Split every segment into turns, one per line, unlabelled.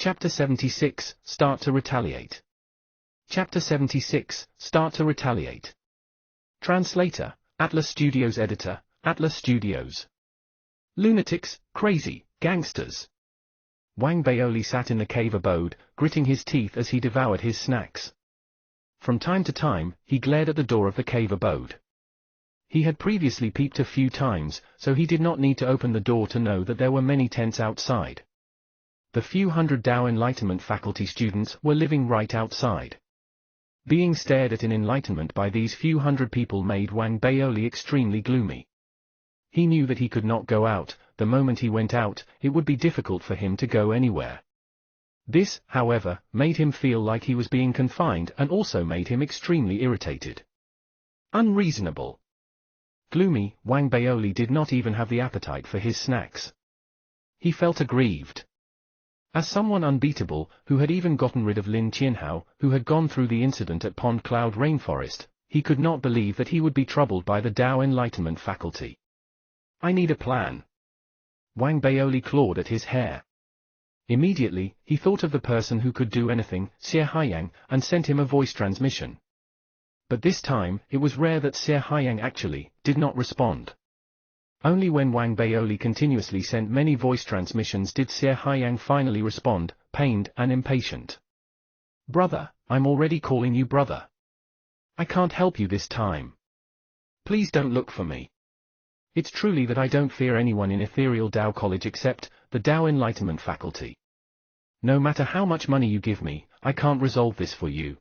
Chapter 76, Start to Retaliate. Chapter 76, Start to Retaliate. Translator, Atlas Studios. Editor, Atlas Studios. Lunatics, crazy, gangsters. Wang Baoli sat in the cave abode, gritting his teeth as he devoured his snacks. From time to time, he glared at the door of the cave abode. He had previously peeped a few times, so he did not need to open the door to know that there were many tents outside. The few hundred Tao Enlightenment faculty students were living right outside. Being stared at in enlightenment by these few hundred people made Wang Baoli extremely gloomy. He knew that he could not go out. The moment he went out, it would be difficult for him to go anywhere. This, however, made him feel like he was being confined and also made him extremely irritated. Unreasonable. Gloomy, Wang Baoli did not even have the appetite for his snacks. He felt aggrieved. As someone unbeatable, who had even gotten rid of Lin Qianhao, who had gone through the incident at Pond Cloud Rainforest, he could not believe that he would be troubled by the Tao Enlightenment faculty. I need a plan. Wang Baoli clawed at his hair. Immediately, he thought of the person who could do anything, Xie Haiyang, and sent him a voice transmission. But this time, it was rare that Xie Haiyang actually did not respond. Only when Wang Baoli continuously sent many voice transmissions did Xie Haiyang finally respond, pained and impatient. Brother, I'm already calling you brother. I can't help you this time. Please don't look for me. It's truly that I don't fear anyone in Ethereal Tao College except the Tao Enlightenment faculty. No matter how much money you give me, I can't resolve this for you.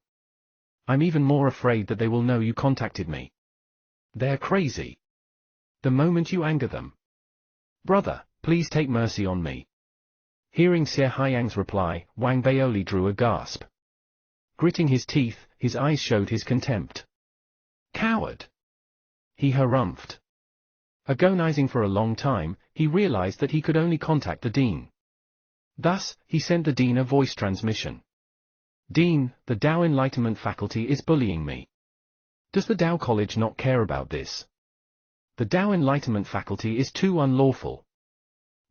I'm even more afraid that they will know you contacted me. They're crazy. The moment you anger them. Brother, please take mercy on me. Hearing Xie Haiyang's reply, Wang Baoli drew a gasp. Gritting his teeth, his eyes showed his contempt. Coward! He harumphed. Agonizing for a long time, he realized that he could only contact the dean. Thus, he sent the dean a voice transmission. Dean, the Tao Enlightenment faculty is bullying me. Does the Tao College not care about this? The Tao Enlightenment faculty is too unlawful.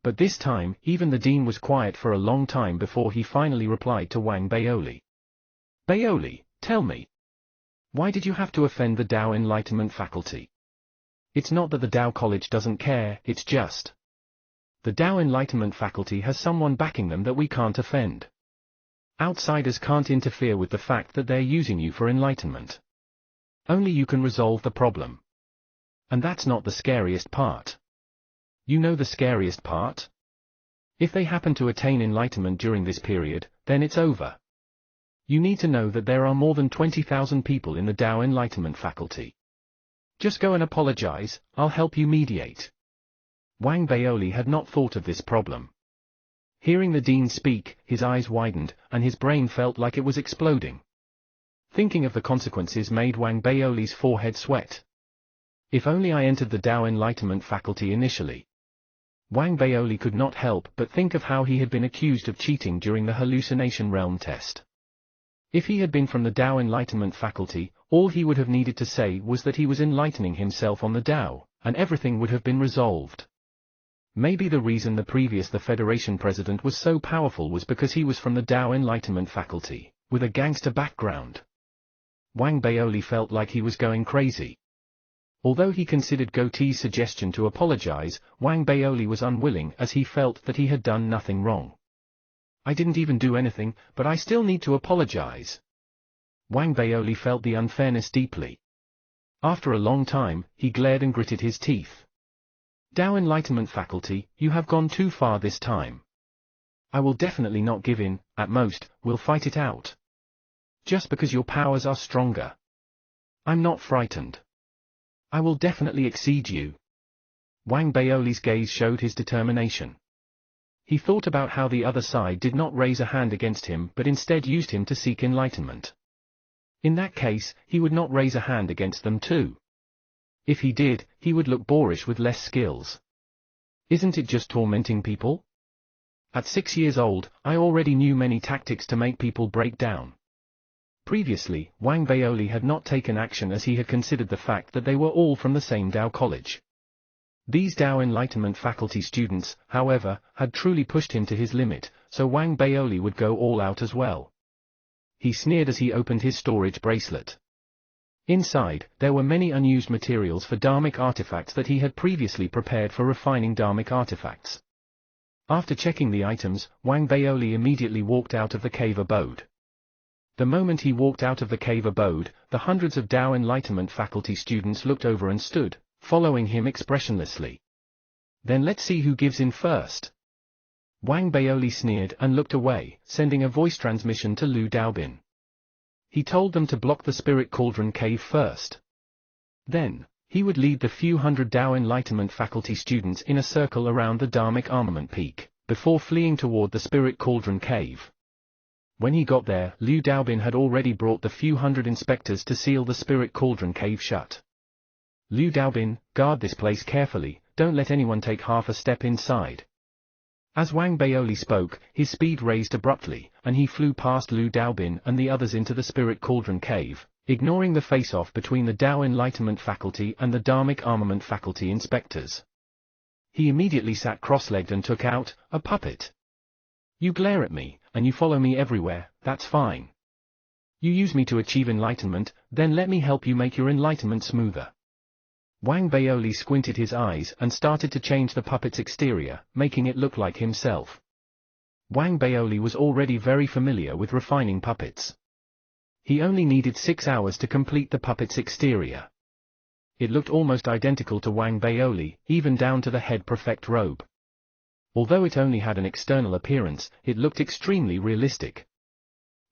But this time, even the dean was quiet for a long time before he finally replied to Wang Baoli. Baoli, tell me. Why did you have to offend the Tao Enlightenment faculty? It's not that the Tao College doesn't care, it's just. The Tao Enlightenment faculty has someone backing them that we can't offend. Outsiders can't interfere with the fact that they're using you for enlightenment. Only you can resolve the problem. And that's not the scariest part. You know the scariest part? If they happen to attain enlightenment during this period, then it's over. You need to know that there are more than 20,000 people in the Tao Enlightenment faculty. Just go and apologize, I'll help you mediate. Wang Baoli had not thought of this problem. Hearing the dean speak, his eyes widened, and his brain felt like it was exploding. Thinking of the consequences made Wang Baoli's forehead sweat. If only I entered the Tao Enlightenment faculty initially. Wang Baoli could not help but think of how he had been accused of cheating during the hallucination realm test. If he had been from the Tao Enlightenment faculty, all he would have needed to say was that he was enlightening himself on the Tao, and everything would have been resolved. Maybe the reason the Federation president was so powerful was because he was from the Tao Enlightenment faculty, with a gangster background. Wang Baoli felt like he was going crazy. Although he considered Goatee's suggestion to apologize, Wang Baoli was unwilling as he felt that he had done nothing wrong. I didn't even do anything, but I still need to apologize. Wang Baoli felt the unfairness deeply. After a long time, he glared and gritted his teeth. Tao Enlightenment faculty, you have gone too far this time. I will definitely not give in, at most, we'll fight it out. Just because your powers are stronger. I'm not frightened. I will definitely exceed you. Wang Baoli's gaze showed his determination. He thought about how the other side did not raise a hand against him but instead used him to seek enlightenment. In that case, he would not raise a hand against them too. If he did, he would look boorish with less skills. Isn't it just tormenting people? At 6 years old, I already knew many tactics to make people break down. Previously, Wang Baoli had not taken action as he had considered the fact that they were all from the same Tao College. These Tao Enlightenment faculty students, however, had truly pushed him to his limit, so Wang Baoli would go all out as well. He sneered as he opened his storage bracelet. Inside, there were many unused materials for dharmic artifacts that he had previously prepared for refining dharmic artifacts. After checking the items, Wang Baoli immediately walked out of the cave abode. The moment he walked out of the cave abode, the hundreds of Tao Enlightenment faculty students looked over and stood, following him expressionlessly. Then let's see who gives in first. Wang Baoli sneered and looked away, sending a voice transmission to Liu Daobin. He told them to block the Spirit Cauldron cave first. Then, he would lead the few hundred Tao Enlightenment faculty students in a circle around the Dharmic Armament Peak, before fleeing toward the Spirit Cauldron cave. When he got there, Liu Daobin had already brought the few hundred inspectors to seal the Spirit Cauldron cave shut. Liu Daobin, guard this place carefully, don't let anyone take half a step inside. As Wang Baoli spoke, his speed raised abruptly, and he flew past Liu Daobin and the others into the Spirit Cauldron cave, ignoring the face-off between the Tao Enlightenment faculty and the Dharmic Armament faculty inspectors. He immediately sat cross-legged and took out a puppet. You glare at me, and you follow me everywhere, that's fine. You use me to achieve enlightenment, then let me help you make your enlightenment smoother. Wang Baoli squinted his eyes and started to change the puppet's exterior, making it look like himself. Wang Baoli was already very familiar with refining puppets. He only needed 6 hours to complete the puppet's exterior. It looked almost identical to Wang Baoli, even down to the head prefect robe. Although it only had an external appearance, it looked extremely realistic.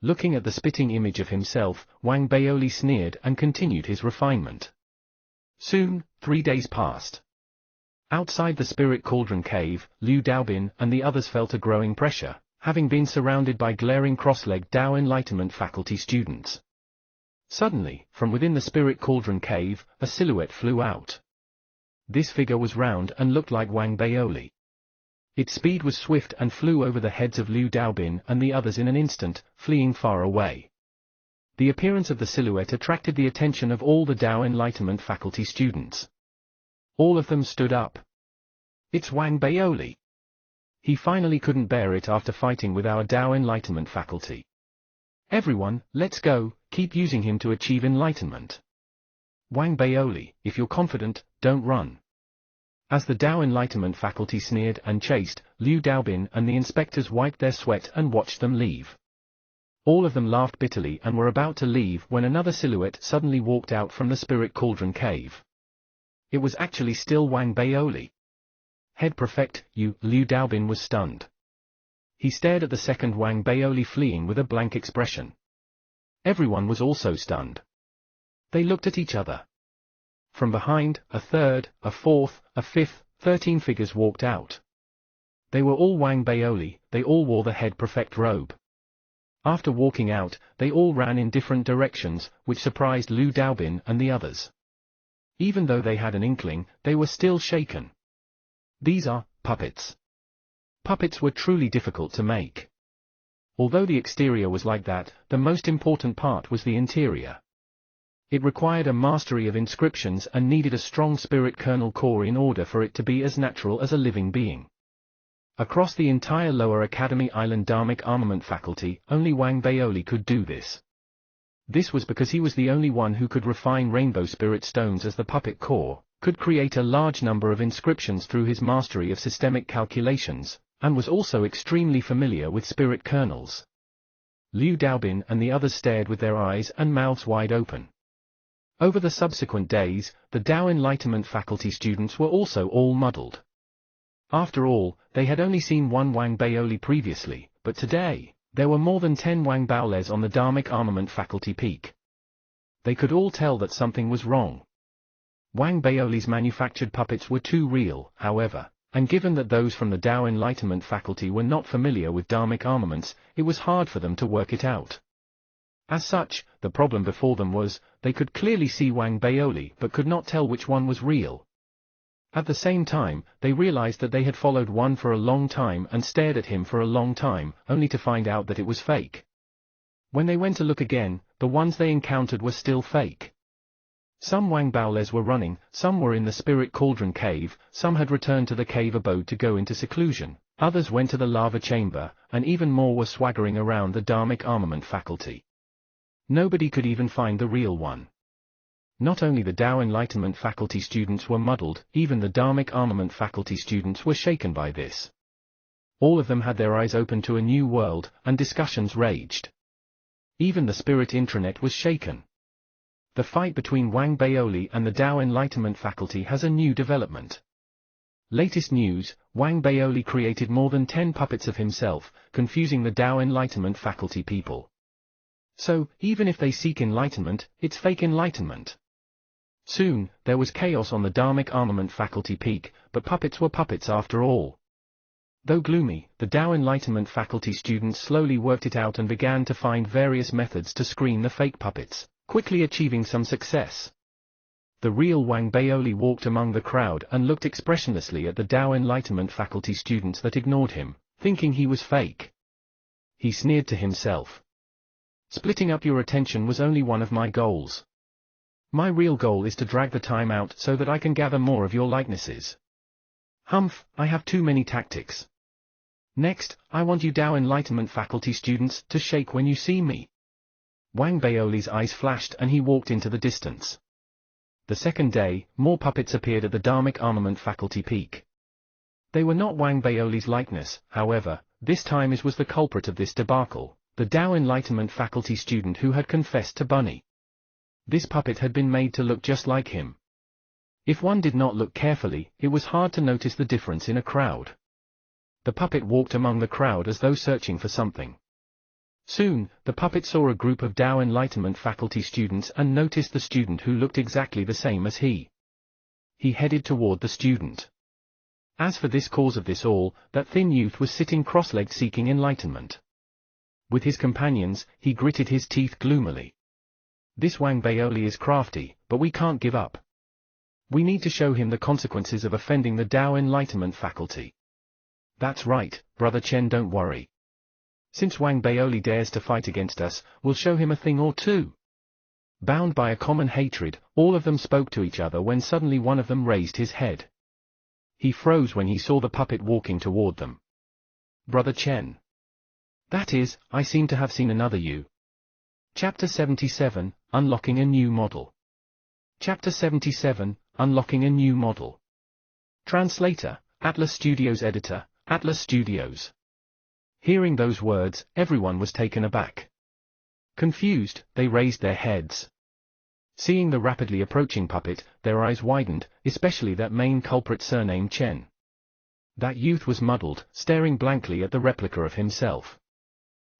Looking at the spitting image of himself, Wang Baoli sneered and continued his refinement. Soon, 3 days passed. Outside the Spirit Cauldron cave, Liu Daobin and the others felt a growing pressure, having been surrounded by glaring cross-legged Tao Enlightenment faculty students. Suddenly, from within the Spirit Cauldron cave, a silhouette flew out. This figure was round and looked like Wang Baoli. Its speed was swift and flew over the heads of Liu Daobin and the others in an instant, fleeing far away. The appearance of the silhouette attracted the attention of all the Tao Enlightenment faculty students. All of them stood up. It's Wang Baoli. He finally couldn't bear it after fighting with our Tao Enlightenment faculty. Everyone, let's go, keep using him to achieve enlightenment. Wang Baoli, if you're confident, don't run. As the Tao Enlightenment faculty sneered and chased, Liu Daobin and the inspectors wiped their sweat and watched them leave. All of them laughed bitterly and were about to leave when another silhouette suddenly walked out from the Spirit Cauldron cave. It was actually still Wang Baoli. Head Prefect, Liu Daobin was stunned. He stared at the second Wang Baoli fleeing with a blank expression. Everyone was also stunned. They looked at each other. From behind, a third, a fourth, a fifth, 13 figures walked out. They were all Wang Baoli, they all wore the Head Prefect robe. After walking out, they all ran in different directions, which surprised Liu Daobin and the others. Even though they had an inkling, they were still shaken. These are puppets. Puppets were truly difficult to make. Although the exterior was like that, the most important part was the interior. It required a mastery of inscriptions and needed a strong spirit kernel core in order for it to be as natural as a living being. Across the entire Lower Academy Island Dharmic Armament faculty, only Wang Baoli could do this. This was because he was the only one who could refine rainbow spirit stones as the puppet core, could create a large number of inscriptions through his mastery of systemic calculations, and was also extremely familiar with spirit kernels. Liu Daobin and the others stared with their eyes and mouths wide open. Over the subsequent days, the Tao Enlightenment faculty students were also all muddled. After all, they had only seen one Wang Baoli previously, but today, there were more than 10 Wang Baoles on the Dharmic Armament faculty peak. They could all tell that something was wrong. Wang Baoli's manufactured puppets were too real, however, and given that those from the Tao Enlightenment faculty were not familiar with Dharmic armaments, it was hard for them to work it out. As such, the problem before them was, they could clearly see Wang Baoli but could not tell which one was real. At the same time, they realized that they had followed one for a long time and stared at him for a long time, only to find out that it was fake. When they went to look again, the ones they encountered were still fake. Some Wang Baoles were running, some were in the Spirit Cauldron cave, some had returned to the cave abode to go into seclusion, Others went to the lava chamber, and even more were swaggering around the Dharmic armament faculty. Nobody could even find the real one. Not only the Tao Enlightenment faculty students were muddled, even the Dharmic armament faculty students were shaken by this. All of them had their eyes open to a new world, and discussions raged. Even the spirit intranet was shaken. The fight between Wang Baoli and the Tao Enlightenment faculty has a new development. Latest news, Wang Baoli created more than 10 puppets of himself, confusing the Tao Enlightenment faculty people. So, even if they seek enlightenment, it's fake enlightenment. Soon, there was chaos on the Dharmic armament faculty peak, but puppets were puppets after all. Though gloomy, the Tao Enlightenment faculty students slowly worked it out and began to find various methods to screen the fake puppets, quickly achieving some success. The real Wang Baoli walked among the crowd and looked expressionlessly at the Tao Enlightenment faculty students that ignored him, thinking he was fake. He sneered to himself. Splitting up your attention was only one of my goals. My real goal is to drag the time out so that I can gather more of your likenesses. Humph, I have too many tactics. Next, I want you Tao Enlightenment faculty students to shake when you see me. Wang Baoli's eyes flashed and he walked into the distance. The second day, more puppets appeared at the Dharmic armament faculty peak. They were not Wang Baoli's likeness, however, this time it was the culprit of this debacle, the Tao Enlightenment faculty student who had confessed to Bunny. This puppet had been made to look just like him. If one did not look carefully, it was hard to notice the difference in a crowd. The puppet walked among the crowd as though searching for something. Soon, the puppet saw a group of Tao Enlightenment faculty students and noticed the student who looked exactly the same as he. He headed toward the student. As for this cause of this all, that thin youth was sitting cross-legged seeking enlightenment. With his companions, he gritted his teeth gloomily. This Wang Baoli is crafty, but we can't give up. We need to show him the consequences of offending the Tao Enlightenment faculty. That's right, Brother Chen, don't worry. Since Wang Baoli dares to fight against us, we'll show him a thing or two. Bound by a common hatred, all of them spoke to each other when suddenly one of them raised his head. He froze when he saw the puppet walking toward them. Brother Chen. That is, I seem to have seen another you. Chapter 77, Unlocking a New Model. Chapter 77, Unlocking a New Model. Translator, Atlas Studios. Editor, Atlas Studios. Hearing those words, everyone was taken aback. Confused, they raised their heads. Seeing the rapidly approaching puppet, their eyes widened, especially that main culprit surnamed Chen. That youth was muddled, staring blankly at the replica of himself.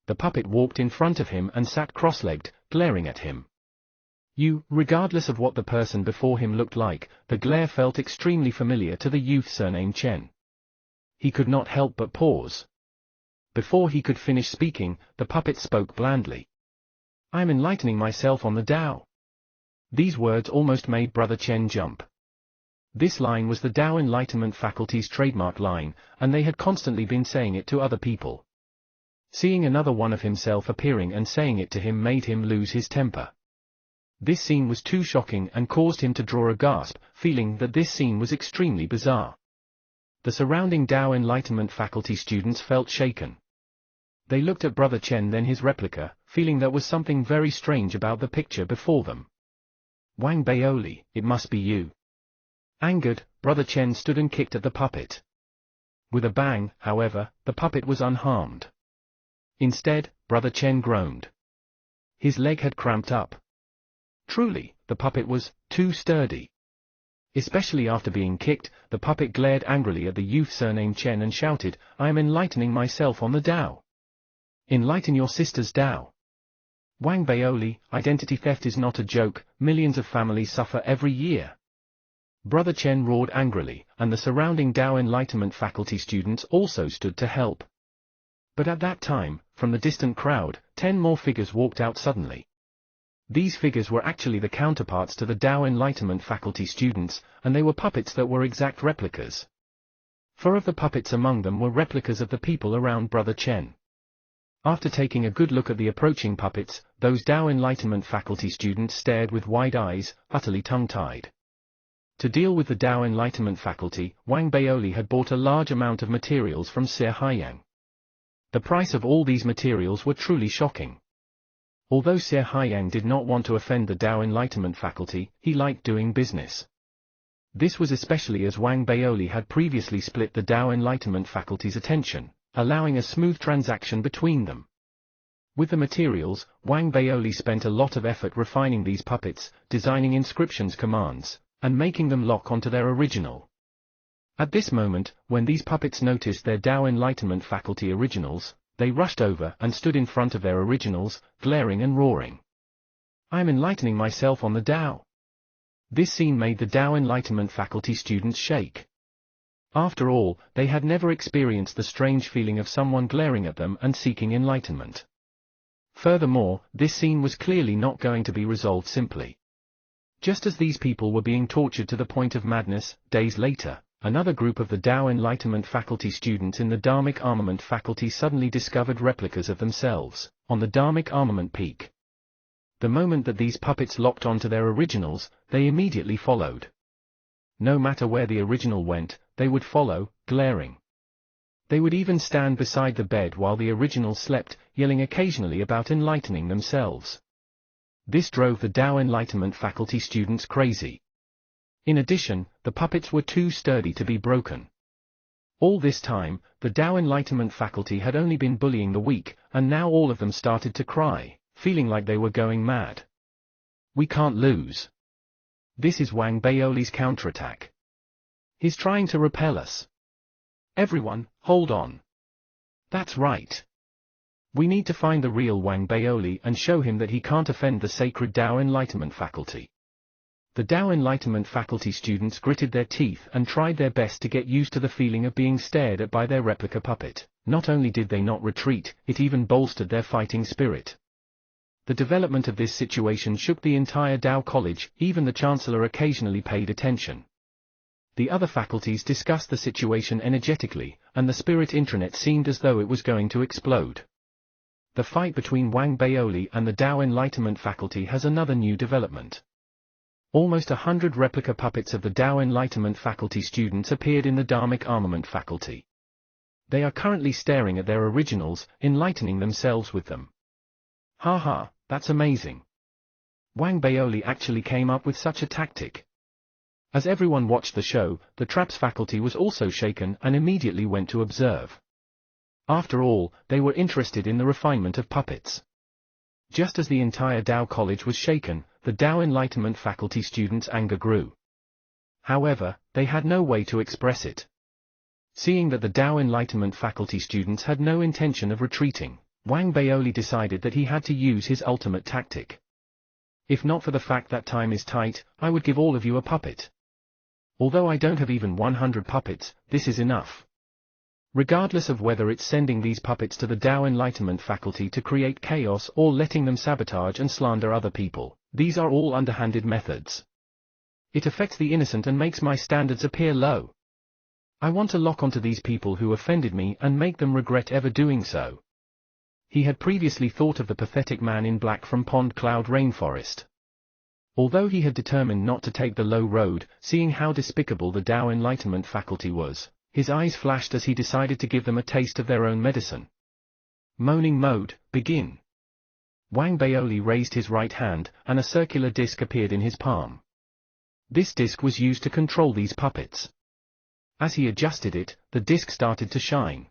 The puppet walked in front of him and sat cross-legged, glaring at him. Regardless of what the person before him looked like, the glare felt extremely familiar to the youth surnamed Chen. He could not help but pause. Before he could finish speaking, the puppet spoke blandly. I am enlightening myself on the Tao. These words almost made Brother Chen jump. This line was the Tao Enlightenment faculty's trademark line, and they had constantly been saying it to other people. Seeing another one of himself appearing and saying it to him made him lose his temper. This scene was too shocking and caused him to draw a gasp, feeling that this scene was extremely bizarre. The surrounding Tao Enlightenment faculty students felt shaken. They looked at Brother Chen, then his replica, feeling there was something very strange about the picture before them. Wang Baoli, it must be you. Angered, Brother Chen stood and kicked at the puppet. With a bang, however, the puppet was unharmed. Instead, Brother Chen groaned. His leg had cramped up. Truly, the puppet was too sturdy. Especially after being kicked, the puppet glared angrily at the youth surnamed Chen and shouted, I am enlightening myself on the Tao. Enlighten your sister's Tao. Wang Baoli, identity theft is not a joke, millions of families suffer every year. Brother Chen roared angrily, and the surrounding Tao Enlightenment faculty students also stood to help. But at that time, from the distant crowd, 10 more figures walked out suddenly. These figures were actually the counterparts to the Tao Enlightenment faculty students, and they were puppets that were exact replicas. 4 of the puppets among them were replicas of the people around Brother Chen. After taking a good look at the approaching puppets, those Tao Enlightenment faculty students stared with wide eyes, utterly tongue-tied. To deal with the Tao Enlightenment faculty, Wang Baoli had bought a large amount of materials from Sir Haiyang. The price of all these materials were truly shocking. Although Sir Haiyang did not want to offend the Tao Enlightenment faculty, he liked doing business. This was especially as Wang Baoli had previously split the Tao Enlightenment faculty's attention, allowing a smooth transaction between them. With the materials, Wang Baoli spent a lot of effort refining these puppets, designing inscriptions commands, and making them lock onto their original. At this moment, when these puppets noticed their Tao Enlightenment faculty originals, they rushed over and stood in front of their originals, glaring and roaring. "I am enlightening myself on the Tao." This scene made the Tao Enlightenment faculty students shake. After all, they had never experienced the strange feeling of someone glaring at them and seeking enlightenment. Furthermore, this scene was clearly not going to be resolved simply. Just as these people were being tortured to the point of madness, days later, another group of the Tao Enlightenment faculty students in the Dharmic Armament faculty suddenly discovered replicas of themselves, on the Dharmic Armament peak. The moment that these puppets locked onto their originals, they immediately followed. No matter where the original went, they would follow, glaring. They would even stand beside the bed while the original slept, yelling occasionally about enlightening themselves. This drove the Tao Enlightenment faculty students crazy. In addition, the puppets were too sturdy to be broken. All this time, the Tao Enlightenment faculty had only been bullying the weak, and now all of them started to cry, feeling like they were going mad. "We can't lose. This is Wang Baoli's counterattack. He's trying to repel us. Everyone, hold on. That's right. We need to find the real Wang Baoli and show him that he can't offend the sacred Tao Enlightenment faculty." The Tao Enlightenment faculty students gritted their teeth and tried their best to get used to the feeling of being stared at by their replica puppet. Not only did they not retreat, it even bolstered their fighting spirit. The development of this situation shook the entire Tao College, even the Chancellor occasionally paid attention. The other faculties discussed the situation energetically, and the spirit intranet seemed as though it was going to explode. The fight between Wang Baoli and the Tao Enlightenment faculty has another new development. Almost 100 replica puppets of the Tao Enlightenment faculty students appeared in the Dharmic Armament faculty. They are currently staring at their originals, enlightening themselves with them. Haha, that's amazing. Wang Baoli actually came up with such a tactic. As everyone watched the show, the Traps faculty was also shaken and immediately went to observe. After all, they were interested in the refinement of puppets. Just as the entire Tao College was shaken, the Tao Enlightenment faculty students' anger grew. However, they had no way to express it. Seeing that the Tao Enlightenment faculty students had no intention of retreating, Wang Baoli decided that he had to use his ultimate tactic. "If not for the fact that time is tight, I would give all of you a puppet. Although I don't have even 100 puppets, this is enough. Regardless of whether it's sending these puppets to the Tao Enlightenment faculty to create chaos or letting them sabotage and slander other people, these are all underhanded methods. It affects the innocent and makes my standards appear low. I want to lock onto these people who offended me and make them regret ever doing so." He had previously thought of the pathetic man in black from Pond Cloud Rainforest. Although he had determined not to take the low road, seeing how despicable the Tao Enlightenment faculty was, his eyes flashed as he decided to give them a taste of their own medicine. Moaning mode, begin. Wang Baoli raised his right hand, and a circular disc appeared in his palm. This disc was used to control these puppets. As he adjusted it, the disc started to shine.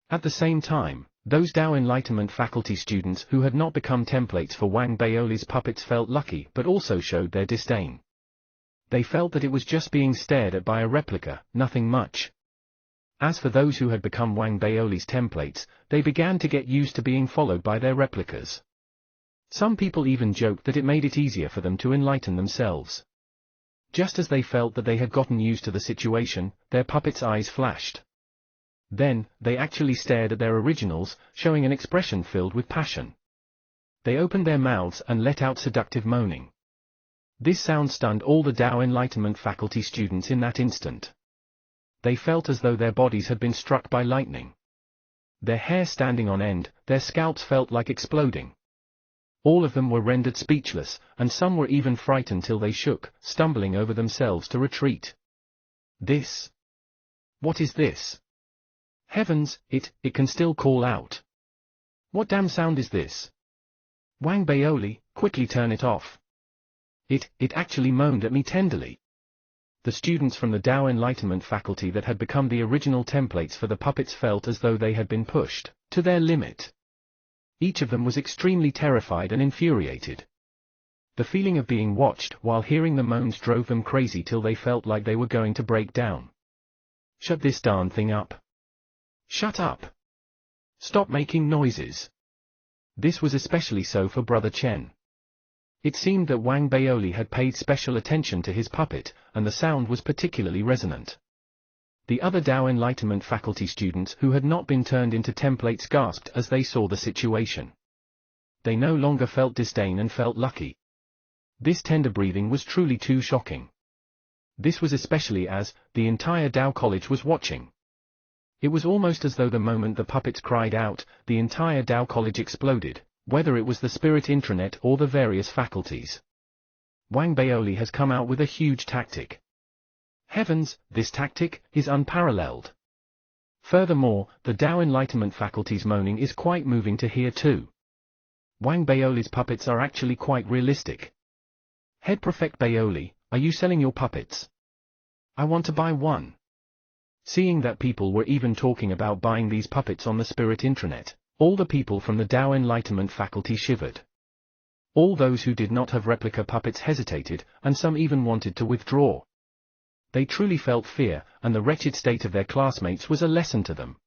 At the same time, those Tao Enlightenment faculty students who had not become templates for Wang Baoli's puppets felt lucky but also showed their disdain. They felt that it was just being stared at by a replica, nothing much. As for those who had become Wang Baoli's templates, they began to get used to being followed by their replicas. Some people even joked that it made it easier for them to enlighten themselves. Just as they felt that they had gotten used to the situation, their puppets' eyes flashed. Then, they actually stared at their originals, showing an expression filled with passion. They opened their mouths and let out seductive moaning. This sound stunned all the Tao Enlightenment faculty students in that instant. They felt as though their bodies had been struck by lightning. Their hair standing on end, their scalps felt like exploding. All of them were rendered speechless, and some were even frightened till they shook, stumbling over themselves to retreat. This? What is this? Heavens, it can still call out. What damn sound is this? Wang Baoli, quickly turn it off. It actually moaned at me tenderly. The students from the Tao Enlightenment faculty that had become the original templates for the puppets felt as though they had been pushed to their limit. Each of them was extremely terrified and infuriated. The feeling of being watched while hearing the moans drove them crazy till they felt like they were going to break down. Shut this darn thing up. Shut up. Stop making noises. This was especially so for Brother Chen. It seemed that Wang Baoli had paid special attention to his puppet, and the sound was particularly resonant. The other Tao Enlightenment faculty students who had not been turned into templates gasped as they saw the situation. They no longer felt disdain and felt lucky. This tender breathing was truly too shocking. This was especially as the entire Tao College was watching. It was almost as though the moment the puppets cried out, the entire Tao College exploded, whether it was the spirit intranet or the various faculties. Wang Baoli has come out with a huge tactic. Heavens, this tactic is unparalleled. Furthermore, the Tao Enlightenment faculty's moaning is quite moving to hear too. Wang Baoli's puppets are actually quite realistic. Head Prefect Baoli, are you selling your puppets? I want to buy one. Seeing that people were even talking about buying these puppets on the spirit intranet, all the people from the Tao Enlightenment faculty shivered. All those who did not have replica puppets hesitated, and some even wanted to withdraw. They truly felt fear, and the wretched state of their classmates was a lesson to them.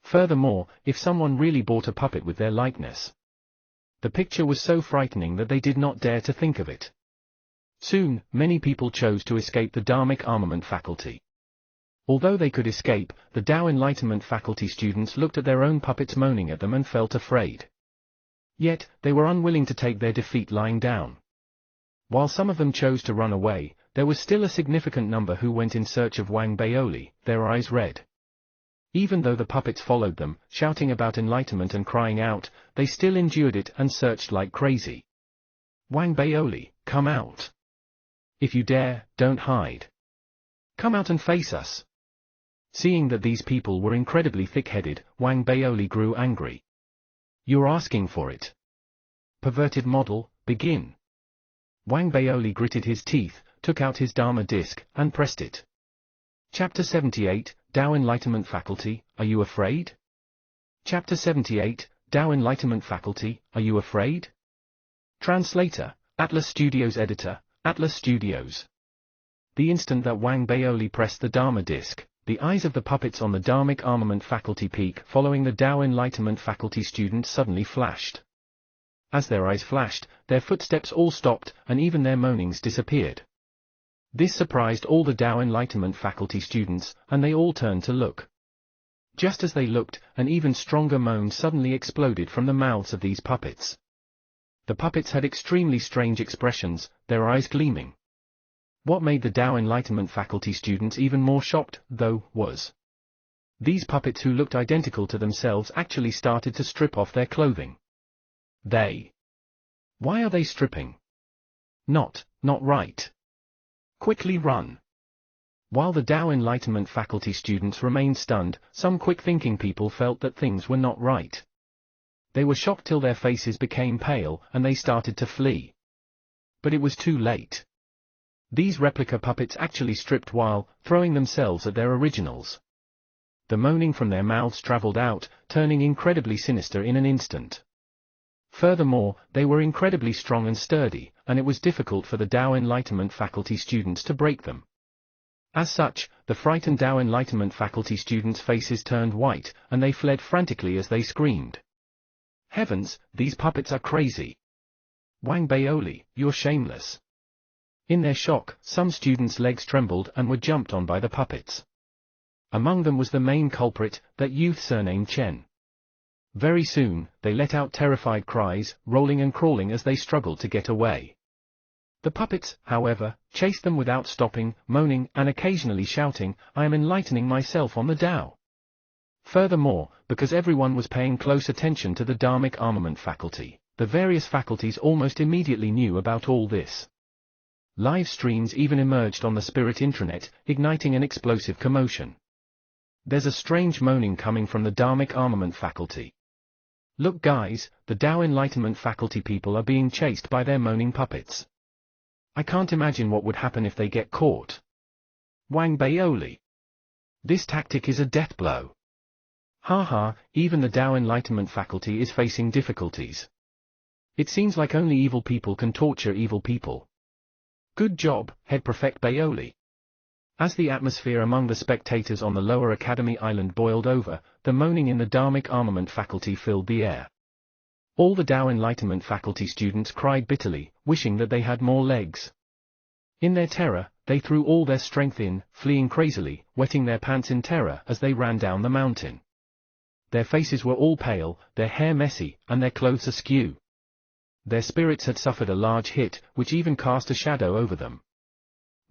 Furthermore, if someone really bought a puppet with their likeness, the picture was so frightening that they did not dare to think of it. Soon, many people chose to escape the Dharmic Armament faculty. Although they could escape, the Tao Enlightenment faculty students looked at their own puppets moaning at them and felt afraid. Yet, they were unwilling to take their defeat lying down. While some of them chose to run away, there was still a significant number who went in search of Wang Baoli, their eyes red. Even though the puppets followed them, shouting about enlightenment and crying out, they still endured it and searched like crazy. Wang Baoli, come out. If you dare, don't hide. Come out and face us. Seeing that these people were incredibly thick-headed, Wang Baoli grew angry. You're asking for it. Perverted model, begin. Wang Baoli gritted his teeth, took out his Dharma disc, and pressed it. Chapter 78, Tao Enlightenment Faculty, Are You Afraid? Chapter 78, Tao Enlightenment Faculty, Are You Afraid? Translator, Atlas Studios Editor, Atlas Studios. The instant that Wang Baoli pressed the Dharma disc, the eyes of the puppets on the Dharmic Armament faculty peak following the Tao Enlightenment faculty students suddenly flashed. As their eyes flashed, their footsteps all stopped, and even their moanings disappeared. This surprised all the Tao Enlightenment faculty students, and they all turned to look. Just as they looked, an even stronger moan suddenly exploded from the mouths of these puppets. The puppets had extremely strange expressions, their eyes gleaming. What made the Tao Enlightenment faculty students even more shocked, though, was these puppets who looked identical to themselves actually started to strip off their clothing. Why are they stripping? Not right. Quickly run. While the Tao Enlightenment faculty students remained stunned, some quick-thinking people felt that things were not right. They were shocked till their faces became pale, and they started to flee. But it was too late. These replica puppets actually stripped while throwing themselves at their originals. The moaning from their mouths traveled out, turning incredibly sinister in an instant. Furthermore, they were incredibly strong and sturdy, and it was difficult for the Tao Enlightenment faculty students to break them. As such, the frightened Tao Enlightenment faculty students' faces turned white, and they fled frantically as they screamed. Heavens, these puppets are crazy. Wang Baoli, you're shameless. In their shock, some students' legs trembled and were jumped on by the puppets. Among them was the main culprit, that youth surnamed Chen. Very soon, they let out terrified cries, rolling and crawling as they struggled to get away. The puppets, however, chased them without stopping, moaning, and occasionally shouting, I am enlightening myself on the Tao. Furthermore, because everyone was paying close attention to the Dharmic Armament faculty, The various faculties almost immediately knew about all this. Live streams even emerged on the Spirit intranet, igniting an explosive commotion. There's a strange moaning coming from the Dharmic Armament faculty. Look guys, the Tao Enlightenment faculty people are being chased by their moaning puppets. I can't imagine what would happen if they get caught. Wang Baoli. This tactic is a death blow. Haha, even the Tao Enlightenment faculty is facing difficulties. It seems like only evil people can torture evil people. Good job, Head Prefect Baoli. As the atmosphere among the spectators on the Lower Academy Island boiled over, the moaning in the Dharmic Armament faculty filled the air. All the Tao Enlightenment faculty students cried bitterly, wishing that they had more legs. In their terror, they threw all their strength in, fleeing crazily, wetting their pants in terror as they ran down the mountain. Their faces were all pale, their hair messy, and their clothes askew. Their spirits had suffered a large hit, which even cast a shadow over them.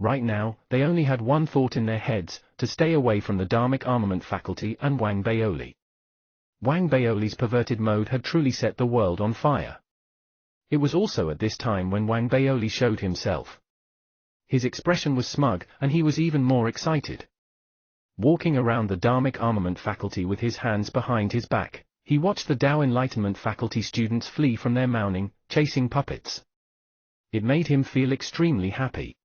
Right now, they only had one thought in their heads, to stay away from the Dharmic Armament faculty and Wang Baoli. Wang Baoli's perverted mode had truly set the world on fire. It was also at this time when Wang Baoli showed himself. His expression was smug, and he was even more excited. Walking around the Dharmic Armament faculty with his hands behind his back, he watched the Tao Enlightenment faculty students flee from their moaning, chasing puppets. It made him feel extremely happy.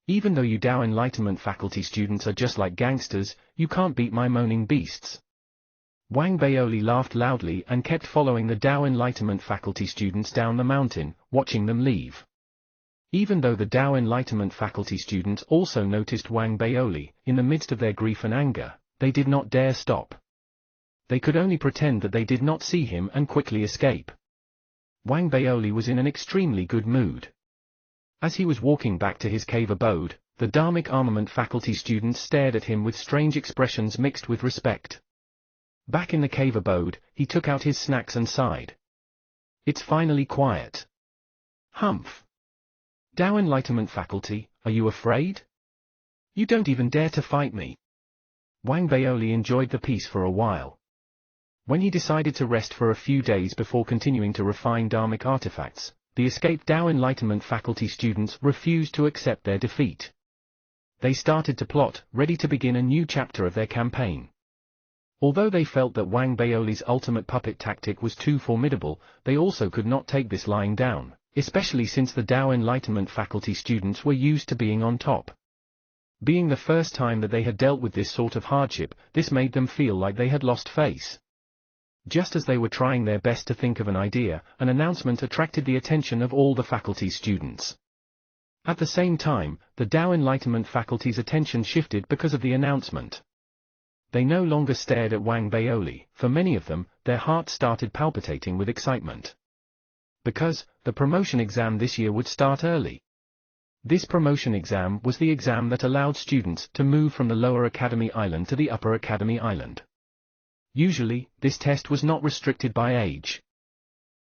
Even though you Tao Enlightenment faculty students are just like gangsters, you can't beat my moaning beasts. Wang Baoli laughed loudly and kept following the Tao Enlightenment faculty students down the mountain, watching them leave. Even though the Tao Enlightenment faculty students also noticed Wang Baoli, in the midst of their grief and anger, they did not dare stop. They could only pretend that they did not see him and quickly escape. Wang Baoli was in an extremely good mood. As he was walking back to his cave abode, the Dharmic Armament faculty students stared at him with strange expressions mixed with respect. Back in the cave abode, he took out his snacks and sighed. It's finally quiet. Humph. Tao Enlightenment faculty, are you afraid? You don't even dare to fight me. Wang Baoli enjoyed the peace for a while. When he decided to rest for a few days before continuing to refine Dharmic artifacts, the escaped Tao Enlightenment faculty students refused to accept their defeat. They started to plot, ready to begin a new chapter of their campaign. Although they felt that Wang Baoli's ultimate puppet tactic was too formidable, they also could not take this lying down, especially since the Tao Enlightenment faculty students were used to being on top. Being the first time that they had dealt with this sort of hardship, this made them feel like they had lost face. Just as they were trying their best to think of an idea, an announcement attracted the attention of all the faculty students. At the same time, the Tao Enlightenment faculty's attention shifted because of the announcement. They no longer stared at Wang Baoli. For many of them, their hearts started palpitating with excitement. Because, the promotion exam this year would start early. This promotion exam was the exam that allowed students to move from the Lower Academy Island to the Upper Academy Island. Usually, this test was not restricted by age.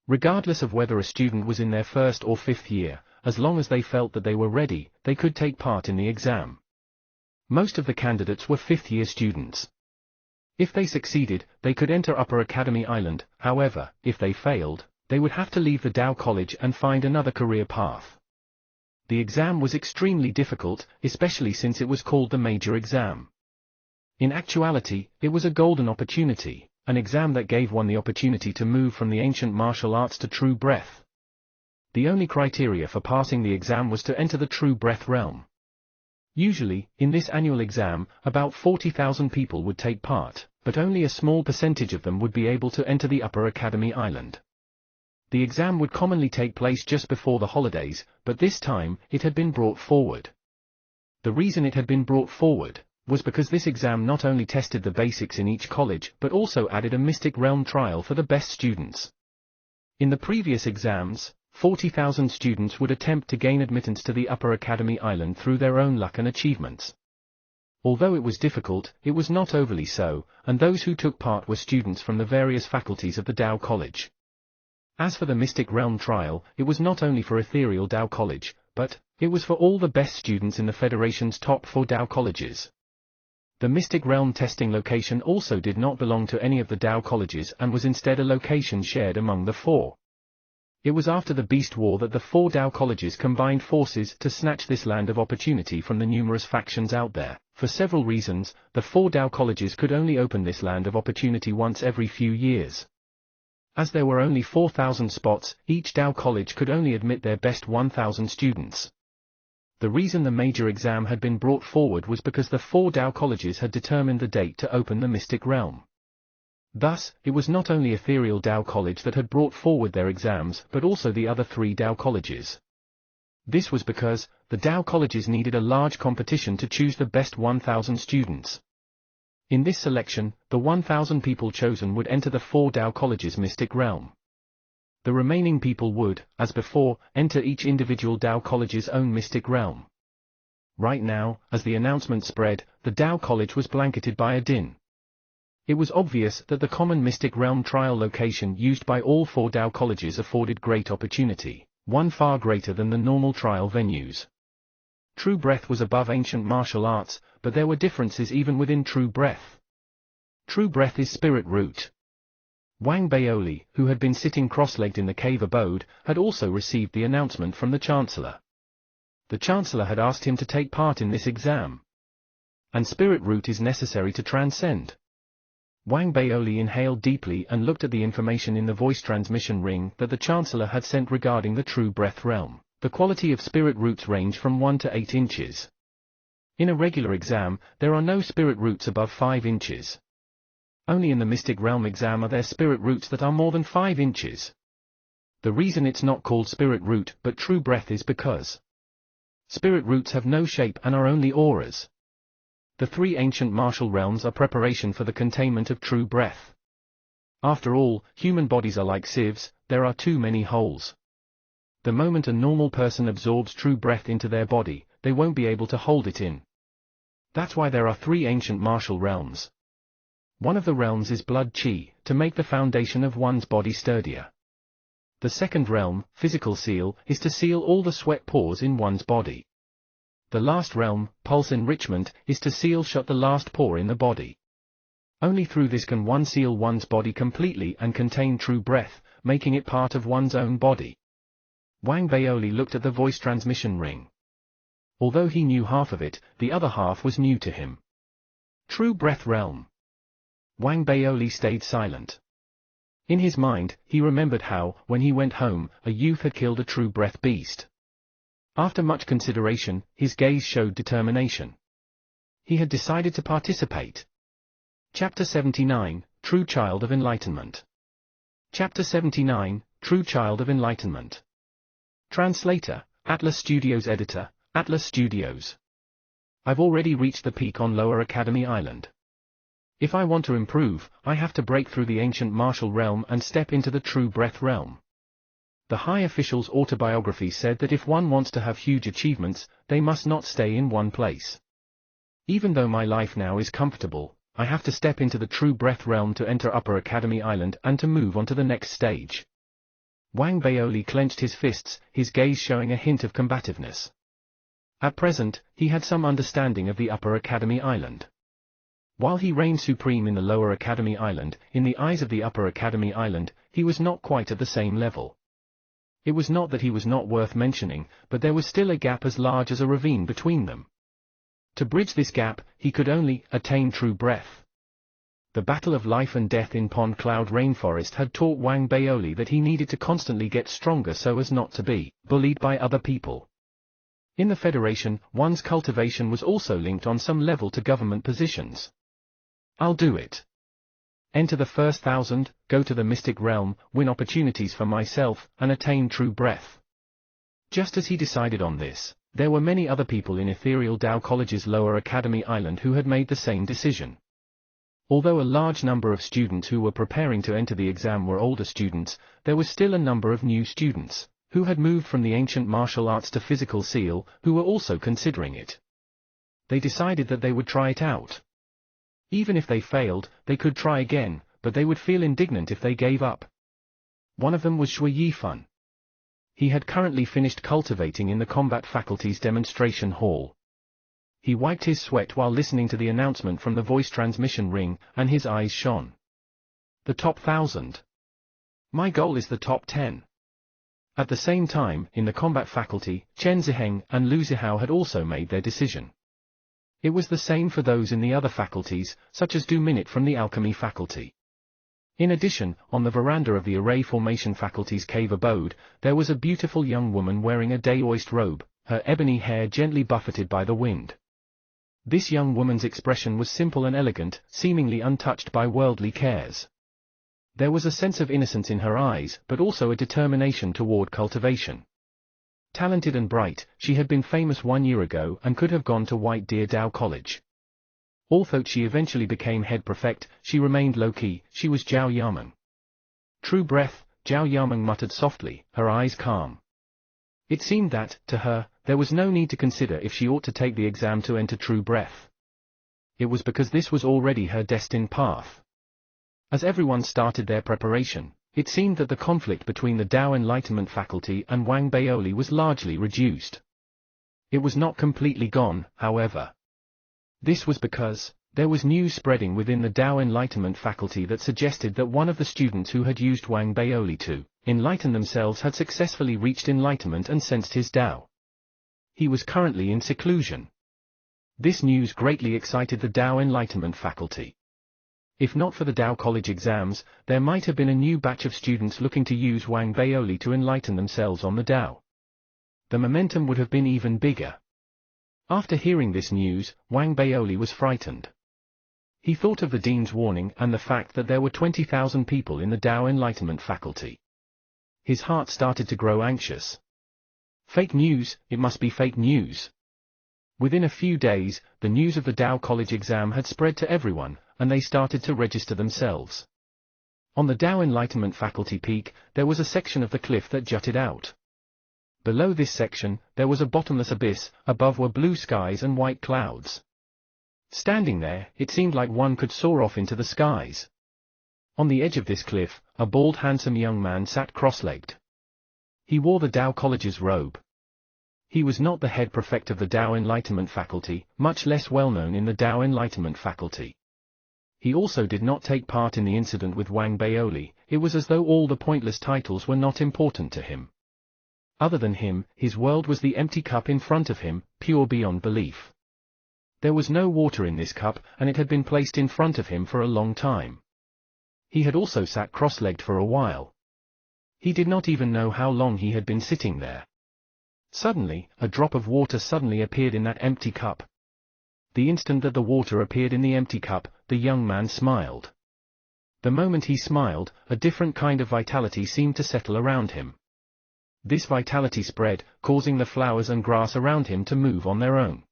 Regardless of whether a student was in their first or fifth year, as long as they felt that they were ready, they could take part in the exam. Most of the candidates were fifth-year students. If they succeeded, they could enter Upper Academy Island. However, if they failed, they would have to leave the Tao College and find another career path. The exam was extremely difficult, especially since it was called the major exam. In actuality, it was a golden opportunity, an exam that gave one the opportunity to move from the ancient martial arts to true breath. The only criteria for passing the exam was to enter the true breath realm. Usually, in this annual exam, about 40,000 people would take part, but only a small percentage of them would be able to enter the Upper Academy Island. The exam would commonly take place just before the holidays, but this time, it had been brought forward. The reason it had been brought forward was because this exam not only tested the basics in each college but also added a Mystic Realm trial for the best students. In the previous exams, 40,000 students would attempt to gain admittance to the Upper Academy Island through their own luck and achievements. Although it was difficult, it was not overly so, and those who took part were students from the various faculties of the Tao College. As for the Mystic Realm trial, it was not only for Ethereal Tao College, but it was for all the best students in the Federation's top 4 Tao colleges. The Mystic Realm testing location also did not belong to any of the Tao colleges and was instead a location shared among the 4. It was after the Beast War that the 4 Dao colleges combined forces to snatch this land of opportunity from the numerous factions out there. For several reasons, the 4 Dao colleges could only open this land of opportunity once every few years. As there were only 4,000 spots, each Dao college could only admit their best 1,000 students. The reason the major exam had been brought forward was because the 4 Dao colleges had determined the date to open the mystic realm. Thus, it was not only Ethereal Dao College that had brought forward their exams but also the other 3 Dao colleges. This was because, the Dao colleges needed a large competition to choose the best 1,000 students. In this selection, the 1,000 people chosen would enter the 4 Dao colleges' mystic realm. The remaining people would, as before, enter each individual Dao college's own mystic realm. Right now, as the announcement spread, the Dao college was blanketed by a din. It was obvious that the common mystic realm trial location used by all 4 Dao colleges afforded great opportunity, one far greater than the normal trial venues. True Breath was above ancient martial arts, but there were differences even within True Breath. True Breath is spirit root. Wang Baoli, who had been sitting cross-legged in the cave abode, had also received the announcement from the Chancellor. The Chancellor had asked him to take part in this exam. And spirit root is necessary to transcend. Wang Baoli inhaled deeply and looked at the information in the voice transmission ring that the Chancellor had sent regarding the True Breath realm. The quality of spirit roots range from 1 to 8 inches. In a regular exam, there are no spirit roots above 5 inches. Only in the mystic realm exam are there spirit roots that are more than 5 inches. The reason it's not called spirit root but True Breath is because spirit roots have no shape and are only auras. The 3 ancient martial realms are preparation for the containment of True Breath. After all, human bodies are like sieves, there are too many holes. The moment a normal person absorbs True Breath into their body, they won't be able to hold it in. That's why there are 3 ancient martial realms. One of the realms is blood chi, to make the foundation of one's body sturdier. The second realm, physical seal, is to seal all the sweat pores in one's body. The last realm, pulse enrichment, is to seal shut the last pore in the body. Only through this can one seal one's body completely and contain True Breath, making it part of one's own body. Wang Baoli looked at the voice transmission ring. Although he knew half of it, the other half was new to him. True Breath realm. Wang Baoli stayed silent. In his mind, he remembered how, when he went home, a youth had killed a True Breath beast. After much consideration, his gaze showed determination. He had decided to participate. Chapter 79, True Child of Enlightenment. Chapter 79, True Child of Enlightenment. Translator, Atlas Studios Editor, Atlas Studios. I've already reached the peak on Lower Academy Island. If I want to improve, I have to break through the ancient martial realm and step into the True Breath realm. The high official's autobiography said that if one wants to have huge achievements, they must not stay in one place. Even though my life now is comfortable, I have to step into the True Breath realm to enter Upper Academy Island and to move on to the next stage. Wang Baoli clenched his fists, his gaze showing a hint of combativeness. At present, he had some understanding of the Upper Academy Island. While he reigned supreme in the Lower Academy Island, in the eyes of the Upper Academy Island, he was not quite at the same level. It was not that he was not worth mentioning, but there was still a gap as large as a ravine between them. To bridge this gap, he could only attain True Breath. The battle of life and death in Pond Cloud Rainforest had taught Wang Baoli that he needed to constantly get stronger so as not to be bullied by other people. In the Federation, one's cultivation was also linked on some level to government positions. I'll do it. Enter the first 1,000, go to the mystic realm, win opportunities for myself, and attain True Breath. Just as he decided on this, there were many other people in Ethereal Dao College's Lower Academy Island who had made the same decision. Although a large number of students who were preparing to enter the exam were older students, there was still a number of new students, who had moved from the ancient martial arts to physical seal, who were also considering it. They decided that they would try it out. Even if they failed, they could try again, but they would feel indignant if they gave up. One of them was Shui Yifan. He had currently finished cultivating in the combat faculty's demonstration hall. He wiped his sweat while listening to the announcement from the voice transmission ring, and his eyes shone. The top 1,000. My goal is the top 10. At the same time, in the combat faculty, Chen Ziheng and Lu Zihao had also made their decision. It was the same for those in the other faculties, such as Du Minute from the alchemy faculty. In addition, on the veranda of the array formation faculty's cave abode, there was a beautiful young woman wearing a Daoist robe, her ebony hair gently buffeted by the wind. This young woman's expression was simple and elegant, seemingly untouched by worldly cares. There was a sense of innocence in her eyes, but also a determination toward cultivation. Talented and bright, she had been famous 1 year ago and could have gone to White Deer Dao College. Although she eventually became head prefect, she remained low-key. She was Zhao Yameng. True breath, Zhao Yameng muttered softly, her eyes calm. It seemed that, to her, there was no need to consider if she ought to take the exam to enter True Breath. It was because this was already her destined path. As everyone started their preparation, it seemed that the conflict between the Dao Enlightenment faculty and Wang Baoli was largely reduced. It was not completely gone, however. This was because there was news spreading within the Dao Enlightenment faculty that suggested that one of the students who had used Wang Baoli to enlighten themselves had successfully reached enlightenment and sensed his Dao. He was currently in seclusion. This news greatly excited the Dao Enlightenment faculty. If not for the Dao College exams, there might have been a new batch of students looking to use Wang Baoli to enlighten themselves on the Dao. The momentum would have been even bigger. After hearing this news, Wang Baoli was frightened. He thought of the dean's warning and the fact that there were 20,000 people in the Dao Enlightenment faculty. His heart started to grow anxious. Fake news, it must be fake news. Within a few days, the news of the Dao College exam had spread to everyone, and they started to register themselves. On the Dao Enlightenment faculty peak, there was a section of the cliff that jutted out. Below this section, there was a bottomless abyss, above were blue skies and white clouds. Standing there, it seemed like one could soar off into the skies. On the edge of this cliff, a bald handsome young man sat cross-legged. He wore the Dao College's robe. He was not the head prefect of the Dao Enlightenment faculty, much less well known in the Dao Enlightenment faculty. He also did not take part in the incident with Wang Baoli. It was as though all the pointless titles were not important to him. Other than him, his world was the empty cup in front of him, pure beyond belief. There was no water in this cup, and it had been placed in front of him for a long time. He had also sat cross-legged for a while. He did not even know how long he had been sitting there. Suddenly, a drop of water suddenly appeared in that empty cup. The instant that the water appeared in the empty cup, the young man smiled. The moment he smiled, a different kind of vitality seemed to settle around him. This vitality spread, causing the flowers and grass around him to move on their own.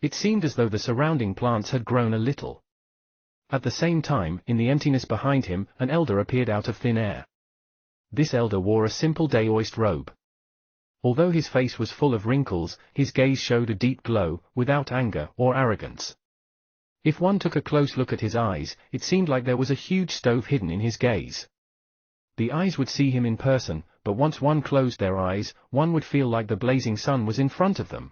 It seemed as though the surrounding plants had grown a little. At the same time, in the emptiness behind him, an elder appeared out of thin air. This elder wore a simple Daoist robe. Although his face was full of wrinkles, his gaze showed a deep glow, without anger or arrogance. If one took a close look at his eyes, it seemed like there was a huge stove hidden in his gaze. The eyes would see him in person, but once one closed their eyes, one would feel like the blazing sun was in front of them.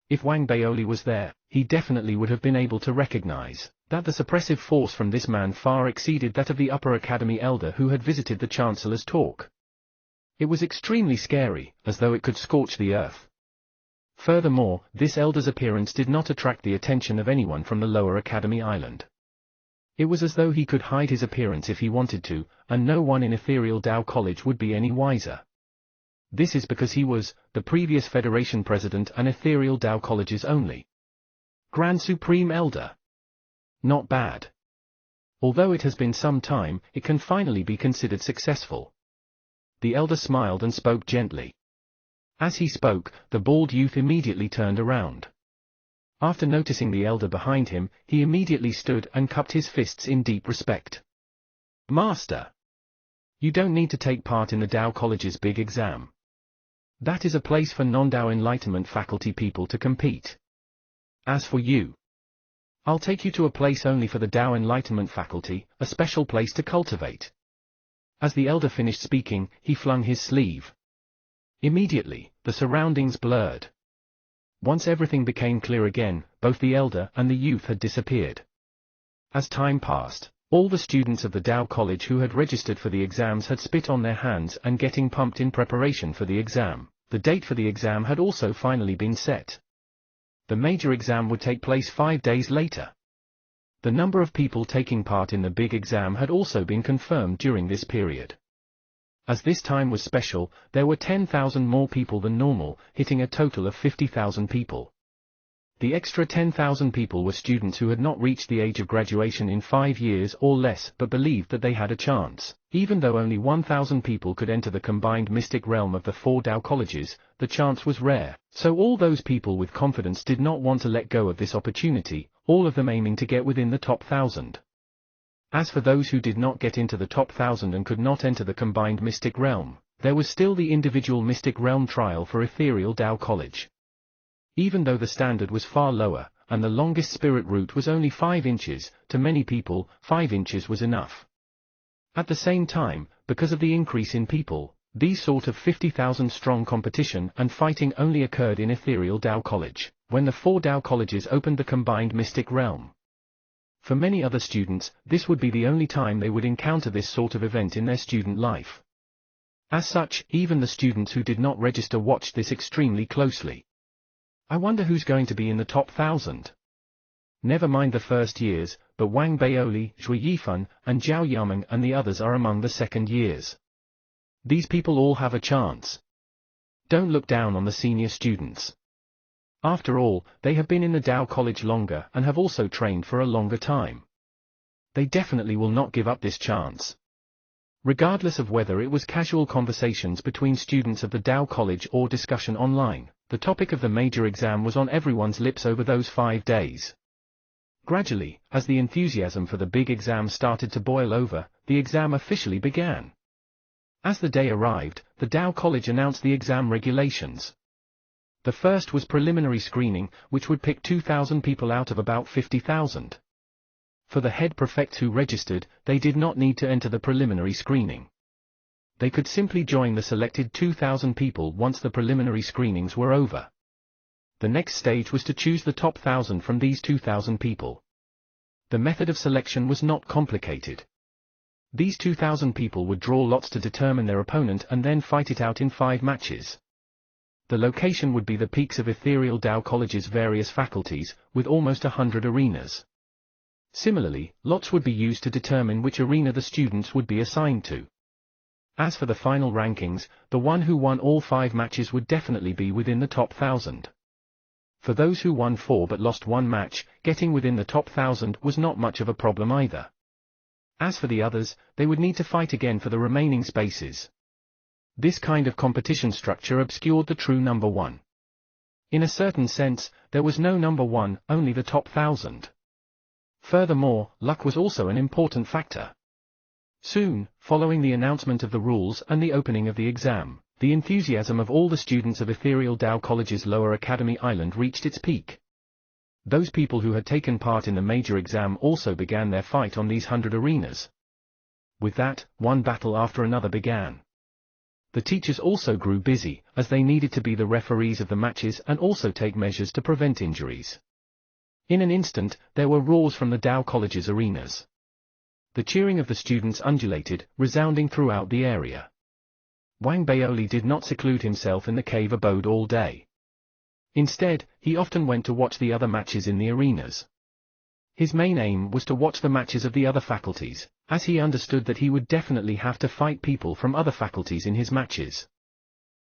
If Wang Baoli was there, he definitely would have been able to recognize that the suppressive force from this man far exceeded that of the upper academy elder who had visited the Chancellor's talk. It was extremely scary, as though it could scorch the earth. Furthermore, this elder's appearance did not attract the attention of anyone from the lower academy island. It was as though he could hide his appearance if he wanted to, and no one in Ethereal Dao College would be any wiser. This is because he was the previous Federation President and Ethereal Dao College's only Grand Supreme Elder. Not bad. Although it has been some time, it can finally be considered successful. The elder smiled and spoke gently. As he spoke, the bald youth immediately turned around. After noticing the elder behind him, he immediately stood and cupped his fists in deep respect. Master! You don't need to take part in the Dao College's big exam. That is a place for non-Dao Enlightenment faculty people to compete. As for you, I'll take you to a place only for the Dao Enlightenment faculty, a special place to cultivate. As the elder finished speaking, he flung his sleeve. Immediately, the surroundings blurred. Once everything became clear again, both the elder and the youth had disappeared. As time passed, All the students of the Dow College who had registered for the exams had spit on their hands and getting pumped in preparation for the exam. The date for the exam had also finally been set. The major exam would take place 5 days later. The number of people taking part in the big exam had also been confirmed during this period. As this time was special, there were 10,000 more people than normal, hitting a total of 50,000 people. The extra 10,000 people were students who had not reached the age of graduation in 5 years or less but believed that they had a chance. Even though only 1,000 people could enter the combined mystic realm of the 4 Dow colleges, the chance was rare, so all those people with confidence did not want to let go of this opportunity, all of them aiming to get within the top 1,000. As for those who did not get into the top 1,000 and could not enter the combined mystic realm, there was still the individual mystic realm trial for Ethereal Dow College. Even though the standard was far lower, and the longest spirit route was only 5 inches, to many people, 5 inches was enough. At the same time, because of the increase in people, these sort of 50,000 strong competition and fighting only occurred in Ethereal Dow College, when the 4 Dow colleges opened the combined mystic realm. For many other students, this would be the only time they would encounter this sort of event in their student life. As such, even the students who did not register watched this extremely closely. I wonder who's going to be in the top 1,000. Never mind the first years, but Wang Baoli, Zhui Yifan, and Zhao Yameng and the others are among the second years. These people all have a chance. Don't look down on the senior students. After all, they have been in the Dow College longer and have also trained for a longer time. They definitely will not give up this chance. Regardless of whether it was casual conversations between students of the Dow College or discussion online, the topic of the major exam was on everyone's lips over those 5 days. Gradually, as the enthusiasm for the big exam started to boil over, the exam officially began. As the day arrived, the Dow College announced the exam regulations. The first was preliminary screening, which would pick 2,000 people out of about 50,000. For the head prefects who registered, they did not need to enter the preliminary screening. They could simply join the selected 2,000 people once the preliminary screenings were over. The next stage was to choose the top 1,000 from these 2,000 people. The method of selection was not complicated. These 2,000 people would draw lots to determine their opponent and then fight it out in 5 matches. The location would be the peaks of Ethereal Dow College's various faculties, with almost 100 arenas. Similarly, lots would be used to determine which arena the students would be assigned to. As for the final rankings, the one who won all 5 matches would definitely be within the top 1,000. For those who won 4 but lost 1 match, getting within the top 1,000 was not much of a problem either. As for the others, they would need to fight again for the remaining spaces. This kind of competition structure obscured the true number 1. In a certain sense, there was no number 1, only the top 1,000. Furthermore, luck was also an important factor. Soon, following the announcement of the rules and the opening of the exam, the enthusiasm of all the students of Ethereal Dow College's Lower Academy Island reached its peak. Those people who had taken part in the major exam also began their fight on these 100 arenas. With that, one battle after another began. The teachers also grew busy, as they needed to be the referees of the matches and also take measures to prevent injuries. In an instant, there were roars from the Dow College's arenas. The cheering of the students undulated, resounding throughout the area. Wang Baoli did not seclude himself in the cave abode all day. Instead, he often went to watch the other matches in the arenas. His main aim was to watch the matches of the other faculties, as he understood that he would definitely have to fight people from other faculties in his matches.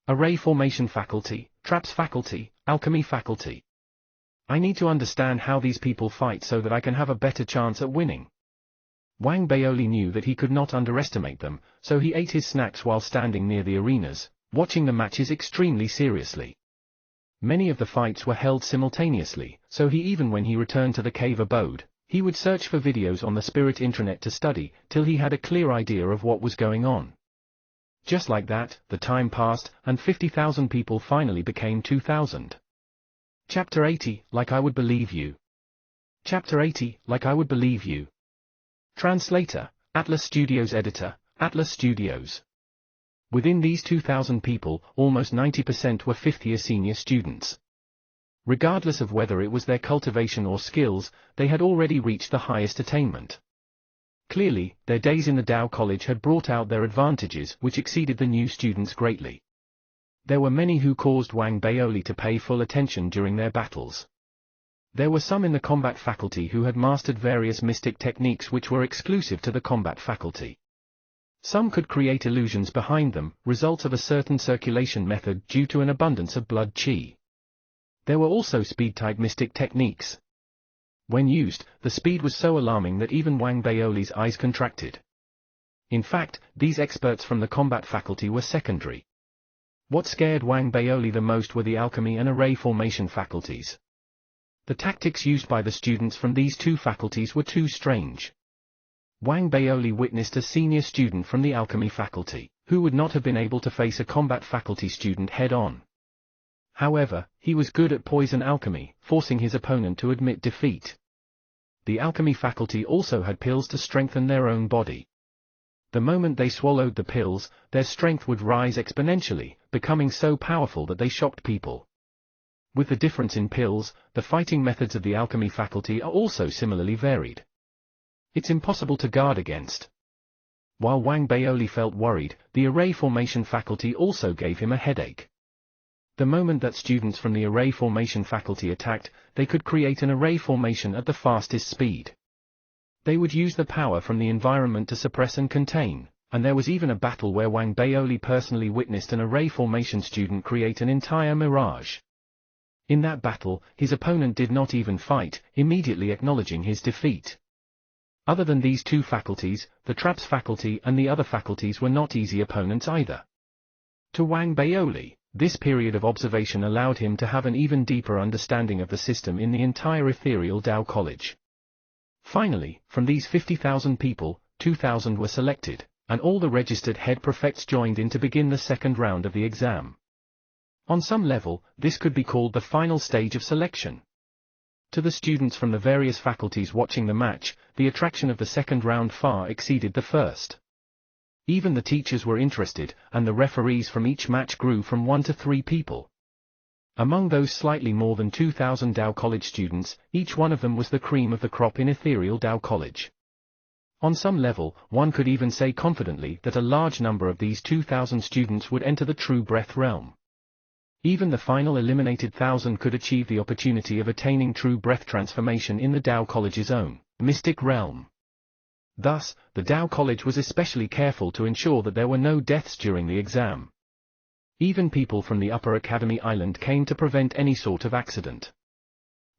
Array formation faculty, traps faculty, alchemy faculty. I need to understand how these people fight so that I can have a better chance at winning. Wang Baoli knew that he could not underestimate them, so he ate his snacks while standing near the arenas, watching the matches extremely seriously. Many of the fights were held simultaneously, so when he returned to the cave abode, he would search for videos on the Spirit intranet to study, till he had a clear idea of what was going on. Just like that, the time passed, and 50,000 people finally became 2,000. Chapter 80, Like I Would Believe You. Chapter 80, Like I Would Believe You. Translator, Atlas Studios Editor, Atlas Studios. Within these 2,000 people, almost 90% were 5th-year senior students. Regardless of whether it was their cultivation or skills, they had already reached the highest attainment. Clearly, their days in the Tao College had brought out their advantages which exceeded the new students greatly. There were many who caused Wang Baoli to pay full attention during their battles. There were some in the combat faculty who had mastered various mystic techniques which were exclusive to the combat faculty. Some could create illusions behind them, results of a certain circulation method due to an abundance of blood qi. There were also speed-type mystic techniques. When used, the speed was so alarming that even Wang Baoli's eyes contracted. In fact, these experts from the combat faculty were secondary. What scared Wang Baoli the most were the alchemy and array formation faculties. The tactics used by the students from these two faculties were too strange. Wang Baoli witnessed a senior student from the alchemy faculty, who would not have been able to face a combat faculty student head-on. However, he was good at poison alchemy, forcing his opponent to admit defeat. The alchemy faculty also had pills to strengthen their own body. The moment they swallowed the pills, their strength would rise exponentially, becoming so powerful that they shocked people. With the difference in pills, the fighting methods of the alchemy faculty are also similarly varied. It's impossible to guard against. While Wang Baoli felt worried, the array formation faculty also gave him a headache. The moment that students from the array formation faculty attacked, they could create an array formation at the fastest speed. They would use the power from the environment to suppress and contain, and there was even a battle where Wang Baoli personally witnessed an array formation student create an entire mirage. In that battle, his opponent did not even fight, immediately acknowledging his defeat. Other than these two faculties, the traps faculty and the other faculties were not easy opponents either. To Wang Baoli, this period of observation allowed him to have an even deeper understanding of the system in the entire ethereal Tao College. Finally, from these 50,000 people, 2,000 were selected, and all the registered head prefects joined in to begin the second round of the exam. On some level, this could be called the final stage of selection. To the students from the various faculties watching the match, the attraction of the second round far exceeded the first. Even the teachers were interested, and the referees from each match grew from 1 to 3 people. Among those slightly more than 2,000 Tao College students, each one of them was the cream of the crop in ethereal Tao College. On some level, one could even say confidently that a large number of these 2,000 students would enter the true breath realm. Even the final eliminated 1,000 could achieve the opportunity of attaining true breath transformation in the Tao College's own mystic realm. Thus, the Tao College was especially careful to ensure that there were no deaths during the exam. Even people from the Upper Academy Island came to prevent any sort of accident.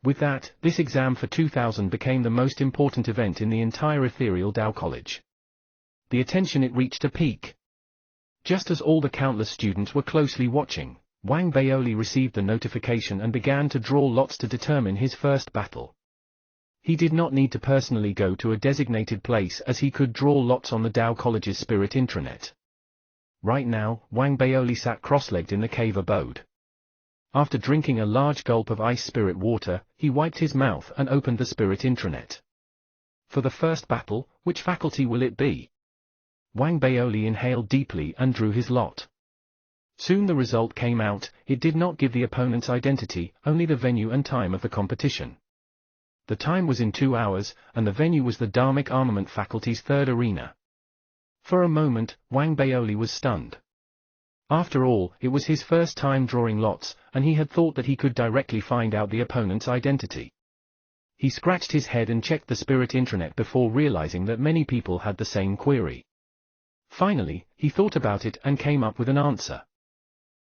With that, this exam for 2,000 became the most important event in the entire ethereal Tao College. The attention it reached a peak. Just as all the countless students were closely watching, Wang Baoli received the notification and began to draw lots to determine his first battle. He did not need to personally go to a designated place as he could draw lots on the Tao College's spirit intranet. Right now, Wang Baoli sat cross-legged in the cave abode. After drinking a large gulp of ice spirit water, he wiped his mouth and opened the spirit intranet. For the first battle, which faculty will it be? Wang Baoli inhaled deeply and drew his lot. Soon the result came out. It did not give the opponent's identity, only the venue and time of the competition. The time was in 2 hours, and the venue was the Dharmic Armament faculty's third arena. For a moment, Wang Baoli was stunned. After all, it was his first time drawing lots, and he had thought that he could directly find out the opponent's identity. He scratched his head and checked the spirit intranet before realizing that many people had the same query. Finally, he thought about it and came up with an answer.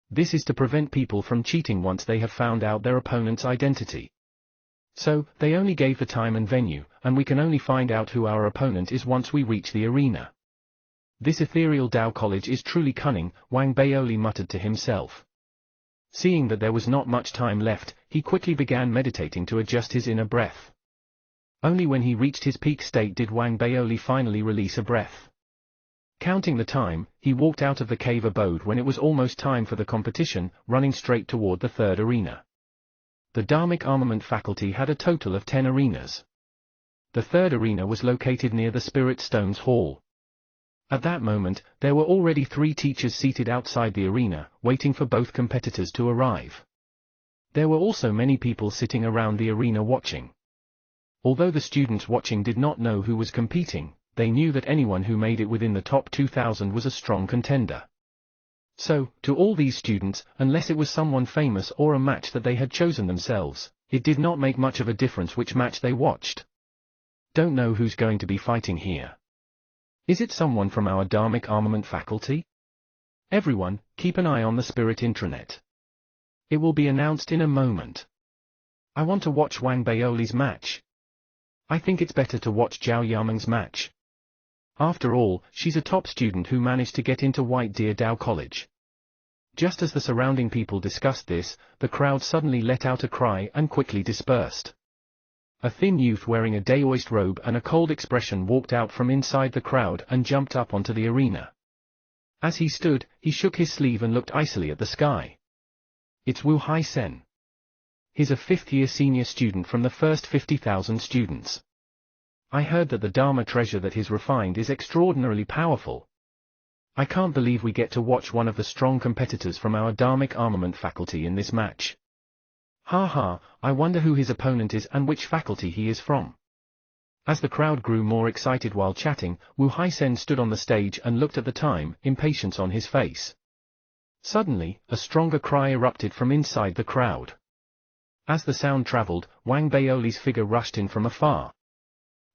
This is to prevent people from cheating once they have found out their opponent's identity. So, they only gave the time and venue, and we can only find out who our opponent is once we reach the arena. This ethereal Tao College is truly cunning, Wang Baoli muttered to himself. Seeing that there was not much time left, he quickly began meditating to adjust his inner breath. Only when he reached his peak state did Wang Baoli finally release a breath. Counting the time, he walked out of the cave abode when it was almost time for the competition, running straight toward the third arena. The Dharmic Armament faculty had a total of 10 arenas. The third arena was located near the Spirit Stones Hall. At that moment, there were already 3 teachers seated outside the arena, waiting for both competitors to arrive. There were also many people sitting around the arena watching. Although the students watching did not know who was competing, They knew that anyone who made it within the top 2,000 was a strong contender. So, to all these students, unless it was someone famous or a match that they had chosen themselves, it did not make much of a difference which match they watched. Don't know who's going to be fighting here. Is it someone from our Dharmic Armament faculty? Everyone, keep an eye on the Spirit intranet. It will be announced in a moment. I want to watch Wang Baoli's match. I think it's better to watch Zhao Yameng's match. After all, she's a top student who managed to get into White Deer Dao College. Just as the surrounding people discussed this, the crowd suddenly let out a cry and quickly dispersed. A thin youth wearing a Daoist robe and a cold expression walked out from inside the crowd and jumped up onto the arena. As he stood, he shook his sleeve and looked icily at the sky. It's Wu Hai-sen. He's a fifth-year senior student from the first 50,000 students. I heard that the Dharma treasure that he's refined is extraordinarily powerful. I can't believe we get to watch one of the strong competitors from our Dharmic Armament faculty in this match. Ha ha, I wonder who his opponent is and which faculty he is from. As the crowd grew more excited while chatting, Wu Hai-sen stood on the stage and looked at the time, impatience on his face. Suddenly, a stronger cry erupted from inside the crowd. As the sound traveled, Wang Baoli's figure rushed in from afar.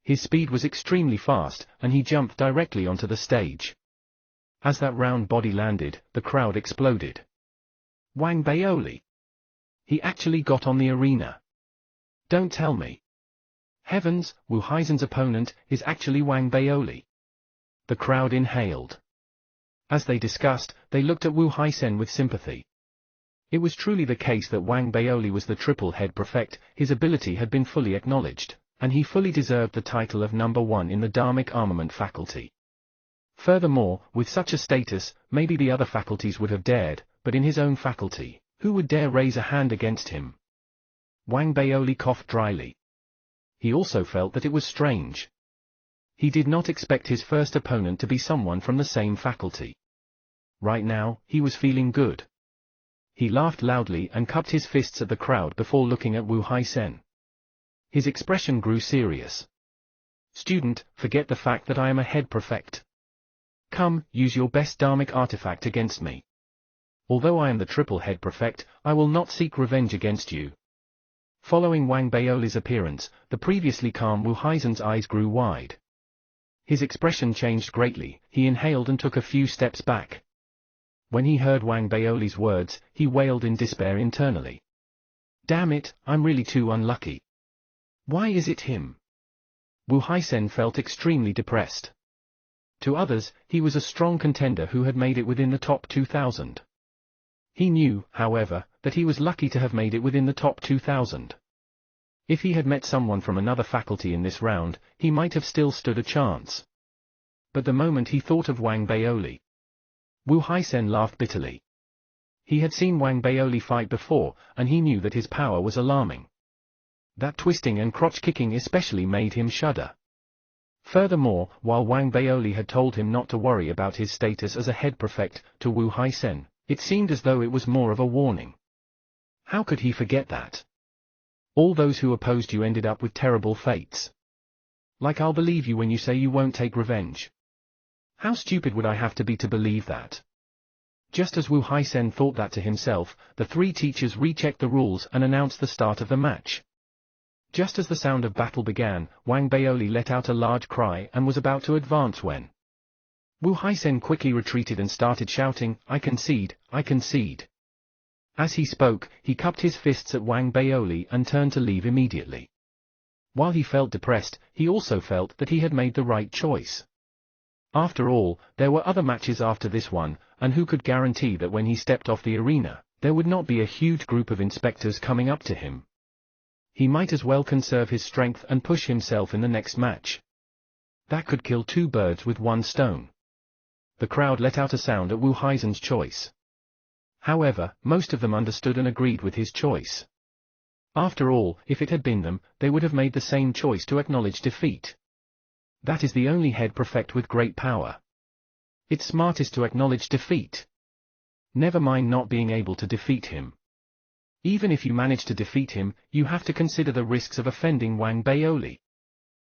His speed was extremely fast, and he jumped directly onto the stage. As that round body landed, the crowd exploded. Wang Baoli! He actually got on the arena. Don't tell me. Heavens, Wu Hai-sen's opponent is actually Wang Baoli. The crowd inhaled. As they discussed, they looked at Wu Hai-sen with sympathy. It was truly the case that Wang Baoli was the triple head prefect, his ability had been fully acknowledged, and he fully deserved the title of number one in the Dharmic Armament faculty. Furthermore, with such a status, maybe the other faculties would have dared, but in his own faculty, who would dare raise a hand against him? Wang Baoli coughed dryly. He also felt that it was strange. He did not expect his first opponent to be someone from the same faculty. Right now, he was feeling good. He laughed loudly and cupped his fists at the crowd before looking at Wu Hai-sen. His expression grew serious. Student, forget the fact that I am a head prefect. Come, use your best Dharmic artifact against me. Although I am the triple head prefect, I will not seek revenge against you. Following Wang Baoli's appearance, the previously calm Wu Hai-sen's eyes grew wide. His expression changed greatly, he inhaled and took a few steps back. When he heard Wang Baoli's words, he wailed in despair internally. Damn it, I'm really too unlucky. Why is it him? Wu Hai-sen felt extremely depressed. To others, he was a strong contender who had made it within the top 2,000. He knew, however, that he was lucky to have made it within the top 2,000. If he had met someone from another faculty in this round, he might have still stood a chance. But the moment he thought of Wang Baoli, Wu Hai-sen laughed bitterly. He had seen Wang Baoli fight before, and he knew that his power was alarming. That twisting and crotch-kicking especially made him shudder. Furthermore, while Wang Baoli had told him not to worry about his status as a head prefect, to Wu Hai-sen, it seemed as though it was more of a warning. How could he forget that? All those who opposed you ended up with terrible fates. Like I'll believe you when you say you won't take revenge. How stupid would I have to be to believe that? Just as Wu Hai-sen thought that to himself, the three teachers rechecked the rules and announced the start of the match. Just as the sound of battle began, Wang Baoli let out a large cry and was about to advance when Wu Hai-sen quickly retreated and started shouting, I concede, I concede. As he spoke, he cupped his fists at Wang Baoli and turned to leave immediately. While he felt depressed, he also felt that he had made the right choice. After all, there were other matches after this one, and who could guarantee that when he stepped off the arena, there would not be a huge group of inspectors coming up to him. He might as well conserve his strength and push himself in the next match. That could kill two birds with one stone. The crowd let out a sound at Wu Hai-sen's choice. However, most of them understood and agreed with his choice. After all, if it had been them, they would have made the same choice to acknowledge defeat. That is the only head prefect with great power. It's smartest to acknowledge defeat. Never mind not being able to defeat him. Even if you manage to defeat him, you have to consider the risks of offending Wang Baoli.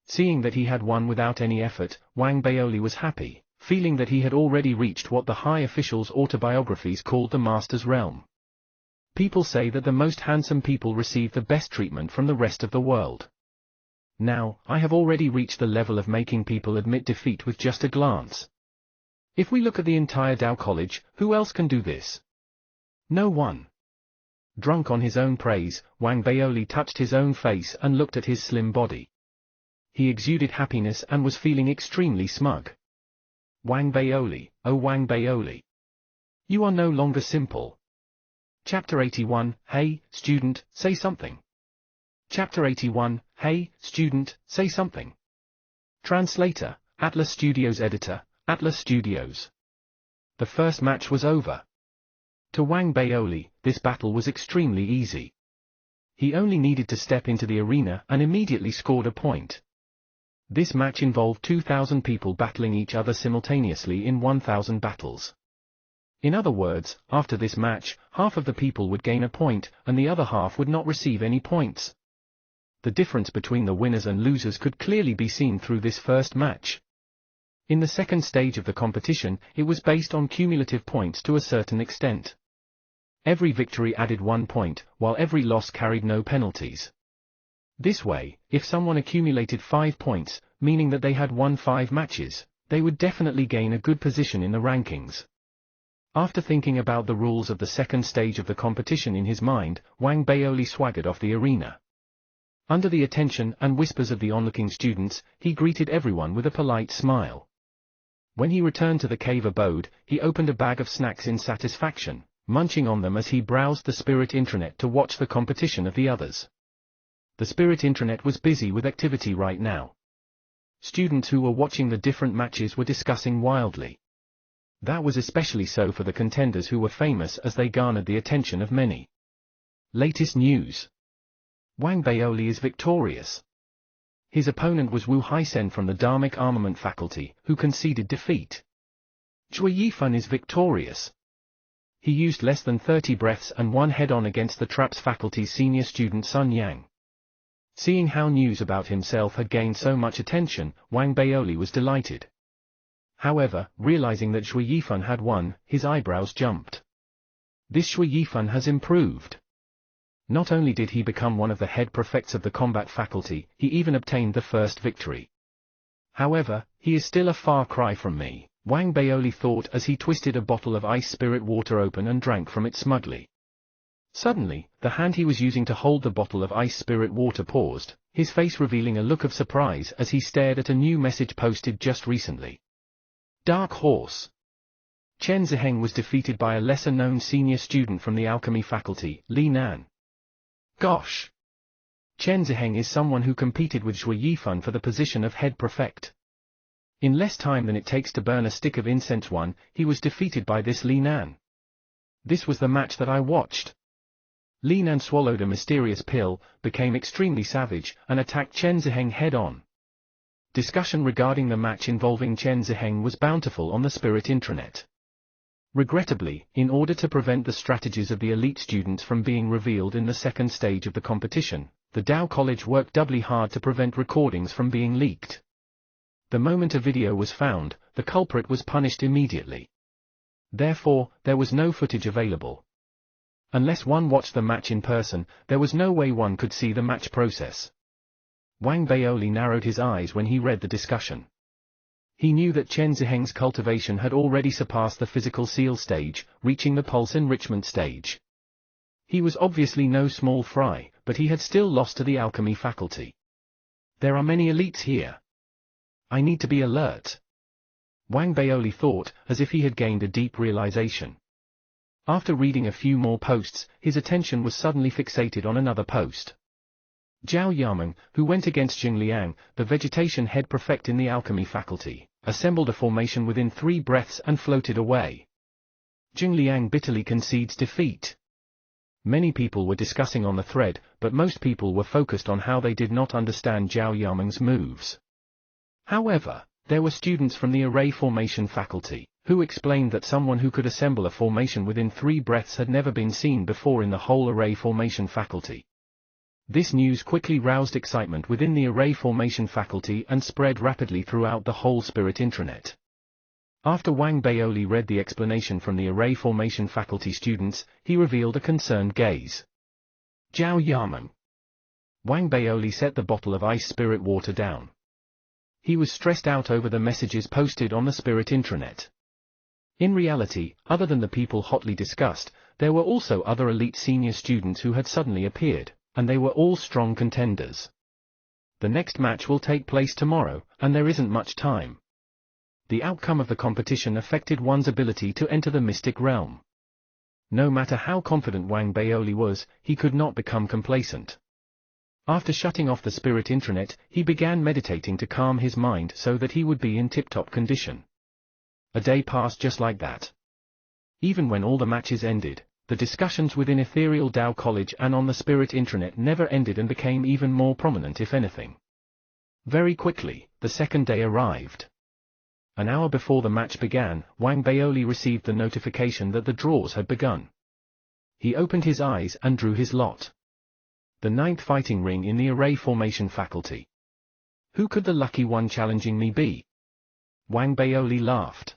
Seeing that he had won without any effort, Wang Baoli was happy, feeling that he had already reached what the high officials' autobiographies called the master's realm. People say that the most handsome people receive the best treatment from the rest of the world. Now, I have already reached the level of making people admit defeat with just a glance. If we look at the entire Dao College, who else can do this? No one. Drunk on his own praise, Wang Baoli touched his own face and looked at his slim body. He exuded happiness and was feeling extremely smug. Wang Baoli, oh Wang Baoli. You are no longer simple. Chapter 81, Hey, student, say something. Chapter 81, Hey, student, say something. Translator, Atlas Studios Editor, Atlas Studios. The first match was over. To Wang Baoli, this battle was extremely easy. He only needed to step into the arena and immediately scored a point. This match involved 2,000 people battling each other simultaneously in 1,000 battles. In other words, after this match, half of the people would gain a point, and the other half would not receive any points. The difference between the winners and losers could clearly be seen through this first match. In the second stage of the competition, it was based on cumulative points to a certain extent. Every victory added 1 point, while every loss carried no penalties. This way, if someone accumulated 5 points, meaning that they had won 5 matches, they would definitely gain a good position in the rankings. After thinking about the rules of the second stage of the competition in his mind, Wang Baoli swaggered off the arena. Under the attention and whispers of the onlooking students, he greeted everyone with a polite smile. When he returned to the cave abode, he opened a bag of snacks in satisfaction, munching on them as he browsed the Spirit intranet to watch the competition of the others. The Spirit intranet was busy with activity right now. Students who were watching the different matches were discussing wildly. That was especially so for the contenders who were famous as they garnered the attention of many. Latest news. Wang Baoli is victorious. His opponent was Wu Haisen from the Dharmic Armament faculty, who conceded defeat. Zhui Yifan is victorious. He used less than 30 breaths and won head-on against the Traps faculty's senior student Sun Yang. Seeing how news about himself had gained so much attention, Wang Baoli was delighted. However, realizing that Zhui Yifan had won, his eyebrows jumped. This Zhui Yifan has improved. Not only did he become one of the head prefects of the combat faculty, he even obtained the first victory. However, he is still a far cry from me, Wang Baoli thought as he twisted a bottle of ice spirit water open and drank from it smugly. Suddenly, the hand he was using to hold the bottle of ice spirit water paused, his face revealing a look of surprise as he stared at a new message posted just recently. Dark Horse. Chen Ziheng was defeated by a lesser-known senior student from the alchemy faculty, Li Nan. Gosh! Chen Ziheng is someone who competed with Zhui Yifan for the position of head prefect. In less time than it takes to burn a stick of incense he was defeated by this Li Nan. This was the match that I watched. Li Nan swallowed a mysterious pill, became extremely savage, and attacked Chen Ziheng head-on. Discussion regarding the match involving Chen Ziheng was bountiful on the Spirit intranet. Regrettably, in order to prevent the strategies of the elite students from being revealed in the second stage of the competition, the Dao College worked doubly hard to prevent recordings from being leaked. The moment a video was found, the culprit was punished immediately. Therefore, there was no footage available. Unless one watched the match in person, there was no way one could see the match process. Wang Baoli narrowed his eyes when he read the discussion. He knew that Chen Ziheng's cultivation had already surpassed the physical seal stage, reaching the pulse enrichment stage. He was obviously no small fry, but he had still lost to the alchemy faculty. There are many elites here. I need to be alert. Wang Baoli thought, as if he had gained a deep realization. After reading a few more posts, his attention was suddenly fixated on another post. Zhao Yameng, who went against Jing Liang, the vegetation head prefect in the alchemy faculty, assembled a formation within 3 breaths and floated away. Jing Liang bitterly concedes defeat. Many people were discussing on the thread, but most people were focused on how they did not understand Zhao Yameng's moves. However, there were students from the array formation faculty, who explained that someone who could assemble a formation within 3 breaths had never been seen before in the whole array formation faculty. This news quickly roused excitement within the array formation faculty and spread rapidly throughout the whole Spirit intranet. After Wang Baoli read the explanation from the array formation faculty students, he revealed a concerned gaze. Jiao Yamen. Wang Baoli set the bottle of ice spirit water down. He was stressed out over the messages posted on the Spirit intranet. In reality, other than the people hotly discussed, there were also other elite senior students who had suddenly appeared, and they were all strong contenders. The next match will take place tomorrow, and there isn't much time. The outcome of the competition affected one's ability to enter the mystic realm. No matter how confident Wang Baoli was, he could not become complacent. After shutting off the Spirit intranet, he began meditating to calm his mind so that he would be in tip-top condition. A day passed just like that. Even when all the matches ended, the discussions within Ethereal Dao College and on the Spirit intranet never ended and became even more prominent if anything. Very quickly, the second day arrived. An hour before the match began, Wang Baoli received the notification that the draws had begun. He opened his eyes and drew his lot. The 9th fighting ring in the array formation faculty. Who could the lucky one challenging me be? Wang Baoli laughed.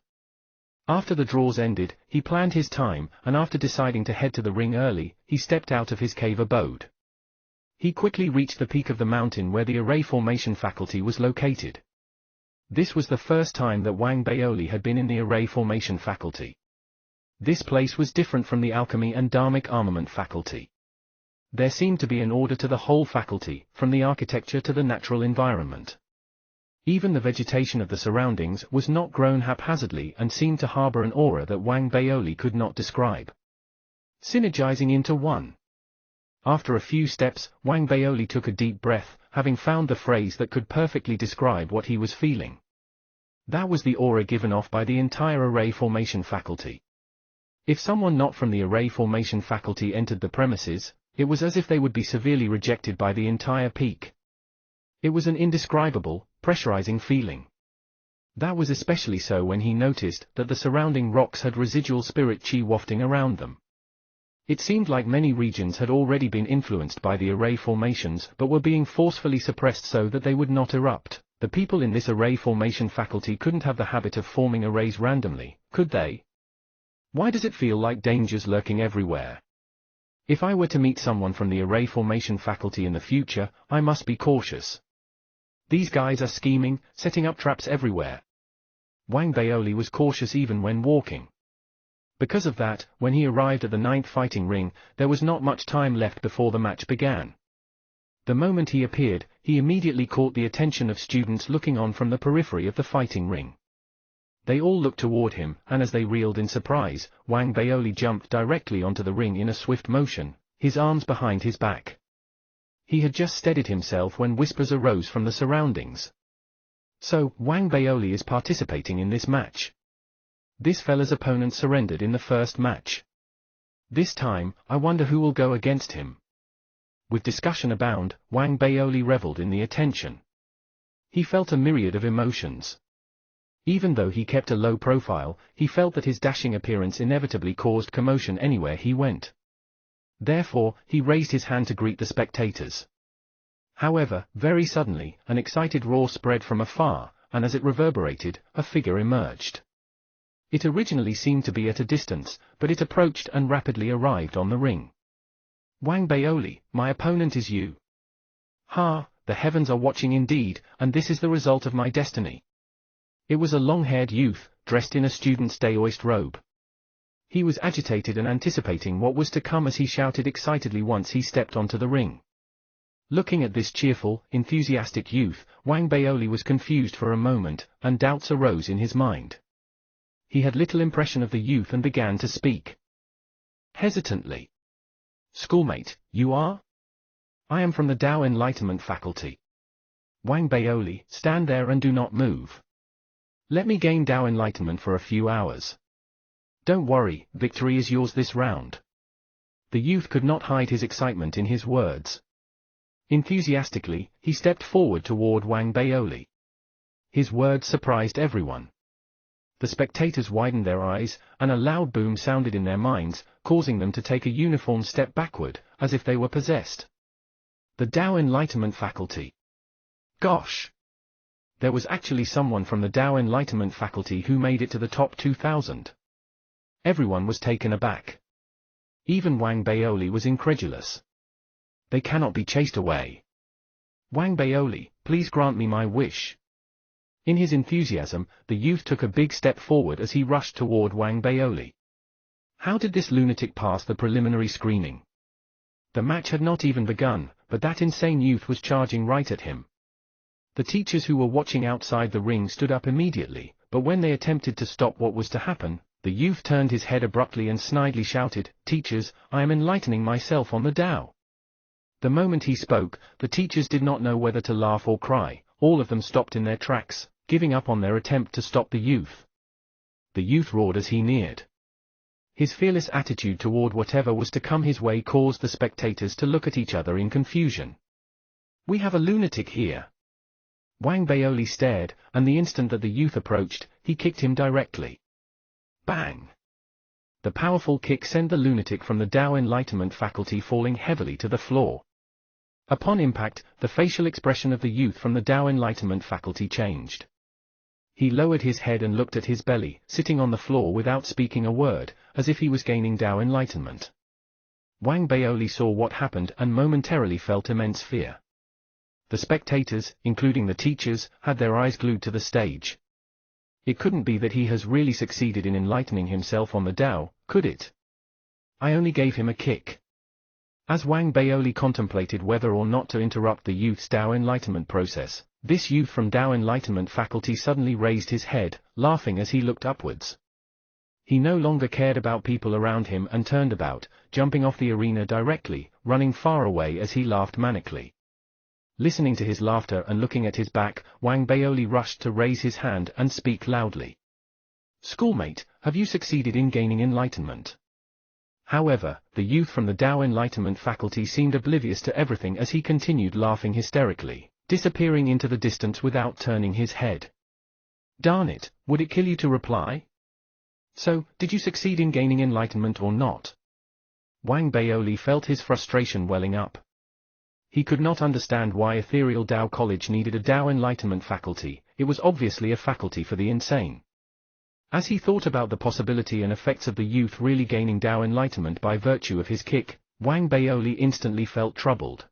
After the draws ended, he planned his time, and after deciding to head to the ring early, he stepped out of his cave abode. He quickly reached the peak of the mountain where the array formation faculty was located. This was the first time that Wang Baoli had been in the array formation faculty. This place was different from the alchemy and dharmic armament faculty. There seemed to be an order to the whole faculty, from the architecture to the natural environment. Even the vegetation of the surroundings was not grown haphazardly and seemed to harbor an aura that Wang Baoli could not describe. Synergizing into one. After a few steps, Wang Baoli took a deep breath, having found the phrase that could perfectly describe what he was feeling. That was the aura given off by the entire array formation faculty. If someone not from the array formation faculty entered the premises, it was as if they would be severely rejected by the entire peak. It was an indescribable, pressurizing feeling. That was especially so when he noticed that the surrounding rocks had residual spirit chi wafting around them. It seemed like many regions had already been influenced by the array formations but were being forcefully suppressed so that they would not erupt. The people in this array formation faculty couldn't have the habit of forming arrays randomly, could they? Why does it feel like dangers lurking everywhere? If I were to meet someone from the array formation faculty in the future, I must be cautious. These guys are scheming, setting up traps everywhere. Wang Baoli was cautious even when walking. Because of that, when he arrived at the 9th fighting ring, there was not much time left before the match began. The moment he appeared, he immediately caught the attention of students looking on from the periphery of the fighting ring. They all looked toward him, and as they reeled in surprise, Wang Baoli jumped directly onto the ring in a swift motion, his arms behind his back. He had just steadied himself when whispers arose from the surroundings. So, Wang Baoli is participating in this match. This fella's opponent surrendered in the first match. This time, I wonder who will go against him. With discussion abound, Wang Baoli reveled in the attention. He felt a myriad of emotions. Even though he kept a low profile, he felt that his dashing appearance inevitably caused commotion anywhere he went. Therefore, he raised his hand to greet the spectators. However, very suddenly, an excited roar spread from afar, and as it reverberated, a figure emerged. It originally seemed to be at a distance, but it approached and rapidly arrived on the ring. Wang Baoli, my opponent is you. Ha, the heavens are watching indeed, and this is the result of my destiny. It was a long-haired youth, dressed in a student's daoist robe. He was agitated and anticipating what was to come as he shouted excitedly once he stepped onto the ring. Looking at this cheerful, enthusiastic youth, Wang Baoli was confused for a moment, and doubts arose in his mind. He had little impression of the youth and began to speak. Hesitantly. Schoolmate, you are? I am from the Dao Enlightenment faculty. Wang Baoli, stand there and do not move. Let me gain Dao Enlightenment for a few hours. Don't worry, victory is yours this round. The youth could not hide his excitement in his words. Enthusiastically, he stepped forward toward Wang Baoli. His words surprised everyone. The spectators widened their eyes, and a loud boom sounded in their minds, causing them to take a uniform step backward, as if they were possessed. The Tao Enlightenment faculty. Gosh! There was actually someone from the Tao Enlightenment faculty who made it to the top 2,000. Everyone was taken aback. Even Wang Baoli was incredulous. They cannot be chased away. Wang Baoli, please grant me my wish. In his enthusiasm, the youth took a big step forward as he rushed toward Wang Baoli. How did this lunatic pass the preliminary screening? The match had not even begun, but that insane youth was charging right at him. The teachers who were watching outside the ring stood up immediately, but when they attempted to stop what was to happen, the youth turned his head abruptly and snidely shouted, "Teachers, I am enlightening myself on the Tao." The moment he spoke, the teachers did not know whether to laugh or cry. All of them stopped in their tracks, giving up on their attempt to stop the youth. The youth roared as he neared. His fearless attitude toward whatever was to come his way caused the spectators to look at each other in confusion. "We have a lunatic here." Wang Baoli stared, and the instant that the youth approached, he kicked him directly. Bang! The powerful kick sent the lunatic from the Tao Enlightenment faculty falling heavily to the floor. Upon impact, the facial expression of the youth from the Tao Enlightenment faculty changed. He lowered his head and looked at his belly, sitting on the floor without speaking a word, as if he was gaining Tao Enlightenment. Wang Baoli saw what happened and momentarily felt immense fear. The spectators, including the teachers, had their eyes glued to the stage. It couldn't be that he has really succeeded in enlightening himself on the Tao, could it? I only gave him a kick. As Wang Baoli contemplated whether or not to interrupt the youth's Tao Enlightenment process, this youth from Tao Enlightenment faculty suddenly raised his head, laughing as he looked upwards. He no longer cared about people around him and turned about, jumping off the arena directly, running far away as he laughed manically. Listening to his laughter and looking at his back, Wang Baoli rushed to raise his hand and speak loudly. "Schoolmate, have you succeeded in gaining enlightenment?" However, the youth from the Tao Enlightenment faculty seemed oblivious to everything as he continued laughing hysterically, disappearing into the distance without turning his head. "Darn it, would it kill you to reply? So, did you succeed in gaining enlightenment or not?" Wang Baoli felt his frustration welling up. He could not understand why Ethereal Tao College needed a Tao Enlightenment faculty. It was obviously a faculty for the insane. As he thought about the possibility and effects of the youth really gaining Tao Enlightenment by virtue of his kick, Wang Baoli instantly felt troubled.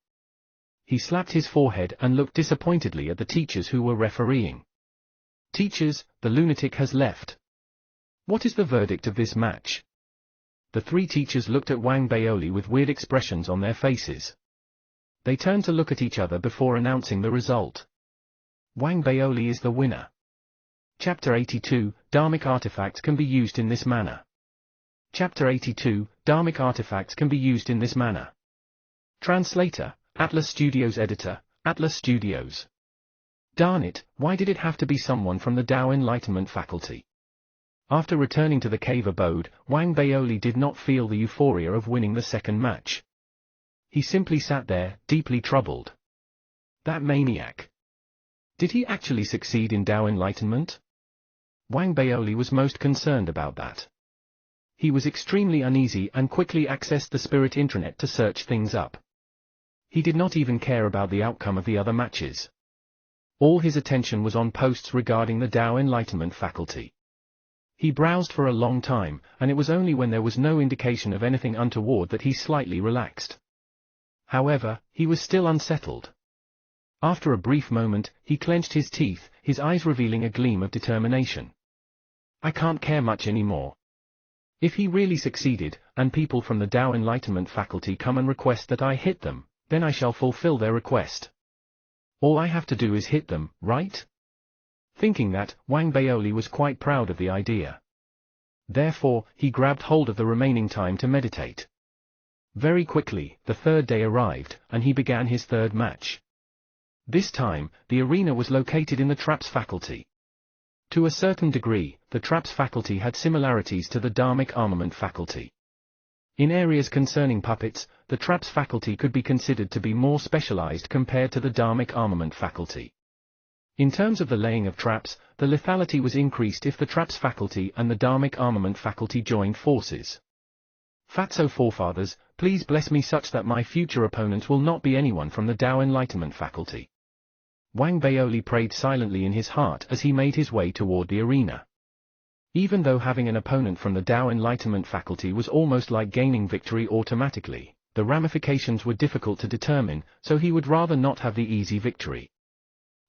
He slapped his forehead and looked disappointedly at the teachers who were refereeing. "Teachers, the lunatic has left. What is the verdict of this match?" The three teachers looked at Wang Baoli with weird expressions on their faces. They turned to look at each other before announcing the result. Wang Baoli is the winner. Chapter 82, Dharmic Artifacts can be used in this manner. Chapter 82, Dharmic Artifacts can be used in this manner. Translator, Atlas Studios Editor, Atlas Studios. Darn it, why did it have to be someone from the Tao Enlightenment faculty? After returning to the cave abode, Wang Baoli did not feel the euphoria of winning the second match. He simply sat there, deeply troubled. That maniac. Did he actually succeed in Tao Enlightenment? Wang Baoli was most concerned about that. He was extremely uneasy and quickly accessed the Spirit intranet to search things up. He did not even care about the outcome of the other matches. All his attention was on posts regarding the Tao Enlightenment faculty. He browsed for a long time, and it was only when there was no indication of anything untoward that he slightly relaxed. However, he was still unsettled. After a brief moment, he clenched his teeth, his eyes revealing a gleam of determination. I can't care much anymore. If he really succeeded, and people from the Tao Enlightenment faculty come and request that I hit them, then I shall fulfill their request. All I have to do is hit them, right? Thinking that, Wang Baoli was quite proud of the idea. Therefore, he grabbed hold of the remaining time to meditate. Very quickly, the third day arrived, and he began his third match. This time, the arena was located in the Traps faculty. To a certain degree, the Traps faculty had similarities to the Dharmic Armament faculty. In areas concerning puppets, the Traps faculty could be considered to be more specialized compared to the Dharmic Armament faculty. In terms of the laying of traps, the lethality was increased if the Traps faculty and the Dharmic Armament faculty joined forces. Fatso forefathers, please bless me such that my future opponent will not be anyone from the Tao Enlightenment faculty. Wang Baoli prayed silently in his heart as he made his way toward the arena. Even though having an opponent from the Tao Enlightenment faculty was almost like gaining victory automatically, the ramifications were difficult to determine, so he would rather not have the easy victory.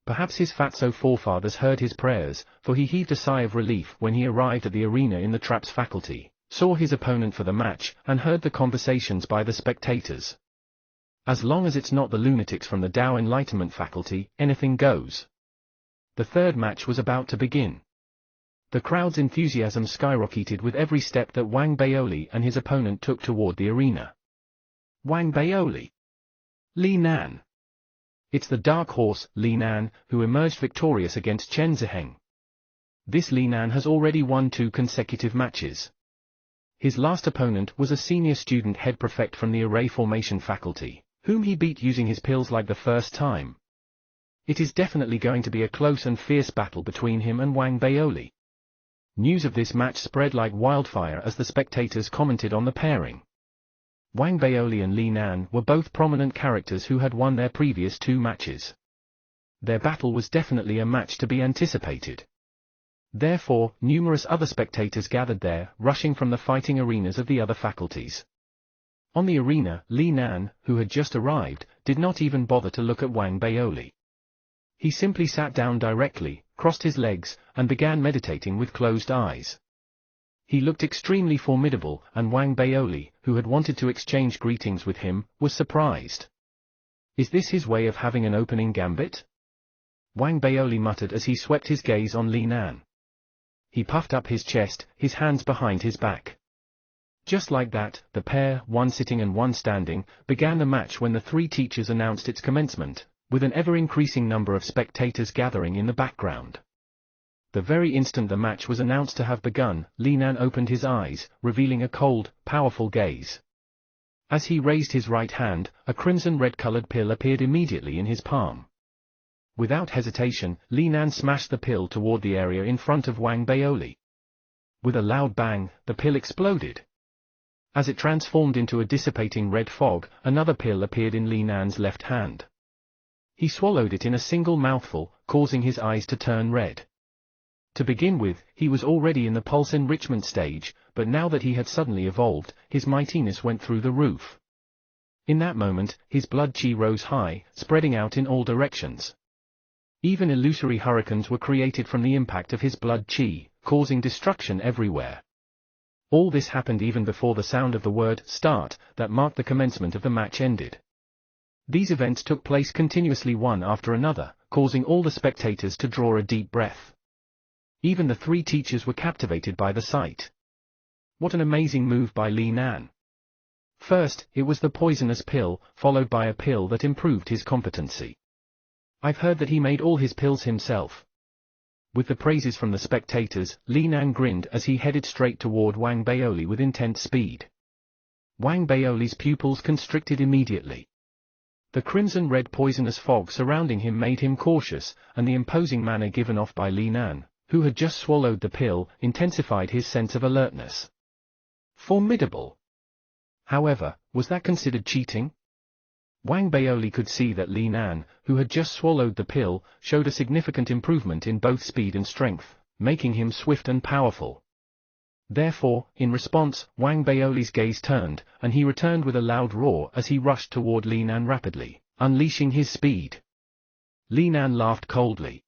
Perhaps his fatso forefathers heard his prayers, for he heaved a sigh of relief when he arrived at the arena in the Traps faculty, saw his opponent for the match, and heard the conversations by the spectators. As long as it's not the lunatics from the Tao Enlightenment faculty, anything goes. The third match was about to begin. The crowd's enthusiasm skyrocketed with every step that Wang Baoli and his opponent took toward the arena. Wang Baoli. Li Nan. It's the dark horse, Li Nan, who emerged victorious against Chen Ziheng. This Li Nan has already won 2 consecutive matches. His last opponent was a senior student head prefect from the Array Formation faculty, whom he beat using his pills like the first time. It is definitely going to be a close and fierce battle between him and Wang Baoli. News of this match spread like wildfire as the spectators commented on the pairing. Wang Baoli and Li Nan were both prominent characters who had won their previous 2 matches. Their battle was definitely a match to be anticipated. Therefore, numerous other spectators gathered there, rushing from the fighting arenas of the other faculties. On the arena, Li Nan, who had just arrived, did not even bother to look at Wang Baoli. He simply sat down directly, crossed his legs, and began meditating with closed eyes. He looked extremely formidable, and Wang Baoli, who had wanted to exchange greetings with him, was surprised. Is this his way of having an opening gambit? Wang Baoli muttered as he swept his gaze on Li Nan. He puffed up his chest, his hands behind his back. Just like that, the pair, one sitting and one standing, began the match when the 3 teachers announced its commencement, with an ever-increasing number of spectators gathering in the background. The very instant the match was announced to have begun, Li Nan opened his eyes, revealing a cold, powerful gaze. As he raised his right hand, a crimson-red-colored pill appeared immediately in his palm. Without hesitation, Li Nan smashed the pill toward the area in front of Wang Baoli. With a loud bang, the pill exploded. As it transformed into a dissipating red fog, another pill appeared in Li Nan's left hand. He swallowed it in a single mouthful, causing his eyes to turn red. To begin with, he was already in the pulse enrichment stage, but now that he had suddenly evolved, his mightiness went through the roof. In that moment, his blood chi rose high, spreading out in all directions. Even illusory hurricanes were created from the impact of his blood chi, causing destruction everywhere. All this happened even before the sound of the word "start" that marked the commencement of the match ended. These events took place continuously one after another, causing all the spectators to draw a deep breath. Even the 3 teachers were captivated by the sight. What an amazing move by Li Nan. First, it was the poisonous pill, followed by a pill that improved his competency. I've heard that he made all his pills himself. With the praises from the spectators, Li Nan grinned as he headed straight toward Wang Baoli with intense speed. Wang Baoli's pupils constricted immediately. The crimson-red poisonous fog surrounding him made him cautious, and the imposing manner given off by Li Nan, who had just swallowed the pill, intensified his sense of alertness. Formidable! However, was that considered cheating? Wang Baoli could see that Li Nan, who had just swallowed the pill, showed a significant improvement in both speed and strength, making him swift and powerful. Therefore, in response, Wang Baoli's gaze turned, and he returned with a loud roar as he rushed toward Li Nan rapidly, unleashing his speed. Li Nan laughed coldly.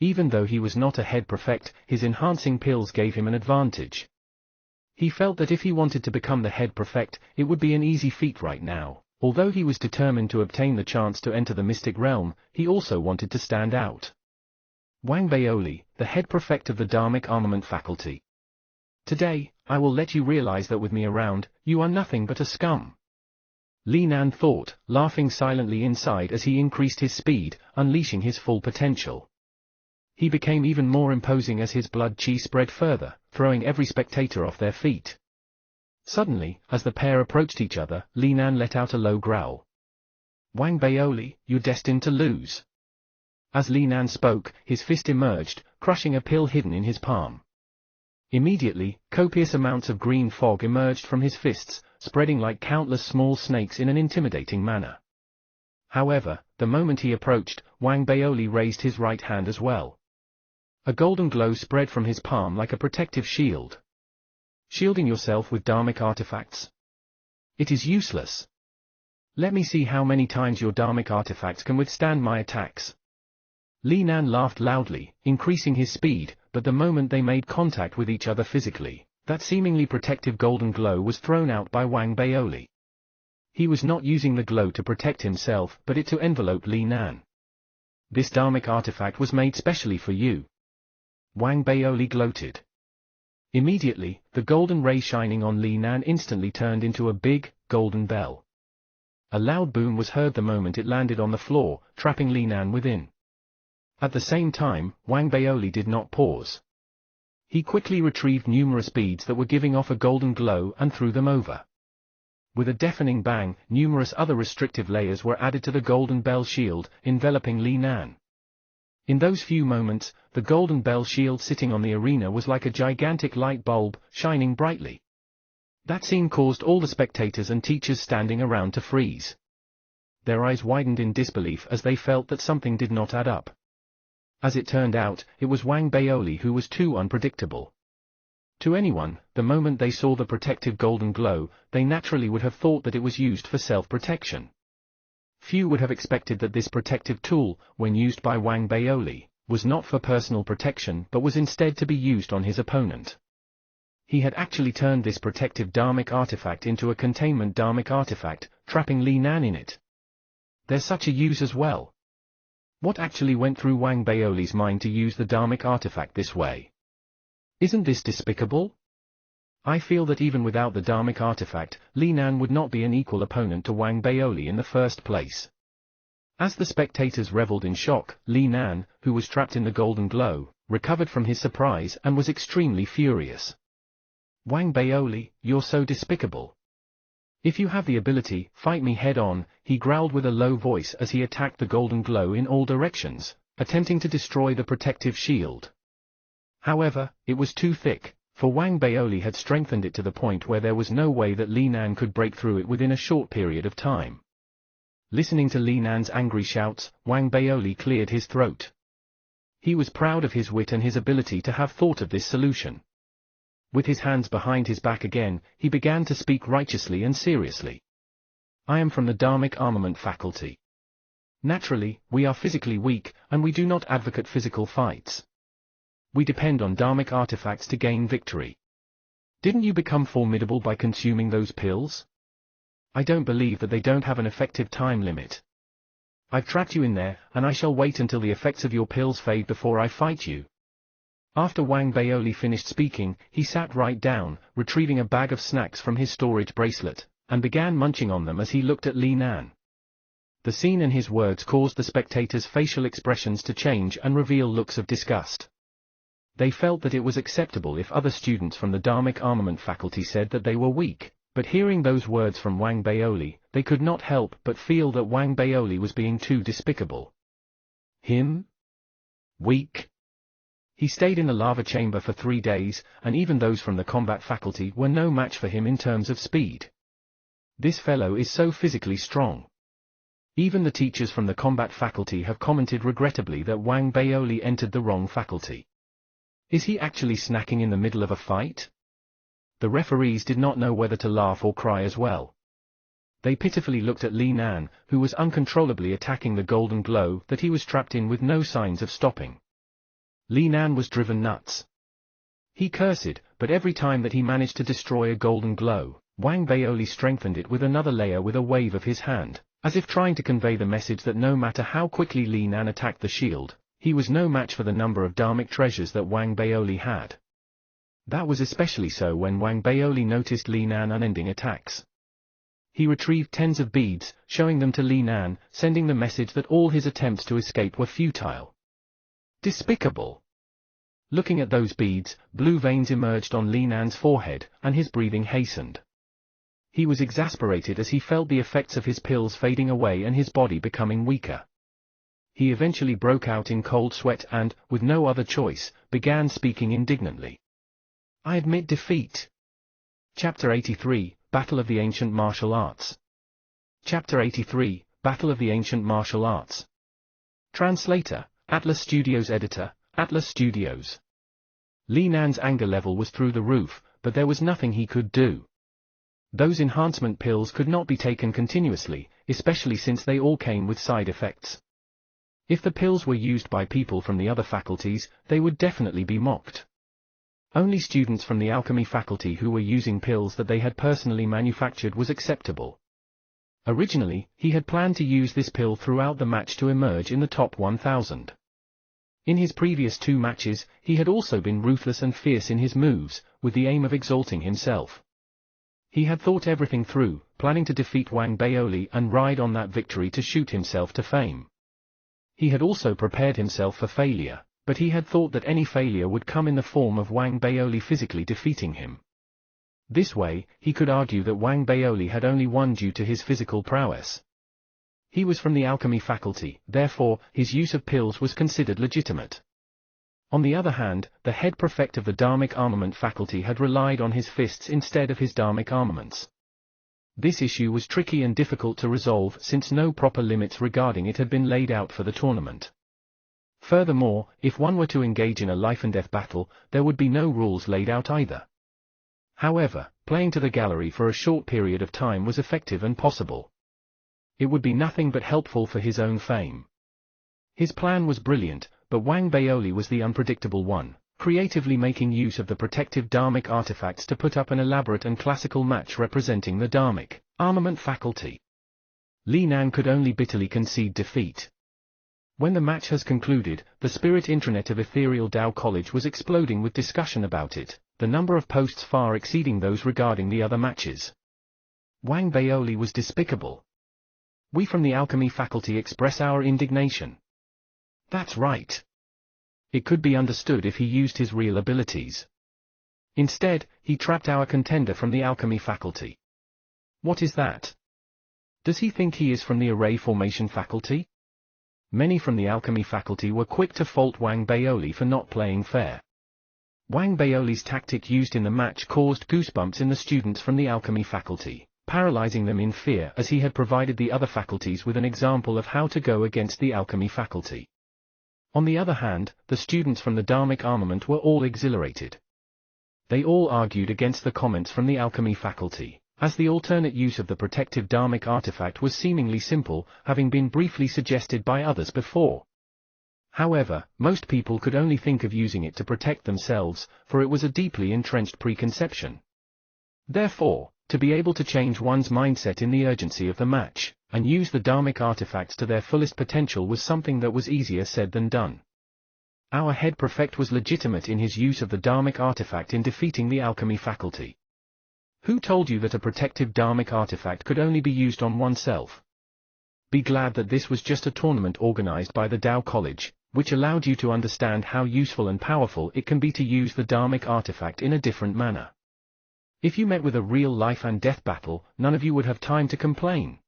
Even though he was not a head prefect, his enhancing pills gave him an advantage. He felt that if he wanted to become the head prefect, it would be an easy feat right now. Although he was determined to obtain the chance to enter the mystic realm, he also wanted to stand out. Wang Baoli, the head prefect of the Dharmic Armament faculty. Today, I will let you realize that with me around, you are nothing but a scum. Li Nan thought, laughing silently inside as he increased his speed, unleashing his full potential. He became even more imposing as his blood chi spread further, throwing every spectator off their feet. Suddenly, as the pair approached each other, Li Nan let out a low growl. Wang Baoli, you're destined to lose. As Li Nan spoke, his fist emerged, crushing a pill hidden in his palm. Immediately, copious amounts of green fog emerged from his fists, spreading like countless small snakes in an intimidating manner. However, the moment he approached, Wang Baoli raised his right hand as well. A golden glow spread from his palm like a protective shield. Shielding yourself with dharmic artifacts? It is useless. Let me see how many times your dharmic artifacts can withstand my attacks. Li Nan laughed loudly, increasing his speed, but the moment they made contact with each other physically, that seemingly protective golden glow was thrown out by Wang Baoli. He was not using the glow to protect himself, but it to envelope Li Nan. This dharmic artifact was made specially for you. Wang Baoli gloated. Immediately, the golden ray shining on Li Nan instantly turned into a big, golden bell. A loud boom was heard the moment it landed on the floor, trapping Li Nan within. At the same time, Wang Baoli did not pause. He quickly retrieved numerous beads that were giving off a golden glow and threw them over. With a deafening bang, numerous other restrictive layers were added to the golden bell shield, enveloping Li Nan. In those few moments, the golden bell shield sitting on the arena was like a gigantic light bulb, shining brightly. That scene caused all the spectators and teachers standing around to freeze. Their eyes widened in disbelief as they felt that something did not add up. As it turned out, it was Wang Baoli who was too unpredictable. To anyone, the moment they saw the protective golden glow, they naturally would have thought that it was used for self-protection. Few would have expected that this protective tool, when used by Wang Baoli, was not for personal protection but was instead to be used on his opponent. He had actually turned this protective dharmic artifact into a containment dharmic artifact, trapping Li Nan in it. There's such a use as well. What actually went through Wang Baoli's mind to use the dharmic artifact this way? Isn't this despicable? I feel that even without the dharmic artifact, Li Nan would not be an equal opponent to Wang Baoli in the first place. As the spectators reveled in shock, Li Nan, who was trapped in the golden glow, recovered from his surprise and was extremely furious. Wang Baoli, you're so despicable. If you have the ability, fight me head-on, he growled with a low voice as he attacked the golden glow in all directions, attempting to destroy the protective shield. However, it was too thick, for Wang Baoli had strengthened it to the point where there was no way that Li Nan could break through it within a short period of time. Listening to Li Nan's angry shouts, Wang Baoli cleared his throat. He was proud of his wit and his ability to have thought of this solution. With his hands behind his back again, he began to speak righteously and seriously. I am from the Dharmic Armament faculty. Naturally, we are physically weak, and we do not advocate physical fights. We depend on dharmic artifacts to gain victory. Didn't you become formidable by consuming those pills? I don't believe that they don't have an effective time limit. I've trapped you in there, and I shall wait until the effects of your pills fade before I fight you. After Wang Baoli finished speaking, he sat right down, retrieving a bag of snacks from his storage bracelet, and began munching on them as he looked at Li Nan. The scene and his words caused the spectators' facial expressions to change and reveal looks of disgust. They felt that it was acceptable if other students from the Dharmic Armament faculty said that they were weak, but hearing those words from Wang Baoli, they could not help but feel that Wang Baoli was being too despicable. Him? Weak? He stayed in the lava chamber for 3 days, and even those from the combat faculty were no match for him in terms of speed. This fellow is so physically strong. Even the teachers from the combat faculty have commented regrettably that Wang Baoli entered the wrong faculty. Is he actually snacking in the middle of a fight? The referees did not know whether to laugh or cry as well. They pitifully looked at Li Nan, who was uncontrollably attacking the golden glow that he was trapped in with no signs of stopping. Li Nan was driven nuts. He cursed, but every time that he managed to destroy a golden glow, Wang Baoli strengthened it with another layer with a wave of his hand, as if trying to convey the message that no matter how quickly Li Nan attacked the shield, he was no match for the number of dharmic treasures that Wang Baoli had. That was especially so when Wang Baoli noticed Li Nan's unending attacks. He retrieved tens of beads, showing them to Li Nan, sending the message that all his attempts to escape were futile. Despicable! Looking at those beads, blue veins emerged on Li Nan's forehead, and his breathing hastened. He was exasperated as he felt the effects of his pills fading away and his body becoming weaker. He eventually broke out in cold sweat and, with no other choice, began speaking indignantly. I admit defeat. Chapter 83, Battle of the Ancient Martial Arts. Chapter 83, Battle of the Ancient Martial Arts. Translator, Atlas Studios. Editor, Atlas Studios. Li Nan's anger level was through the roof, but there was nothing he could do. Those enhancement pills could not be taken continuously, especially since they all came with side effects. If the pills were used by people from the other faculties, they would definitely be mocked. Only students from the alchemy faculty who were using pills that they had personally manufactured was acceptable. Originally, he had planned to use this pill throughout the match to emerge in the top 1000. In his previous 2 matches, he had also been ruthless and fierce in his moves, with the aim of exalting himself. He had thought everything through, planning to defeat Wang Baoli and ride on that victory to shoot himself to fame. He had also prepared himself for failure, but he had thought that any failure would come in the form of Wang Baoli physically defeating him. This way, he could argue that Wang Baoli had only won due to his physical prowess. He was from the alchemy faculty, therefore, his use of pills was considered legitimate. On the other hand, the head prefect of the Dharmic armament faculty had relied on his fists instead of his Dharmic armaments. This issue was tricky and difficult to resolve since no proper limits regarding it had been laid out for the tournament. Furthermore, if one were to engage in a life-and-death battle, there would be no rules laid out either. However, playing to the gallery for a short period of time was effective and possible. It would be nothing but helpful for his own fame. His plan was brilliant, but Wang Baoli was the unpredictable one, creatively making use of the protective Dharmic artifacts to put up an elaborate and classical match representing the Dharmic armament faculty. Li Nan could only bitterly concede defeat. When the match has concluded, the spirit intranet of Ethereal Tao College was exploding with discussion about it, the number of posts far exceeding those regarding the other matches. Wang Baoli was despicable. We from the alchemy faculty express our indignation. That's right. It could be understood if he used his real abilities. Instead, he trapped our contender from the alchemy faculty. What is that? Does he think he is from the array formation faculty? Many from the alchemy faculty were quick to fault Wang Baoli for not playing fair. Wang Baoli's tactic used in the match caused goosebumps in the students from the alchemy faculty, paralyzing them in fear as he had provided the other faculties with an example of how to go against the alchemy faculty. On the other hand, the students from the Dharmic armament were all exhilarated. They all argued against the comments from the alchemy faculty, as the alternate use of the protective Dharmic artifact was seemingly simple, having been briefly suggested by others before. However, most people could only think of using it to protect themselves, for it was a deeply entrenched preconception. Therefore, to be able to change one's mindset in the urgency of the match, and use the Dharmic artifacts to their fullest potential was something that was easier said than done. Our head prefect was legitimate in his use of the Dharmic artifact in defeating the alchemy faculty. Who told you that a protective Dharmic artifact could only be used on oneself? Be glad that this was just a tournament organized by the Tao College, which allowed you to understand how useful and powerful it can be to use the Dharmic artifact in a different manner. If you met with a real life and death battle, none of you would have time to complain.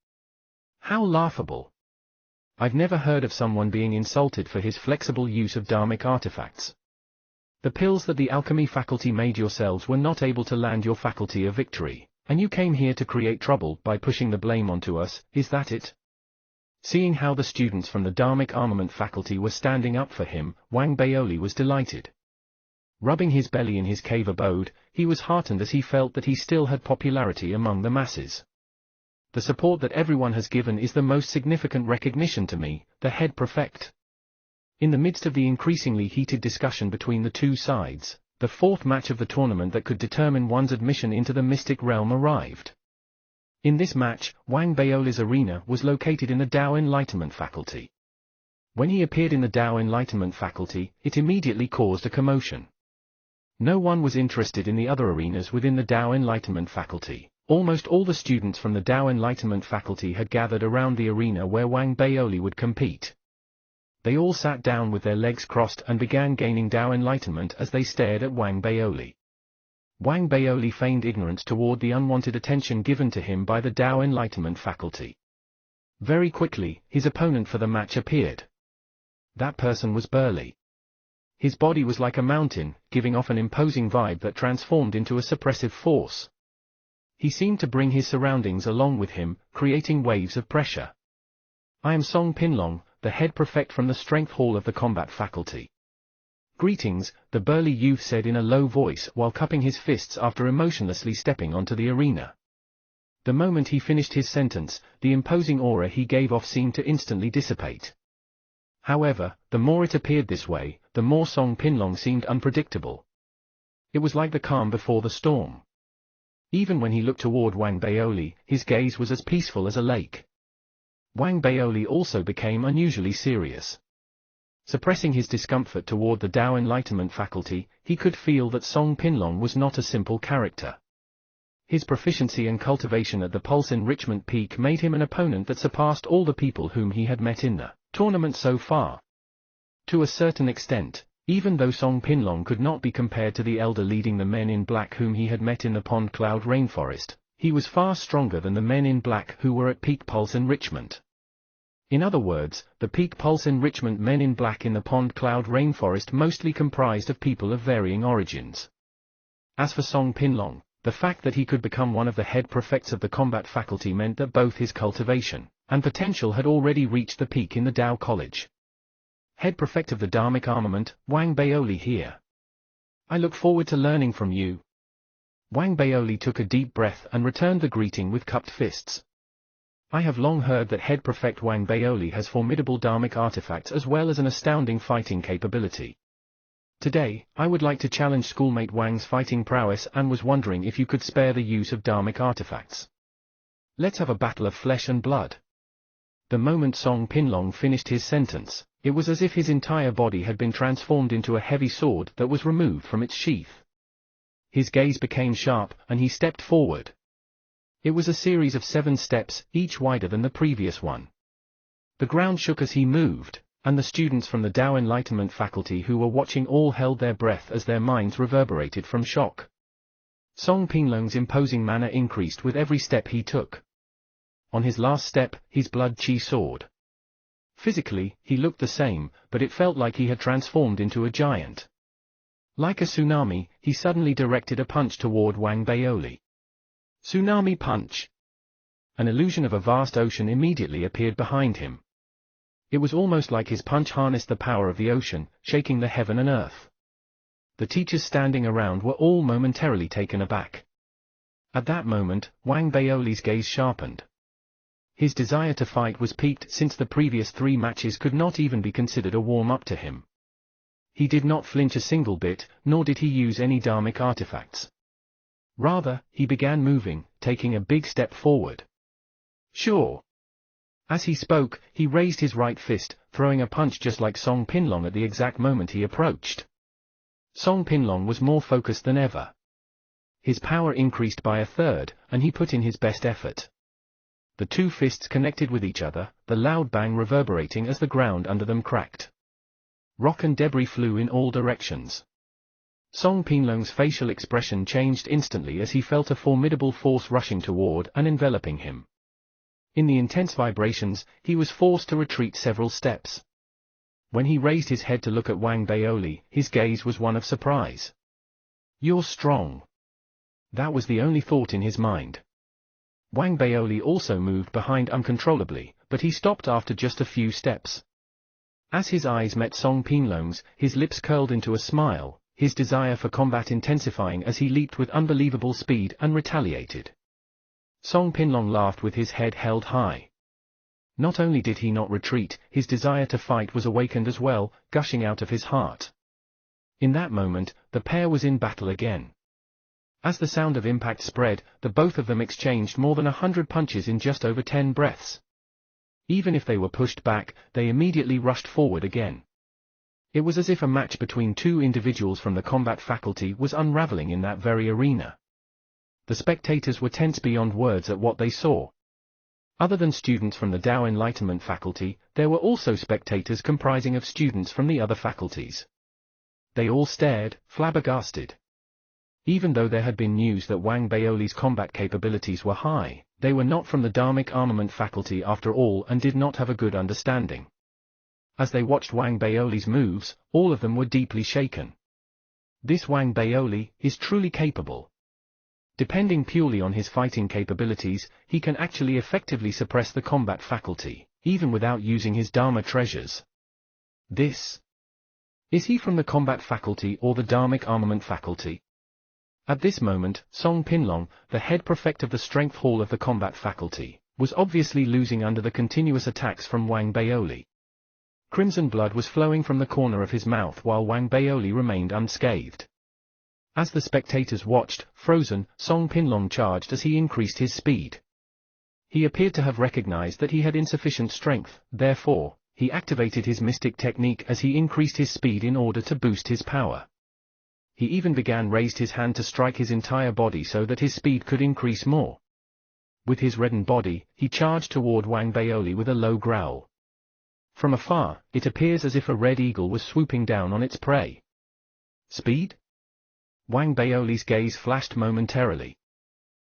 How laughable. I've never heard of someone being insulted for his flexible use of Dharmic artifacts. The pills that the alchemy faculty made yourselves were not able to land your faculty a victory, and you came here to create trouble by pushing the blame onto us, is that it? Seeing how the students from the Dharmic armament faculty were standing up for him, Wang Baoli was delighted. Rubbing his belly in his cave abode, he was heartened as he felt that he still had popularity among the masses. The support that everyone has given is the most significant recognition to me, the head prefect. In the midst of the increasingly heated discussion between the two sides, the 4th match of the tournament that could determine one's admission into the mystic realm arrived. In this match, Wang Baoli's arena was located in the Tao Enlightenment faculty. When he appeared in the Tao Enlightenment faculty, it immediately caused a commotion. No one was interested in the other arenas within the Tao Enlightenment faculty. Almost all the students from the Tao Enlightenment faculty had gathered around the arena where Wang Baoli would compete. They all sat down with their legs crossed and began gaining Tao Enlightenment as they stared at Wang Baoli. Wang Baoli feigned ignorance toward the unwanted attention given to him by the Tao Enlightenment faculty. Very quickly, his opponent for the match appeared. That person was burly. His body was like a mountain, giving off an imposing vibe that transformed into a suppressive force. he seemed to bring his surroundings along with him, creating waves of pressure. I am Song Pinlong, the head prefect from the Strength Hall of the Combat Faculty. Greetings, the burly youth said in a low voice while cupping his fists after emotionlessly stepping onto the arena. The moment he finished his sentence, the imposing aura he gave off seemed to instantly dissipate. However, the more it appeared this way, the more Song Pinlong seemed unpredictable. It was like the calm before the storm. Even when he looked toward Wang Baoli, his gaze was as peaceful as a lake. Wang Baoli also became unusually serious. Suppressing his discomfort toward the Tao Enlightenment faculty, he could feel that Song Pinlong was not a simple character. His proficiency and cultivation at the Pulse Enrichment peak made him an opponent that surpassed all the people whom he had met in the tournament so far. To a certain extent, even though Song Pinlong could not be compared to the elder leading the men in black whom he had met in the Pond Cloud Rainforest, he was far stronger than the men in black who were at peak Pulse Enrichment. In other words, the peak Pulse Enrichment men in black in the Pond Cloud Rainforest mostly comprised of people of varying origins. As for Song Pinlong, the fact that he could become one of the head prefects of the combat faculty meant that both his cultivation and potential had already reached the peak in the Tao College. Head prefect of the Dharmic Armament, Wang Baoli here. I look forward to learning from you. Wang Baoli took a deep breath and returned the greeting with cupped fists. I have long heard that head prefect Wang Baoli has formidable Dharmic artifacts as well as an astounding fighting capability. Today, I would like to challenge schoolmate Wang's fighting prowess and was wondering if you could spare the use of Dharmic artifacts. Let's have a battle of flesh and blood. The moment Song Pinlong finished his sentence, it was as if his entire body had been transformed into a heavy sword that was removed from its sheath. His gaze became sharp, and he stepped forward. It was a series of 7 steps, each wider than the previous one. The ground shook as he moved, and the students from the Tao Enlightenment faculty who were watching all held their breath as their minds reverberated from shock. Song Pinlong's imposing manner increased with every step he took. On his last step, his blood chi soared. Physically, he looked the same, but it felt like he had transformed into a giant. Like a tsunami, he suddenly directed a punch toward Wang Baoli. Tsunami punch! An illusion of a vast ocean immediately appeared behind him. It was almost like his punch harnessed the power of the ocean, shaking the heaven and earth. The teachers standing around were all momentarily taken aback. At that moment, Wang Baoli's gaze sharpened. His desire to fight was piqued since the previous 3 matches could not even be considered a warm-up to him. He did not flinch a single bit, nor did he use any Dharmic artifacts. Rather, he began moving, taking a big step forward. Sure. As he spoke, he raised his right fist, throwing a punch just like Song Pinlong at the exact moment he approached. Song Pinlong was more focused than ever. His power increased by 1/3, and he put in his best effort. The 2 fists connected with each other, the loud bang reverberating as the ground under them cracked. Rock and debris flew in all directions. Song Pinlong's facial expression changed instantly as he felt a formidable force rushing toward and enveloping him. In the intense vibrations, he was forced to retreat several steps. When he raised his head to look at Wang Baoli, his gaze was one of surprise. You're strong. That was the only thought in his mind. Wang Baoli also moved behind uncontrollably, but he stopped after just a few steps. As his eyes met Song Pinlong's, his lips curled into a smile, his desire for combat intensifying as he leaped with unbelievable speed and retaliated. Song Pinlong laughed with his head held high. Not only did he not retreat, his desire to fight was awakened as well, gushing out of his heart. In that moment, the pair was in battle again. As the sound of impact spread, the both of them exchanged more than 100 punches in just over 10 breaths. Even if they were pushed back, they immediately rushed forward again. It was as if a match between 2 individuals from the combat faculty was unraveling in that very arena. The spectators were tense beyond words at what they saw. Other than students from the Tao Enlightenment faculty, there were also spectators comprising of students from the other faculties. They all stared, flabbergasted. Even though there had been news that Wang Baoli's combat capabilities were high, they were not from the Dharmic Armament faculty after all and did not have a good understanding. As they watched Wang Baoli's moves, all of them were deeply shaken. This Wang Baoli is truly capable. Depending purely on his fighting capabilities, he can actually effectively suppress the combat faculty, even without using his Dharma treasures. This. Is he from the combat faculty or the Dharmic armament faculty? At this moment, Song Pinlong, the head prefect of the strength hall of the combat faculty, was obviously losing under the continuous attacks from Wang Baoli. Crimson blood was flowing from the corner of his mouth while Wang Baoli remained unscathed. As the spectators watched, frozen, Song Pinlong charged as he increased his speed. He appeared to have recognized that he had insufficient strength, therefore, he activated his mystic technique as he increased his speed in order to boost his power. He even raised his hand to strike his entire body so that his speed could increase more. With his reddened body, he charged toward Wang Baoli with a low growl. From afar, it appears as if a red eagle was swooping down on its prey. Speed? Wang Baoli's gaze flashed momentarily.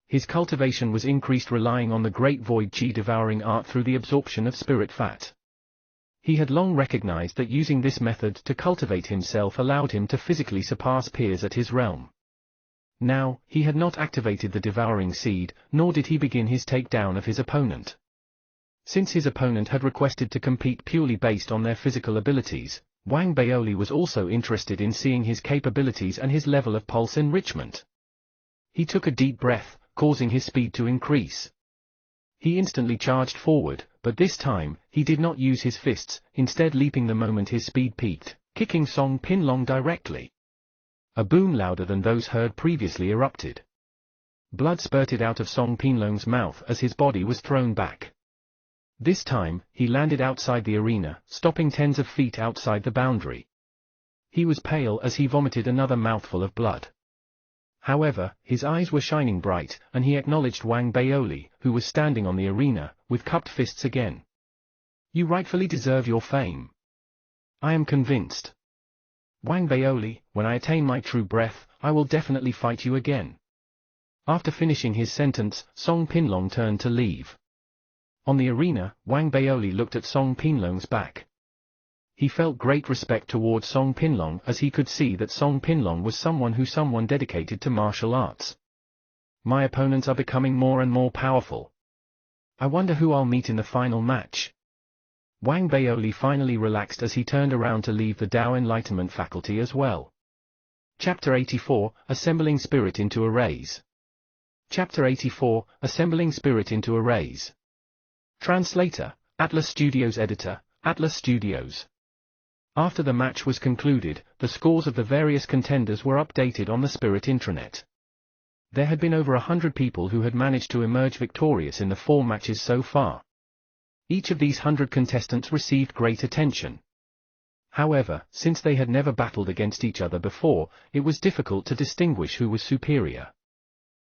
His cultivation was increased relying on the great void chi devouring art through the absorption of spirit fat. He had long recognized that using this method to cultivate himself allowed him to physically surpass peers at his realm. Now, he had not activated the devouring seed, nor did he begin his takedown of his opponent. Since his opponent had requested to compete purely based on their physical abilities, Wang Baoli was also interested in seeing his capabilities and his level of pulse enrichment. He took a deep breath, causing his speed to increase. He instantly charged forward, but this time, he did not use his fists, instead leaping the moment his speed peaked, kicking Song Pinlong directly. A boom louder than those heard previously erupted. Blood spurted out of Song Pinlong's mouth as his body was thrown back. This time, he landed outside the arena, stopping tens of feet outside the boundary. He was pale as he vomited another mouthful of blood. However, his eyes were shining bright, and he acknowledged Wang Baoli, who was standing on the arena, with cupped fists again. You rightfully deserve your fame. I am convinced. Wang Baoli, when I attain my true breath, I will definitely fight you again. After finishing his sentence, Song Pinlong turned to leave. On the arena, Wang Baoli looked at Song Pinlong's back. He felt great respect towards Song Pinlong as he could see that Song Pinlong was someone dedicated to martial arts. My opponents are becoming more and more powerful. I wonder who I'll meet in the final match. Wang Baoli finally relaxed as he turned around to leave the Tao Enlightenment faculty as well. Chapter 84, Assembling Spirit into Arrays. Chapter 84, Assembling Spirit into Arrays. Translator, Atlas Studios Editor, Atlas Studios. After the match was concluded, the scores of the various contenders were updated on the Spirit intranet. There had been over 100 people who had managed to emerge victorious in the 4 matches so far. Each of these 100 contestants received great attention. However, since they had never battled against each other before, it was difficult to distinguish who was superior.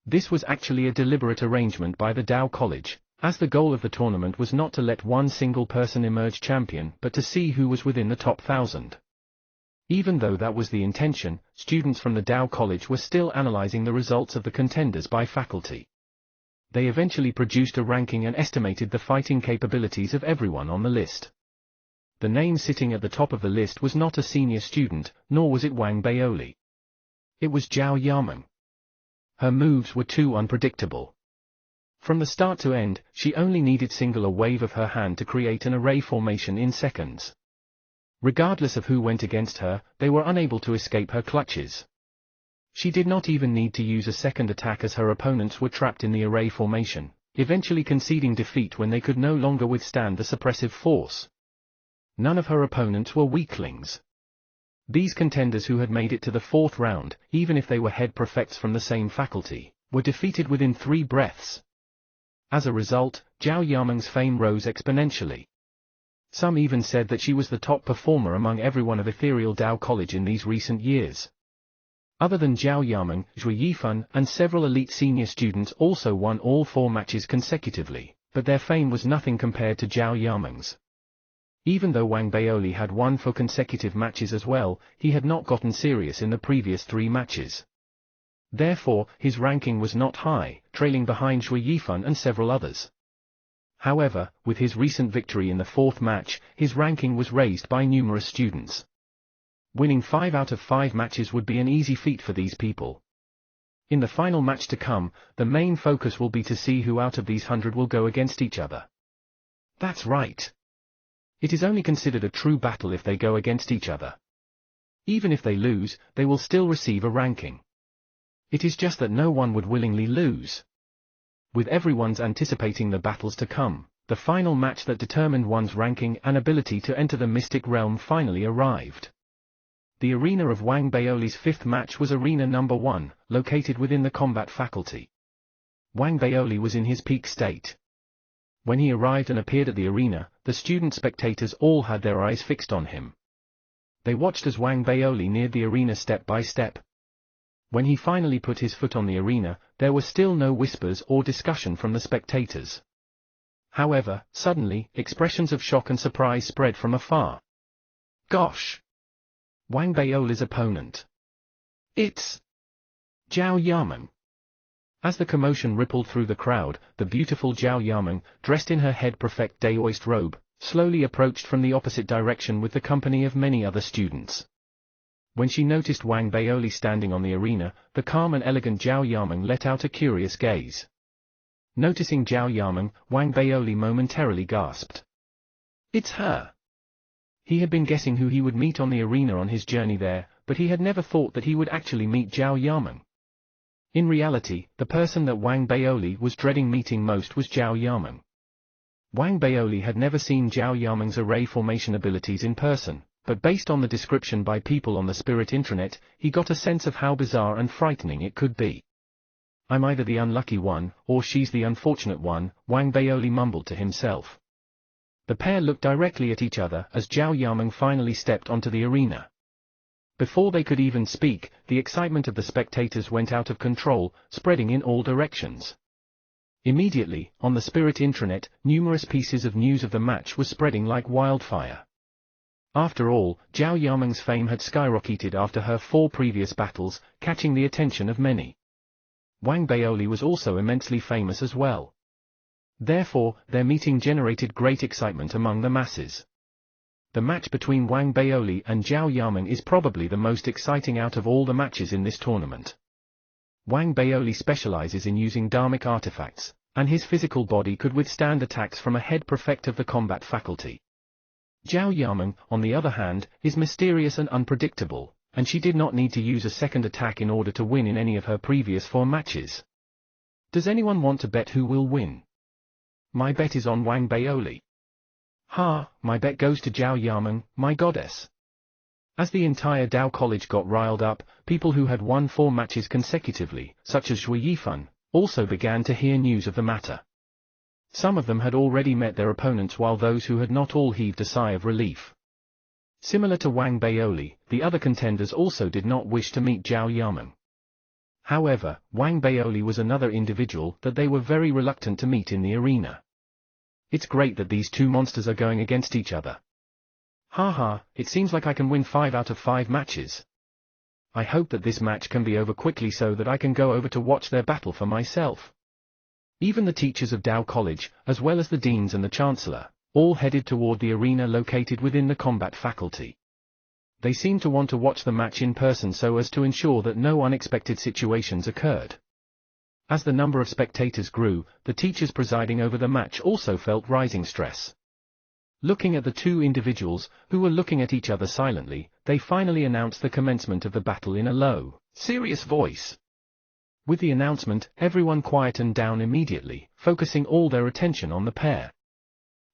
This was actually a deliberate arrangement by the Tao College, as the goal of the tournament was not to let one single person emerge champion but to see who was within the top 1,000. Even though that was the intention, students from the Tao College were still analyzing the results of the contenders by faculty. They eventually produced a ranking and estimated the fighting capabilities of everyone on the list. The name sitting at the top of the list was not a senior student, nor was it Wang Baoli. It was Zhao Yameng. Her moves were too unpredictable. From the start to end, she only needed single a wave of her hand to create an array formation in seconds. Regardless of who went against her, they were unable to escape her clutches. She did not even need to use a second attack as her opponents were trapped in the array formation, eventually conceding defeat when they could no longer withstand the suppressive force. None of her opponents were weaklings. These contenders who had made it to the 4th round, even if they were head prefects from the same faculty, were defeated within 3 breaths. As a result, Zhao Yameng's fame rose exponentially. Some even said that she was the top performer among everyone of Ethereal Tao College in these recent years. Other than Zhao Yameng, Zhui Yifan and several elite senior students also won all 4 matches consecutively, but their fame was nothing compared to Zhao Yameng's. Even though Wang Baoli had won 4 consecutive matches as well, he had not gotten serious in the previous 3 matches. Therefore, his ranking was not high, trailing behind Zhui Yifan and several others. However, with his recent victory in the 4th match, his ranking was raised by numerous students. Winning 5 out of 5 matches would be an easy feat for these people. In the final match to come, the main focus will be to see who out of these 100 will go against each other. That's right. It is only considered a true battle if they go against each other. Even if they lose, they will still receive a ranking. It is just that no one would willingly lose. With everyone's anticipating the battles to come, the final match that determined one's ranking and ability to enter the mystic realm finally arrived. The arena of Wang Baoli's fifth match was arena number 1, located within the combat faculty. Wang Baoli was in his peak state. When he arrived and appeared at the arena, the student spectators all had their eyes fixed on him. They watched as Wang Baoli neared the arena step by step. When he finally put his foot on the arena, there was still no whispers or discussion from the spectators. However, suddenly, expressions of shock and surprise spread from afar. Gosh! Wang Baoli's opponent. It's Zhao Yameng. As the commotion rippled through the crowd, the beautiful Zhao Yameng, dressed in her head prefect Daoist robe, slowly approached from the opposite direction with the company of many other students. When she noticed Wang Baoli standing on the arena, the calm and elegant Zhao Yameng let out a curious gaze. Noticing Zhao Yameng, Wang Baoli momentarily gasped. It's her! He had been guessing who he would meet on the arena on his journey there, but he had never thought that he would actually meet Zhao Yameng. In reality, the person that Wang Baoli was dreading meeting most was Zhao Yameng. Wang Baoli had never seen Zhao Yameng's array formation abilities in person, but based on the description by people on the Spirit intranet, he got a sense of how bizarre and frightening it could be. I'm either the unlucky one, or she's the unfortunate one, Wang Baoli mumbled to himself. The pair looked directly at each other as Zhao Yameng finally stepped onto the arena. Before they could even speak, the excitement of the spectators went out of control, spreading in all directions. Immediately, on the Spirit intranet, numerous pieces of news of the match were spreading like wildfire. After all, Zhao Yameng's fame had skyrocketed after her 4 previous battles, catching the attention of many. Wang Baoli was also immensely famous as well. Therefore, their meeting generated great excitement among the masses. The match between Wang Baoli and Zhao Yameng is probably the most exciting out of all the matches in this tournament. Wang Baoli specializes in using dharmic artifacts, and his physical body could withstand attacks from a head prefect of the combat faculty. Zhao Yameng, on the other hand, is mysterious and unpredictable, and she did not need to use a second attack in order to win in any of her previous 4 matches. Does anyone want to bet who will win? My bet is on Wang Baoli. Ha, my bet goes to Zhao Yameng, my goddess. As the entire Dao College got riled up, people who had won 4 matches consecutively, such as Zhui Yifan, also began to hear news of the matter. Some of them had already met their opponents while those who had not all heaved a sigh of relief. Similar to Wang Baoli, the other contenders also did not wish to meet Zhao Yameng. However, Wang Baoli was another individual that they were very reluctant to meet in the arena. It's great that these 2 monsters are going against each other. Haha, it seems like I can win 5 out of 5 matches. I hope that this match can be over quickly so that I can go over to watch their battle for myself. Even the teachers of Dao College, as well as the deans and the chancellor, all headed toward the arena located within the combat faculty. They seemed to want to watch the match in person so as to ensure that no unexpected situations occurred. As the number of spectators grew, the teachers presiding over the match also felt rising stress. Looking at the 2 individuals, who were looking at each other silently, they finally announced the commencement of the battle in a low, serious voice. With the announcement, everyone quietened down immediately, focusing all their attention on the pair.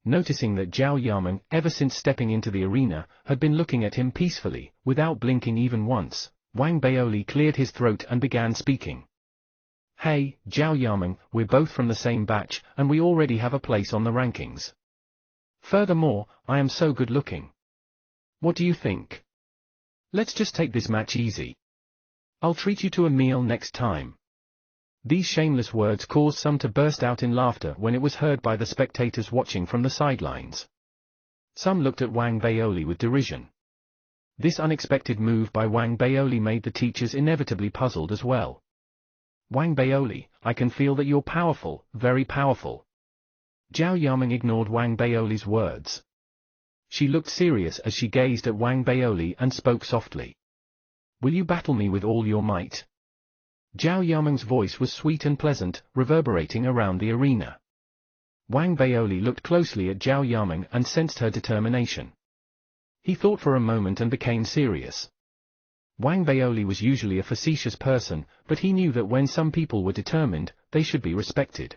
Noticing that Zhao Yameng, ever since stepping into the arena, had been looking at him peacefully, without blinking even once, Wang Baoli cleared his throat and began speaking. Hey, Zhao Yameng, we're both from the same batch, and we already have a place on the rankings. Furthermore, I am so good looking. What do you think? Let's just take this match easy. I'll treat you to a meal next time. These shameless words caused some to burst out in laughter when it was heard by the spectators watching from the sidelines. Some looked at Wang Baoli with derision. This unexpected move by Wang Baoli made the teachers inevitably puzzled as well. Wang Baoli, I can feel that you're powerful, very powerful. Zhao Yameng ignored Wang Baoli's words. She looked serious as she gazed at Wang Baoli and spoke softly. Will you battle me with all your might? Zhao Yameng's voice was sweet and pleasant, reverberating around the arena. Wang Baoli looked closely at Zhao Yameng and sensed her determination. He thought for a moment and became serious. Wang Baoli was usually a facetious person, but he knew that when some people were determined, they should be respected.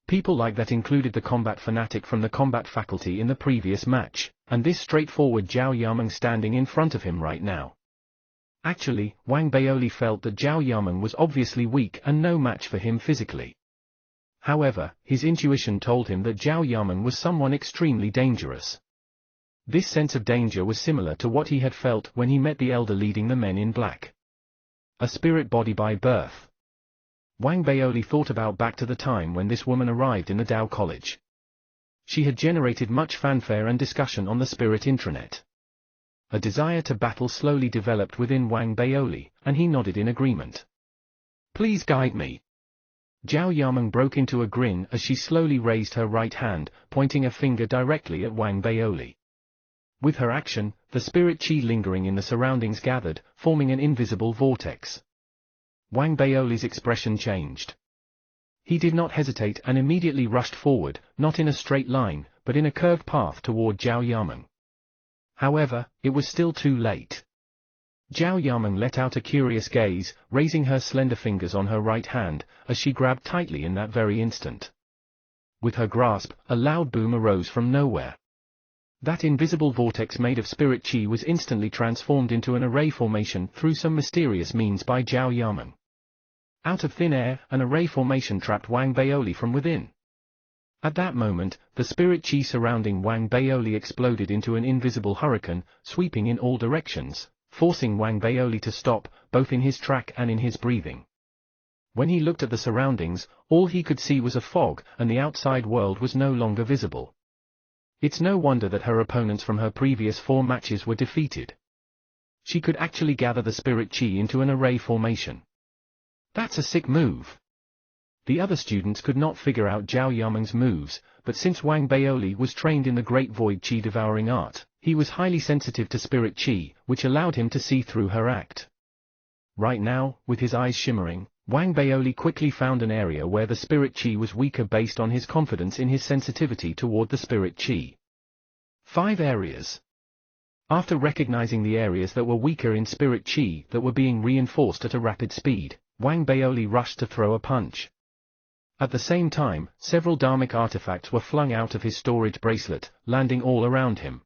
People like that included the combat fanatic from the combat faculty in the previous match, and this straightforward Zhao Yameng standing in front of him right now. Actually, Wang Baoli felt that Zhao Yameng was obviously weak and no match for him physically. However, his intuition told him that Zhao Yameng was someone extremely dangerous. This sense of danger was similar to what he had felt when he met the elder leading the men in black. A spirit body by birth. Wang Baoli thought about back to the time when this woman arrived in the Dao College. She had generated much fanfare and discussion on the spirit intranet. A desire to battle slowly developed within Wang Baoli, and he nodded in agreement. Please guide me. Zhao Yameng broke into a grin as she slowly raised her right hand, pointing a finger directly at Wang Baoli. With her action, the spirit qi lingering in the surroundings gathered, forming an invisible vortex. Wang Baoli's expression changed. He did not hesitate and immediately rushed forward, not in a straight line, but in a curved path toward Zhao Yameng. However, it was still too late. Zhao Yameng let out a curious gaze, raising her slender fingers on her right hand, as she grabbed tightly in that very instant. With her grasp, a loud boom arose from nowhere. That invisible vortex made of spirit qi was instantly transformed into an array formation through some mysterious means by Zhao Yameng. Out of thin air, an array formation trapped Wang Baoli from within. At that moment, the spirit qi surrounding Wang Baoli exploded into an invisible hurricane, sweeping in all directions, forcing Wang Baoli to stop, both in his track and in his breathing. When he looked at the surroundings, all he could see was a fog, and the outside world was no longer visible. It's no wonder that her opponents from her previous 4 matches were defeated. She could actually gather the spirit qi into an array formation. That's a sick move. The other students could not figure out Zhao Yameng's moves, but since Wang Baoli was trained in the Great Void Qi devouring art, he was highly sensitive to spirit qi, which allowed him to see through her act. Right now, with his eyes shimmering, Wang Baoli quickly found an area where the spirit qi was weaker based on his confidence in his sensitivity toward the spirit qi. 5 areas. After recognizing the areas that were weaker in spirit qi that were being reinforced at a rapid speed, Wang Baoli rushed to throw a punch. At the same time, several dharmic artifacts were flung out of his storage bracelet, landing all around him.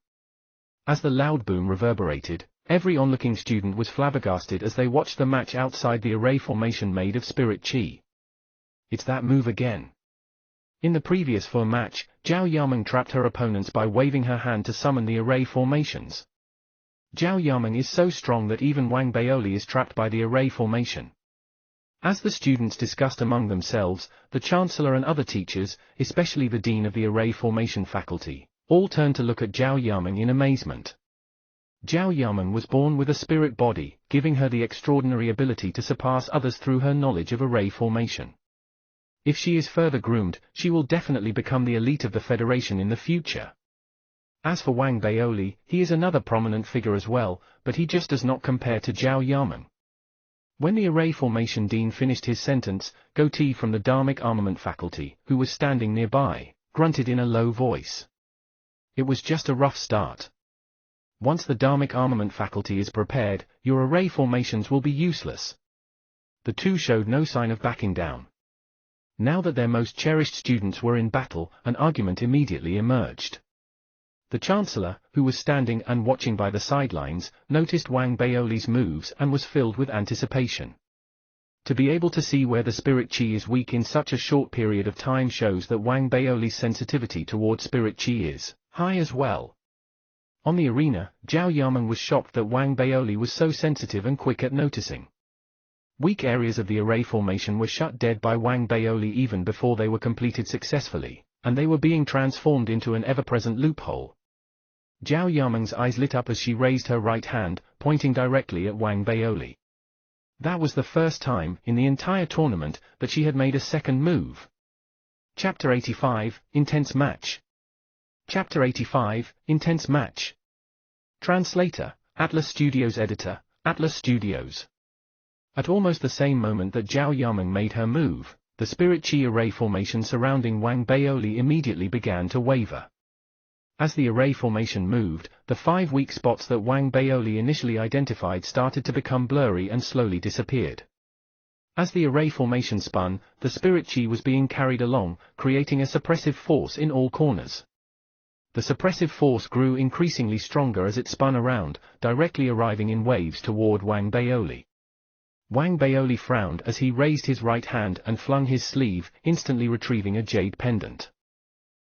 As the loud boom reverberated, every onlooking student was flabbergasted as they watched the match outside the array formation made of spirit qi. It's that move again. In the previous 4 match, Zhao Yameng trapped her opponents by waving her hand to summon the array formations. Zhao Yameng is so strong that even Wang Baoli is trapped by the array formation. As the students discussed among themselves, the Chancellor and other teachers, especially the Dean of the Array Formation faculty, all turned to look at Zhao Yameng in amazement. Zhao Yameng was born with a spirit body, giving her the extraordinary ability to surpass others through her knowledge of array formation. If she is further groomed, she will definitely become the elite of the Federation in the future. As for Wang Baoli, he is another prominent figure as well, but he just does not compare to Zhao Yameng. When the array formation dean finished his sentence, Goatee from the Dharmic Armament faculty, who was standing nearby, grunted in a low voice. It was just a rough start. Once the Dharmic Armament faculty is prepared, your array formations will be useless. The 2 showed no sign of backing down. Now that their most cherished students were in battle, an argument immediately emerged. The Chancellor, who was standing and watching by the sidelines, noticed Wang Baoli's moves and was filled with anticipation. To be able to see where the spirit qi is weak in such a short period of time shows that Wang Baoli's sensitivity toward spirit qi is high as well. On the arena, Zhao Yameng was shocked that Wang Baoli was so sensitive and quick at noticing. Weak areas of the array formation were shut dead by Wang Baoli even before they were completed successfully, and they were being transformed into an ever-present loophole. Zhao Yameng's eyes lit up as she raised her right hand, pointing directly at Wang Baoli. That was the first time, in the entire tournament, that she had made a second move. Chapter 85, Intense Match. Chapter 85, Intense Match. Translator, Atlas Studios Editor, Atlas Studios. At almost the same moment that Zhao Yameng made her move, the spirit chi array formation surrounding Wang Baoli immediately began to waver. As the array formation moved, the 5 weak spots that Wang Baoli initially identified started to become blurry and slowly disappeared. As the array formation spun, the spirit chi was being carried along, creating a suppressive force in all corners. The suppressive force grew increasingly stronger as it spun around, directly arriving in waves toward Wang Baoli. Wang Baoli frowned as he raised his right hand and flung his sleeve, instantly retrieving a jade pendant.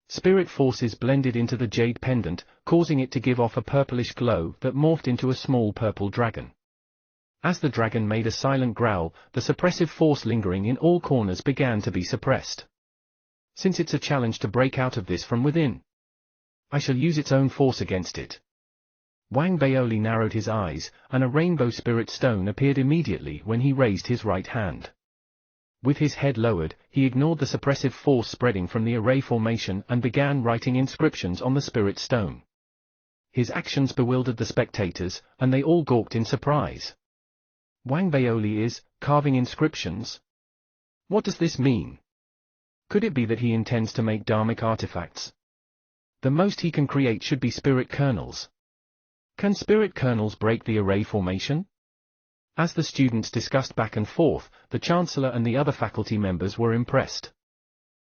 Spirit forces blended into the jade pendant, causing it to give off a purplish glow that morphed into a small purple dragon. As the dragon made a silent growl, the suppressive force lingering in all corners began to be suppressed. Since it's a challenge to break out of this from within, I shall use its own force against it. Wang Baoli narrowed his eyes, and a rainbow spirit stone appeared immediately when he raised his right hand. With his head lowered, he ignored the suppressive force spreading from the array formation and began writing inscriptions on the spirit stone. His actions bewildered the spectators, and they all gawked in surprise. Wang Baoli is carving inscriptions? What does this mean? Could it be that he intends to make dharmic artifacts? The most he can create should be spirit kernels. Can spirit kernels break the array formation? As the students discussed back and forth, the Chancellor and the other faculty members were impressed.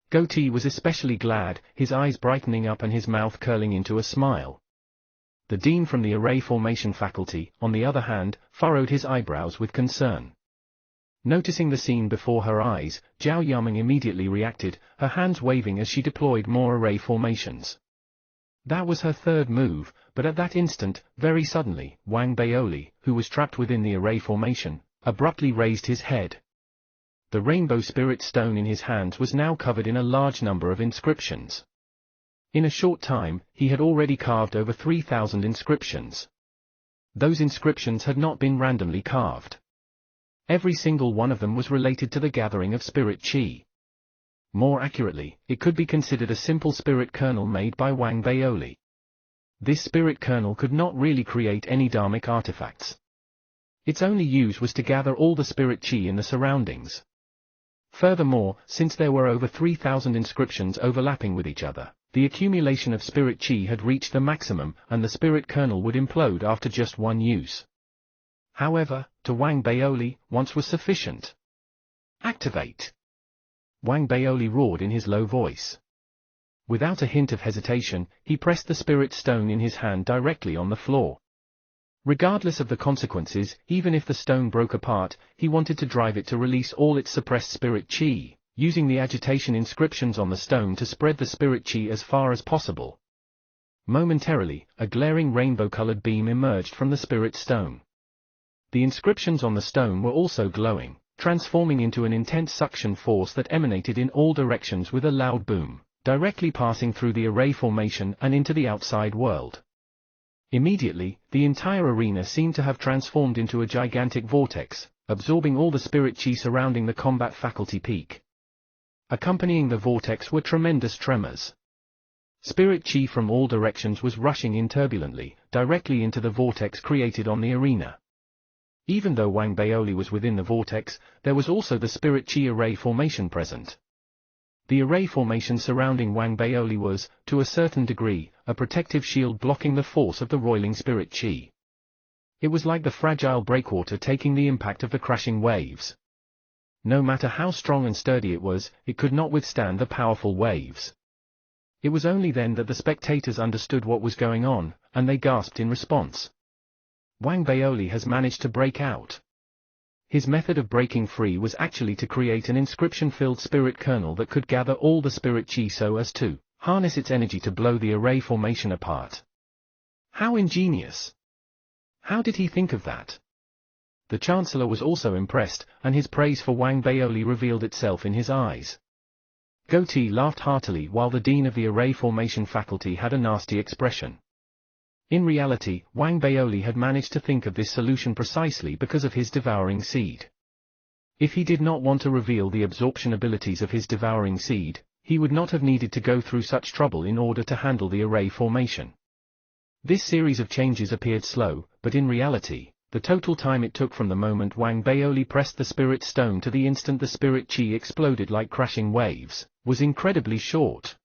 Goatee was especially glad, his eyes brightening up and his mouth curling into a smile. The Dean from the Array Formation faculty, on the other hand, furrowed his eyebrows with concern. Noticing the scene before her eyes, Zhao Yameng immediately reacted, her hands waving as she deployed more array formations. That was her third move, but at that instant, very suddenly, Wang Baoli, who was trapped within the array formation, abruptly raised his head. The rainbow spirit stone in his hands was now covered in a large number of inscriptions. In a short time, he had already carved over 3,000 inscriptions. Those inscriptions had not been randomly carved. Every single one of them was related to the gathering of spirit chi. More accurately, it could be considered a simple spirit kernel made by Wang Baoli. This spirit kernel could not really create any dharmic artifacts. Its only use was to gather all the spirit chi in the surroundings. Furthermore, since there were over 3,000 inscriptions overlapping with each other, the accumulation of spirit chi had reached the maximum, and the spirit kernel would implode after just one use. However, to Wang Baoli, once was sufficient. Activate! Wang Baoli roared in his low voice. Without a hint of hesitation, he pressed the spirit stone in his hand directly on the floor. Regardless of the consequences, even if the stone broke apart, he wanted to drive it to release all its suppressed spirit chi, using the agitation inscriptions on the stone to spread the spirit chi as far as possible. Momentarily, a glaring rainbow-colored beam emerged from the spirit stone. The inscriptions on the stone were also glowing, transforming into an intense suction force that emanated in all directions with a loud boom, directly passing through the array formation and into the outside world. Immediately, the entire arena seemed to have transformed into a gigantic vortex, absorbing all the spirit chi surrounding the combat faculty peak. Accompanying the vortex were tremendous tremors. Spirit chi from all directions was rushing in turbulently, directly into the vortex created on the arena. Even though Wang Baoli was within the vortex, there was also the spirit chi array formation present. The array formation surrounding Wang Baoli was, to a certain degree, a protective shield blocking the force of the roiling spirit chi. It was like the fragile breakwater taking the impact of the crashing waves. No matter how strong and sturdy it was, it could not withstand the powerful waves. It was only then that the spectators understood what was going on, and they gasped in response. Wang Baoli has managed to break out. His method of breaking free was actually to create an inscription-filled spirit kernel that could gather all the spirit chi so as to harness its energy to blow the array formation apart. How ingenious! How did he think of that? The Chancellor was also impressed, and his praise for Wang Baoli revealed itself in his eyes. Goatee laughed heartily while the Dean of the Array Formation faculty had a nasty expression. In reality, Wang Baoli had managed to think of this solution precisely because of his devouring seed. If he did not want to reveal the absorption abilities of his devouring seed, he would not have needed to go through such trouble in order to handle the array formation. This series of changes appeared slow, but in reality, The total time it took from the moment Wang Baoli pressed the spirit stone to the instant the spirit chi exploded like crashing waves, was incredibly short.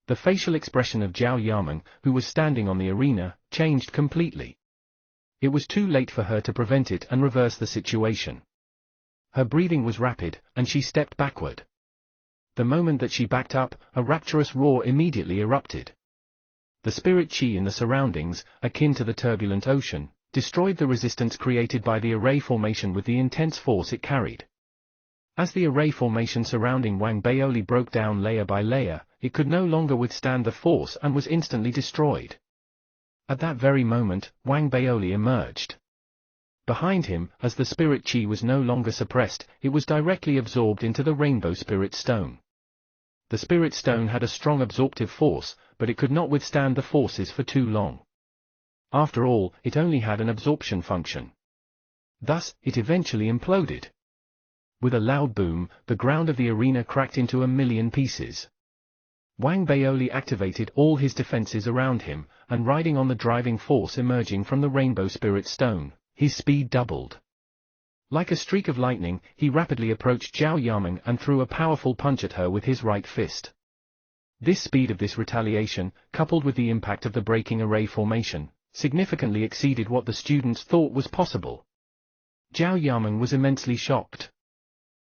The facial expression of Zhao Yameng, who was standing on the arena, changed completely. It was too late for her to prevent it and reverse the situation. Her breathing was rapid, and she stepped backward. The moment that she backed up, a rapturous roar immediately erupted. The spirit chi in the surroundings, akin to the turbulent ocean, destroyed the resistance created by the array formation with the intense force it carried. As the array formation surrounding Wang Baoli broke down layer by layer, it could no longer withstand the force and was instantly destroyed. At that very moment, Wang Baoli emerged. Behind him, as the spirit chi was no longer suppressed, it was directly absorbed into the rainbow spirit stone. The spirit stone had a strong absorptive force, but it could not withstand the forces for too long. After all, it only had an absorption function. Thus, it eventually imploded. With a loud boom, the ground of the arena cracked into a million pieces. Wang Baoli activated all his defenses around him, and riding on the driving force emerging from the rainbow spirit stone, his speed doubled. Like a streak of lightning, he rapidly approached Zhao Yameng and threw a powerful punch at her with his right fist. This speed of this retaliation, coupled with the impact of the breaking array formation, significantly exceeded what the students thought was possible. Zhao Yameng was immensely shocked.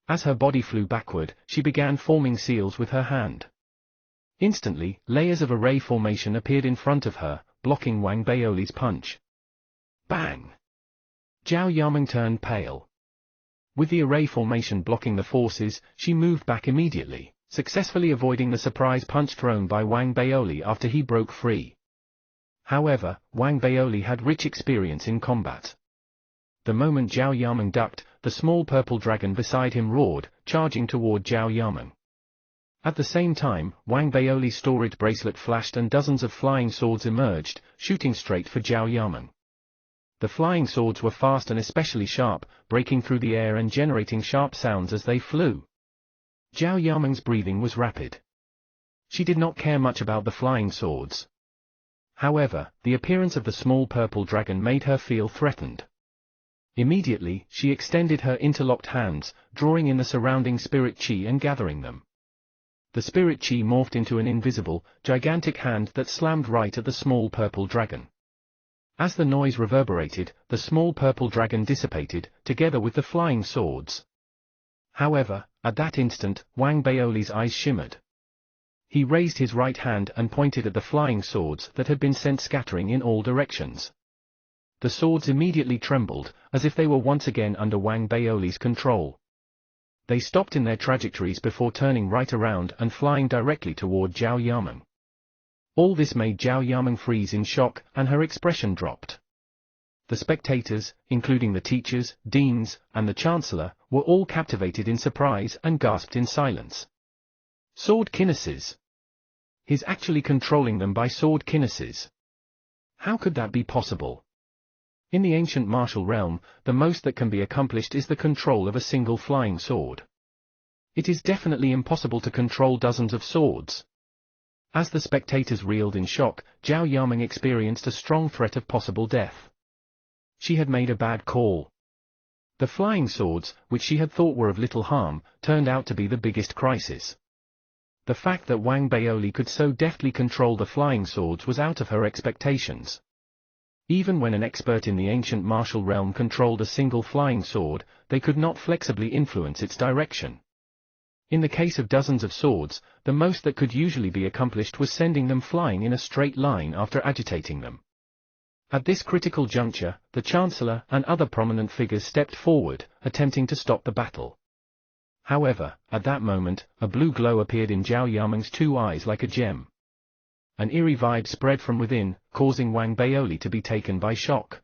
As her body flew backward, she began forming seals with her hand. Instantly, layers of array formation appeared in front of her, blocking Wang Baoli's punch. Bang! Zhao Yameng turned pale. With the array formation blocking the forces, she moved back immediately, successfully avoiding the surprise punch thrown by Wang Baoli after he broke free. However, Wang Baoli had rich experience in combat. The moment Zhao Yameng ducked, the small purple dragon beside him roared, charging toward Zhao Yameng. At the same time, Wang Baoli's storage bracelet flashed and dozens of flying swords emerged, shooting straight for Zhao Yameng. The flying swords were fast and especially sharp, breaking through the air and generating sharp sounds as they flew. Zhao Yameng's breathing was rapid. She did not care much about the flying swords. However, the appearance of the small purple dragon made her feel threatened. Immediately, she extended her interlocked hands, drawing in the surrounding spirit chi and gathering them. The spirit chi morphed into an invisible, gigantic hand that slammed right at the small purple dragon. As the noise reverberated, the small purple dragon dissipated, together with the flying swords. However, at that instant, Wang Baoli's eyes shimmered. He raised his right hand and pointed at the flying swords that had been sent scattering in all directions. The swords immediately trembled, as if they were once again under Wang Baoli's control. They stopped in their trajectories before turning right around and flying directly toward Zhao Yameng. All this made Zhao Yameng freeze in shock, and her expression dropped. The spectators, including the teachers, deans, and the chancellor, were all captivated in surprise and gasped in silence. Sword kinesis. He's actually controlling them by sword kinesis. How could that be possible? In the ancient martial realm, the most that can be accomplished is the control of a single flying sword. It is definitely impossible to control dozens of swords. As the spectators reeled in shock, Zhao Yameng experienced a strong threat of possible death. She had made a bad call. The flying swords, which she had thought were of little harm, turned out to be the biggest crisis. The fact that Wang Baoli could so deftly control the flying swords was out of her expectations. Even when an expert in the ancient martial realm controlled a single flying sword, they could not flexibly influence its direction. In the case of dozens of swords, the most that could usually be accomplished was sending them flying in a straight line after agitating them. At this critical juncture, the Chancellor and other prominent figures stepped forward, attempting to stop the battle. However, at that moment, a blue glow appeared in Zhao Yameng's two eyes like a gem. An eerie vibe spread from within, causing Wang Baoli to be taken by shock.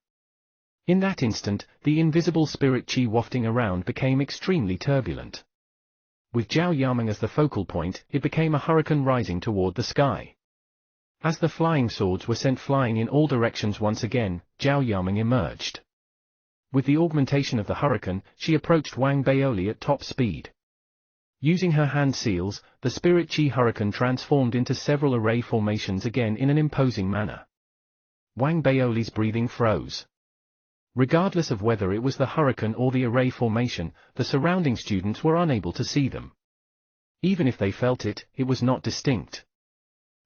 In that instant, the invisible spirit chi wafting around became extremely turbulent. With Zhao Yameng as the focal point, it became a hurricane rising toward the sky. As the flying swords were sent flying in all directions once again, Zhao Yameng emerged. With the augmentation of the hurricane, she approached Wang Baoli at top speed. Using her hand seals, the spirit chi hurricane transformed into several array formations again in an imposing manner. Wang Baoli's breathing froze. Regardless of whether it was the hurricane or the array formation, the surrounding students were unable to see them. Even if they felt it, it was not distinct.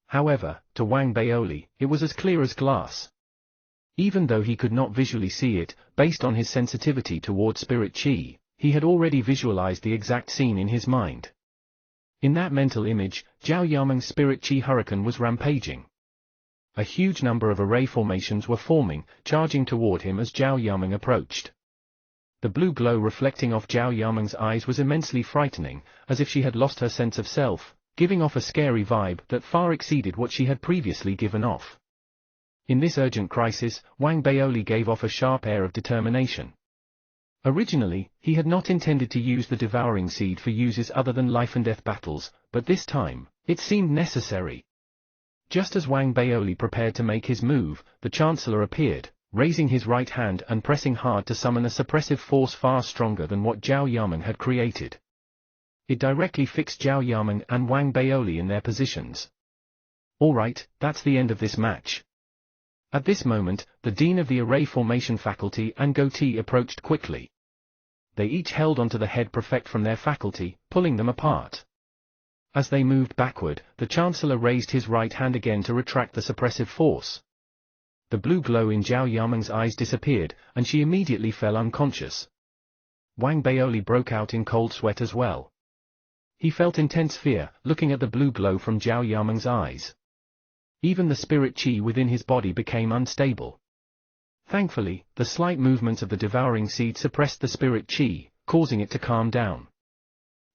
However, to Wang Baoli, it was as clear as glass. Even though he could not visually see it, based on his sensitivity toward spirit chi, he had already visualized the exact scene in his mind. In that mental image, Zhao Yameng's spirit chi hurricane was rampaging. A huge number of array formations were forming, charging toward him as Zhao Yameng approached. The blue glow reflecting off Zhao Yameng's eyes was immensely frightening, as if she had lost her sense of self, giving off a scary vibe that far exceeded what she had previously given off. In this urgent crisis, Wang Baoli gave off a sharp air of determination. Originally, he had not intended to use the devouring seed for uses other than life and death battles, but this time, it seemed necessary. Just as Wang Baoli prepared to make his move, the Chancellor appeared, raising his right hand and pressing hard to summon a suppressive force far stronger than what Zhao Yameng had created. It directly fixed Zhao Yameng and Wang Baoli in their positions. Alright, that's the end of this match. At this moment, the Dean of the Array Formation Faculty and Goatee approached quickly. They each held onto the head prefect from their faculty, pulling them apart. As they moved backward, the Chancellor raised his right hand again to retract the suppressive force. The blue glow in Zhao Yameng's eyes disappeared, and she immediately fell unconscious. Wang Baoli broke out in cold sweat as well. He felt intense fear, looking at the blue glow from Zhao Yameng's eyes. Even the spirit chi within his body became unstable. Thankfully, the slight movements of the devouring seed suppressed the spirit chi, causing it to calm down.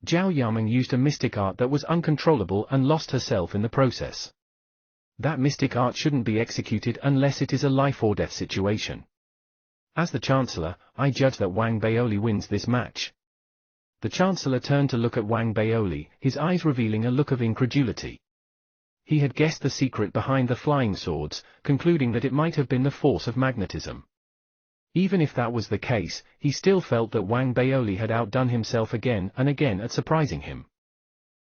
Zhao Yameng used a mystic art that was uncontrollable and lost herself in the process. That mystic art shouldn't be executed unless it is a life or death situation. As the Chancellor, I judge that Wang Baoli wins this match. The Chancellor turned to look at Wang Baoli, his eyes revealing a look of incredulity. He had guessed the secret behind the flying swords, concluding that it might have been the force of magnetism. Even if that was the case, he still felt that Wang Baoli had outdone himself again and again at surprising him.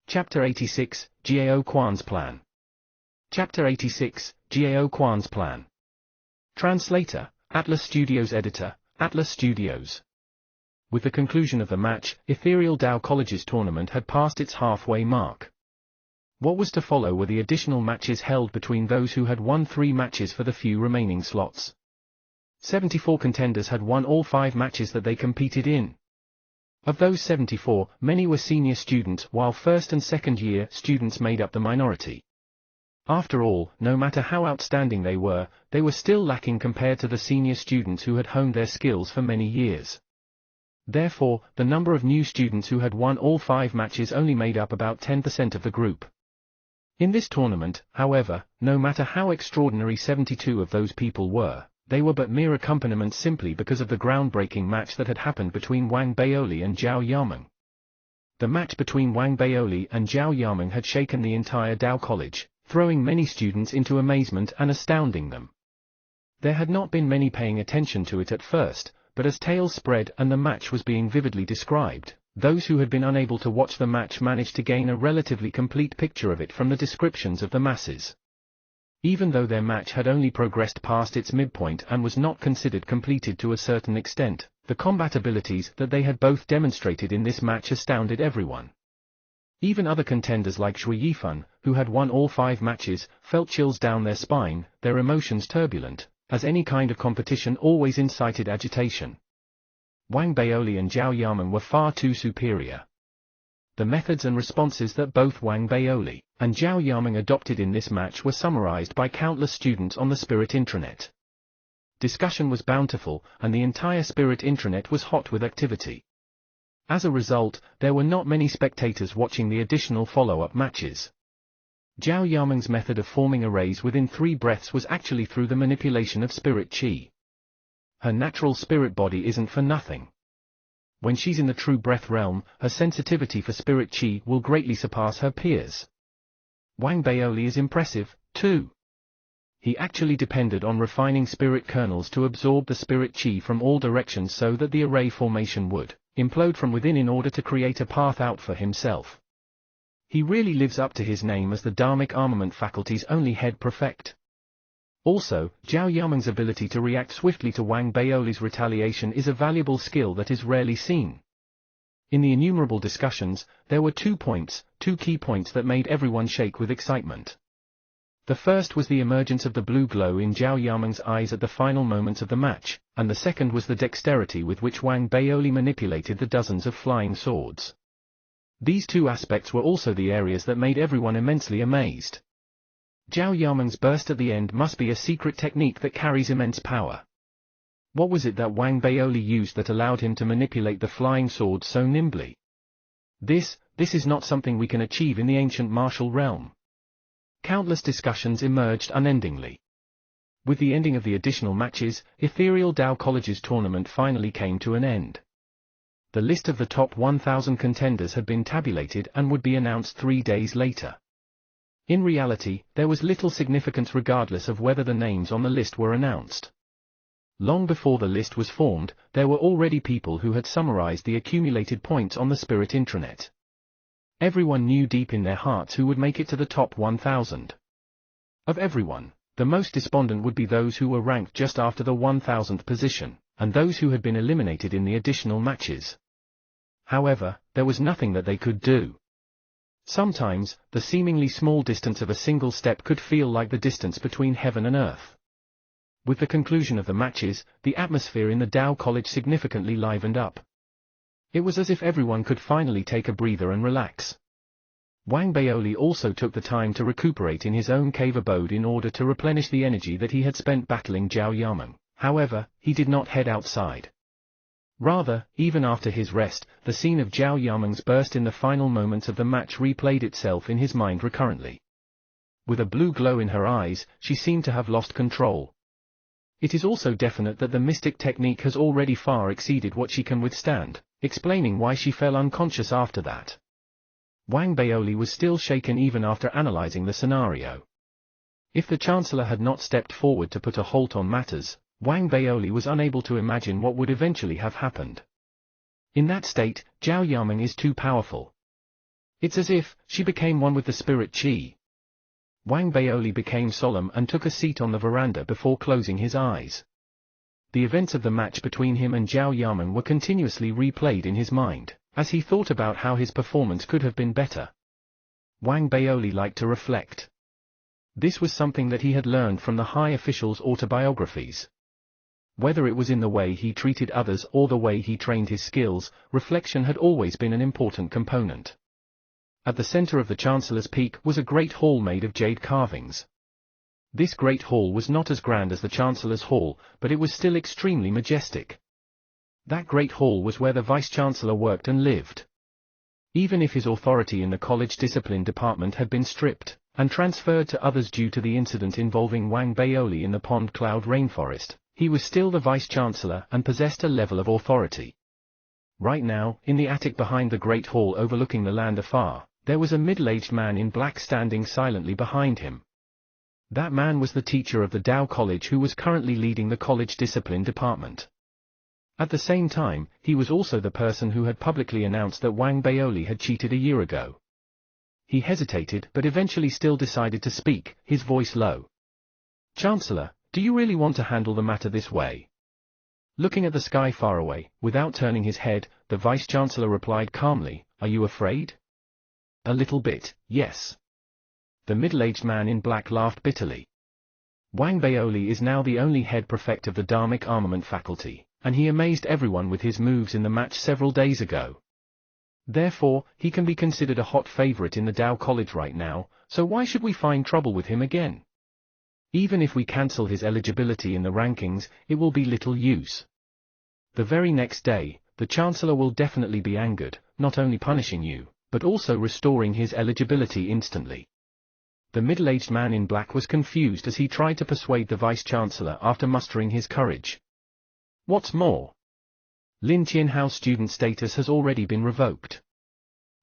Chapter 86, Jiao Quan's Plan. Chapter 86, Jiao Quan's Plan. Translator, Atlas Studios. Editor, Atlas Studios. With the conclusion of the match, Ethereal Dao College's tournament had passed its halfway mark. What was to follow were the additional matches held between those who had won 3 matches for the few remaining slots. 74 contenders had won all 5 matches that they competed in. Of those 74, many were senior students, while first and second year students made up the minority. After all, no matter how outstanding they were still lacking compared to the senior students who had honed their skills for many years. Therefore, the number of new students who had won all 5 matches only made up about 10% of the group. In this tournament, however, no matter how extraordinary 72 of those people were, they were but mere accompaniments simply because of the groundbreaking match that had happened between Wang Baoli and Zhao Yameng. The match between Wang Baoli and Zhao Yameng had shaken the entire Dao College, throwing many students into amazement and astounding them. There had not been many paying attention to it at first, but as tales spread and the match was being vividly described, those who had been unable to watch the match managed to gain a relatively complete picture of it from the descriptions of the masses. Even though their match had only progressed past its midpoint and was not considered completed to a certain extent, the combat abilities that they had both demonstrated in this match astounded everyone. Even other contenders like Shui Yifan, who had won all 5 matches, felt chills down their spine, their emotions turbulent, as any kind of competition always incited agitation. Wang Baoli and Zhao Yameng were far too superior. The methods and responses that both Wang Baoli and Zhao Yameng adopted in this match were summarized by countless students on the Spirit intranet. Discussion was bountiful, and the entire Spirit intranet was hot with activity. As a result, there were not many spectators watching the additional follow-up matches. Zhao Yameng's method of forming arrays within 3 breaths was actually through the manipulation of spirit chi. Her natural spirit body isn't for nothing. When she's in the true breath realm, her sensitivity for spirit chi will greatly surpass her peers. Wang Baoli is impressive, too. He actually depended on refining spirit kernels to absorb the spirit chi from all directions so that the array formation would implode from within in order to create a path out for himself. He really lives up to his name as the Dharmic Armament Faculty's only head prefect. Also, Zhao Yameng's ability to react swiftly to Wang Baoli's retaliation is a valuable skill that is rarely seen. In the innumerable discussions, there were 2 key points that made everyone shake with excitement. The first was the emergence of the blue glow in Zhao Yameng's eyes at the final moments of the match, and the second was the dexterity with which Wang Baoli manipulated the dozens of flying swords. These 2 aspects were also the areas that made everyone immensely amazed. Zhao Yameng's burst at the end must be a secret technique that carries immense power. What was it that Wang Baoli used that allowed him to manipulate the flying sword so nimbly? This is not something we can achieve in the ancient martial realm. Countless discussions emerged unendingly. With the ending of the additional matches, Ethereal Dao College's tournament finally came to an end. The list of the top 1,000 contenders had been tabulated and would be announced 3 days later. In reality, there was little significance regardless of whether the names on the list were announced. Long before the list was formed, there were already people who had summarized the accumulated points on the Spirit intranet. Everyone knew deep in their hearts who would make it to the top 1,000. Of everyone, the most despondent would be those who were ranked just after the 1,000th position, and those who had been eliminated in the additional matches. However, there was nothing that they could do. Sometimes, the seemingly small distance of a single step could feel like the distance between heaven and earth. With the conclusion of the matches, the atmosphere in the Dao College significantly livened up. It was as if everyone could finally take a breather and relax. Wang Baoli also took the time to recuperate in his own cave abode in order to replenish the energy that he had spent battling Zhao Yameng. However, he did not head outside. Rather, even after his rest, the scene of Zhao Yameng's burst in the final moments of the match replayed itself in his mind recurrently. With a blue glow in her eyes, she seemed to have lost control. It is also definite that the mystic technique has already far exceeded what she can withstand, explaining why she fell unconscious after that. Wang Baoli was still shaken even after analyzing the scenario. If the Chancellor had not stepped forward to put a halt on matters, Wang Baoli was unable to imagine what would eventually have happened. In that state, Zhao Yameng is too powerful. It's as if she became one with the spirit qi. Wang Baoli became solemn and took a seat on the veranda before closing his eyes. The events of the match between him and Zhao Yameng were continuously replayed in his mind, as he thought about how his performance could have been better. Wang Baoli liked to reflect. This was something that he had learned from the high officials' autobiographies. Whether it was in the way he treated others or the way he trained his skills, reflection had always been an important component. At the center of the Chancellor's Peak was a great hall made of jade carvings. This great hall was not as grand as the Chancellor's Hall, but it was still extremely majestic. That great hall was where the Vice-Chancellor worked and lived. Even if his authority in the college discipline department had been stripped, and transferred to others due to the incident involving Wang Baoli in the Pond Cloud Rainforest, he was still the Vice-Chancellor and possessed a level of authority. Right now, in the attic behind the great hall overlooking the land afar, there was a middle-aged man in black standing silently behind him. That man was the teacher of the Dao College who was currently leading the college discipline department. At the same time, he was also the person who had publicly announced that Wang Baoli had cheated a year ago. He hesitated but eventually still decided to speak, his voice low. "Chancellor, do you really want to handle the matter this way?" Looking at the sky far away, without turning his head, the Vice-Chancellor replied calmly, "Are you afraid?" "A little bit, yes." The middle-aged man in black laughed bitterly. Wang Baoli is now the only head prefect of the Dharmic Armament faculty, and he amazed everyone with his moves in the match several days ago. Therefore, he can be considered a hot favorite in the Dao College right now, so why should we find trouble with him again? Even if we cancel his eligibility in the rankings, it will be little use. The very next day, the Chancellor will definitely be angered, not only punishing you, but also restoring his eligibility instantly. The middle-aged man in black was confused as he tried to persuade the Vice-Chancellor after mustering his courage. What's more, Lin Qianhao's student status has already been revoked.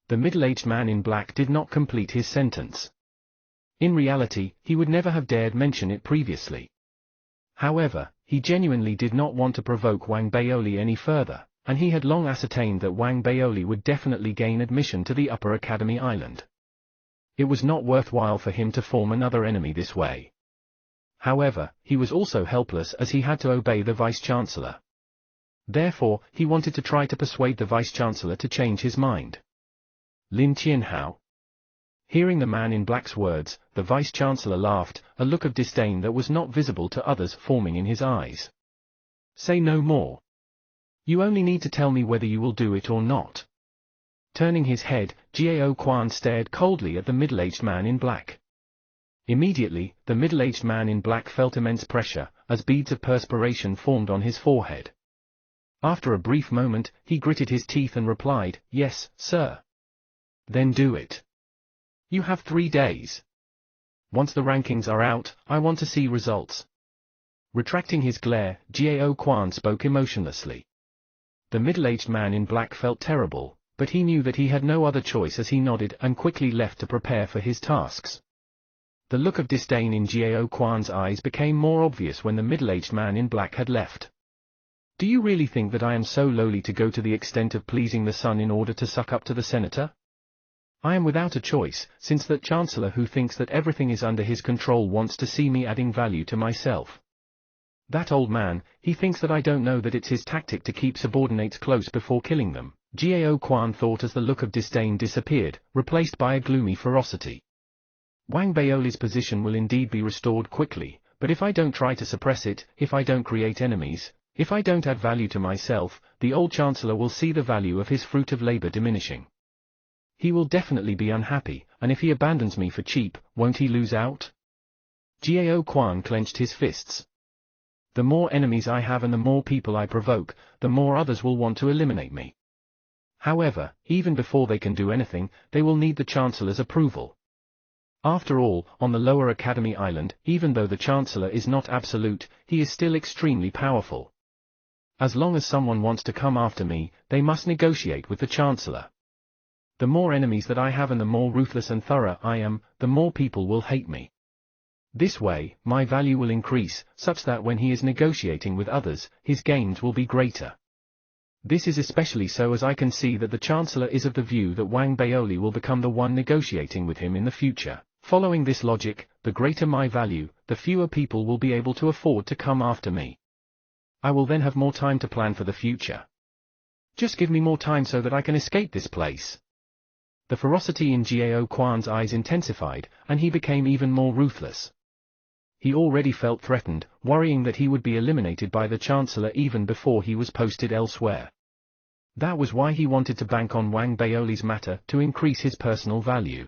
The middle-aged man in black did not complete his sentence. In reality, he would never have dared mention it previously. However, he genuinely did not want to provoke Wang Baoli any further, and he had long ascertained that Wang Baoli would definitely gain admission to the Upper Academy Island. It was not worthwhile for him to form another enemy this way. However, he was also helpless as he had to obey the Vice-Chancellor. Therefore, he wanted to try to persuade the Vice-Chancellor to change his mind. Lin Qianhao. Hearing the man in black's words, the Vice-Chancellor laughed, a look of disdain that was not visible to others forming in his eyes. Say no more. You only need to tell me whether you will do it or not. Turning his head, Jiao Quan stared coldly at the middle-aged man in black. Immediately, the middle-aged man in black felt immense pressure, as beads of perspiration formed on his forehead. After a brief moment, he gritted his teeth and replied, "Yes, sir." "Then do it. You have 3 days. Once the rankings are out, I want to see results." Retracting his glare, Jiao Quan spoke emotionlessly. The middle-aged man in black felt terrible, but he knew that he had no other choice as he nodded and quickly left to prepare for his tasks. The look of disdain in Jiao Quan's eyes became more obvious when the middle-aged man in black had left. "Do you really think that I am so lowly to go to the extent of pleasing the sun in order to suck up to the senator? I am without a choice, since that chancellor who thinks that everything is under his control wants to see me adding value to myself. That old man, he thinks that I don't know that it's his tactic to keep subordinates close before killing them," Jiao Quan thought as the look of disdain disappeared, replaced by a gloomy ferocity. "Wang Baoli's position will indeed be restored quickly, but if I don't try to suppress it, if I don't create enemies, if I don't add value to myself, the old chancellor will see the value of his fruit of labor diminishing. He will definitely be unhappy, and if he abandons me for cheap, won't he lose out?" Jiao Quan clenched his fists. "The more enemies I have and the more people I provoke, the more others will want to eliminate me. However, even before they can do anything, they will need the Chancellor's approval. After all, on the Lower Academy Island, even though the Chancellor is not absolute, he is still extremely powerful. As long as someone wants to come after me, they must negotiate with the Chancellor. The more enemies that I have and the more ruthless and thorough I am, the more people will hate me. This way, my value will increase, such that when he is negotiating with others, his gains will be greater. This is especially so as I can see that the Chancellor is of the view that Wang Baoli will become the one negotiating with him in the future. Following this logic, the greater my value, the fewer people will be able to afford to come after me. I will then have more time to plan for the future. Just give me more time so that I can escape this place." The ferocity in Jiao Quan's eyes intensified, and he became even more ruthless. He already felt threatened, worrying that he would be eliminated by the Chancellor even before he was posted elsewhere. That was why he wanted to bank on Wang Baoli's matter to increase his personal value.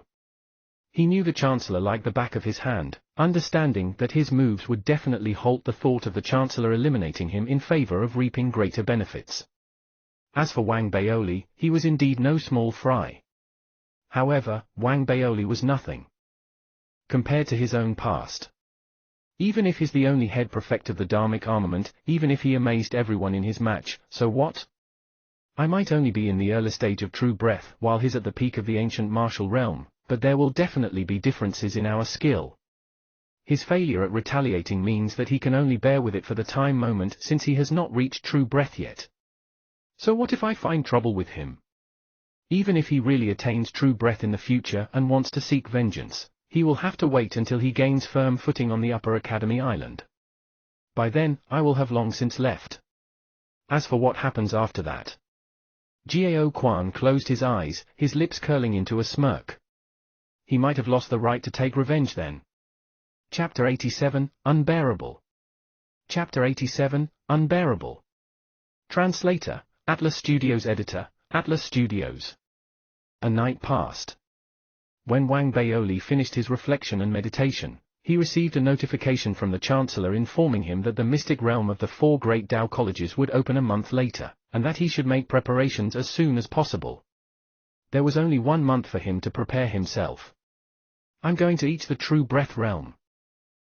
He knew the Chancellor like the back of his hand, understanding that his moves would definitely halt the thought of the Chancellor eliminating him in favor of reaping greater benefits. As for Wang Baoli, he was indeed no small fry. However, Wang Baoli was nothing compared to his own past. Even if he's the only head prefect of the Dharmic armament, even if he amazed everyone in his match, so what? I might only be in the early stage of true breath while he's at the peak of the ancient martial realm, but there will definitely be differences in our skill. His failure at retaliating means that he can only bear with it for the time moment since he has not reached true breath yet. So what if I find trouble with him? Even if he really attains true breath in the future and wants to seek vengeance, he will have to wait until he gains firm footing on the Upper Academy Island. By then, I will have long since left. As for what happens after that. Jiao Quan closed his eyes, his lips curling into a smirk. He might have lost the right to take revenge then. Chapter 87, Unbearable. Chapter 87, Unbearable. Translator, Atlas Studios Editor, Atlas Studios. A night passed. When Wang Baoli finished his reflection and meditation, he received a notification from the Chancellor informing him that the mystic realm of the 4 great Tao colleges would open a month later, and that he should make preparations as soon as possible. There was only 1 month for him to prepare himself. I'm going to eat the true breath realm.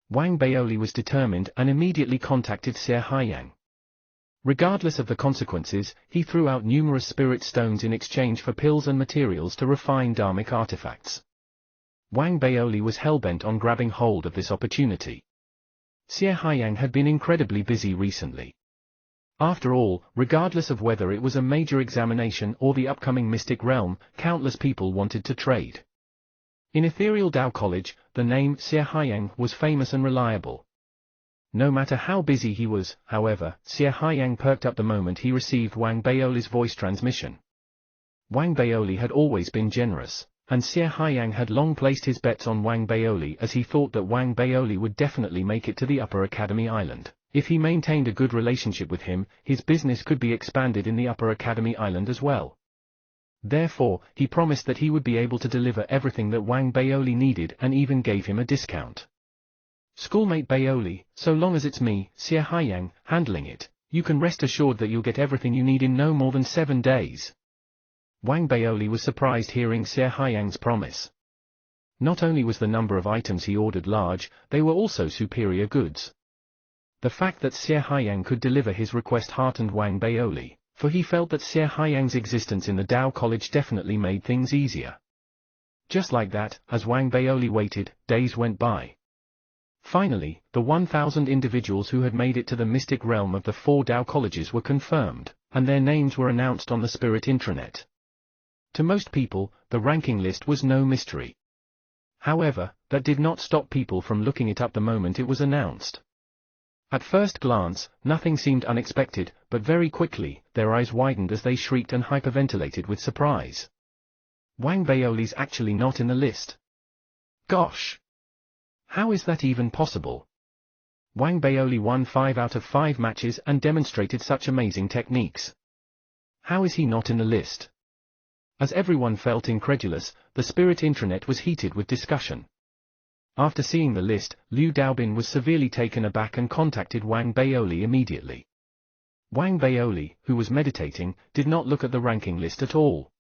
Wang Baoli was determined and immediately contacted Xie Haiyang. Regardless of the consequences, he threw out numerous spirit stones in exchange for pills and materials to refine dharmic artifacts. Wang Baoli was hell-bent on grabbing hold of this opportunity. Xie Haiyang had been incredibly busy recently. After all, regardless of whether it was a major examination or the upcoming mystic realm, countless people wanted to trade. In Ethereal Tao College, the name Xie Haiyang was famous and reliable. No matter how busy he was, however, Xie Haiyang perked up the moment he received Wang Baoli's voice transmission. Wang Baoli had always been generous, and Xie Haiyang had long placed his bets on Wang Baoli as he thought that Wang Baoli would definitely make it to the Upper Academy Island. If he maintained a good relationship with him, his business could be expanded in the Upper Academy Island as well. Therefore, he promised that he would be able to deliver everything that Wang Baoli needed and even gave him a discount. Schoolmate Baoli, so long as it's me, Xie Haiyang, handling it, you can rest assured that you'll get everything you need in no more than 7 days. Wang Baoli was surprised hearing Xie Haiyang's promise. Not only was the number of items he ordered large, they were also superior goods. The fact that Xie Haiyang could deliver his request heartened Wang Baoli, for he felt that Xie Haiyang's existence in the Dao College definitely made things easier. Just like that, as Wang Baoli waited, days went by. Finally, the 1,000 individuals who had made it to the mystic realm of the 4 Dao colleges were confirmed, and their names were announced on the Spirit intranet. To most people, the ranking list was no mystery. However, that did not stop people from looking it up the moment it was announced. At first glance, nothing seemed unexpected, but very quickly, their eyes widened as they shrieked and hyperventilated with surprise. Wang Baoli's actually not in the list. Gosh! How is that even possible? Wang Baoli won 5 out of 5 matches and demonstrated such amazing techniques. How is he not in the list? As everyone felt incredulous, the Spirit intranet was heated with discussion. After seeing the list, Liu Daobin was severely taken aback and contacted Wang Baoli immediately. Wang Baoli, who was meditating, did not look at the ranking list at all.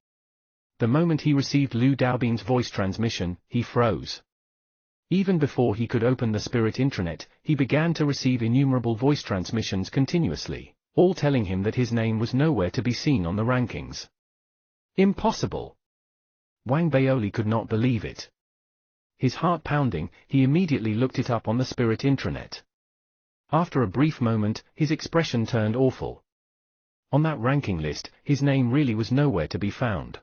The moment he received Liu Daobin's voice transmission, he froze. Even before he could open the Spirit intranet, he began to receive innumerable voice transmissions continuously, all telling him that his name was nowhere to be seen on the rankings. Impossible! Wang Baoli could not believe it. His heart pounding, he immediately looked it up on the Spirit intranet. After a brief moment, his expression turned awful. On that ranking list, his name really was nowhere to be found.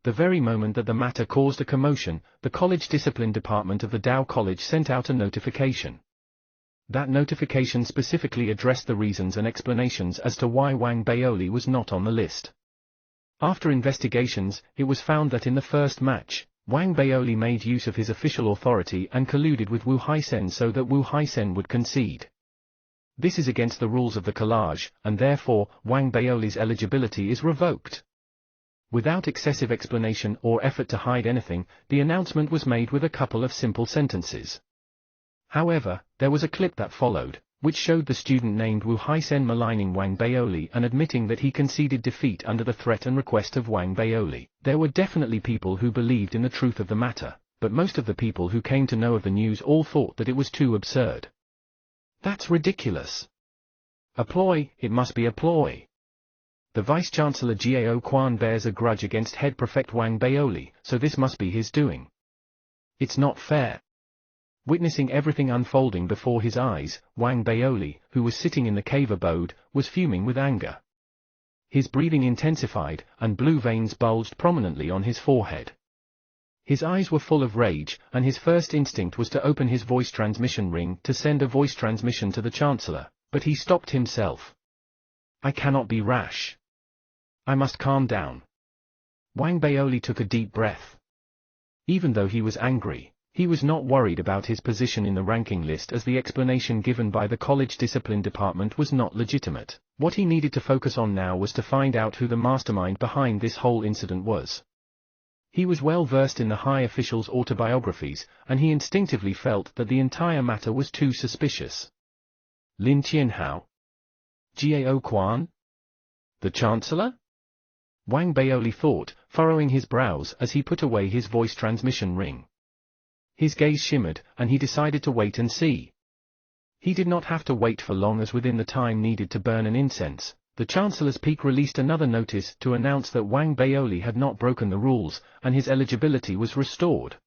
The very moment that the matter caused a commotion, the college discipline department of the Dao College sent out a notification. That notification specifically addressed the reasons and explanations as to why Wang Baoli was not on the list. After investigations, it was found that in the first match, Wang Baoli made use of his official authority and colluded with Wu Haisen so that Wu Haisen would concede. This is against the rules of the collage, and therefore, Wang Baoli's eligibility is revoked. Without excessive explanation or effort to hide anything, the announcement was made with a couple of simple sentences. However, there was a clip that followed, which showed the student named Wu Haisen maligning Wang Baoli and admitting that he conceded defeat under the threat and request of Wang Baoli. There were definitely people who believed in the truth of the matter, but most of the people who came to know of the news all thought that it was too absurd. That's ridiculous. A ploy, it must be a ploy. The Vice-Chancellor Gao Quan bears a grudge against head prefect Wang Baoli, so this must be his doing. It's not fair. Witnessing everything unfolding before his eyes, Wang Baoli, who was sitting in the cave abode, was fuming with anger. His breathing intensified, and blue veins bulged prominently on his forehead. His eyes were full of rage, and his first instinct was to open his voice transmission ring to send a voice transmission to the Chancellor, but he stopped himself. I cannot be rash. I must calm down. Wang Baoli took a deep breath. Even though he was angry, he was not worried about his position in the ranking list as the explanation given by the college discipline department was not legitimate. What he needed to focus on now was to find out who the mastermind behind this whole incident was. He was well versed in the high officials' autobiographies, and he instinctively felt that the entire matter was too suspicious. Lin Qianhao? Gao Quan? The Chancellor? Wang Baoli thought, furrowing his brows as he put away his voice transmission ring. His gaze shimmered, and he decided to wait and see. He did not have to wait for long as within the time needed to burn an incense, the Chancellor's Peak released another notice to announce that Wang Baoli had not broken the rules, and his eligibility was restored.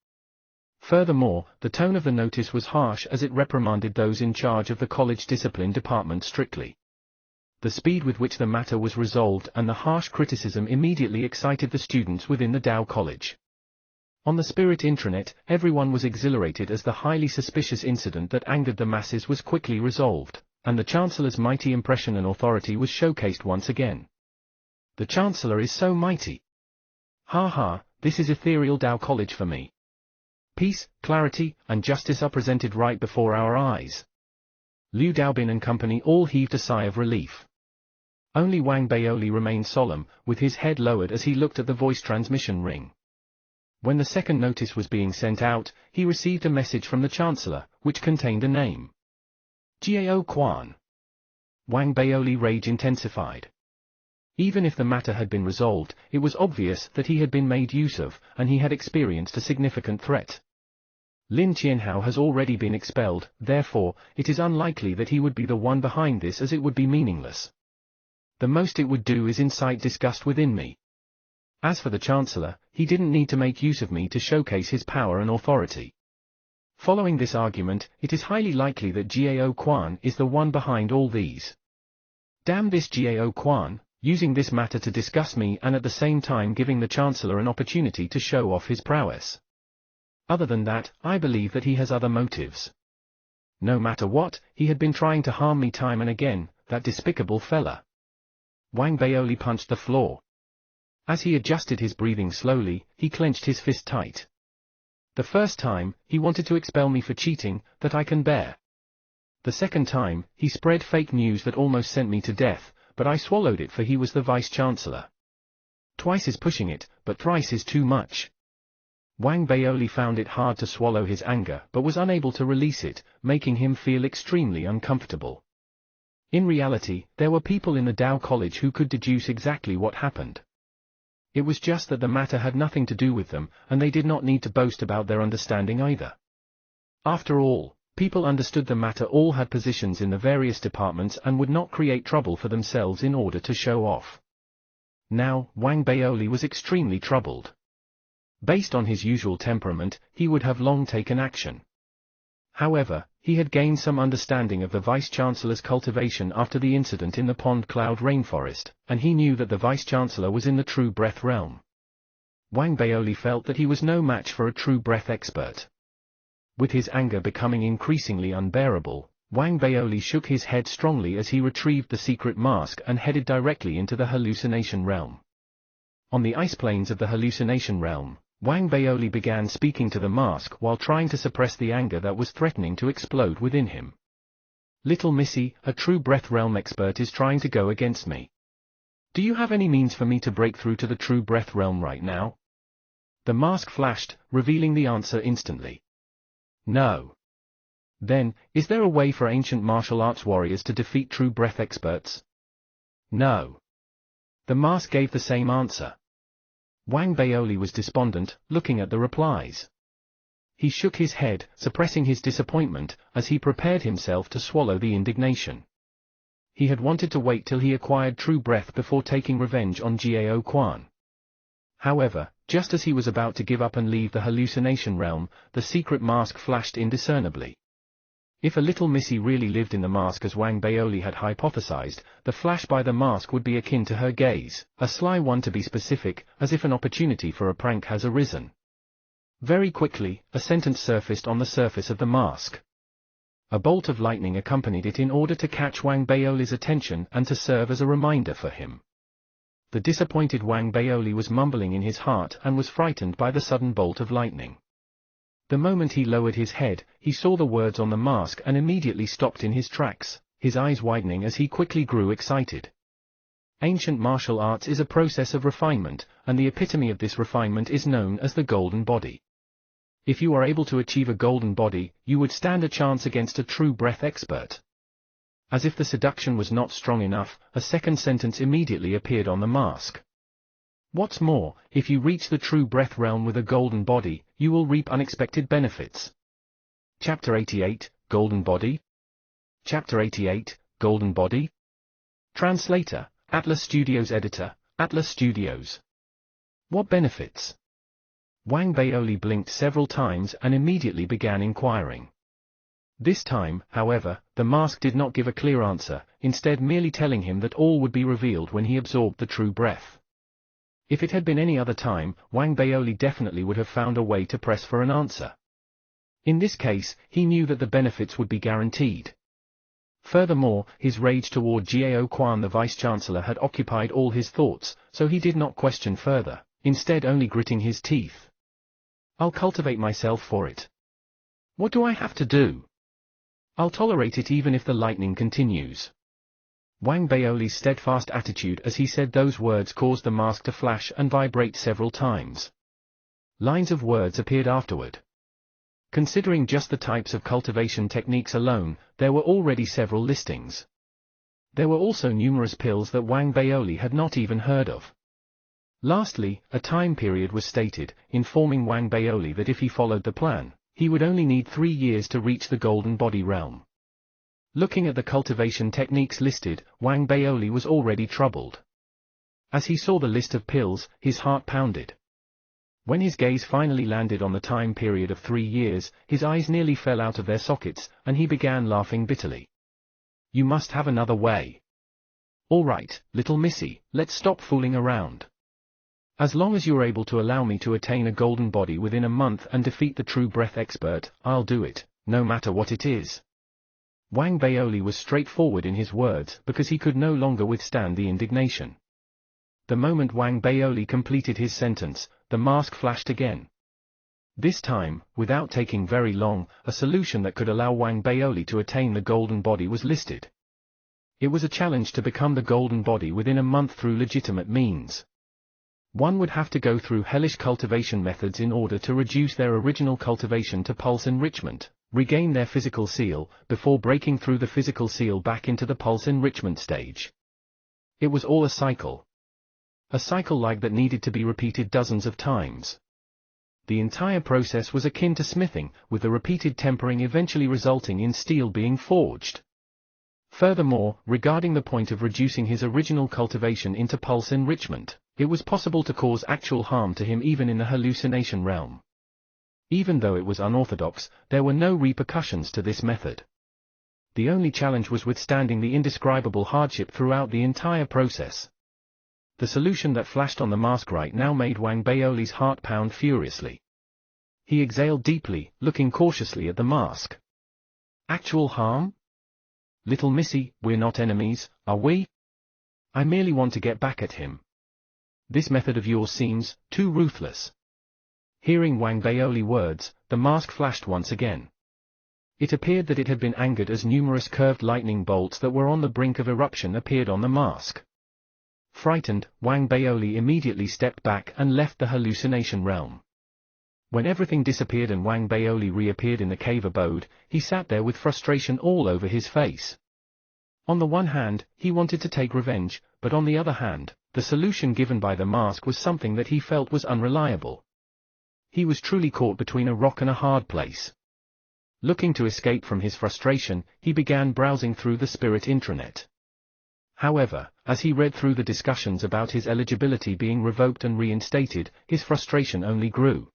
Furthermore, the tone of the notice was harsh as it reprimanded those in charge of the college discipline department strictly. The speed with which the matter was resolved and the harsh criticism immediately excited the students within the Dao College. On the Spirit intranet, everyone was exhilarated as the highly suspicious incident that angered the masses was quickly resolved, and the Chancellor's mighty impression and authority was showcased once again. The Chancellor is so mighty. Ha ha, this is ethereal Tao College for me. Peace, clarity, and justice are presented right before our eyes. Liu Daobin and company all heaved a sigh of relief. Only Wang Baoli remained solemn, with his head lowered as he looked at the voice transmission ring. When the second notice was being sent out, he received a message from the Chancellor, which contained a name. Jiao Quan. Wang Baoli rage intensified. Even if the matter had been resolved, it was obvious that he had been made use of, and he had experienced a significant threat. Lin Qianhao has already been expelled, therefore, it is unlikely that he would be the one behind this, as it would be meaningless. The most it would do is incite disgust within me. As for the Chancellor, he didn't need to make use of me to showcase his power and authority. Following this argument, it is highly likely that Jiao Quan is the one behind all these. Damn this Jiao Quan, using this matter to discuss me and at the same time giving the Chancellor an opportunity to show off his prowess. Other than that, I believe that he has other motives. No matter what, he had been trying to harm me time and again, that despicable fella. Wang Baoli punched the floor. As he adjusted his breathing slowly, he clenched his fist tight. The first time, he wanted to expel me for cheating, that I can bear. The second time, he spread fake news that almost sent me to death, but I swallowed it for he was the Vice-Chancellor. Twice is pushing it, but thrice is too much. Wang Baoli found it hard to swallow his anger but was unable to release it, making him feel extremely uncomfortable. In reality, there were people in the Tao College who could deduce exactly what happened. It was just that the matter had nothing to do with them, and they did not need to boast about their understanding either. After all, people understood the matter, all had positions in the various departments and would not create trouble for themselves in order to show off. Now, Wang Baoli was extremely troubled. Based on his usual temperament, he would have long taken action. However, he had gained some understanding of the Vice-Chancellor's cultivation after the incident in the Pond Cloud Rainforest, and he knew that the Vice-Chancellor was in the True Breath realm. Wang Baoli felt that he was no match for a True Breath expert. With his anger becoming increasingly unbearable, Wang Baoli shook his head strongly as he retrieved the secret mask and headed directly into the hallucination realm. On the ice plains of the hallucination realm, Wang Baoli began speaking to the mask while trying to suppress the anger that was threatening to explode within him. Little Missy, a True Breath realm expert is trying to go against me. Do you have any means for me to break through to the True Breath realm right now? The mask flashed, revealing the answer instantly. No. Then, is there a way for ancient martial arts warriors to defeat True Breath experts? No. The mask gave the same answer. Wang Baoli was despondent, looking at the replies. He shook his head, suppressing his disappointment, as he prepared himself to swallow the indignation. He had wanted to wait till he acquired True Breath before taking revenge on Jiao Quan. However, just as he was about to give up and leave the hallucination realm, the secret mask flashed indiscernibly. If a little Missy really lived in the mask as Wang Baoli had hypothesized, the flash by the mask would be akin to her gaze, a sly one to be specific, as if an opportunity for a prank has arisen. Very quickly, a sentence surfaced on the surface of the mask. A bolt of lightning accompanied it in order to catch Wang Baoli's attention and to serve as a reminder for him. The disappointed Wang Baoli was mumbling in his heart and was frightened by the sudden bolt of lightning. The moment he lowered his head, he saw the words on the mask and immediately stopped in his tracks, his eyes widening as he quickly grew excited. Ancient martial arts is a process of refinement, and the epitome of this refinement is known as the golden body. If you are able to achieve a golden body, you would stand a chance against a True Breath expert. As if the seduction was not strong enough, a second sentence immediately appeared on the mask. What's more, if you reach the True Breath realm with a golden body, you will reap unexpected benefits. Chapter 88, Golden Body? Chapter 88, Golden Body? Translator, Atlas Studios Editor, Atlas Studios. What benefits? Wang Baoli blinked several times and immediately began inquiring. This time, however, the mask did not give a clear answer, instead merely telling him that all would be revealed when he absorbed the True Breath. If it had been any other time, Wang Baoli definitely would have found a way to press for an answer. In this case, he knew that the benefits would be guaranteed. Furthermore, his rage toward Jiao Quan the vice-chancellor had occupied all his thoughts, so he did not question further, instead only gritting his teeth. I'll cultivate myself for it. What do I have to do? I'll tolerate it even if the lightning continues. Wang Baoli's steadfast attitude as he said those words caused the mask to flash and vibrate several times. Lines of words appeared afterward. Considering just the types of cultivation techniques alone, there were already several listings. There were also numerous pills that Wang Baoli had not even heard of. Lastly, a time period was stated, informing Wang Baoli that if he followed the plan, he would only need 3 years to reach the golden body realm. Looking at the cultivation techniques listed, Wang Baoli was already troubled. As he saw the list of pills, his heart pounded. When his gaze finally landed on the time period of 3 years, his eyes nearly fell out of their sockets, and he began laughing bitterly. You must have another way. All right, little missy, let's stop fooling around. As long as you're able to allow me to attain a golden body within a month and defeat the true breath expert, I'll do it, no matter what it is. Wang Baoli was straightforward in his words because he could no longer withstand the indignation. The moment Wang Baoli completed his sentence, the mask flashed again. This time, without taking very long, a solution that could allow Wang Baoli to attain the golden body was listed. It was a challenge to become the golden body within a month through legitimate means. One would have to go through hellish cultivation methods in order to reduce their original cultivation to pulse enrichment, regain their physical seal, before breaking through the physical seal back into the pulse enrichment stage. It was all a cycle. A cycle like that needed to be repeated dozens of times. The entire process was akin to smithing, with the repeated tempering eventually resulting in steel being forged. Furthermore, regarding the point of reducing his original cultivation into pulse enrichment, it was possible to cause actual harm to him even in the hallucination realm. Even though it was unorthodox, there were no repercussions to this method. The only challenge was withstanding the indescribable hardship throughout the entire process. The solution that flashed on the mask right now made Wang Baoli's heart pound furiously. He exhaled deeply, looking cautiously at the mask. Actual harm? Little missy, we're not enemies, are we? I merely want to get back at him. This method of yours seems too ruthless. Hearing Wang Baoli words, the mask flashed once again. It appeared that it had been angered as numerous curved lightning bolts that were on the brink of eruption appeared on the mask. Frightened, Wang Baoli immediately stepped back and left the hallucination realm. When everything disappeared and Wang Baoli reappeared in the cave abode, he sat there with frustration all over his face. On the one hand, he wanted to take revenge, but on the other hand, the solution given by the mask was something that he felt was unreliable. He was truly caught between a rock and a hard place. Looking to escape from his frustration, he began browsing through the spirit intranet. However, as he read through the discussions about his eligibility being revoked and reinstated, his frustration only grew.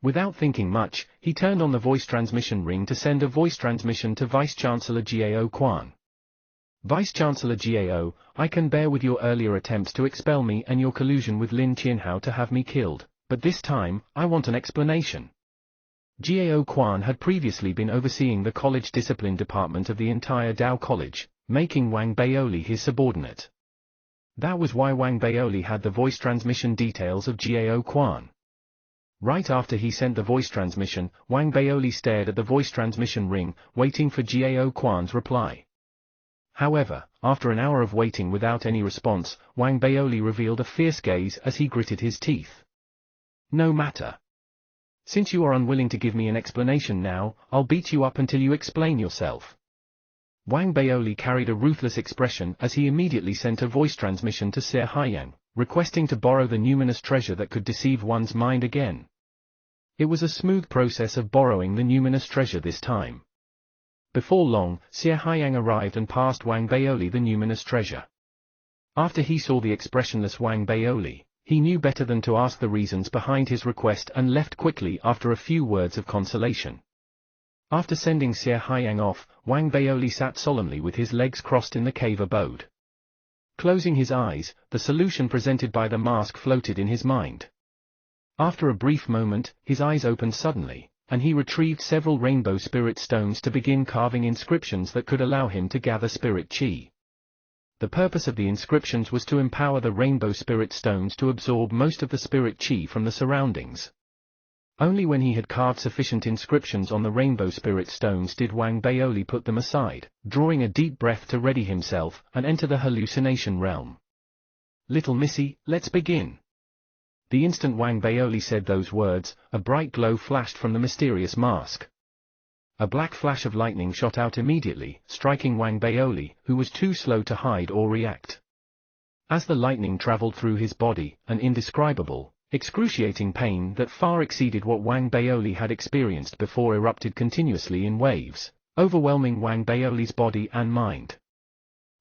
Without thinking much, he turned on the voice transmission ring to send a voice transmission to Vice-Chancellor Jiao Quan. Vice-Chancellor Jiao, I can bear with your earlier attempts to expel me and your collusion with Lin Qianhao to have me killed, but this time, I want an explanation. Jiao Quan had previously been overseeing the college discipline department of the entire Dao College, making Wang Baoli his subordinate. That was why Wang Baoli had the voice transmission details of Jiao Quan. Right after he sent the voice transmission, Wang Baoli stared at the voice transmission ring, waiting for Jiao Quan's reply. However, after an hour of waiting without any response, Wang Baoli revealed a fierce gaze as he gritted his teeth. No matter. Since you are unwilling to give me an explanation now, I'll beat you up until you explain yourself. Wang Baoli carried a ruthless expression as he immediately sent a voice transmission to Xie Haiyang, requesting to borrow the numinous treasure that could deceive one's mind again. It was a smooth process of borrowing the numinous treasure this time. Before long, Xie Haiyang arrived and passed Wang Baoli the numinous treasure. After he saw the expressionless Wang Baoli, he knew better than to ask the reasons behind his request and left quickly after a few words of consolation. After sending Xie Haiyang off, Wang Baoli sat solemnly with his legs crossed in the cave abode. Closing his eyes, the solution presented by the mask floated in his mind. After a brief moment, his eyes opened suddenly, and he retrieved several rainbow spirit stones to begin carving inscriptions that could allow him to gather spirit chi. The purpose of the inscriptions was to empower the rainbow spirit stones to absorb most of the spirit chi from the surroundings. Only when he had carved sufficient inscriptions on the rainbow spirit stones did Wang Baoli put them aside, drawing a deep breath to ready himself and enter the hallucination realm. "Little missy, let's begin." The instant Wang Baoli said those words, a bright glow flashed from the mysterious mask. A black flash of lightning shot out immediately, striking Wang Baoli, who was too slow to hide or react. As the lightning traveled through his body, an indescribable, excruciating pain that far exceeded what Wang Baoli had experienced before erupted continuously in waves, overwhelming Wang Baoli's body and mind.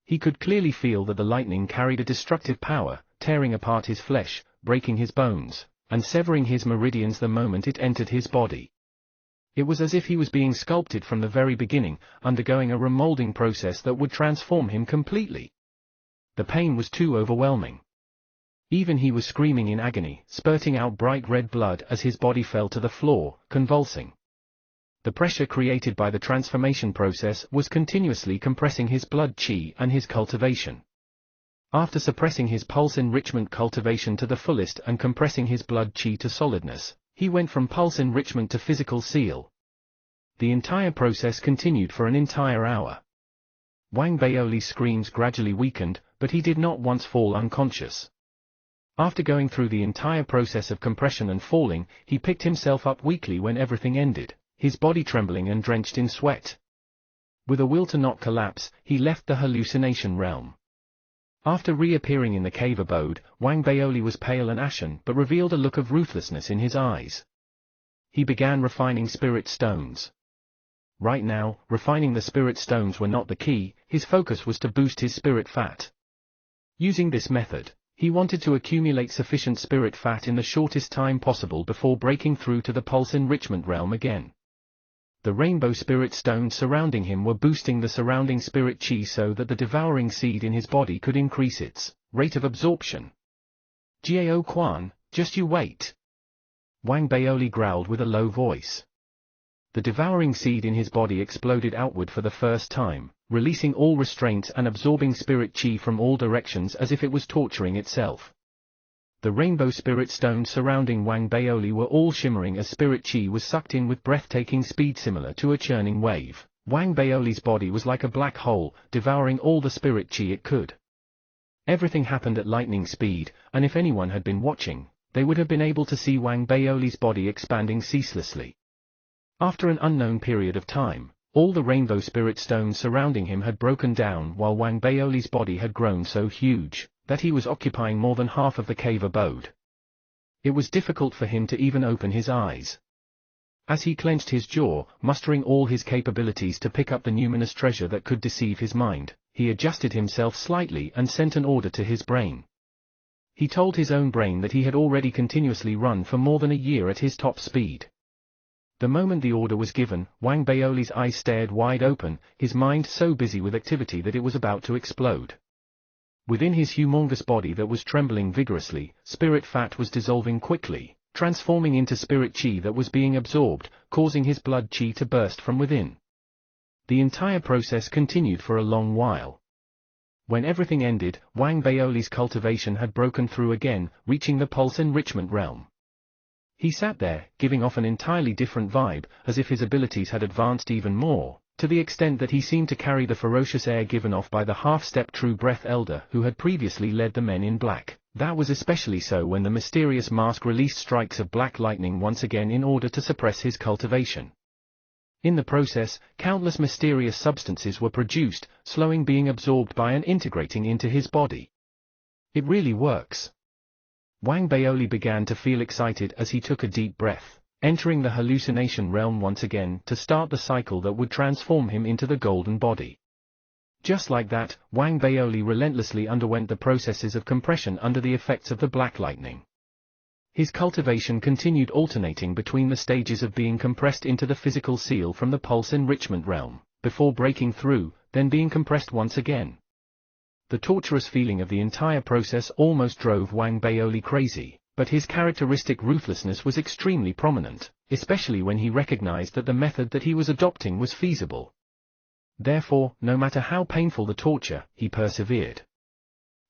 He could clearly feel that the lightning carried a destructive power, tearing apart his flesh, breaking his bones, and severing his meridians the moment it entered his body. It was as if he was being sculpted from the very beginning, undergoing a remolding process that would transform him completely. The pain was too overwhelming. Even he was screaming in agony, spurting out bright red blood as his body fell to the floor, convulsing. The pressure created by the transformation process was continuously compressing his blood chi and his cultivation. After suppressing his pulse enrichment cultivation to the fullest and compressing his blood chi to solidness, he went from pulse enrichment to physical seal. The entire process continued for an entire hour. Wang Baoli's screams gradually weakened, but he did not once fall unconscious. After going through the entire process of compression and falling, he picked himself up weakly when everything ended, his body trembling and drenched in sweat. With a will to not collapse, he left the hallucination realm. After reappearing in the cave abode, Wang Baoli was pale and ashen but revealed a look of ruthlessness in his eyes. He began refining spirit stones. Right now, refining the spirit stones were not the key, his focus was to boost his spirit fat. Using this method, he wanted to accumulate sufficient spirit fat in the shortest time possible before breaking through to the pulse enrichment realm again. The rainbow spirit stones surrounding him were boosting the surrounding spirit chi so that the devouring seed in his body could increase its rate of absorption. "Jiao Quan, just you wait," Wang Baoli growled with a low voice. The devouring seed in his body exploded outward for the first time, releasing all restraints and absorbing spirit chi from all directions as if it was torturing itself. The rainbow spirit stones surrounding Wang Baoli were all shimmering as spirit chi was sucked in with breathtaking speed similar to a churning wave. Wang Baoli's body was like a black hole, devouring all the spirit chi it could. Everything happened at lightning speed, and if anyone had been watching, they would have been able to see Wang Baoli's body expanding ceaselessly. After an unknown period of time, all the rainbow spirit stones surrounding him had broken down while Wang Baoli's body had grown so huge that he was occupying more than half of the cave abode. It was difficult for him to even open his eyes. As he clenched his jaw, mustering all his capabilities to pick up the numinous treasure that could deceive his mind, he adjusted himself slightly and sent an order to his brain. He told his own brain that he had already continuously run for more than a year at his top speed. The moment the order was given, Wang Baoli's eyes stared wide open, his mind so busy with activity that it was about to explode. Within his humongous body that was trembling vigorously, spirit fat was dissolving quickly, transforming into spirit chi that was being absorbed, causing his blood chi to burst from within. The entire process continued for a long while. When everything ended, Wang Baoli's cultivation had broken through again, reaching the pulse enrichment realm. He sat there, giving off an entirely different vibe, as if his abilities had advanced even more, to the extent that he seemed to carry the ferocious air given off by the half-step true breath elder who had previously led the men in black. That was especially so when the mysterious mask released strikes of black lightning once again in order to suppress his cultivation. In the process, countless mysterious substances were produced, slowing being absorbed by and integrating into his body. It really works. Wang Baoli began to feel excited as he took a deep breath, entering the hallucination realm once again to start the cycle that would transform him into the golden body. Just like that, Wang Baoli relentlessly underwent the processes of compression under the effects of the black lightning. His cultivation continued alternating between the stages of being compressed into the physical seal from the pulse enrichment realm, before breaking through, then being compressed once again. The torturous feeling of the entire process almost drove Wang Baoli crazy, but his characteristic ruthlessness was extremely prominent, especially when he recognized that the method that he was adopting was feasible. Therefore, no matter how painful the torture, he persevered.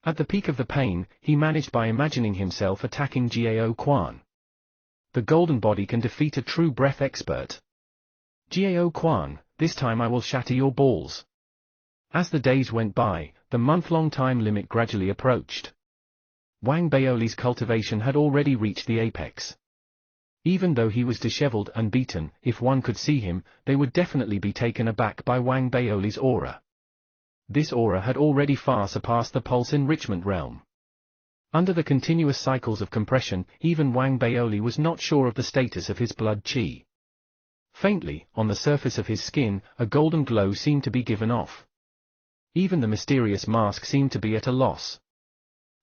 At the peak of the pain, he managed by imagining himself attacking Jiao Quan. The golden body can defeat a true breath expert. Jiao Quan, this time I will shatter your balls. As the days went by, the month-long time limit gradually approached. Wang Baoli's cultivation had already reached the apex. Even though he was disheveled and beaten, if one could see him, they would definitely be taken aback by Wang Baoli's aura. This aura had already far surpassed the pulse enrichment realm. Under the continuous cycles of compression, even Wang Baoli was not sure of the status of his blood qi. Faintly, on the surface of his skin, a golden glow seemed to be given off. Even the mysterious mask seemed to be at a loss.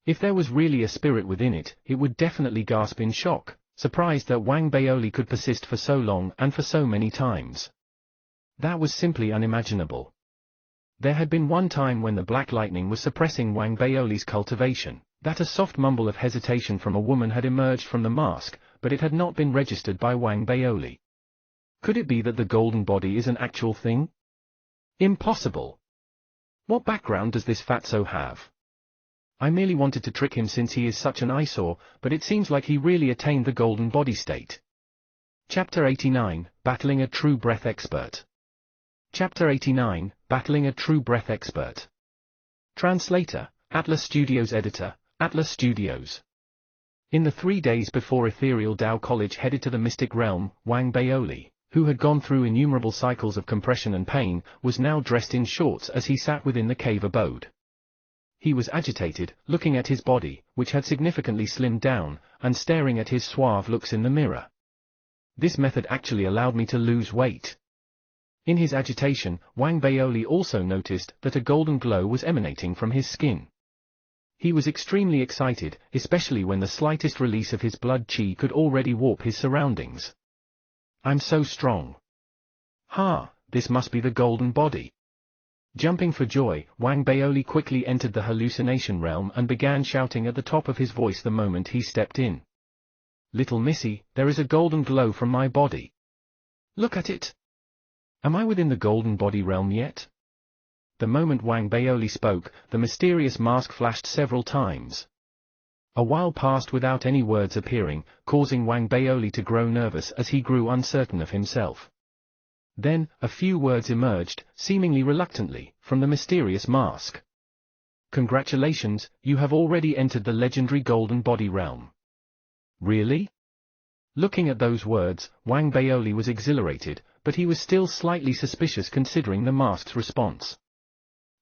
If there was really a spirit within it, it would definitely gasp in shock, surprised that Wang Baoli could persist for so long and for so many times. That was simply unimaginable. There had been one time when the black lightning was suppressing Wang Baoli's cultivation, that a soft mumble of hesitation from a woman had emerged from the mask, but it had not been registered by Wang Baoli. Could it be that the golden body is an actual thing? Impossible! What background does this fatso have? I merely wanted to trick him since he is such an eyesore, but it seems like he really attained the golden body state. Chapter 89, Battling a True Breath Expert. Chapter 89, Battling a True Breath Expert. Translator, Atlas Studios. Editor, Atlas Studios. In the 3 days before Ethereal Tao College headed to the mystic realm, Wang Baoli, who had gone through innumerable cycles of compression and pain, was now dressed in shorts as he sat within the cave abode. He was agitated, looking at his body, which had significantly slimmed down, and staring at his suave looks in the mirror. This method actually allowed me to lose weight. In his agitation, Wang Baoli also noticed that a golden glow was emanating from his skin. He was extremely excited, especially when the slightest release of his blood qi could already warp his surroundings. I'm so strong. Ha, this must be the golden body. Jumping for joy, Wang Baoli quickly entered the hallucination realm and began shouting at the top of his voice the moment he stepped in. Little missy, there is a golden glow from my body. Look at it. Am I within the golden body realm yet? The moment Wang Baoli spoke, the mysterious mask flashed several times. A while passed without any words appearing, causing Wang Baoli to grow nervous as he grew uncertain of himself. Then, a few words emerged, seemingly reluctantly, from the mysterious mask. Congratulations, you have already entered the legendary golden body realm. Really? Looking at those words, Wang Baoli was exhilarated, but he was still slightly suspicious considering the mask's response.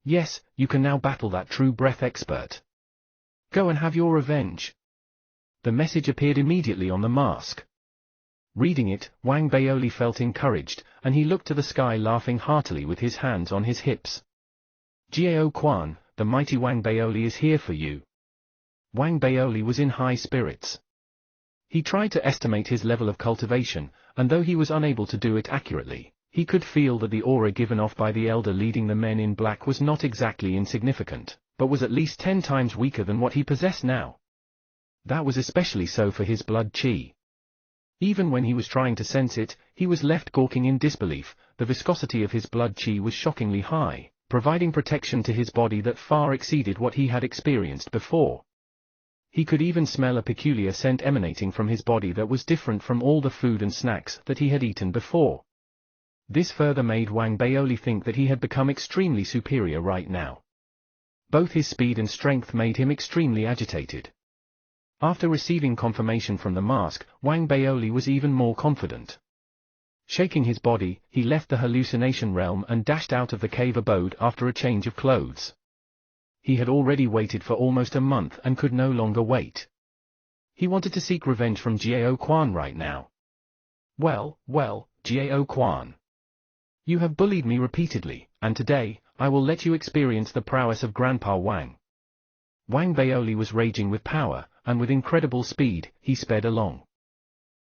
Yes, you can now battle that true breath expert. Go and have your revenge. The message appeared immediately on the mask. Reading it, Wang Baoli felt encouraged, and he looked to the sky laughing heartily with his hands on his hips. Jiao Quan, the mighty Wang Baoli is here for you. Wang Baoli was in high spirits. He tried to estimate his level of cultivation, and though he was unable to do it accurately, he could feel that the aura given off by the elder leading the men in black was not exactly insignificant, but was at least 10 times weaker than what he possessed now. That was especially so for his blood qi. Even when he was trying to sense it, he was left gawking in disbelief. The viscosity of his blood qi was shockingly high, providing protection to his body that far exceeded what he had experienced before. He could even smell a peculiar scent emanating from his body that was different from all the food and snacks that he had eaten before. This further made Wang Baoli think that he had become extremely superior right now. Both his speed and strength made him extremely agitated. After receiving confirmation from the mask, Wang Baoli was even more confident. Shaking his body, he left the hallucination realm and dashed out of the cave abode after a change of clothes. He had already waited for almost a month and could no longer wait. He wanted to seek revenge from Jiao Quan right now. Well, Jiao Quan. You have bullied me repeatedly, and today, I will let you experience the prowess of Grandpa Wang. Wang Baoli was raging with power, and with incredible speed, he sped along.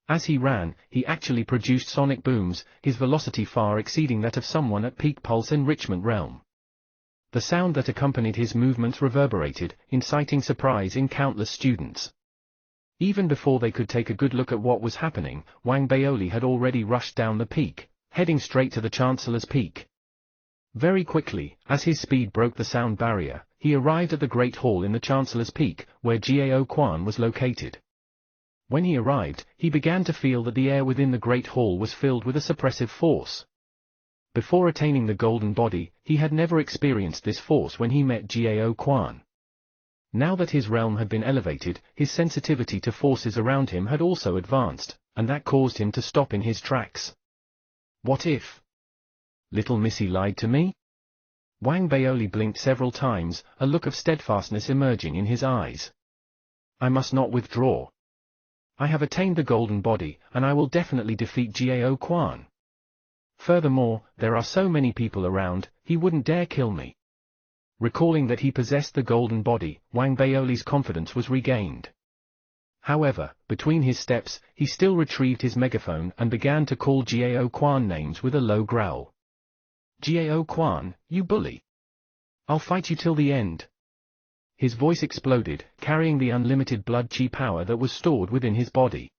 As he ran, he actually produced sonic booms, his velocity far exceeding that of someone at peak pulse enrichment realm. The sound that accompanied his movements reverberated, inciting surprise in countless students. Even before they could take a good look at what was happening, Wang Baoli had already rushed down the peak, heading straight to the Chancellor's Peak. Very quickly, as his speed broke the sound barrier, he arrived at the Great Hall in the Chancellor's Peak, where Jiao Quan was located. When he arrived, he began to feel that the air within the Great Hall was filled with a suppressive force. Before attaining the golden body, he had never experienced this force when he met Jiao Quan. Now that his realm had been elevated, his sensitivity to forces around him had also advanced, and that caused him to stop in his tracks. What if little Missy lied to me? Wang Baoli blinked several times, a look of steadfastness emerging in his eyes. I must not withdraw. I have attained the golden body, and I will definitely defeat Jiao Quan. Furthermore, there are so many people around, he wouldn't dare kill me. Recalling that he possessed the golden body, Wang Baoli's confidence was regained. However, between his steps, he still retrieved his megaphone and began to call Jiao Quan names with a low growl. Jiao Quan, you bully! I'll fight you till the end. His voice exploded, carrying the unlimited blood chi power that was stored within his body.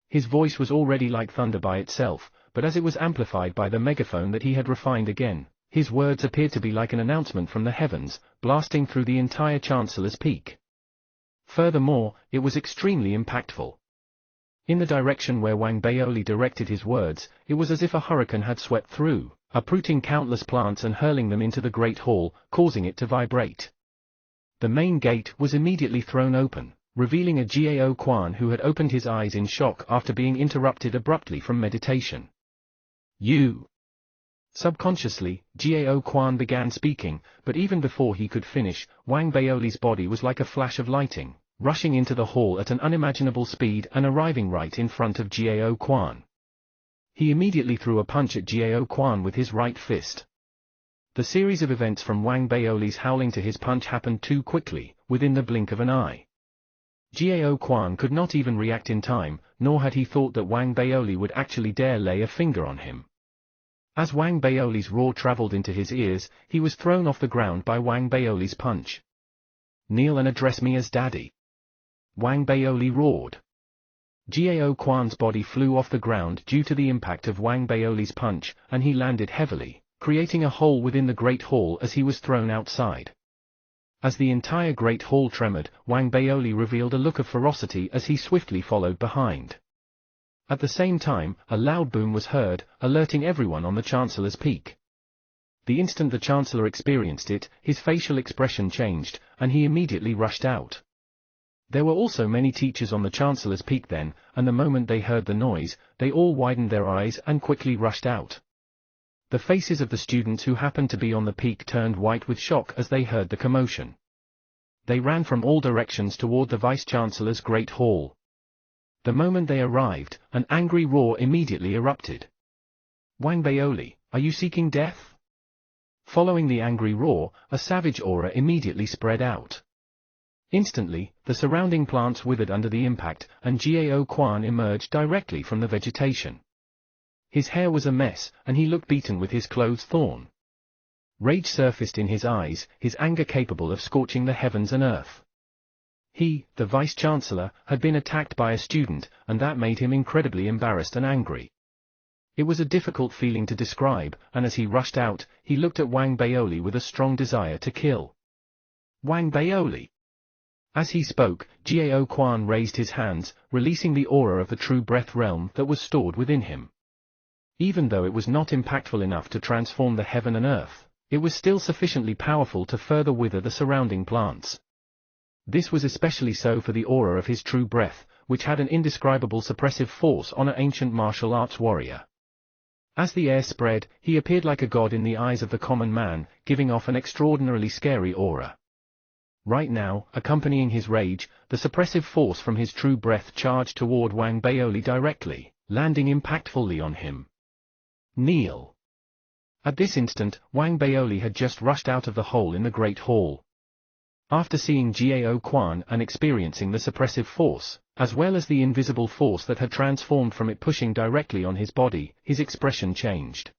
His voice was already like thunder by itself, but as it was amplified by the megaphone that he had refined again, his words appeared to be like an announcement from the heavens, blasting through the entire Chancellor's Peak. Furthermore, it was extremely impactful. In the direction where Wang Baoli directed his words, it was as if a hurricane had swept through, uprooting countless plants and hurling them into the Great Hall, causing it to vibrate. The main gate was immediately thrown open, revealing a Jiao Quan who had opened his eyes in shock after being interrupted abruptly from meditation. You! Subconsciously, Jiao Quan began speaking, but even before he could finish, Wang Baoli's body was like a flash of lightning, rushing into the hall at an unimaginable speed and arriving right in front of Jiao Quan. He immediately threw a punch at Jiao Quan with his right fist. The series of events from Wang Baoli's howling to his punch happened too quickly, within the blink of an eye. Jiao Quan could not even react in time, nor had he thought that Wang Baoli would actually dare lay a finger on him. As Wang Baoli's roar traveled into his ears, he was thrown off the ground by Wang Baoli's punch. Kneel and address me as daddy. Wang Baoli roared. Jiao Quan's body flew off the ground due to the impact of Wang Baoli's punch, and he landed heavily, creating a hole within the Great Hall as he was thrown outside. As the entire Great Hall tremored, Wang Baoli revealed a look of ferocity as he swiftly followed behind. At the same time, a loud boom was heard, alerting everyone on the Chancellor's Peak. The instant the Chancellor experienced it, his facial expression changed, and he immediately rushed out. There were also many teachers on the Chancellor's Peak then, and the moment they heard the noise, they all widened their eyes and quickly rushed out. The faces of the students who happened to be on the peak turned white with shock as they heard the commotion. They ran from all directions toward the Vice-Chancellor's Great Hall. The moment they arrived, an angry roar immediately erupted. Wang Baoli, are you seeking death? Following the angry roar, a savage aura immediately spread out. Instantly, the surrounding plants withered under the impact, and Jiao Quan emerged directly from the vegetation. His hair was a mess, and he looked beaten with his clothes torn. Rage surfaced in his eyes, his anger capable of scorching the heavens and earth. He, the Vice-Chancellor, had been attacked by a student, and that made him incredibly embarrassed and angry. It was a difficult feeling to describe, and as he rushed out, he looked at Wang Baoli with a strong desire to kill. Wang Baoli! As he spoke, Jiao Quan raised his hands, releasing the aura of the true breath realm that was stored within him. Even though it was not impactful enough to transform the heaven and earth, it was still sufficiently powerful to further wither the surrounding plants. This was especially so for the aura of his true breath, which had an indescribable suppressive force on an ancient martial arts warrior. As the air spread, he appeared like a god in the eyes of the common man, giving off an extraordinarily scary aura. Right now, accompanying his rage, the suppressive force from his true breath charged toward Wang Baoli directly, landing impactfully on him. Kneel! At this instant, Wang Baoli had just rushed out of the hole in the Great Hall. After seeing Jiao Quan and experiencing the suppressive force, as well as the invisible force that had transformed from it pushing directly on his body, his expression changed.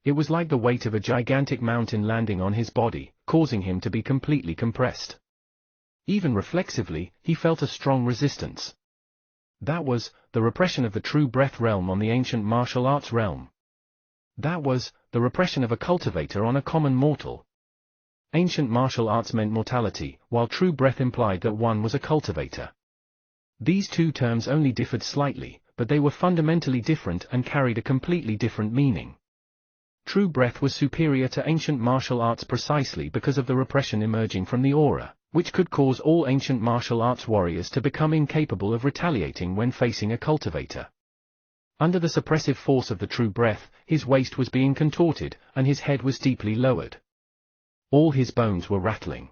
It was like the weight of a gigantic mountain landing on his body, causing him to be completely compressed. Even reflexively, he felt a strong resistance. That was the repression of the true breath realm on the ancient martial arts realm. That was the repression of a cultivator on a common mortal. Ancient martial arts meant mortality, while true breath implied that one was a cultivator. These two terms only differed slightly, but they were fundamentally different and carried a completely different meaning. True breath was superior to ancient martial arts precisely because of the repression emerging from the aura, which could cause all ancient martial arts warriors to become incapable of retaliating when facing a cultivator. Under the suppressive force of the true breath, his waist was being contorted, and his head was deeply lowered. All his bones were rattling.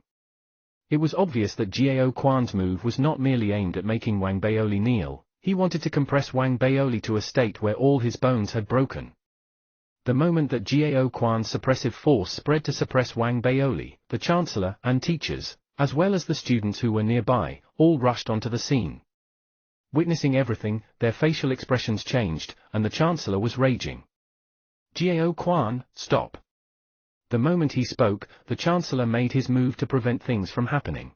It was obvious that Jiao Quan's move was not merely aimed at making Wang Baoli kneel, he wanted to compress Wang Baoli to a state where all his bones had broken. The moment that Jiao Quan's suppressive force spread to suppress Wang Baoli, the chancellor and teachers, as well as the students who were nearby, all rushed onto the scene. Witnessing everything, their facial expressions changed, and the chancellor was raging. Jiao Quan, stop. The moment he spoke, the chancellor made his move to prevent things from happening.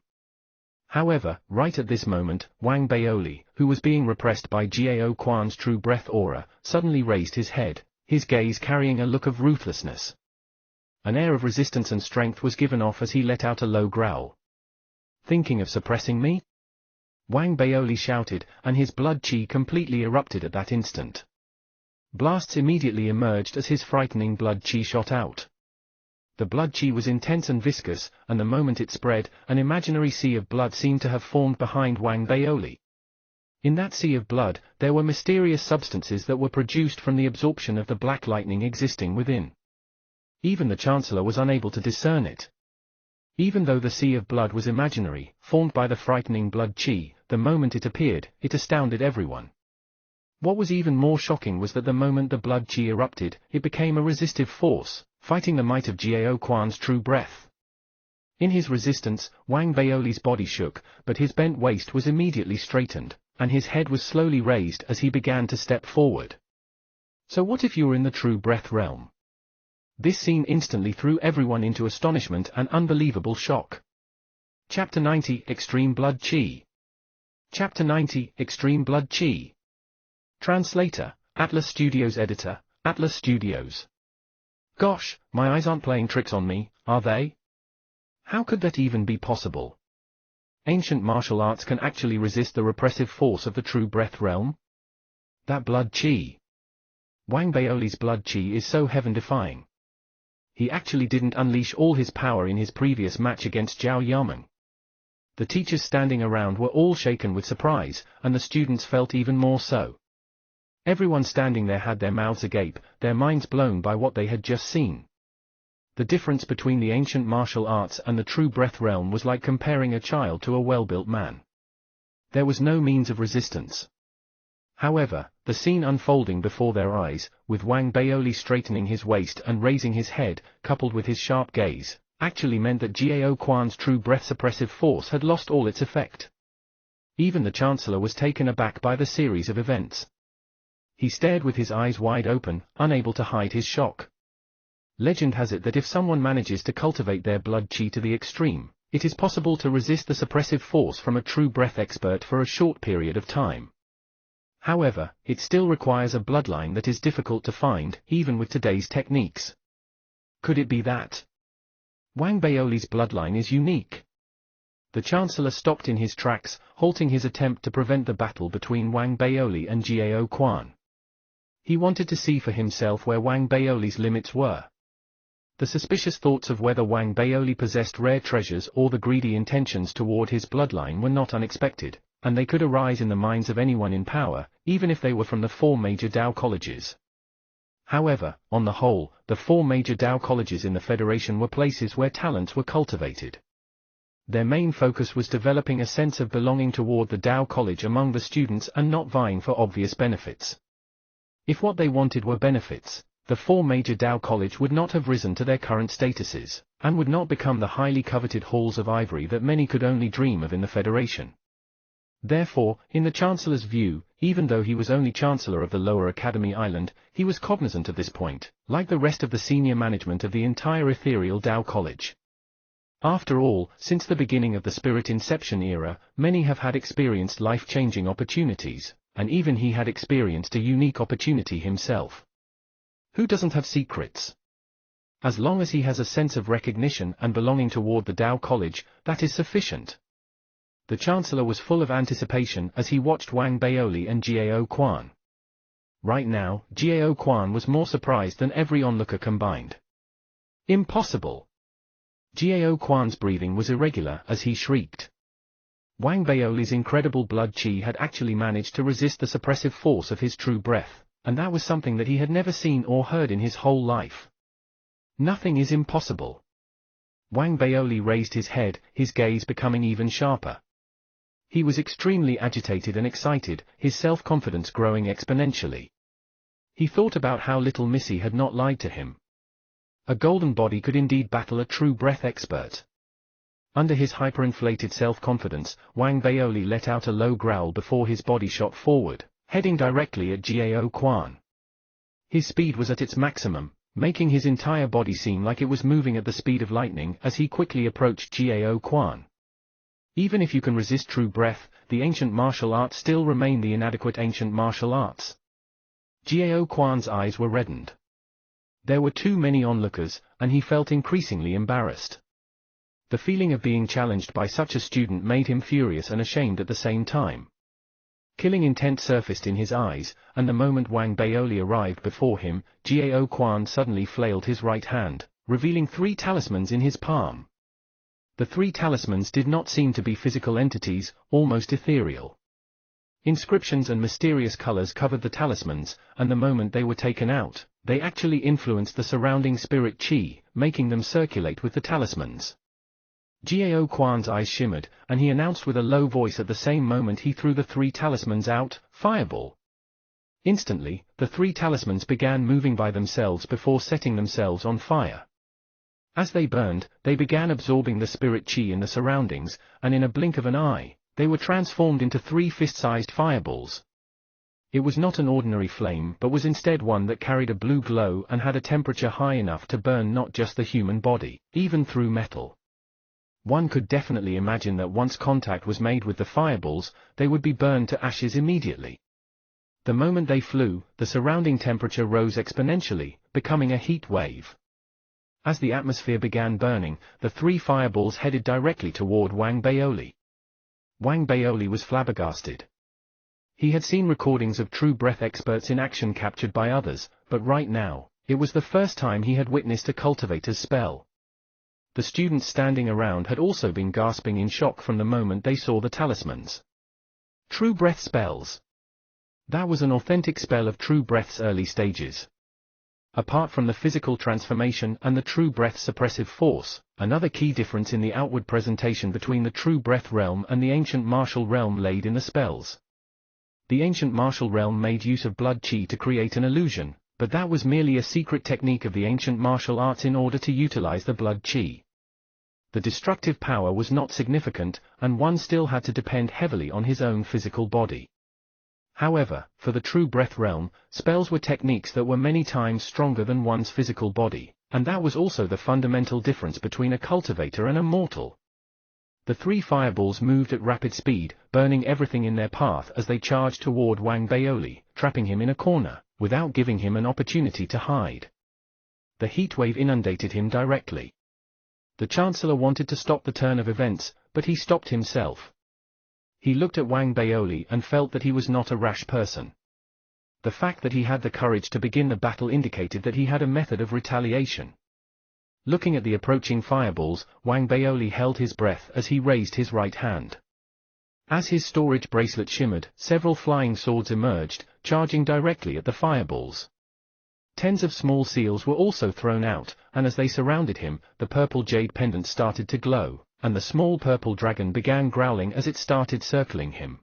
However, right at this moment, Wang Baoli, who was being repressed by Jiao Quan's true breath aura, suddenly raised his head, his gaze carrying a look of ruthlessness. An air of resistance and strength was given off as he let out a low growl. Thinking of suppressing me? Wang Baoli shouted, and his blood qi completely erupted at that instant. Blasts immediately emerged as his frightening blood qi shot out. The blood qi was intense and viscous, and the moment it spread, an imaginary sea of blood seemed to have formed behind Wang Baoli. In that sea of blood, there were mysterious substances that were produced from the absorption of the black lightning existing within. Even the chancellor was unable to discern it. Even though the sea of blood was imaginary, formed by the frightening blood qi, the moment it appeared, it astounded everyone. What was even more shocking was that the moment the blood qi erupted, it became a resistive force, fighting the might of Jiao Quan's true breath. In his resistance, Wang Baoli's body shook, but his bent waist was immediately straightened, and his head was slowly raised as he began to step forward. So what if you were in the true breath realm? This scene instantly threw everyone into astonishment and unbelievable shock. Chapter 90 Extreme Blood Qi. Chapter 90 Extreme Blood Qi. Translator, Atlas Studios Editor, Atlas Studios. Gosh, my eyes aren't playing tricks on me, are they? How could that even be possible? Ancient martial arts can actually resist the repressive force of the true breath realm? That blood qi. Wang Baoli's blood qi is so heaven-defying. He actually didn't unleash all his power in his previous match against Zhao Yameng. The teachers standing around were all shaken with surprise, and the students felt even more so. Everyone standing there had their mouths agape, their minds blown by what they had just seen. The difference between the ancient martial arts and the true breath realm was like comparing a child to a well-built man. There was no means of resistance. However, the scene unfolding before their eyes, with Wang Baoli straightening his waist and raising his head, coupled with his sharp gaze, actually meant that Jiao Quan's true breath suppressive force had lost all its effect. Even the chancellor was taken aback by the series of events. He stared with his eyes wide open, unable to hide his shock. Legend has it that if someone manages to cultivate their blood qi to the extreme, it is possible to resist the suppressive force from a true breath expert for a short period of time. However, it still requires a bloodline that is difficult to find, even with today's techniques. Could it be that Wang Baoli's bloodline is unique? The chancellor stopped in his tracks, halting his attempt to prevent the battle between Wang Baoli and Jiao Quan. He wanted to see for himself where Wang Baoli's limits were. The suspicious thoughts of whether Wang Baoli possessed rare treasures or the greedy intentions toward his bloodline were not unexpected, and they could arise in the minds of anyone in power, even if they were from the four major Dao colleges. However, on the whole, the four major Dao colleges in the Federation were places where talents were cultivated. Their main focus was developing a sense of belonging toward the Dao college among the students and not vying for obvious benefits. If what they wanted were benefits, the four major Dao college would not have risen to their current statuses, and would not become the highly coveted halls of ivory that many could only dream of in the Federation. Therefore, in the Chancellor's view, even though he was only Chancellor of the Lower Academy Island, he was cognizant of this point, like the rest of the senior management of the entire ethereal Tao College. After all, since the beginning of the Spirit Inception era, many have had experienced life-changing opportunities, and even he had experienced a unique opportunity himself. Who doesn't have secrets? As long as he has a sense of recognition and belonging toward the Tao College, that is sufficient. The Chancellor was full of anticipation as he watched Wang Baoli and Jiao Quan. Right now, Jiao Quan was more surprised than every onlooker combined. Impossible! Jiao Quan's breathing was irregular as he shrieked. Wang Baoli's incredible blood qi had actually managed to resist the suppressive force of his true breath, and that was something that he had never seen or heard in his whole life. Nothing is impossible. Wang Baoli raised his head, his gaze becoming even sharper. He was extremely agitated and excited, his self-confidence growing exponentially. He thought about how little Missy had not lied to him. A golden body could indeed battle a true breath expert. Under his hyperinflated self-confidence, Wang Baoli let out a low growl before his body shot forward, heading directly at Jiao Quan. His speed was at its maximum, making his entire body seem like it was moving at the speed of lightning as he quickly approached Jiao Quan. Even if you can resist true breath, the ancient martial arts still remain the inadequate ancient martial arts. Jiao Quan's eyes were reddened. There were too many onlookers, and he felt increasingly embarrassed. The feeling of being challenged by such a student made him furious and ashamed at the same time. Killing intent surfaced in his eyes, and the moment Wang Baoli arrived before him, Jiao Quan suddenly flailed his right hand, revealing 3 talismans in his palm. The 3 talismans did not seem to be physical entities, almost ethereal. Inscriptions and mysterious colors covered the talismans, and the moment they were taken out, they actually influenced the surrounding spirit qi, making them circulate with the talismans. Jiao Quan's eyes shimmered, and he announced with a low voice at the same moment he threw the 3 talismans out, "Fireball!" Instantly, the 3 talismans began moving by themselves before setting themselves on fire. As they burned, they began absorbing the spirit qi in the surroundings, and in a blink of an eye, they were transformed into 3 fist-sized fireballs. It was not an ordinary flame but was instead one that carried a blue glow and had a temperature high enough to burn not just the human body, even through metal. One could definitely imagine that once contact was made with the fireballs, they would be burned to ashes immediately. The moment they flew, the surrounding temperature rose exponentially, becoming a heat wave. As the atmosphere began burning, the 3 fireballs headed directly toward Wang Baoli. Wang Baoli was flabbergasted. He had seen recordings of true breath experts in action captured by others, but right now, it was the first time he had witnessed a cultivator's spell. The students standing around had also been gasping in shock from the moment they saw the talismans. True breath spells. That was an authentic spell of true breath's early stages. Apart from the physical transformation and the true breath suppressive force, another key difference in the outward presentation between the true breath realm and the ancient martial realm laid in the spells. The ancient martial realm made use of blood qi to create an illusion, but that was merely a secret technique of the ancient martial arts in order to utilize the blood qi. The destructive power was not significant, and one still had to depend heavily on his own physical body. However, for the true breath realm, spells were techniques that were many times stronger than one's physical body, and that was also the fundamental difference between a cultivator and a mortal. The 3 fireballs moved at rapid speed, burning everything in their path as they charged toward Wang Baoli, trapping him in a corner, without giving him an opportunity to hide. The heat wave inundated him directly. The Chancellor wanted to stop the turn of events, but he stopped himself. He looked at Wang Baoli and felt that he was not a rash person. The fact that he had the courage to begin the battle indicated that he had a method of retaliation. Looking at the approaching fireballs, Wang Baoli held his breath as he raised his right hand. As his storage bracelet shimmered, several flying swords emerged, charging directly at the fireballs. Tens of small seals were also thrown out, and as they surrounded him, the purple jade pendant started to glow, and the small purple dragon began growling as it started circling him.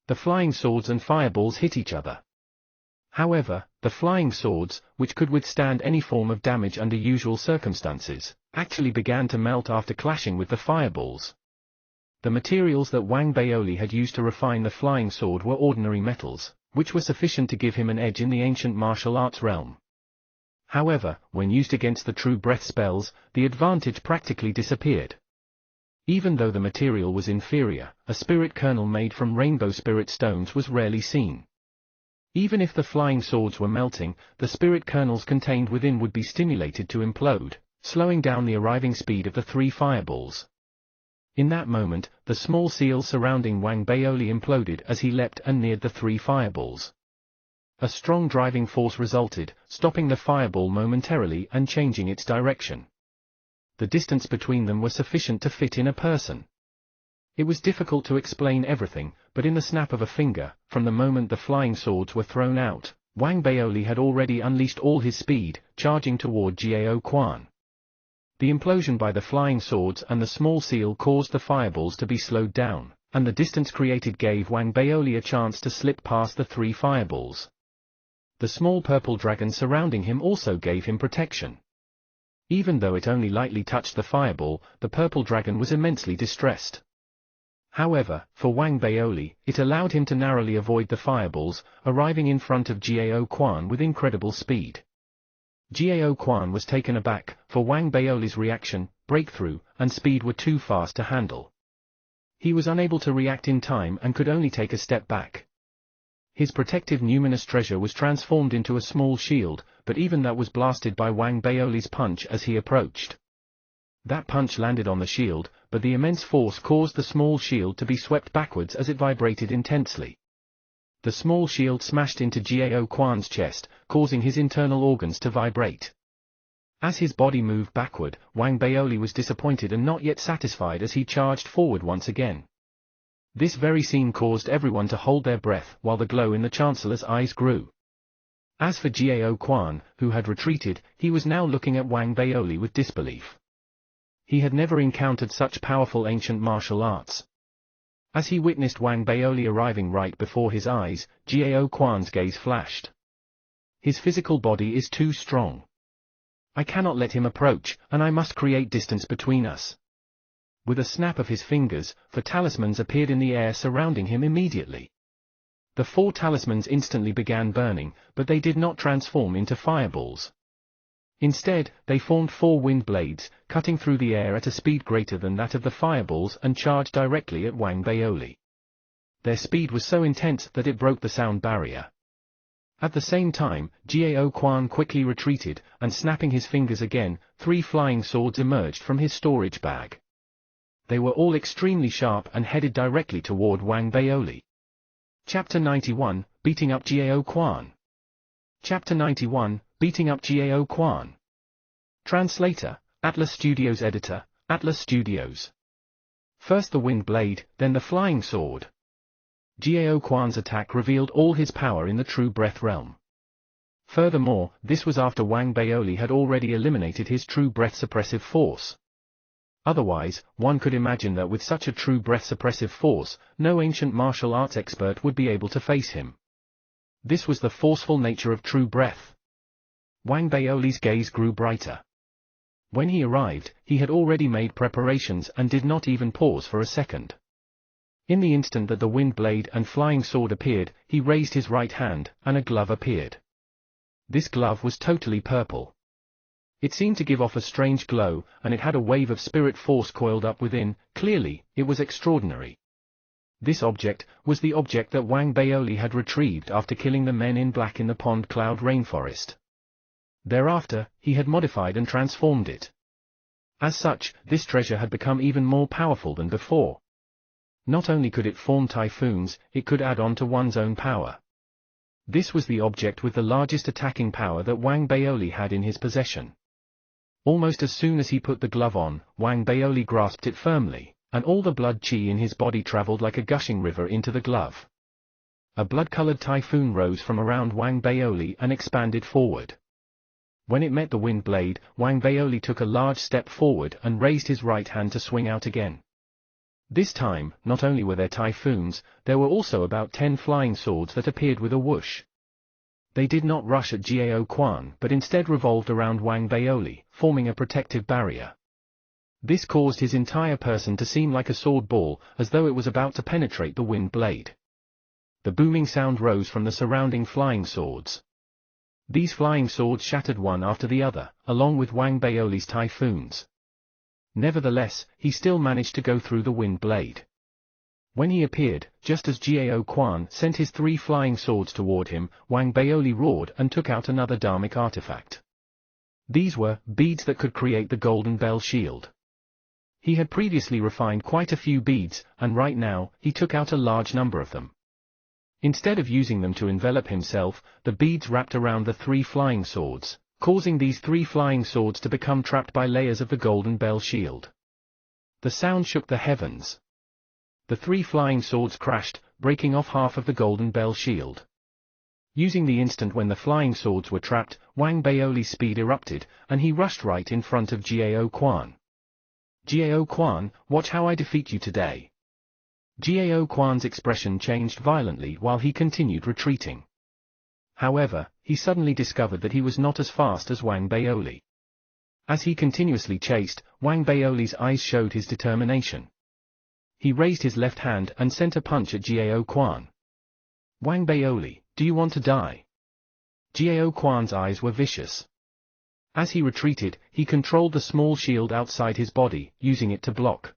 The flying swords and fireballs hit each other. However, the flying swords, which could withstand any form of damage under usual circumstances, actually began to melt after clashing with the fireballs. The materials that Wang Baoli had used to refine the flying sword were ordinary metals, which were sufficient to give him an edge in the ancient martial arts realm. However, when used against the true breath spells, the advantage practically disappeared. Even though the material was inferior, a spirit kernel made from rainbow spirit stones was rarely seen. Even if the flying swords were melting, the spirit kernels contained within would be stimulated to implode, slowing down the arriving speed of the 3 fireballs. In that moment, the small seal surrounding Wang Baoli imploded as he leapt and neared the 3 fireballs. A strong driving force resulted, stopping the fireball momentarily and changing its direction. The distance between them was sufficient to fit in a person. It was difficult to explain everything, but in the snap of a finger, from the moment the flying swords were thrown out, Wang Baoli had already unleashed all his speed, charging toward Jiao Quan. The implosion by the flying swords and the small seal caused the fireballs to be slowed down, and the distance created gave Wang Baoli a chance to slip past the 3 fireballs. The small purple dragon surrounding him also gave him protection. Even though it only lightly touched the fireball, the purple dragon was immensely distressed. However, for Wang Baoli, it allowed him to narrowly avoid the fireballs, arriving in front of Jiao Quan with incredible speed. Jiao Quan was taken aback, for Wang Baoli's reaction, breakthrough, and speed were too fast to handle. He was unable to react in time and could only take a step back. His protective numinous treasure was transformed into a small shield, but even that was blasted by Wang Baoli's punch as he approached. That punch landed on the shield, but the immense force caused the small shield to be swept backwards as it vibrated intensely. The small shield smashed into Jiao Quan's chest, causing his internal organs to vibrate. As his body moved backward, Wang Baoli was disappointed and not yet satisfied as he charged forward once again. This very scene caused everyone to hold their breath while the glow in the Chancellor's eyes grew. As for Jiao Quan, who had retreated, he was now looking at Wang Baoli with disbelief. He had never encountered such powerful ancient martial arts. As he witnessed Wang Baoli arriving right before his eyes, Jiao Quan's gaze flashed. His physical body is too strong. I cannot let him approach, and I must create distance between us. With a snap of his fingers, 4 talismans appeared in the air surrounding him immediately. The 4 talismans instantly began burning, but they did not transform into fireballs. Instead, they formed 4 wind blades, cutting through the air at a speed greater than that of the fireballs and charged directly at Wang Baoli. Their speed was so intense that it broke the sound barrier. At the same time, Jiao Quan quickly retreated, and snapping his fingers again, 3 flying swords emerged from his storage bag. They were all extremely sharp and headed directly toward Wang Baoli. Chapter 91, Beating Up Jiao Quan. Chapter 91, Beating Up Jiao Quan. Translator, Atlas Studios. Editor, Atlas Studios. First the wind blade, then the flying sword. Jiao Quan's attack revealed all his power in the true breath realm. Furthermore, this was after Wang Baoli had already eliminated his true breath suppressive force. Otherwise, one could imagine that with such a true breath suppressive force, no ancient martial arts expert would be able to face him. This was the forceful nature of true breath. Wang Baoli's gaze grew brighter. When he arrived, he had already made preparations and did not even pause for a second. In the instant that the wind blade and flying sword appeared, he raised his right hand, and a glove appeared. This glove was totally purple. It seemed to give off a strange glow, and it had a wave of spirit force coiled up within. Clearly, it was extraordinary. This object was the object that Wang Baoli had retrieved after killing the men in black in the Pond Cloud rainforest. Thereafter, he had modified and transformed it. As such, this treasure had become even more powerful than before. Not only could it form typhoons, it could add on to one's own power. This was the object with the largest attacking power that Wang Baoli had in his possession. Almost as soon as he put the glove on, Wang Baoli grasped it firmly, and all the blood qi in his body traveled like a gushing river into the glove. A blood-colored typhoon rose from around Wang Baoli and expanded forward. When it met the wind blade, Wang Baoli took a large step forward and raised his right hand to swing out again. This time, not only were there typhoons, there were also about 10 flying swords that appeared with a whoosh. They did not rush at Jiao Quan but instead revolved around Wang Baoli, forming a protective barrier. This caused his entire person to seem like a sword ball, as though it was about to penetrate the wind blade. The booming sound rose from the surrounding flying swords. These flying swords shattered one after the other, along with Wang Baoli's typhoons. Nevertheless, he still managed to go through the wind blade. When he appeared, just as Jiao Quan sent his 3 flying swords toward him, Wang Baoli roared and took out another dharmic artifact. These were beads that could create the golden bell shield. He had previously refined quite a few beads, and right now, he took out a large number of them. Instead of using them to envelop himself, the beads wrapped around the 3 flying swords, causing these 3 flying swords to become trapped by layers of the golden bell shield. The sound shook the heavens. The 3 flying swords crashed, breaking off half of the golden bell shield. Using the instant when the flying swords were trapped, Wang Baoli's speed erupted, and he rushed right in front of Jiao Quan. Jiao Quan, watch how I defeat you today. Jiao Quan's expression changed violently while he continued retreating. However, he suddenly discovered that he was not as fast as Wang Baoli. As he continuously chased, Wang Baoli's eyes showed his determination. He raised his left hand and sent a punch at Jiao Quan. Wang Baoli, do you want to die? Jiao Quan's eyes were vicious. As he retreated, he controlled the small shield outside his body, using it to block.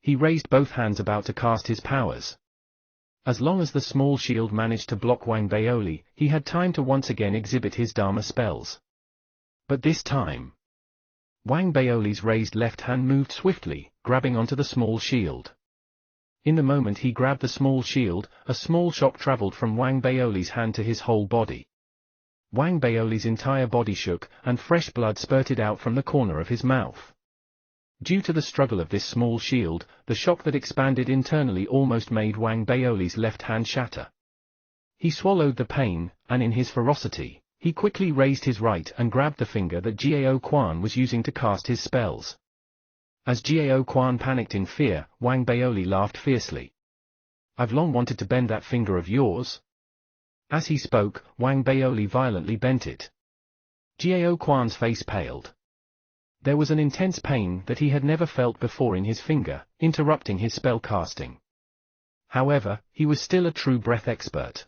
He raised both hands about to cast his powers. As long as the small shield managed to block Wang Baoli, he had time to once again exhibit his Dharma spells. But this time, Wang Baoli's raised left hand moved swiftly, grabbing onto the small shield. In the moment he grabbed the small shield, a small shock traveled from Wang Baoli's hand to his whole body. Wang Baoli's entire body shook, and fresh blood spurted out from the corner of his mouth. Due to the struggle of this small shield, the shock that expanded internally almost made Wang Baoli's left hand shatter. He swallowed the pain, and in his ferocity, he quickly raised his right and grabbed the finger that Jiao Quan was using to cast his spells. As Jiao Quan panicked in fear, Wang Baoli laughed fiercely. I've long wanted to bend that finger of yours. As he spoke, Wang Baoli violently bent it. Jiao Quan's face paled. There was an intense pain that he had never felt before in his finger, interrupting his spell casting. However, he was still a true breath expert.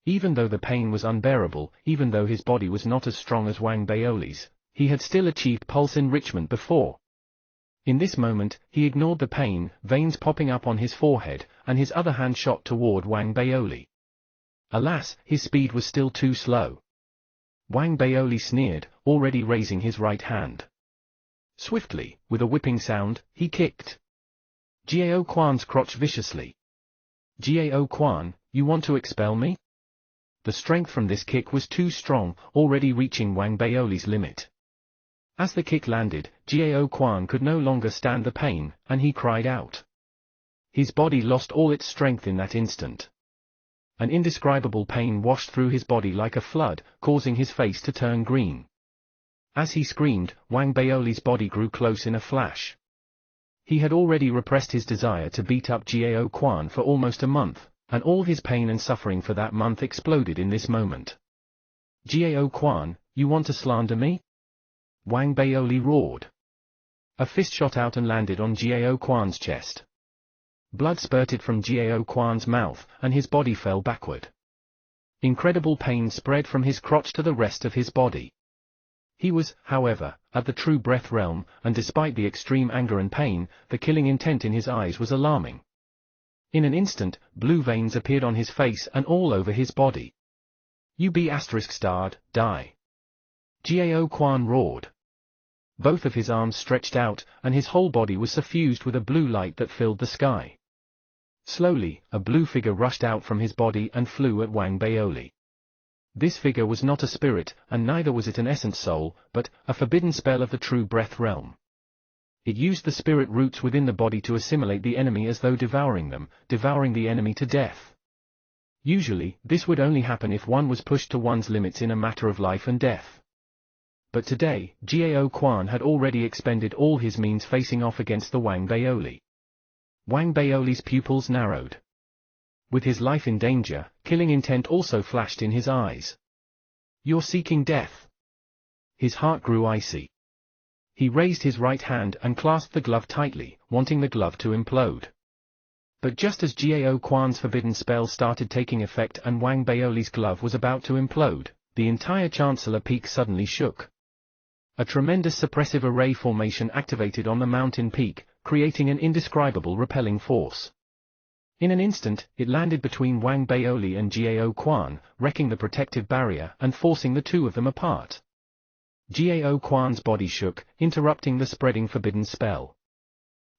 Even though the pain was unbearable, even though his body was not as strong as Wang Baoli's, he had still achieved pulse enrichment before. In this moment, he ignored the pain, veins popping up on his forehead, and his other hand shot toward Wang Baoli. Alas, his speed was still too slow. Wang Baoli sneered, already raising his right hand. Swiftly, with a whipping sound, he kicked Jiao Quan's crotch viciously. Jiao Quan, you want to expel me? The strength from this kick was too strong, already reaching Wang Baoli's limit. As the kick landed, Jiao Quan could no longer stand the pain, and he cried out. His body lost all its strength in that instant. An indescribable pain washed through his body like a flood, causing his face to turn green. As he screamed, Wang Baoli's body grew close in a flash. He had already repressed his desire to beat up Jiao Quan for almost a month, and all his pain and suffering for that month exploded in this moment. Jiao Quan, you want to slander me? Wang Baoli roared. A fist shot out and landed on Jiao Quan's chest. Blood spurted from Jiao Quan's mouth, and his body fell backward. Incredible pain spread from his crotch to the rest of his body. He was, however, at the true breath realm, and despite the extreme anger and pain, the killing intent in his eyes was alarming. In an instant, blue veins appeared on his face and all over his body. You be ****, die. Jiao Quan roared. Both of his arms stretched out, and his whole body was suffused with a blue light that filled the sky. Slowly, a blue figure rushed out from his body and flew at Wang Baoli. This figure was not a spirit, and neither was it an essence soul, but a forbidden spell of the true breath realm. It used the spirit roots within the body to assimilate the enemy as though devouring them, devouring the enemy to death. Usually, this would only happen if one was pushed to one's limits in a matter of life and death. But today, Jiao Quan had already expended all his means facing off against the Wang Baoli. Wang Baoli's pupils narrowed. With his life in danger, killing intent also flashed in his eyes. You're seeking death. His heart grew icy. He raised his right hand and clasped the glove tightly, wanting the glove to implode. But just as Gao Quan's forbidden spell started taking effect and Wang Baoli's glove was about to implode, the entire Chancellor Peak suddenly shook. A tremendous suppressive array formation activated on the mountain peak, creating an indescribable repelling force. In an instant, it landed between Wang Baoli and Gao Quan, wrecking the protective barrier and forcing the two of them apart. Gao Quan's body shook, interrupting the spreading forbidden spell.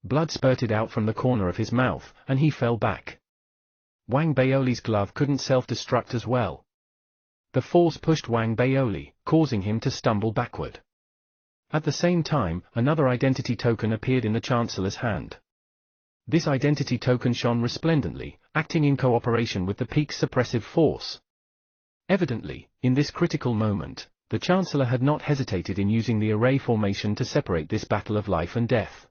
Blood spurted out from the corner of his mouth, and he fell back. Wang Baoli's glove couldn't self-destruct as well. The force pushed Wang Baoli, causing him to stumble backward. At the same time, another identity token appeared in the Chancellor's hand. This identity token shone resplendently, acting in cooperation with the peak's suppressive force. Evidently, in this critical moment, the Chancellor had not hesitated in using the array formation to separate this battle of life and death.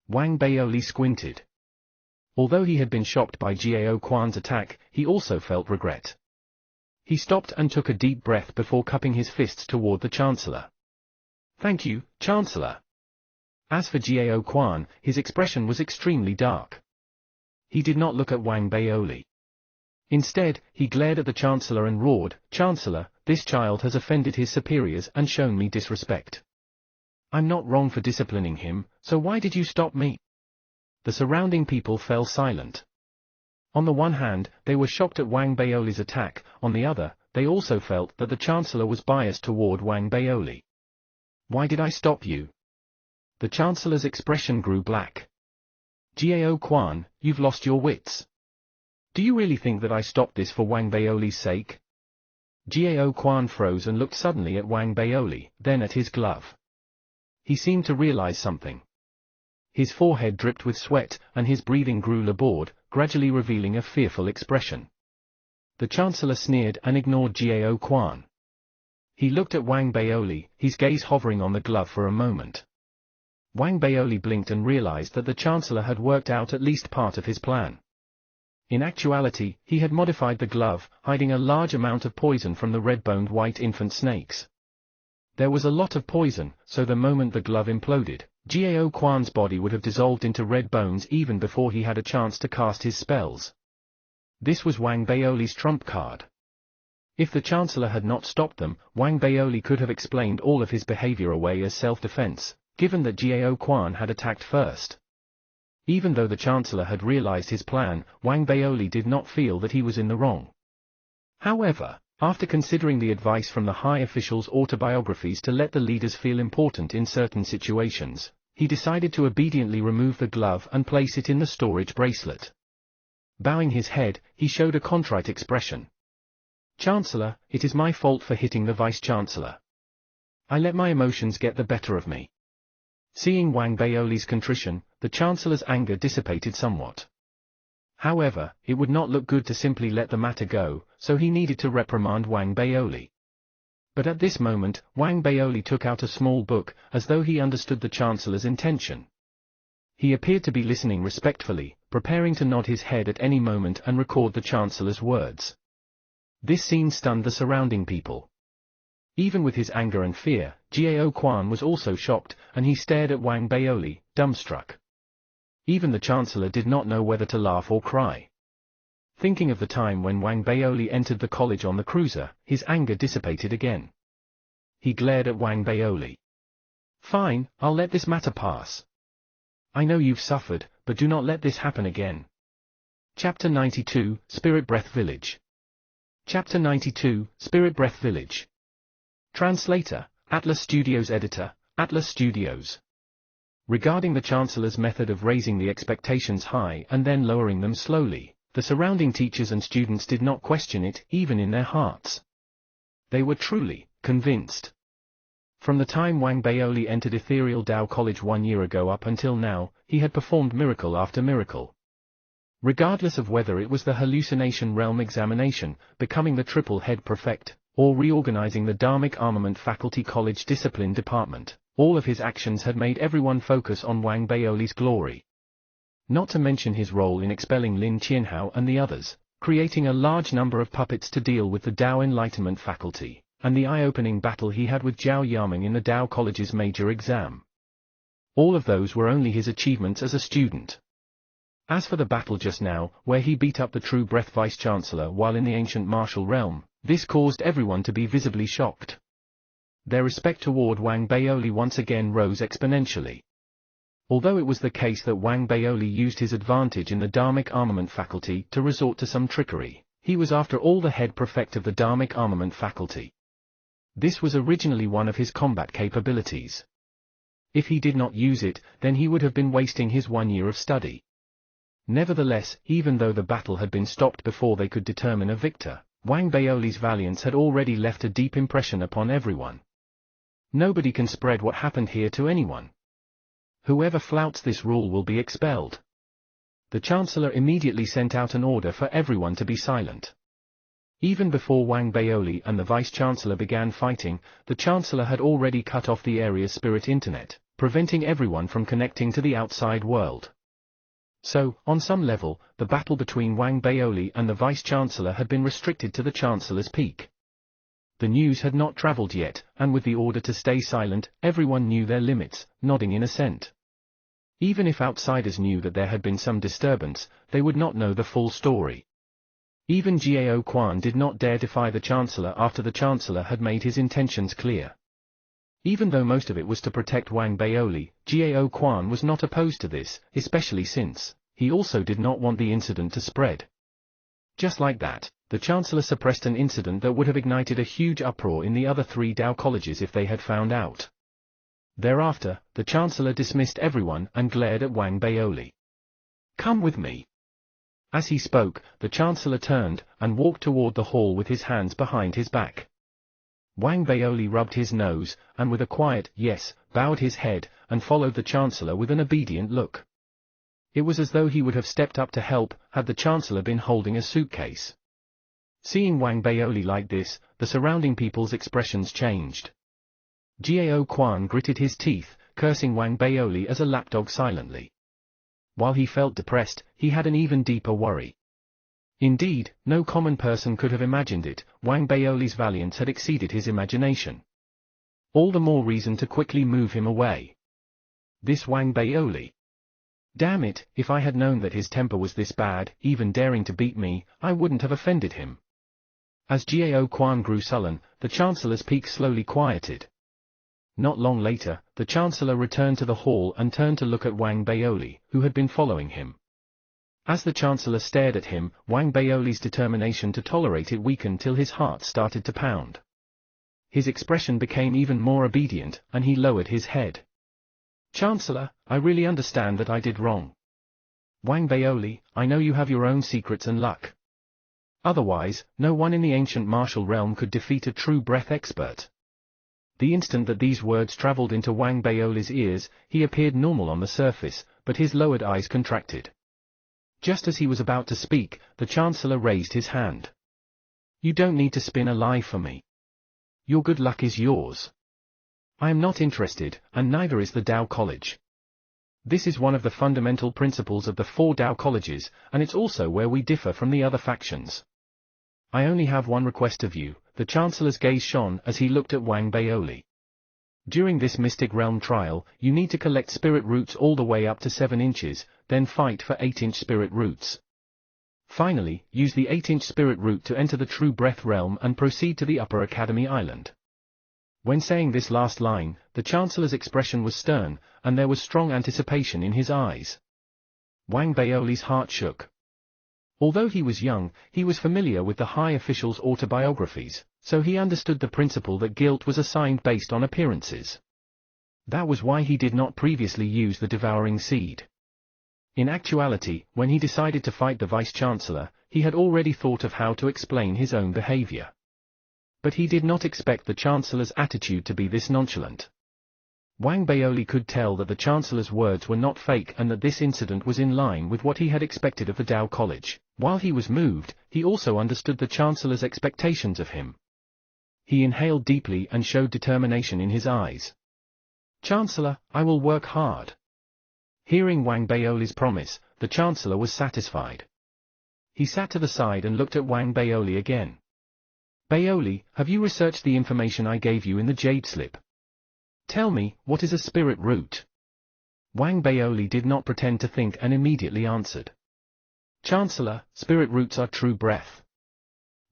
Wang Baoli squinted. Although he had been shocked by Gao Quan's attack, he also felt regret. He stopped and took a deep breath before cupping his fists toward the Chancellor. "Thank you, Chancellor." As for Gao Quan, his expression was extremely dark. He did not look at Wang Baoli. Instead, he glared at the Chancellor and roared, "Chancellor, this child has offended his superiors and shown me disrespect. I'm not wrong for disciplining him, so why did you stop me?" The surrounding people fell silent. On the one hand, they were shocked at Wang Baoli's attack, on the other, they also felt that the Chancellor was biased toward Wang Baoli. "Why did I stop you?" The Chancellor's expression grew black. "Gao Quan, you've lost your wits. Do you really think that I stopped this for Wang Baoli's sake?" Gao Quan froze and looked suddenly at Wang Baoli, then at his glove. He seemed to realize something. His forehead dripped with sweat, and his breathing grew labored, gradually revealing a fearful expression. The Chancellor sneered and ignored Gao Quan. He looked at Wang Baoli, his gaze hovering on the glove for a moment. Wang Baoli blinked and realized that the Chancellor had worked out at least part of his plan. In actuality, he had modified the glove, hiding a large amount of poison from the red-boned white infant snakes. There was a lot of poison, so the moment the glove imploded, Gao Quan's body would have dissolved into red bones even before he had a chance to cast his spells. This was Wang Baoli's trump card. If the Chancellor had not stopped them, Wang Baoli could have explained all of his behavior away as self-defense, given that Gao Quan had attacked first. Even though the Chancellor had realized his plan, Wang Baoli did not feel that he was in the wrong. However, after considering the advice from the high officials' autobiographies to let the leaders feel important in certain situations, he decided to obediently remove the glove and place it in the storage bracelet. Bowing his head, he showed a contrite expression. "Chancellor, it is my fault for hitting the Vice-Chancellor. I let my emotions get the better of me." Seeing Wang Baoli's contrition, the Chancellor's anger dissipated somewhat. However, it would not look good to simply let the matter go, so he needed to reprimand Wang Baoli. But at this moment, Wang Baoli took out a small book, as though he understood the Chancellor's intention. He appeared to be listening respectfully, preparing to nod his head at any moment and record the Chancellor's words. This scene stunned the surrounding people. Even with his anger and fear, Gao Quan was also shocked, and he stared at Wang Baoli, dumbstruck. Even the Chancellor did not know whether to laugh or cry. Thinking of the time when Wang Baoli entered the college on the cruiser, his anger dissipated again. He glared at Wang Baoli. "Fine, I'll let this matter pass. I know you've suffered, but do not let this happen again." Chapter 92, Spirit Breath Village. Chapter 92, Spirit Breath Village. Translator, Atlas Studios. Editor, Atlas Studios. Regarding the Chancellor's method of raising the expectations high and then lowering them slowly, the surrounding teachers and students did not question it, even in their hearts. They were truly convinced. From the time Wang Baoli entered Ethereal Dao College 1 year ago up until now, he had performed miracle after miracle. Regardless of whether it was the hallucination realm examination, becoming the triple head prefect, or reorganizing the Dharmic Armament Faculty College Discipline Department, all of his actions had made everyone focus on Wang Baoli's glory. Not to mention his role in expelling Lin Qianhao and the others, creating a large number of puppets to deal with the Dao Enlightenment Faculty, and the eye-opening battle he had with Zhao Yaming in the Dao College's major exam. All of those were only his achievements as a student. As for the battle just now, where he beat up the True Breath Vice-Chancellor while in the ancient martial realm, this caused everyone to be visibly shocked. Their respect toward Wang Baoli once again rose exponentially. Although it was the case that Wang Baoli used his advantage in the Dharmic Armament faculty to resort to some trickery, he was after all the head prefect of the Dharmic Armament faculty. This was originally one of his combat capabilities. If he did not use it, then he would have been wasting his 1 year of study. Nevertheless, even though the battle had been stopped before they could determine a victor, Wang Baoli's valiance had already left a deep impression upon everyone. Nobody can spread what happened here to anyone. Whoever flouts this rule will be expelled. The Chancellor immediately sent out an order for everyone to be silent. Even before Wang Baoli and the Vice-Chancellor began fighting, the Chancellor had already cut off the area's spirit internet, preventing everyone from connecting to the outside world. So, on some level, the battle between Wang Baoli and the Vice-Chancellor had been restricted to the Chancellor's peak. The news had not travelled yet, and with the order to stay silent, everyone knew their limits, nodding in assent. Even if outsiders knew that there had been some disturbance, they would not know the full story. Even Jiao Quan did not dare defy the Chancellor after the Chancellor had made his intentions clear. Even though most of it was to protect Wang Baoli, Jiao Quan was not opposed to this, especially since he also did not want the incident to spread. Just like that, the Chancellor suppressed an incident that would have ignited a huge uproar in the other 3 Dao colleges if they had found out. Thereafter, the Chancellor dismissed everyone and glared at Wang Baoli. "Come with me." As he spoke, the Chancellor turned and walked toward the hall with his hands behind his back. Wang Baoli rubbed his nose, and with a quiet yes, bowed his head, and followed the Chancellor with an obedient look. It was as though he would have stepped up to help, had the Chancellor been holding a suitcase. Seeing Wang Baoli like this, the surrounding people's expressions changed. Jiao Quan gritted his teeth, cursing Wang Baoli as a lapdog silently. While he felt depressed, he had an even deeper worry. Indeed, no common person could have imagined it, Wang Baoli's valiance had exceeded his imagination. All the more reason to quickly move him away. This Wang Baoli. Damn it, if I had known that his temper was this bad, even daring to beat me, I wouldn't have offended him. As Jiao Quan grew sullen, the Chancellor's peak slowly quieted. Not long later, the Chancellor returned to the hall and turned to look at Wang Baoli, who had been following him. As the Chancellor stared at him, Wang Baoli's determination to tolerate it weakened till his heart started to pound. His expression became even more obedient, and he lowered his head. "Chancellor, I really understand that I did wrong. Wang Baoli, I know you have your own secrets and luck. Otherwise, no one in the ancient martial realm could defeat a true breath expert." The instant that these words travelled into Wang Baoli's ears, he appeared normal on the surface, but his lowered eyes contracted. Just as he was about to speak, the Chancellor raised his hand. "You don't need to spin a lie for me. Your good luck is yours. I am not interested, and neither is the Dao College. This is one of the fundamental principles of the 4 Dao colleges, and it's also where we differ from the other factions. I only have one request of you." The Chancellor's gaze shone as he looked at Wang Baoli. "During this Mystic Realm trial, you need to collect spirit roots all the way up to 7 inches, then fight for 8-inch spirit roots. Finally, use the 8-inch spirit root to enter the True Breath Realm and proceed to the Upper Academy Island." When saying this last line, the Chancellor's expression was stern, and there was strong anticipation in his eyes. Wang Baoli's heart shook. Although he was young, he was familiar with the high officials' autobiographies, so he understood the principle that guilt was assigned based on appearances. That was why he did not previously use the devouring seed. In actuality, when he decided to fight the Vice-Chancellor, he had already thought of how to explain his own behavior. But he did not expect the Chancellor's attitude to be this nonchalant. Wang Baoli could tell that the Chancellor's words were not fake and that this incident was in line with what he had expected of the Dao College. While he was moved, he also understood the Chancellor's expectations of him. He inhaled deeply and showed determination in his eyes. "Chancellor, I will work hard." Hearing Wang Baoli's promise, the Chancellor was satisfied. He sat to the side and looked at Wang Baoli again. Baoli, have you researched the information I gave you in the jade slip? Tell me, what is a spirit root? Wang Baoli did not pretend to think and immediately answered. Chancellor, spirit roots are true breath.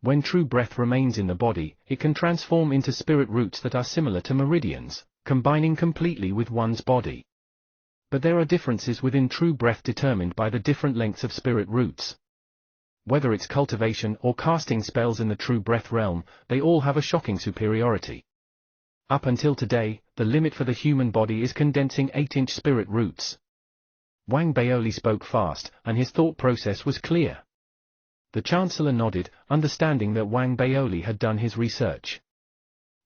When true breath remains in the body, it can transform into spirit roots that are similar to meridians, combining completely with one's body. But there are differences within true breath determined by the different lengths of spirit roots. Whether it's cultivation or casting spells in the true breath realm, they all have a shocking superiority. Up until today, the limit for the human body is condensing 8-inch spirit roots. Wang Baoli spoke fast, and his thought process was clear. The Chancellor nodded, understanding that Wang Baoli had done his research.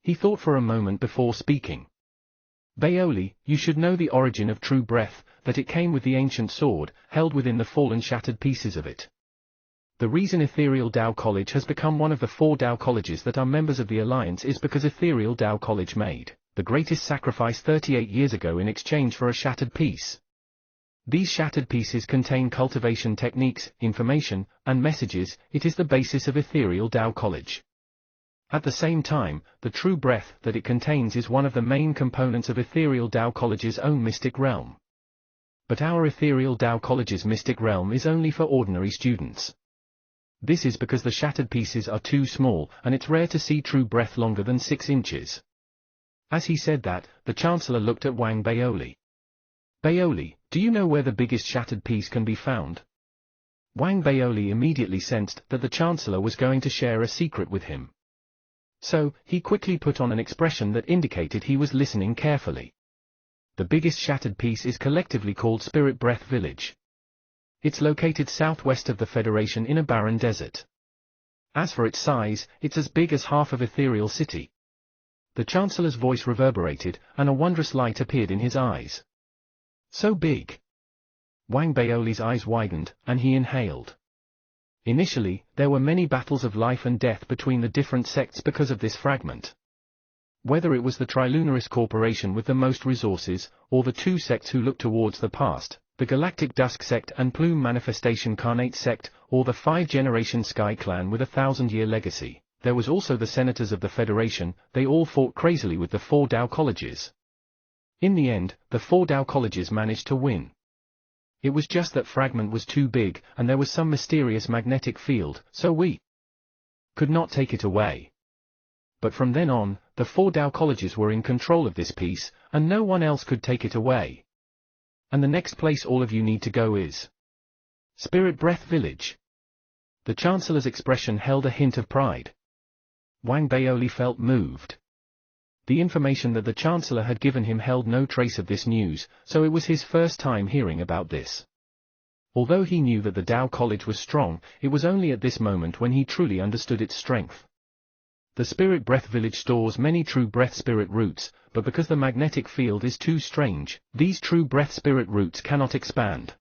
He thought for a moment before speaking. Baoli, you should know the origin of true breath, that it came with the ancient sword, held within the fallen shattered pieces of it. The reason Ethereal Tao College has become one of the 4 Tao colleges that are members of the Alliance is because Ethereal Tao College made the greatest sacrifice 38 years ago in exchange for a shattered piece. These shattered pieces contain cultivation techniques, information, and messages. It is the basis of Ethereal Tao College. At the same time, the true breath that it contains is one of the main components of Ethereal Tao College's own mystic realm. But our Ethereal Tao College's mystic realm is only for ordinary students. This is because the shattered pieces are too small, and it's rare to see true breath longer than 6 inches. As he said that, the Chancellor looked at Wang Baoli. Baoli, do you know where the biggest shattered piece can be found? Wang Baoli immediately sensed that the Chancellor was going to share a secret with him. So, he quickly put on an expression that indicated he was listening carefully. The biggest shattered piece is collectively called Spirit Breath Village. It's located southwest of the Federation in a barren desert. As for its size, it's as big as half of Ethereal City. The Chancellor's voice reverberated, and a wondrous light appeared in his eyes. So big. Wang Baoli's eyes widened, and he inhaled. Initially, there were many battles of life and death between the different sects because of this fragment. Whether it was the Trilunaris Corporation with the most resources, or the 2 sects who looked towards the past, the Galactic Dusk Sect and Plume Manifestation Carnate Sect, or the 5-generation Sky Clan with a 1,000-year legacy, there was also the Senators of the Federation. They all fought crazily with the 4 Tao colleges. In the end, the 4 Tao colleges managed to win. It was just that fragment was too big, and there was some mysterious magnetic field, so we could not take it away. But from then on, the 4 Tao colleges were in control of this piece, and no one else could take it away. And the next place all of you need to go is Spirit Breath Village. The Chancellor's expression held a hint of pride. Wang Baoli felt moved. The information that the Chancellor had given him held no trace of this news, so it was his first time hearing about this. Although he knew that the Tao College was strong, it was only at this moment when he truly understood its strength. The Spirit Breath Village stores many true breath spirit roots, but because the magnetic field is too strange, these true breath spirit roots cannot expand.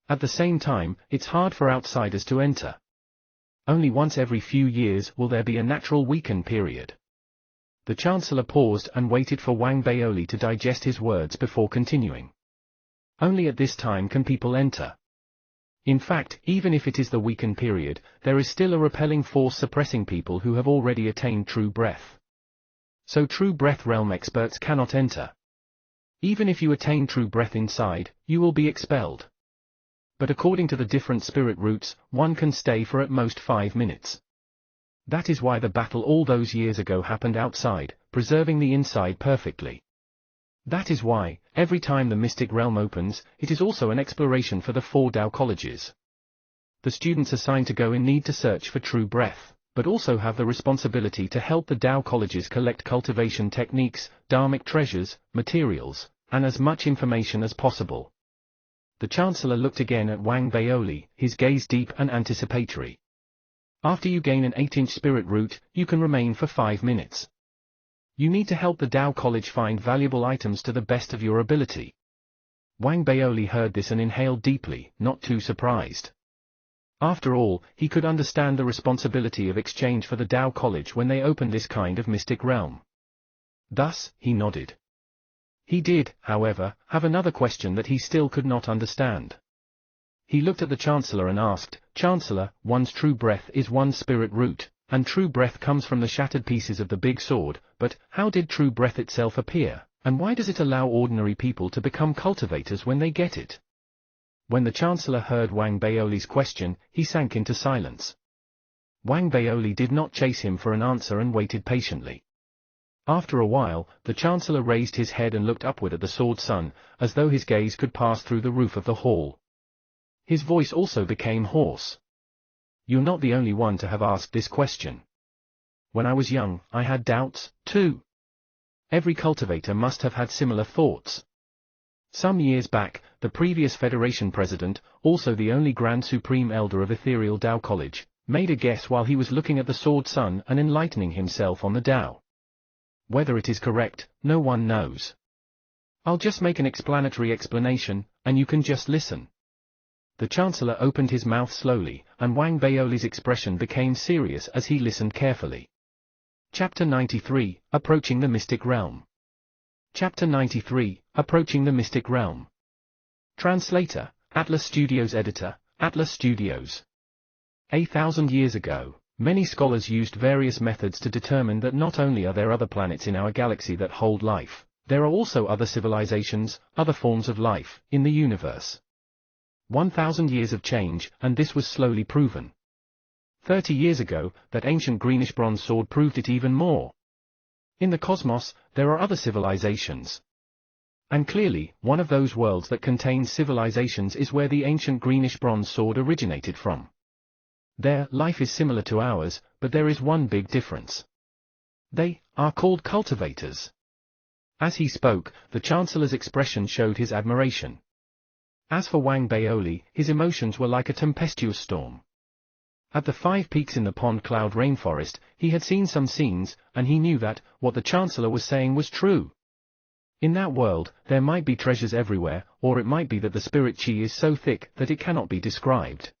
At the same time, it's hard for outsiders to enter. Only once every few years will there be a natural weaken period. The Chancellor paused and waited for Wang Baoli to digest his words before continuing. Only at this time can people enter. In fact, even if it is the weaken period, there is still a repelling force suppressing people who have already attained true breath. So true breath realm experts cannot enter. Even if you attain true breath inside, you will be expelled. But according to the different spirit roots, one can stay for at most 5 minutes. That is why the battle all those years ago happened outside, preserving the inside perfectly. That is why, every time the mystic realm opens, it is also an exploration for the 4 Tao colleges. The students assigned to go in need to search for true breath, but also have the responsibility to help the Tao colleges collect cultivation techniques, dharmic treasures, materials, and as much information as possible. The Chancellor looked again at Wang Baoli, his gaze deep and anticipatory. After you gain an 8-inch spirit root, you can remain for 5 minutes. You need to help the Tao College find valuable items to the best of your ability. Wang Baoli heard this and inhaled deeply, not too surprised. After all, he could understand the responsibility of exchange for the Tao College when they opened this kind of mystic realm. Thus, he nodded. He did, however, have another question that he still could not understand. He looked at the Chancellor and asked, Chancellor, one's true breath is one's spirit root, and true breath comes from the shattered pieces of the big sword, but how did true breath itself appear, and why does it allow ordinary people to become cultivators when they get it? When the Chancellor heard Wang Baoli's question, he sank into silence. Wang Baoli did not chase him for an answer and waited patiently. After a while, the Chancellor raised his head and looked upward at the sword sun, as though his gaze could pass through the roof of the hall. His voice also became hoarse. You're not the only one to have asked this question. When I was young, I had doubts, too. Every cultivator must have had similar thoughts. Some years back, the previous Federation president, also the only Grand Supreme Elder of Ethereal Tao College, made a guess while he was looking at the sword sun and enlightening himself on the Tao. Whether it is correct, no one knows. I'll just make an explanatory explanation, and you can just listen. The Chancellor opened his mouth slowly, and Wang Baoli's expression became serious as he listened carefully. Chapter 93, Approaching the Mystic Realm. Chapter 93, Approaching the Mystic Realm. Translator, Atlas Studios. Editor, Atlas Studios. 1,000 years ago, many scholars used various methods to determine that not only are there other planets in our galaxy that hold life, there are also other civilizations, other forms of life, in the universe. 1,000 years of change, and this was slowly proven. 30 years ago, that ancient greenish bronze sword proved it even more. In the cosmos, there are other civilizations. And clearly, one of those worlds that contains civilizations is where the ancient greenish bronze sword originated from. There, life is similar to ours, but there is one big difference. They are called cultivators. As he spoke, the Chancellor's expression showed his admiration. As for Wang Baoli, his emotions were like a tempestuous storm. At the 5 peaks in the pond cloud rainforest, he had seen some scenes, and he knew that, what the Chancellor was saying was true. In that world, there might be treasures everywhere, or it might be that the spirit chi is so thick that it cannot be described.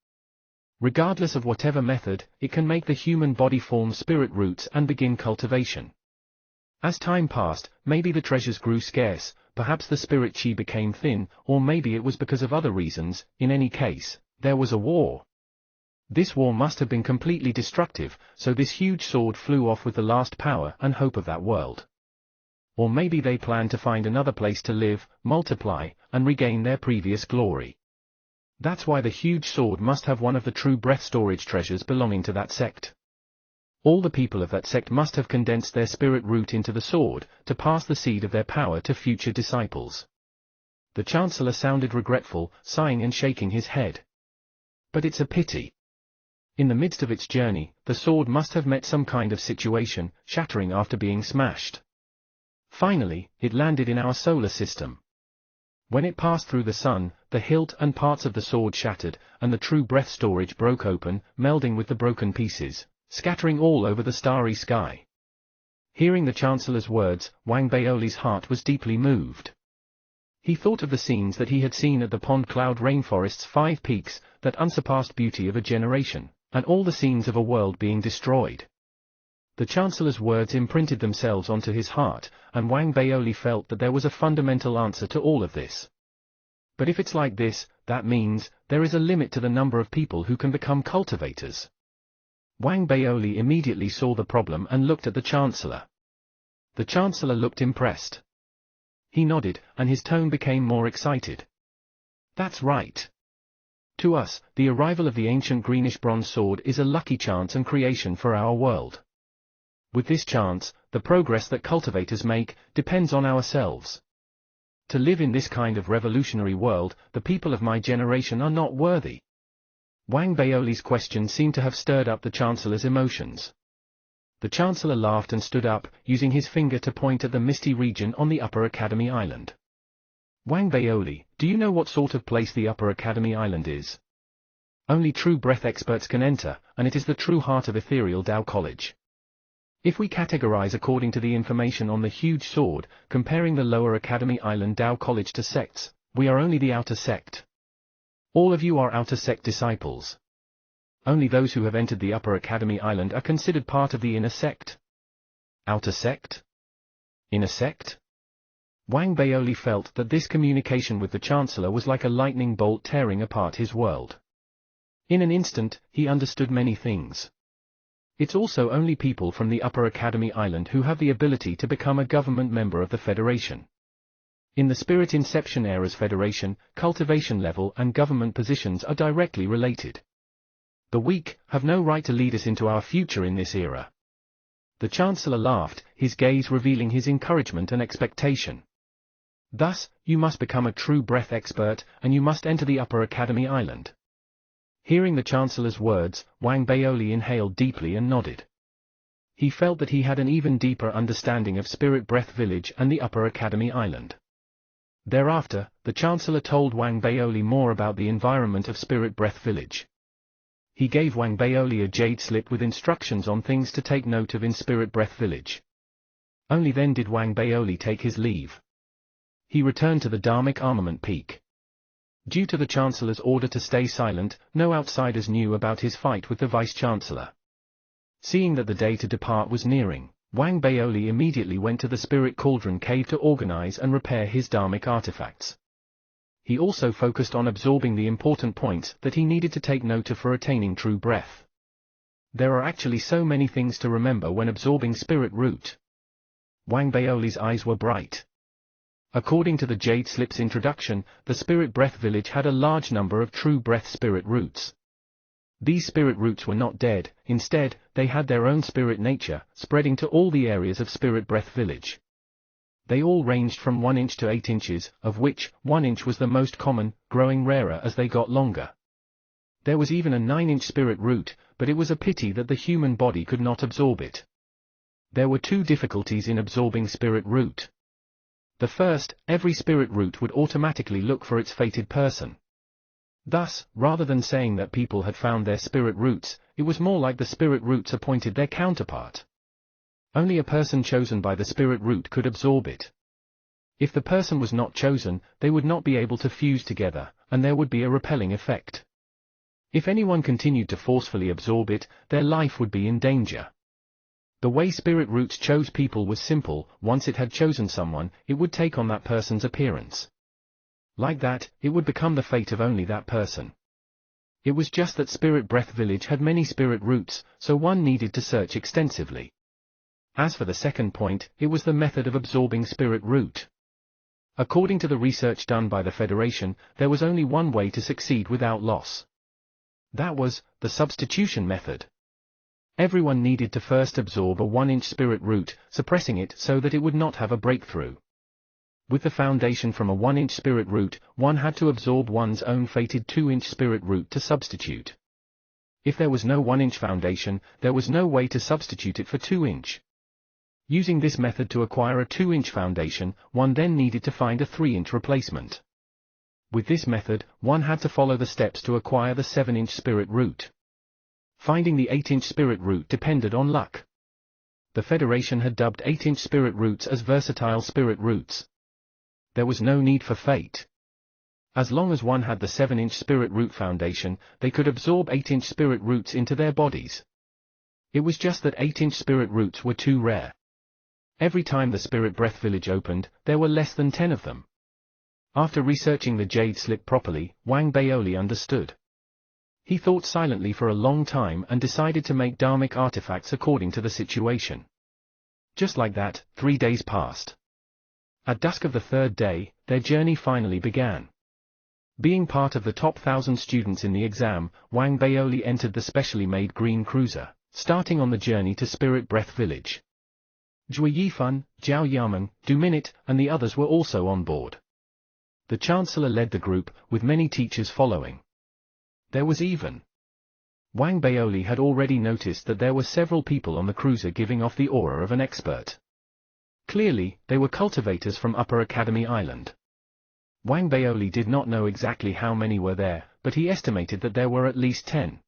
Regardless of whatever method, it can make the human body form spirit roots and begin cultivation. As time passed, maybe the treasures grew scarce, perhaps the spirit chi became thin, or maybe it was because of other reasons. In any case, there was a war. This war must have been completely destructive, so this huge sword flew off with the last power and hope of that world. Or maybe they planned to find another place to live, multiply, and regain their previous glory. That's why the huge sword must have one of the true breath storage treasures belonging to that sect. All the people of that sect must have condensed their spirit root into the sword, to pass the seed of their power to future disciples. The Chancellor sounded regretful, sighing and shaking his head. But it's a pity. In the midst of its journey, the sword must have met some kind of situation, shattering after being smashed. Finally, it landed in our solar system. When it passed through the sun, the hilt and parts of the sword shattered, and the true breath storage broke open, melding with the broken pieces, scattering all over the starry sky. Hearing the Chancellor's words, Wang Baoli's heart was deeply moved. He thought of the scenes that he had seen at the pond cloud rainforest's 5 peaks, that unsurpassed beauty of a generation, and all the scenes of a world being destroyed. The Chancellor's words imprinted themselves onto his heart, and Wang Baoli felt that there was a fundamental answer to all of this. But if it's like this, that means, there is a limit to the number of people who can become cultivators. Wang Baoli immediately saw the problem and looked at the Chancellor. The Chancellor looked impressed. He nodded, and his tone became more excited. That's right. To us, the arrival of the ancient greenish bronze sword is a lucky chance and creation for our world. With this chance, the progress that cultivators make, depends on ourselves. To live in this kind of revolutionary world, the people of my generation are not worthy. Wang Baoli's question seemed to have stirred up the Chancellor's emotions. The Chancellor laughed and stood up, using his finger to point at the misty region on the Upper Academy Island. Wang Baoli, do you know what sort of place the Upper Academy Island is? Only true breath experts can enter, and it is the true heart of Ethereal Tao College. If we categorize according to the information on the huge sword, comparing the Lower Academy Island Tao College to sects, we are only the outer sect. All of you are outer sect disciples. Only those who have entered the Upper Academy Island are considered part of the inner sect. Outer sect? Inner sect? Wang Baoli felt that this communication with the Chancellor was like a lightning bolt tearing apart his world. In an instant, he understood many things. It's also only people from the Upper Academy Island who have the ability to become a government member of the Federation. In the Spirit Inception Era's Federation, cultivation level and government positions are directly related. The weak have no right to lead us into our future in this era. The Chancellor laughed, his gaze revealing his encouragement and expectation. Thus, you must become a true breath expert, and you must enter the Upper Academy Island. Hearing the Chancellor's words, Wang Baoli inhaled deeply and nodded. He felt that he had an even deeper understanding of Spirit Breath Village and the Upper Academy Island. Thereafter, the Chancellor told Wang Baoli more about the environment of Spirit Breath Village. He gave Wang Baoli a jade slip with instructions on things to take note of in Spirit Breath Village. Only then did Wang Baoli take his leave. He returned to the Dharmic Armament Peak. Due to the Chancellor's order to stay silent, no outsiders knew about his fight with the Vice-Chancellor. Seeing that the day to depart was nearing, Wang Baoli immediately went to the Spirit Cauldron Cave to organize and repair his Dharmic artifacts. He also focused on absorbing the important points that he needed to take note of for attaining true breath. There are actually so many things to remember when absorbing Spirit Root. Wang Baoli's eyes were bright. According to the Jade Slip's introduction, the Spirit Breath Village had a large number of true breath spirit roots. These spirit roots were not dead, instead, they had their own spirit nature, spreading to all the areas of Spirit Breath Village. They all ranged from 1 inch to 8 inches, of which 1 inch was the most common, growing rarer as they got longer. There was even a 9-inch spirit root, but it was a pity that the human body could not absorb it. There were 2 difficulties in absorbing spirit root. The first, every spirit root would automatically look for its fated person. Thus, rather than saying that people had found their spirit roots, it was more like the spirit roots appointed their counterpart. Only a person chosen by the spirit root could absorb it. If the person was not chosen, they would not be able to fuse together, and there would be a repelling effect. If anyone continued to forcefully absorb it, their life would be in danger. The way spirit roots chose people was simple: once it had chosen someone, it would take on that person's appearance. Like that, it would become the fate of only that person. It was just that Spirit Breath Village had many spirit roots, so one needed to search extensively. As for the second point, it was the method of absorbing spirit root. According to the research done by the Federation, there was only one way to succeed without loss. That was the substitution method. Everyone needed to first absorb a 1-inch spirit root, suppressing it so that it would not have a breakthrough. With the foundation from a 1-inch spirit root, one had to absorb one's own fated 2-inch spirit root to substitute. If there was no 1-inch foundation, there was no way to substitute it for 2-inch. Using this method to acquire a 2-inch foundation, one then needed to find a 3-inch replacement. With this method, one had to follow the steps to acquire the 7-inch spirit root. Finding the 8-inch spirit root depended on luck. The Federation had dubbed 8-inch spirit roots as versatile spirit roots. There was no need for fate. As long as one had the 7-inch spirit root foundation, they could absorb 8-inch spirit roots into their bodies. It was just that 8-inch spirit roots were too rare. Every time the Spirit Breath Village opened, there were less than 10 of them. After researching the Jade Slip properly, Wang Baoli understood. He thought silently for a long time and decided to make Dharmic artifacts according to the situation. Just like that, 3 days passed. At dusk of the 3rd day, their journey finally began. Being part of the top 1,000 students in the exam, Wang Baoli entered the specially made green cruiser, starting on the journey to Spirit Breath Village. Zhui Yifan, Zhao Yameng, Du Minute, and the others were also on board. The Chancellor led the group, with many teachers following. There was even. Wang Baoli had already noticed that there were several people on the cruiser giving off the aura of an expert. Clearly, they were cultivators from Upper Academy Island. Wang Baoli did not know exactly how many were there, but he estimated that there were at least 10.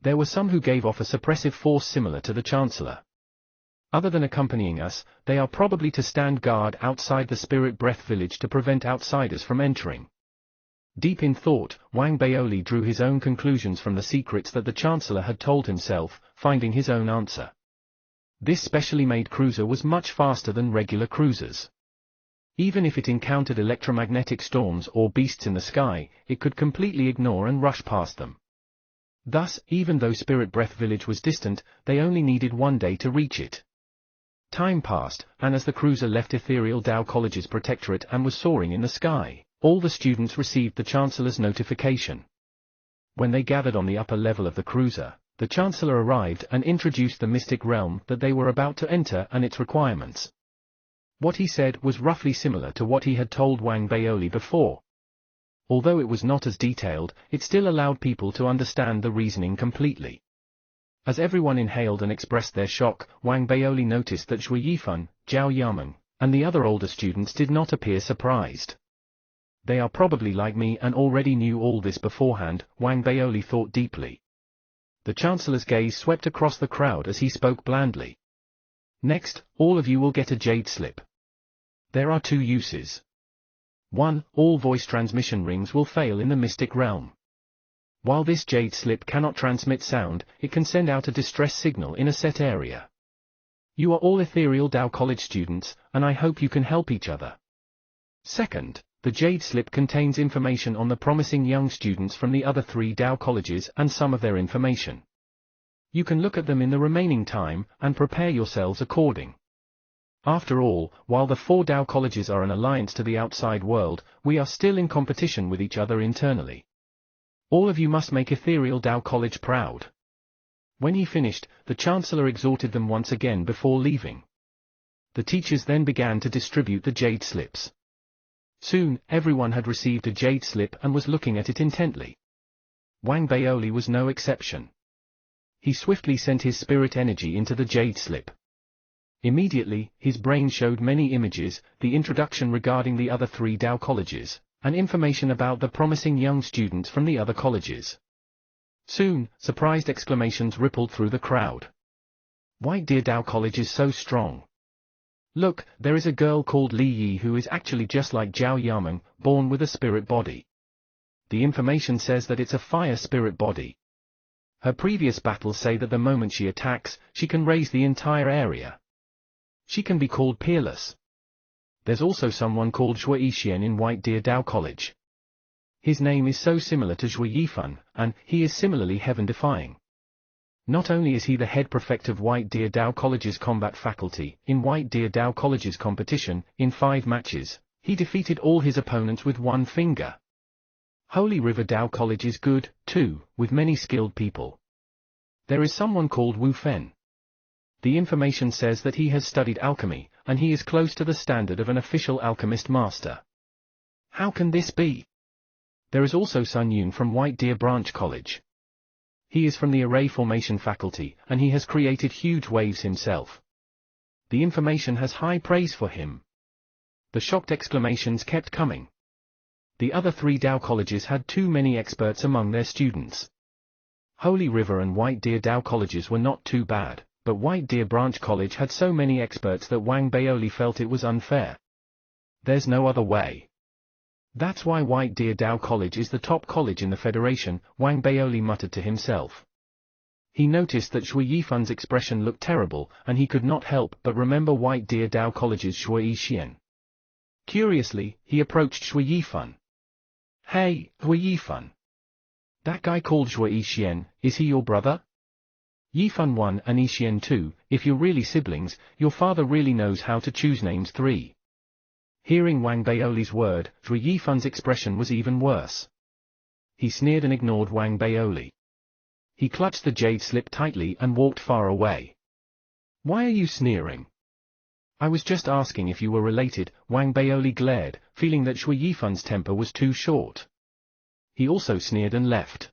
There were some who gave off a suppressive force similar to the Chancellor. Other than accompanying us, they are probably to stand guard outside the Spirit Breath Village to prevent outsiders from entering. Deep in thought, Wang Baoli drew his own conclusions from the secrets that the Chancellor had told himself, finding his own answer. This specially made cruiser was much faster than regular cruisers. Even if it encountered electromagnetic storms or beasts in the sky, it could completely ignore and rush past them. Thus, even though Spirit Breath Village was distant, they only needed 1 day to reach it. Time passed, and as the cruiser left Ethereal Tao College's protectorate and was soaring in the sky, all the students received the Chancellor's notification. When they gathered on the upper level of the cruiser, the Chancellor arrived and introduced the mystic realm that they were about to enter and its requirements. What he said was roughly similar to what he had told Wang Baoli before. Although it was not as detailed, it still allowed people to understand the reasoning completely. As everyone inhaled and expressed their shock, Wang Baoli noticed that Zhui Yifan, Zhao Yameng, and the other older students did not appear surprised. They are probably like me and already knew all this beforehand, Wang Baoli thought deeply. The Chancellor's gaze swept across the crowd as he spoke blandly. Next, all of you will get a jade slip. There are 2 uses. 1. All voice transmission rings will fail in the mystic realm. While this jade slip cannot transmit sound, it can send out a distress signal in a set area. You are all Ethereal Tao College students, and I hope you can help each other. 2nd, the jade slip contains information on the promising young students from the other 3 Tao colleges and some of their information. You can look at them in the remaining time, and prepare yourselves according. After all, while the 4 Tao colleges are an alliance to the outside world, we are still in competition with each other internally. All of you must make Ethereal Tao College proud. When he finished, the Chancellor exhorted them once again before leaving. The teachers then began to distribute the jade slips. Soon, everyone had received a jade slip and was looking at it intently. Wang Baoli was no exception. He swiftly sent his spirit energy into the jade slip. Immediately, his brain showed many images, the introduction regarding the other 3 Tao colleges, and information about the promising young students from the other colleges. Soon, surprised exclamations rippled through the crowd. White Deer Tao College is so strong. Look, there is a girl called Li Yi who is actually just like Zhao Yameng, born with a spirit body. The information says that it's a fire spirit body. Her previous battles say that the moment she attacks, she can raise the entire area. She can be called peerless. There's also someone called Zhui Yixian in White Deer Tao College. His name is so similar to Zhui Yifan, and he is similarly heaven-defying. Not only is he the head prefect of White Deer Tao College's combat faculty, in White Deer Tao College's competition, in 5 matches, he defeated all his opponents with 1 finger. Holy River Tao College is good, too, with many skilled people. There is someone called Wu Fen. The information says that he has studied alchemy, and he is close to the standard of an official alchemist master. How can this be? There is also Sun Yun from White Deer Branch College. He is from the Array Formation faculty, and he has created huge waves himself. The information has high praise for him. The shocked exclamations kept coming. The other 3 Tao colleges had too many experts among their students. Holy River and White Deer Tao colleges were not too bad, but White Deer Branch College had so many experts that Wang Baoli felt it was unfair. There's no other way. That's why White Deer Tao College is the top college in the Federation, Wang Baoli muttered to himself. He noticed that Zhui Yifan's expression looked terrible, and he could not help but remember White Deer Tao College's Zhui Yixian. Curiously, he approached Zhui Yifan. Hey, Zhui Yifan. That guy called Zhui Yixian, is he your brother? Yifan 1 and Yixian 2, if you're really siblings, your father really knows how to choose names 3. Hearing Wang Baoli's word, Zhui Yifan's expression was even worse. He sneered and ignored Wang Baoli. He clutched the jade slip tightly and walked far away. Why are you sneering? I was just asking if you were related, Wang Baoli glared, feeling that Zhui Yifan's temper was too short. He also sneered and left.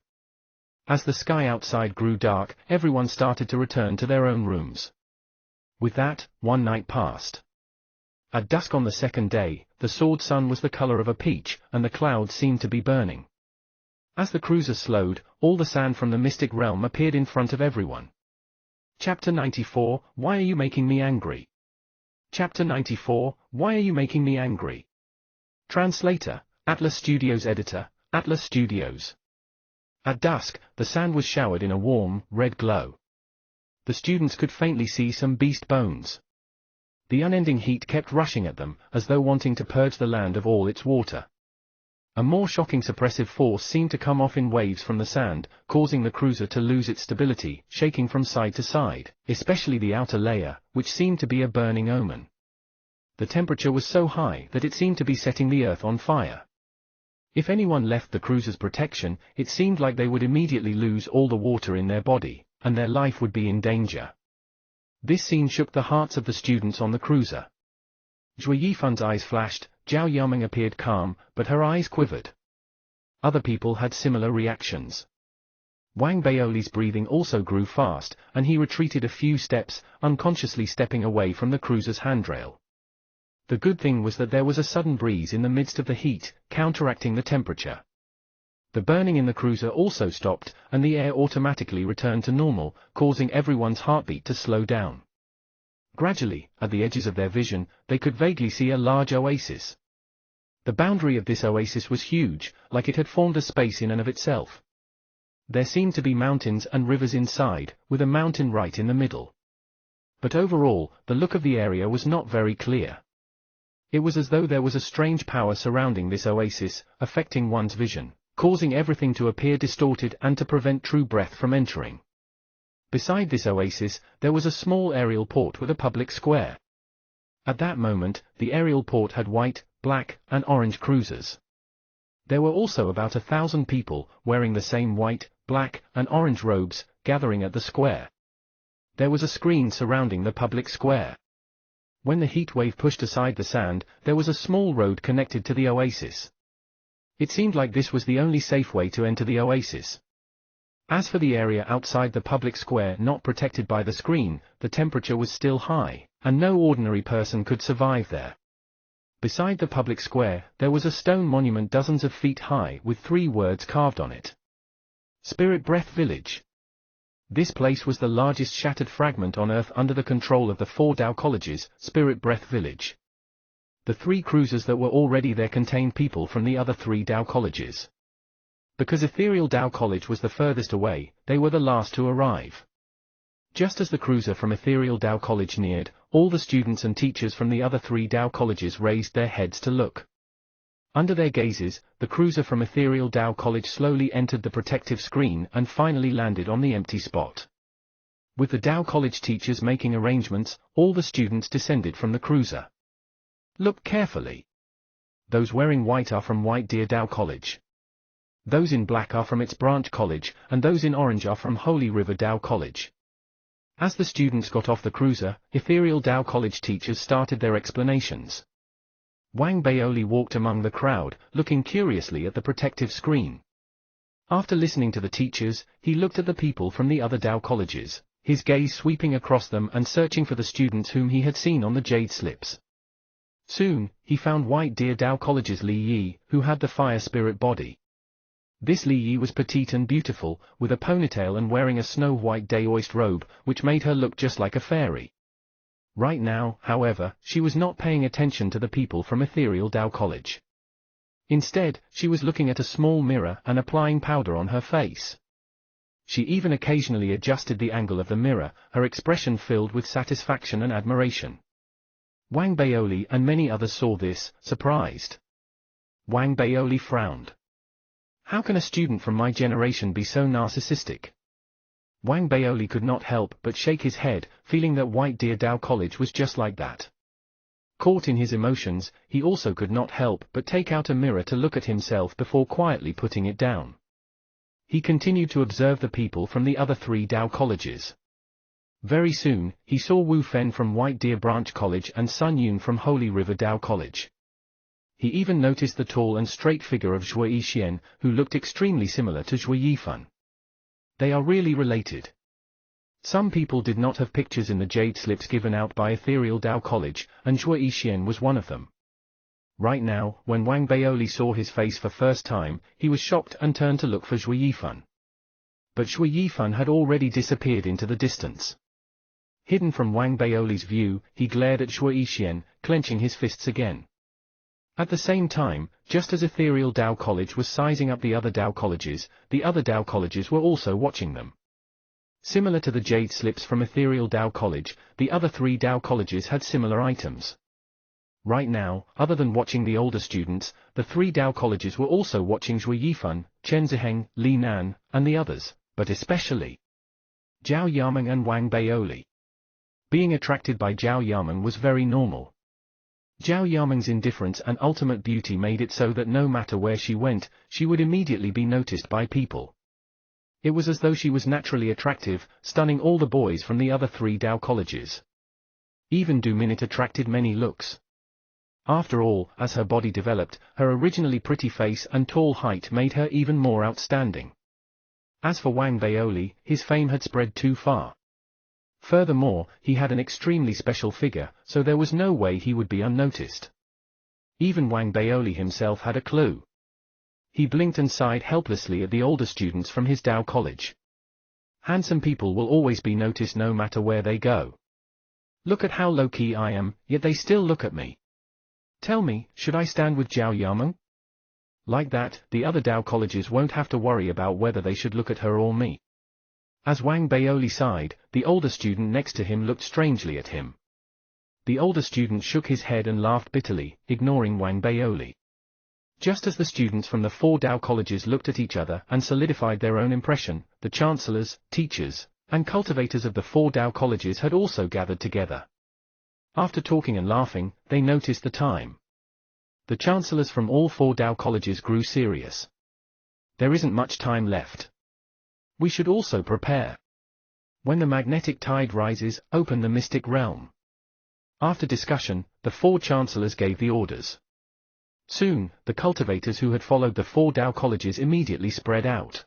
As the sky outside grew dark, everyone started to return to their own rooms. With that, 1 night passed. At dusk on the 2nd day, the sword sun was the color of a peach, and the clouds seemed to be burning. As the cruiser slowed, all the sand from the mystic realm appeared in front of everyone. Chapter 94, Why are you making me angry? Chapter 94, Why are you making me angry? Translator, Atlas Studios Editor, Atlas Studios. At dusk, the sand was showered in a warm, red glow. The students could faintly see some beast bones. The unending heat kept rushing at them, as though wanting to purge the land of all its water. A more shocking suppressive force seemed to come off in waves from the sand, causing the cruiser to lose its stability, shaking from side to side, especially the outer layer, which seemed to be a burning omen. The temperature was so high that it seemed to be setting the earth on fire. If anyone left the cruiser's protection, it seemed like they would immediately lose all the water in their body, and their life would be in danger. This scene shook the hearts of the students on the cruiser. Zhui Yifan's eyes flashed, Zhao Yaming appeared calm, but her eyes quivered. Other people had similar reactions. Wang Baoli's breathing also grew fast, and he retreated a few steps, unconsciously stepping away from the cruiser's handrail. The good thing was that there was a sudden breeze in the midst of the heat, counteracting the temperature. The burning in the cruiser also stopped, and the air automatically returned to normal, causing everyone's heartbeat to slow down. Gradually, at the edges of their vision, they could vaguely see a large oasis. The boundary of this oasis was huge, like it had formed a space in and of itself. There seemed to be mountains and rivers inside, with a mountain right in the middle. But overall, the look of the area was not very clear. It was as though there was a strange power surrounding this oasis, affecting one's vision, causing everything to appear distorted and to prevent true breath from entering. Beside this oasis, there was a small aerial port with a public square. At that moment, the aerial port had white, black, and orange cruisers. There were also about 1,000 people, wearing the same white, black, and orange robes, gathering at the square. There was a screen surrounding the public square. When the heat wave pushed aside the sand, there was a small road connected to the oasis. It seemed like this was the only safe way to enter the oasis. As for the area outside the public square not protected by the screen, the temperature was still high, and no ordinary person could survive there. Beside the public square, there was a stone monument dozens of feet high with 3 words carved on it. Spirit Breath Village. This place was the largest shattered fragment on Earth under the control of the 4 Tao colleges, Spirit Breath Village. The 3 cruisers that were already there contained people from the other 3 Tao colleges. Because Ethereal Tao College was the furthest away, they were the last to arrive. Just as the cruiser from Ethereal Tao College neared, all the students and teachers from the other 3 Tao colleges raised their heads to look. Under their gazes, the cruiser from Ethereal Tao College slowly entered the protective screen and finally landed on the empty spot. With the Tao College teachers making arrangements, all the students descended from the cruiser. Look carefully. Those wearing white are from White Deer Tao College. Those in black are from its branch college, and those in orange are from Holy River Tao College. As the students got off the cruiser, Ethereal Tao College teachers started their explanations. Wang Baoli walked among the crowd, looking curiously at the protective screen. After listening to the teachers, he looked at the people from the other Tao colleges, his gaze sweeping across them and searching for the students whom he had seen on the jade slips. Soon, he found White Deer Tao College's Li Yi, who had the fire spirit body. This Li Yi was petite and beautiful, with a ponytail and wearing a snow-white Daoist robe, which made her look just like a fairy. Right now, however, she was not paying attention to the people from Ethereal Tao College. Instead, she was looking at a small mirror and applying powder on her face. She even occasionally adjusted the angle of the mirror, her expression filled with satisfaction and admiration. Wang Baoli and many others saw this, surprised. Wang Baoli frowned. How can a student from my generation be so narcissistic? Wang Baoli could not help but shake his head, feeling that White Deer Tao College was just like that. Caught in his emotions, he also could not help but take out a mirror to look at himself before quietly putting it down. He continued to observe the people from the other 3 Tao colleges. Very soon, he saw Wu Fen from White Deer Branch College and Sun Yun from Holy River Tao College. He even noticed the tall and straight figure of Zhui Yixian, who looked extremely similar to Zhui Yifan. They are really related. Some people did not have pictures in the jade slips given out by Ethereal Tao College, and Zhui Yixian was one of them. Right now, when Wang Baoli saw his face for first time, he was shocked and turned to look for Zhui Yifan. But Zhui Yifan had already disappeared into the distance. Hidden from Wang Baoli's view, he glared at Zhui Yixian, clenching his fists again. At the same time, just as Ethereal Tao College was sizing up the other Tao colleges, the other Tao colleges were also watching them. Similar to the jade slips from Ethereal Tao College, the other 3 Tao colleges had similar items. Right now, other than watching the older students, the three Dao colleges were also watching Zhui Yifan, Chen Ziheng, Li Nan, and the others, but especially Zhao Yameng and Wang Baoli. Being attracted by Zhao Yameng was very normal. Zhao Yameng's indifference and ultimate beauty made it so that no matter where she went, she would immediately be noticed by people. It was as though she was naturally attractive, stunning all the boys from the other three Dao colleges. Even Du Minute attracted many looks. After all, as her body developed, her originally pretty face and tall height made her even more outstanding. As for Wang Baoli, his fame had spread too far. Furthermore, he had an extremely special figure, so there was no way he would be unnoticed. Even Wang Baoli himself had a clue. He blinked and sighed helplessly at the older students from his Dao college. Handsome people will always be noticed no matter where they go. Look at how low-key I am, yet they still look at me. Tell me, should I stand with Zhao Yameng? Like that, the other Dao colleges won't have to worry about whether they should look at her or me. As Wang Baoli sighed, the older student next to him looked strangely at him. The older student shook his head and laughed bitterly, ignoring Wang Baoli. Just as the students from the four Dao colleges looked at each other and solidified their own impression, the chancellors, teachers, and cultivators of the four Dao colleges had also gathered together. After talking and laughing, they noticed the time. The chancellors from all four Dao colleges grew serious. There isn't much time left. We should also prepare. When the magnetic tide rises, open the mystic realm. After discussion, the four chancellors gave the orders. Soon, the cultivators who had followed the four Dao colleges immediately spread out.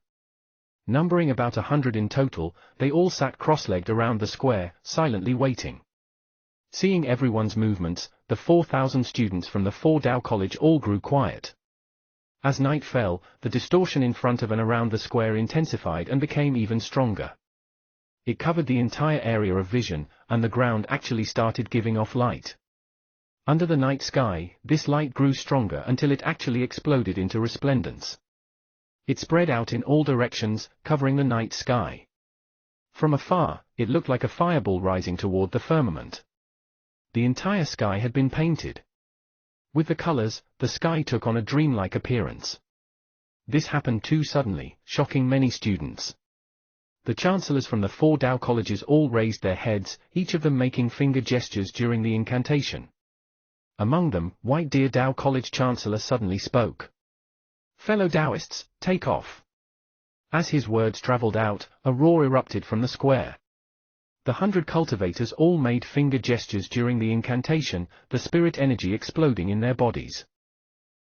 Numbering about 100 in total, they all sat cross-legged around the square, silently waiting. Seeing everyone's movements, the 4,000 students from the four Dao college all grew quiet. As night fell, the distortion in front of and around the square intensified and became even stronger. It covered the entire area of vision, and the ground actually started giving off light. Under the night sky, this light grew stronger until it actually exploded into resplendence. It spread out in all directions, covering the night sky. From afar, it looked like a fireball rising toward the firmament. The entire sky had been painted. With the colors, the sky took on a dreamlike appearance. This happened too suddenly, shocking many students. The chancellors from the four Dao colleges all raised their heads, each of them making finger gestures during the incantation. Among them, White Deer Dao College Chancellor suddenly spoke. "Fellow Taoists, take off." As his words traveled out, a roar erupted from the square. The 100 cultivators all made finger gestures during the incantation, the spirit energy exploding in their bodies.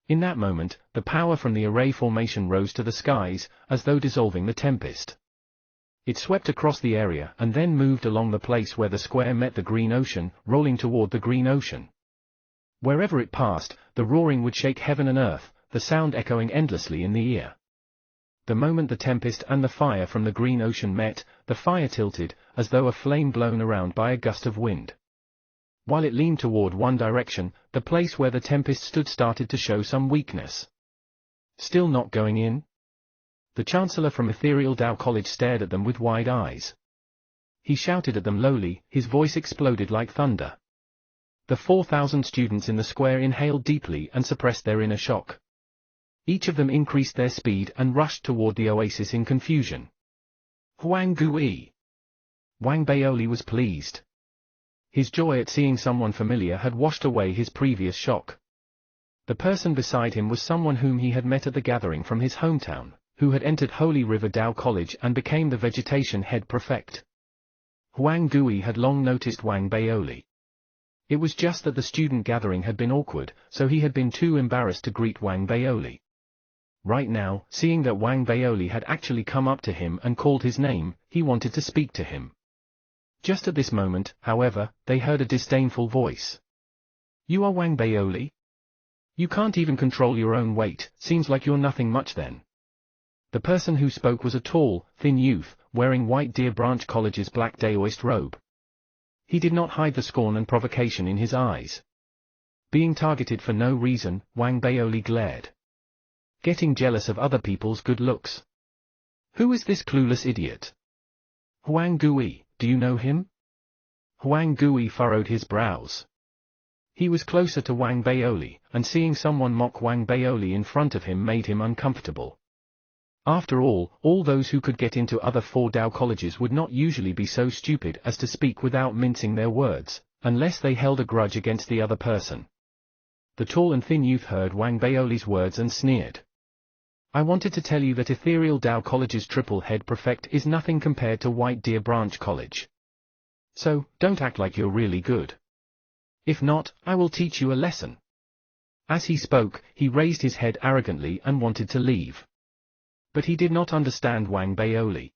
In that moment, the power from the array formation rose to the skies, as though dissolving the tempest. It swept across the area and then moved along the place where the square met the green ocean, rolling toward the green ocean. Wherever it passed, the roaring would shake heaven and earth, the sound echoing endlessly in the ear. The moment the tempest and the fire from the green ocean met, the fire tilted, as though a flame blown around by a gust of wind. While it leaned toward one direction, the place where the tempest stood started to show some weakness. Still not going in? The chancellor from Ethereal Dao College stared at them with wide eyes. He shouted at them lowly, his voice exploded like thunder. The 4,000 students in the square inhaled deeply and suppressed their inner shock. Each of them increased their speed and rushed toward the oasis in confusion. Huang Gui! Wang Baoli was pleased. His joy at seeing someone familiar had washed away his previous shock. The person beside him was someone whom he had met at the gathering from his hometown, who had entered Holy River Dao College and became the vegetation head prefect. Huang Gui had long noticed Wang Baoli. It was just that the student gathering had been awkward, so he had been too embarrassed to greet Wang Baoli. Right now, seeing that Wang Baoli had actually come up to him and called his name, he wanted to speak to him. Just at this moment, however, they heard a disdainful voice. "You are Wang Baoli? You can't even control your own weight, seems like you're nothing much then." The person who spoke was a tall, thin youth, wearing White Deer Branch College's black Daoist robe. He did not hide the scorn and provocation in his eyes. Being targeted for no reason, Wang Baoli glared. Getting jealous of other people's good looks. Who is this clueless idiot? Huang Gui, do you know him? Huang Gui furrowed his brows. He was closer to Wang Baoli, and seeing someone mock Wang Baoli in front of him made him uncomfortable. After all those who could get into other 4 Dao colleges would not usually be so stupid as to speak without mincing their words, unless they held a grudge against the other person. The tall and thin youth heard Wang Baoli's words and sneered. I wanted to tell you that Ethereal Dao College's triple head prefect is nothing compared to White Deer Branch College. So, don't act like you're really good. If not, I will teach you a lesson. As he spoke, he raised his head arrogantly and wanted to leave. But he did not understand Wang Baoli.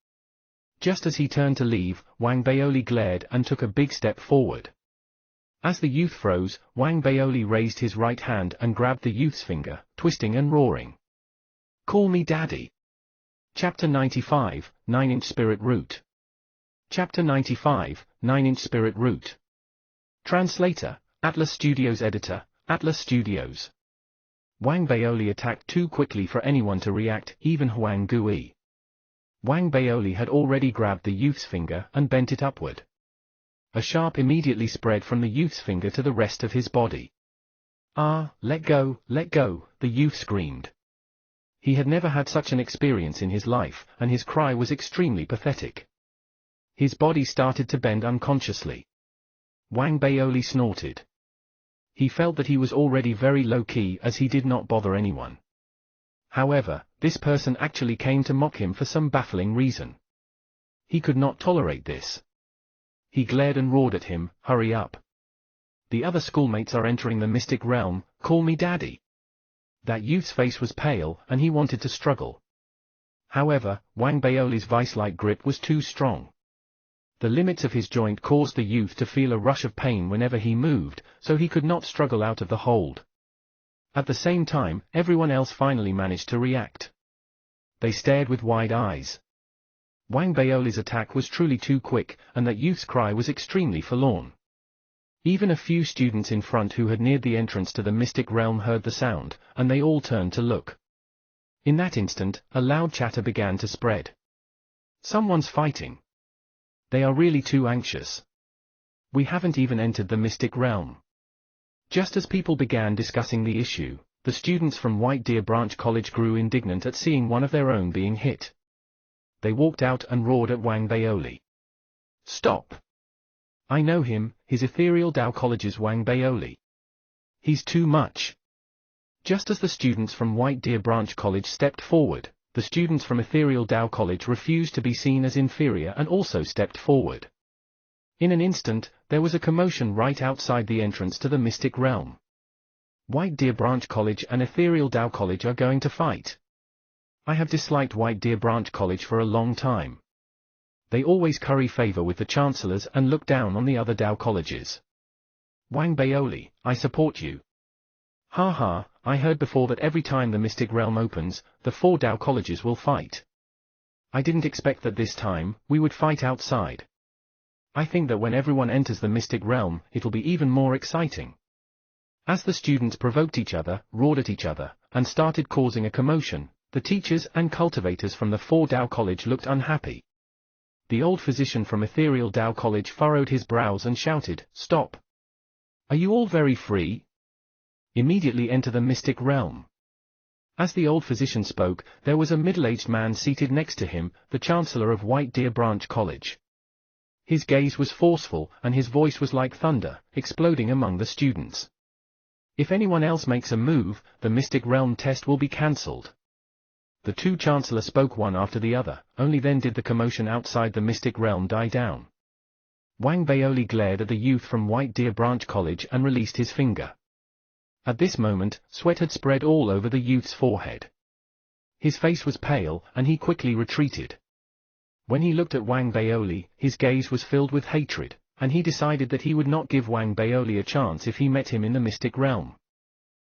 Just as he turned to leave, Wang Baoli glared and took a big step forward. As the youth froze, Wang Baoli raised his right hand and grabbed the youth's finger, twisting and roaring. Call me Daddy. Chapter 95, 9-inch Spirit Root. Chapter 95, 9-inch Spirit Root. Translator, Atlas Studios Editor, Atlas Studios. Wang Baoli attacked too quickly for anyone to react, even Huang Gui. Wang Baoli had already grabbed the youth's finger and bent it upward. A sharp immediately spread from the youth's finger to the rest of his body. Ah, let go, the youth screamed. He had never had such an experience in his life, and his cry was extremely pathetic. His body started to bend unconsciously. Wang Baoli snorted. He felt that he was already very low-key as he did not bother anyone. However, this person actually came to mock him for some baffling reason. He could not tolerate this. He glared and roared at him, hurry up. The other schoolmates are entering the mystic realm, call me Daddy. That youth's face was pale, and he wanted to struggle. However, Wang Baoli's vice-like grip was too strong. The limits of his joint caused the youth to feel a rush of pain whenever he moved, so he could not struggle out of the hold. At the same time, everyone else finally managed to react. They stared with wide eyes. Wang Baoli's attack was truly too quick, and that youth's cry was extremely forlorn. Even a few students in front who had neared the entrance to the mystic realm heard the sound, and they all turned to look. In that instant, a loud chatter began to spread. Someone's fighting. They are really too anxious. We haven't even entered the mystic realm. Just as people began discussing the issue, the students from White Deer Branch College grew indignant at seeing one of their own being hit. They walked out and roared at Wang Baoli. Stop! I know him, his Ethereal Dao College's Wang Baoli. He's too much. Just as the students from White Deer Branch College stepped forward, the students from Ethereal Dao College refused to be seen as inferior and also stepped forward. In an instant, there was a commotion right outside the entrance to the mystic realm. White Deer Branch College and Ethereal Dao College are going to fight. I have disliked White Deer Branch College for a long time. They always curry favor with the chancellors and look down on the other Dao colleges. Wang Baoli, I support you. Ha ha, I heard before that every time the mystic realm opens, the 4 Dao colleges will fight. I didn't expect that this time, we would fight outside. I think that when everyone enters the mystic realm, it'll be even more exciting. As the students provoked each other, roared at each other, and started causing a commotion, the teachers and cultivators from the 4 Dao College looked unhappy. The old physician from Ethereal Dao College furrowed his brows and shouted, Stop! Are you all very free? Immediately enter the mystic realm. As the old physician spoke, there was a middle-aged man seated next to him, the chancellor of White Deer Branch College. His gaze was forceful, and his voice was like thunder, exploding among the students. If anyone else makes a move, the mystic realm test will be cancelled. The 2 chancellors spoke one after the other, only then did the commotion outside the mystic realm die down. Wang Baoli glared at the youth from White Deer Branch College and released his finger. At this moment, sweat had spread all over the youth's forehead. His face was pale, and he quickly retreated. When he looked at Wang Baoli, his gaze was filled with hatred, and he decided that he would not give Wang Baoli a chance if he met him in the mystic realm.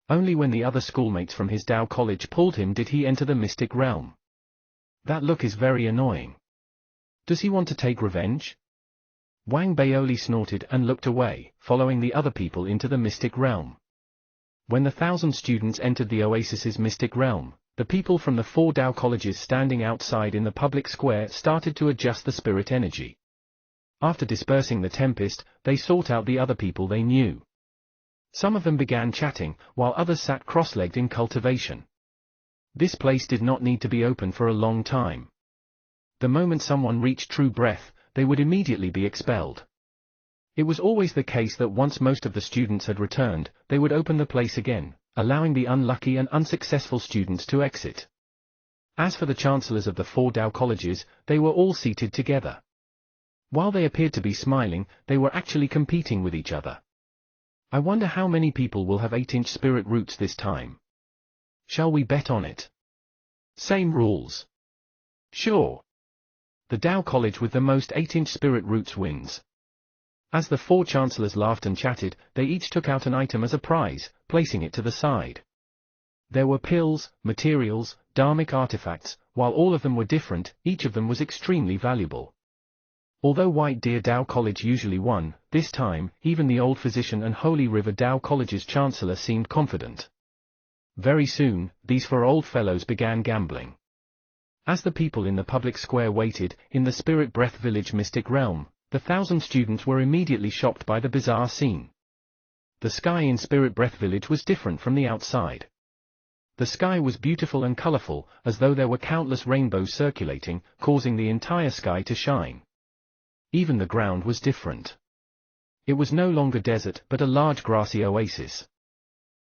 Only when the other schoolmates from his Dao College pulled him did he enter the mystic realm. That look is very annoying. Does he want to take revenge? Wang Baoli snorted and looked away, following the other people into the mystic realm. When the 1,000 students entered the oasis's mystic realm, the people from the 4 Dao colleges standing outside in the public square started to adjust the spirit energy. After dispersing the tempest, they sought out the other people they knew. Some of them began chatting, while others sat cross-legged in cultivation. This place did not need to be open for a long time. The moment someone reached true breath, they would immediately be expelled. It was always the case that once most of the students had returned, they would open the place again, allowing the unlucky and unsuccessful students to exit. As for the chancellors of the 4 Tao colleges, they were all seated together. While they appeared to be smiling, they were actually competing with each other. I wonder how many people will have 8-inch spirit roots this time. Shall we bet on it? Same rules. Sure. The Tao college with the most 8-inch spirit roots wins. As the 4 chancellors laughed and chatted, they each took out an item as a prize, placing it to the side. There were pills, materials, dharmic artifacts, while all of them were different, each of them was extremely valuable. Although White Deer Tao College usually won, this time, even the old physician and Holy River Tao College's chancellor seemed confident. Very soon, these 4 old fellows began gambling. As the people in the public square waited, in the Spirit Breath Village mystic realm, the 1,000 students were immediately shocked by the bizarre scene. The sky in Spirit Breath Village was different from the outside. The sky was beautiful and colorful, as though there were countless rainbows circulating, causing the entire sky to shine. Even the ground was different. It was no longer desert but a large grassy oasis.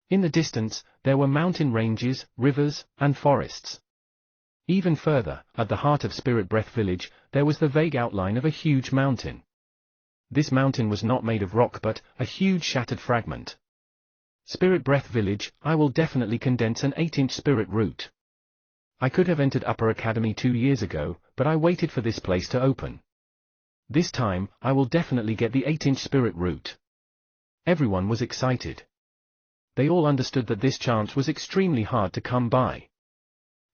In the distance, there were mountain ranges, rivers, and forests. Even further, at the heart of Spirit Breath Village, there was the vague outline of a huge mountain. This mountain was not made of rock but a huge shattered fragment. Spirit Breath Village, I will definitely condense an 8-inch spirit root. I could have entered Upper Academy 2 years ago, but I waited for this place to open. This time, I will definitely get the 8-inch spirit root. Everyone was excited. They all understood that this chance was extremely hard to come by.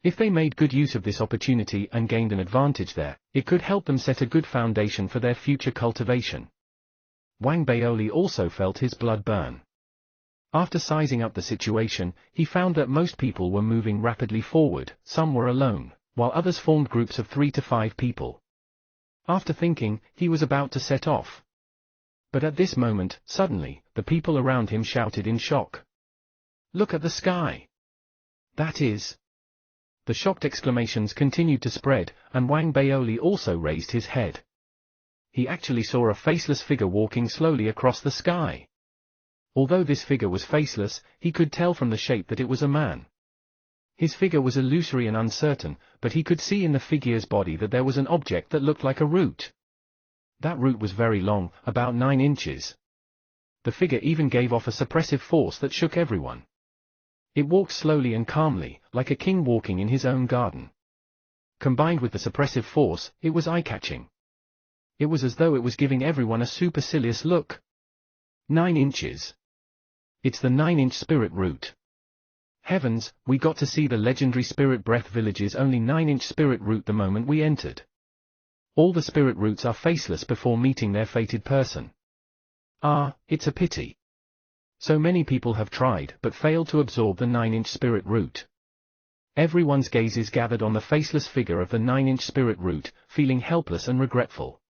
If they made good use of this opportunity and gained an advantage there, it could help them set a good foundation for their future cultivation. Wang Baoli also felt his blood burn. After sizing up the situation, he found that most people were moving rapidly forward, some were alone, while others formed groups of 3 to 5 people. After thinking, he was about to set off. But at this moment, suddenly, the people around him shouted in shock. "Look at the sky!" That is. The shocked exclamations continued to spread, and Wang Baoli also raised his head. He actually saw a faceless figure walking slowly across the sky. Although this figure was faceless, he could tell from the shape that it was a man. His figure was illusory and uncertain, but he could see in the figure's body that there was an object that looked like a root. That root was very long, about 9 inches. The figure even gave off a suppressive force that shook everyone. It walked slowly and calmly, like a king walking in his own garden. Combined with the suppressive force, it was eye-catching. It was as though it was giving everyone a supercilious look. 9 inches. It's the 9-inch spirit root. Heavens, we got to see the legendary Spirit Breath Village's only 9-inch spirit root the moment we entered. All the spirit roots are faceless before meeting their fated person. Ah, it's a pity. So many people have tried but failed to absorb the 9-inch spirit root. Everyone's gazes gathered on the faceless figure of the 9-inch spirit root, feeling helpless and regretful.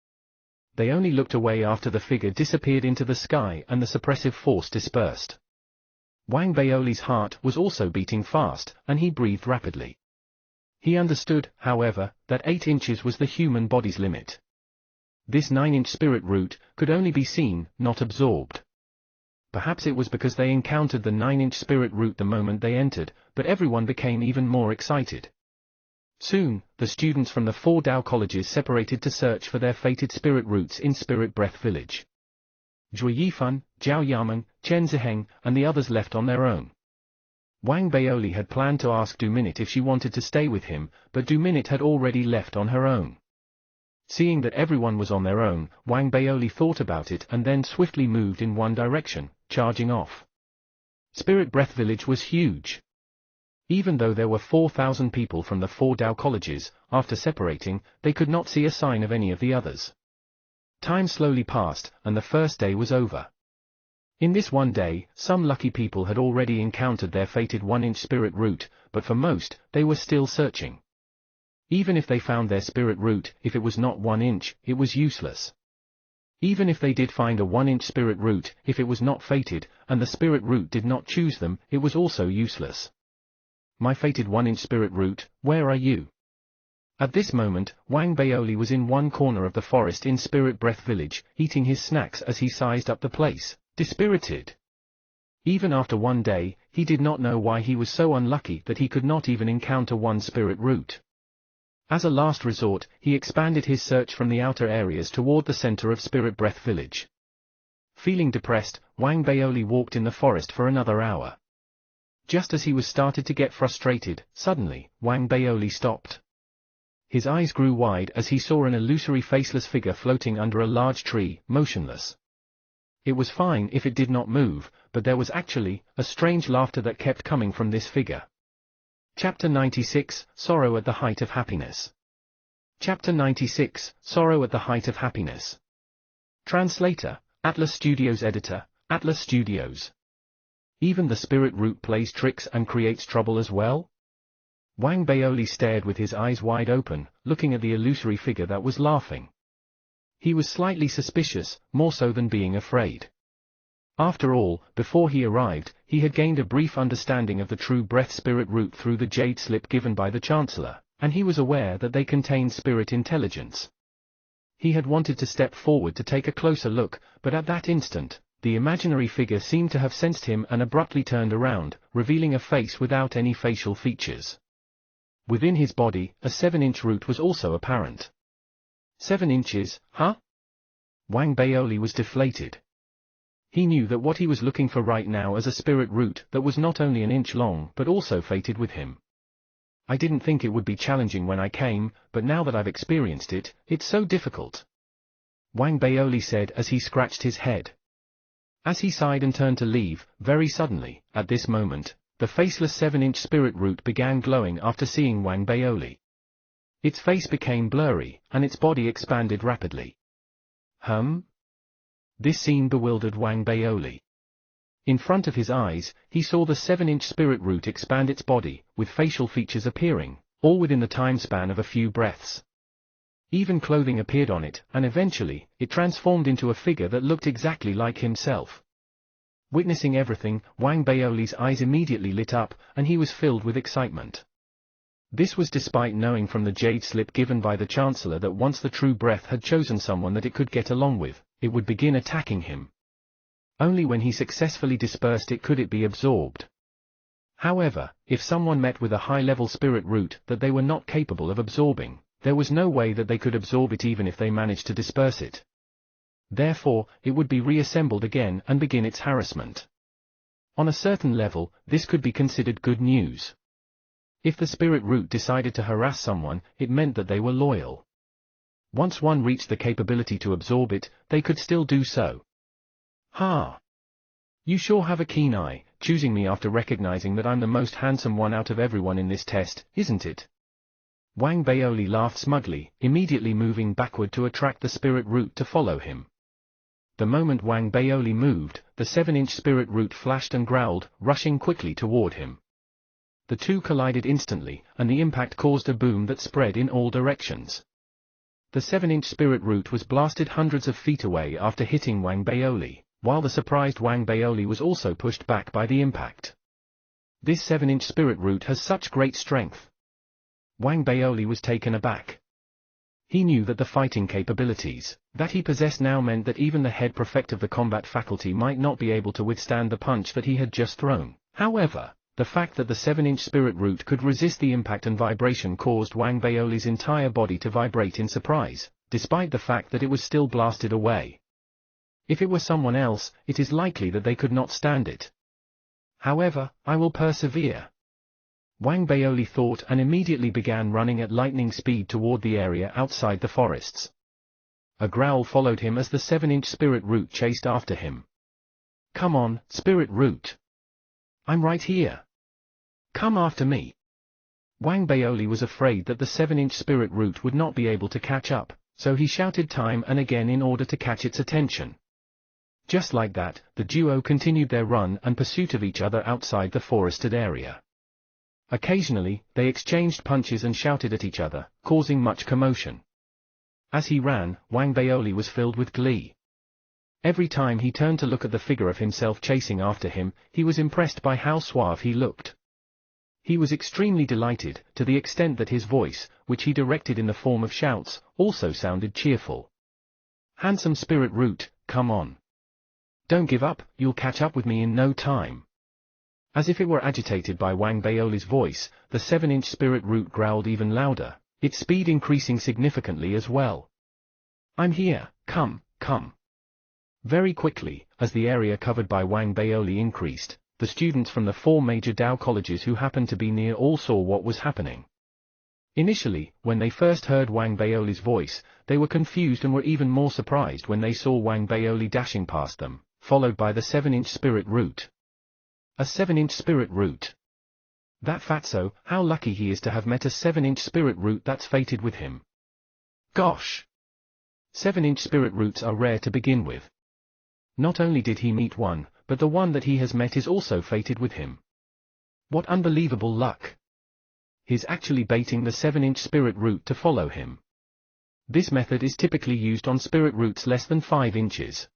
They only looked away after the figure disappeared into the sky and the suppressive force dispersed. Wang Baoli's heart was also beating fast, and he breathed rapidly. He understood, however, that 8 inches was the human body's limit. This 9-inch spirit root could only be seen, not absorbed. Perhaps it was because they encountered the 9-inch spirit root the moment they entered, but everyone became even more excited. Soon, the students from the 4 Tao colleges separated to search for their fated spirit roots in Spirit Breath Village. Zhui Yifan, Zhao Yamen, Chen Ziheng, and the others left on their own. Wang Baoli had planned to ask Du Minute if she wanted to stay with him, but Du Minute had already left on her own. Seeing that everyone was on their own, Wang Baoli thought about it and then swiftly moved in one direction, charging off. Spirit Breath Village was huge. Even though there were 4,000 people from the 4 Tao colleges, after separating, they could not see a sign of any of the others. Time slowly passed, and the first day was over. In this one day, some lucky people had already encountered their fated 1-inch spirit root, but for most, they were still searching. Even if they found their spirit root, if it was not 1 inch, it was useless. Even if they did find a 1-inch spirit root, if it was not fated, and the spirit root did not choose them, it was also useless. My fated 1-inch spirit root, where are you? At this moment, Wang Baoli was in one corner of the forest in Spirit Breath Village, eating his snacks as he sized up the place, dispirited. Even after one day, he did not know why he was so unlucky that he could not even encounter one spirit root. As a last resort, he expanded his search from the outer areas toward the center of Spirit Breath Village. Feeling depressed, Wang Baoli walked in the forest for another hour. Just as he was started to get frustrated, suddenly, Wang Baoli stopped. His eyes grew wide as he saw an illusory faceless figure floating under a large tree, motionless. It was fine if it did not move, but there was actually a strange laughter that kept coming from this figure. Chapter 96, Sorrow at the Height of Happiness. Chapter 96, Sorrow at the Height of Happiness. Translator, Atlas Studios. Editor, Atlas Studios. Even the spirit root plays tricks and creates trouble as well? Wang Baoli stared with his eyes wide open, looking at the illusory figure that was laughing. He was slightly suspicious, more so than being afraid. After all, before he arrived, he had gained a brief understanding of the true breath spirit root through the jade slip given by the Chancellor, and he was aware that they contained spirit intelligence. He had wanted to step forward to take a closer look, but at that instant, the imaginary figure seemed to have sensed him and abruptly turned around, revealing a face without any facial features. Within his body, a 7-inch root was also apparent. 7 inches, huh? Wang Baoli was deflated. He knew that what he was looking for right now as a spirit root that was not only an inch long but also fated with him. I didn't think it would be challenging when I came, but now that I've experienced it, it's so difficult. Wang Baoli said as he scratched his head. As he sighed and turned to leave, very suddenly, at this moment, the faceless 7-inch spirit root began glowing after seeing Wang Baoli. Its face became blurry, and its body expanded rapidly. This scene bewildered Wang Baoli. In front of his eyes, he saw the 7-inch spirit root expand its body, with facial features appearing, all within the time span of a few breaths. Even clothing appeared on it, and eventually, it transformed into a figure that looked exactly like himself. Witnessing everything, Wang Baoli's eyes immediately lit up, and he was filled with excitement. This was despite knowing from the jade slip given by the Chancellor that once the true breath had chosen someone that it could get along with, it would begin attacking him. Only when he successfully dispersed it could it be absorbed. However, if someone met with a high-level spirit root that they were not capable of absorbing, there was no way that they could absorb it even if they managed to disperse it. Therefore, it would be reassembled again and begin its harassment. On a certain level, this could be considered good news. If the spirit root decided to harass someone, it meant that they were loyal. Once one reached the capability to absorb it, they could still do so. Ha! You sure have a keen eye, choosing me after recognizing that I'm the most handsome one out of everyone in this test, isn't it? Wang Baoli laughed smugly, immediately moving backward to attract the spirit root to follow him. The moment Wang Baoli moved, the 7-inch spirit root flashed and growled, rushing quickly toward him. The two collided instantly, and the impact caused a boom that spread in all directions. The 7-inch spirit root was blasted hundreds of feet away after hitting Wang Baoli, while the surprised Wang Baoli was also pushed back by the impact. This 7-inch spirit root has such great strength. Wang Baoli was taken aback. He knew that the fighting capabilities that he possessed now meant that even the head prefect of the combat faculty might not be able to withstand the punch that he had just thrown. However, the fact that the 7-inch spirit root could resist the impact and vibration caused Wang Baoli's entire body to vibrate in surprise, despite the fact that it was still blasted away. If it were someone else, it is likely that they could not stand it. However, I will persevere. Wang Baoli thought and immediately began running at lightning speed toward the area outside the forests. A growl followed him as the 7-inch spirit root chased after him. Come on, spirit root. I'm right here. Come after me. Wang Baoli was afraid that the 7-inch spirit root would not be able to catch up, so he shouted time and again in order to catch its attention. Just like that, the duo continued their run and pursuit of each other outside the forested area. Occasionally, they exchanged punches and shouted at each other, causing much commotion. As he ran, Wang Baoli was filled with glee. Every time he turned to look at the figure of himself chasing after him, he was impressed by how suave he looked. He was extremely delighted, to the extent that his voice, which he directed in the form of shouts, also sounded cheerful. "Handsome spirit root, come on. Don't give up, you'll catch up with me in no time." As if it were agitated by Wang Baoli's voice, the 7-inch spirit root growled even louder, its speed increasing significantly as well. "I'm here, come, come." Very quickly, as the area covered by Wang Baoli increased, the students from the 4 major Dao colleges who happened to be near all saw what was happening. Initially, when they first heard Wang Baoli's voice, they were confused and were even more surprised when they saw Wang Baoli dashing past them, followed by the 7-inch spirit root. A 7-inch spirit root. That fatso, how lucky he is to have met a 7-inch spirit root that's fated with him. Gosh! 7-inch spirit roots are rare to begin with. Not only did he meet one, but the one that he has met is also fated with him. What unbelievable luck! He's actually baiting the 7-inch spirit root to follow him. This method is typically used on spirit roots less than 5 inches.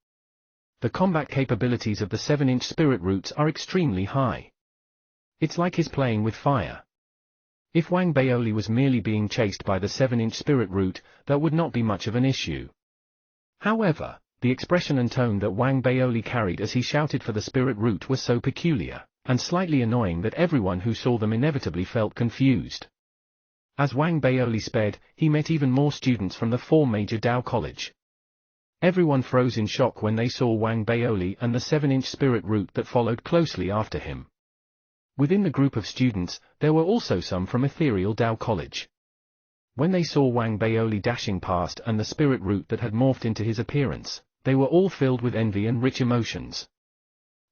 The combat capabilities of the 7-inch spirit roots are extremely high. It's like he's playing with fire. If Wang Baoli was merely being chased by the 7-inch spirit root, that would not be much of an issue. However, the expression and tone that Wang Baoli carried as he shouted for the spirit root was so peculiar, and slightly annoying that everyone who saw them inevitably felt confused. As Wang Baoli sped, he met even more students from the 4 major Dao College. Everyone froze in shock when they saw Wang Baoli and the 7-inch spirit root that followed closely after him. Within the group of students, there were also some from Ethereal Dao College. When they saw Wang Baoli dashing past and the spirit root that had morphed into his appearance, they were all filled with envy and rich emotions.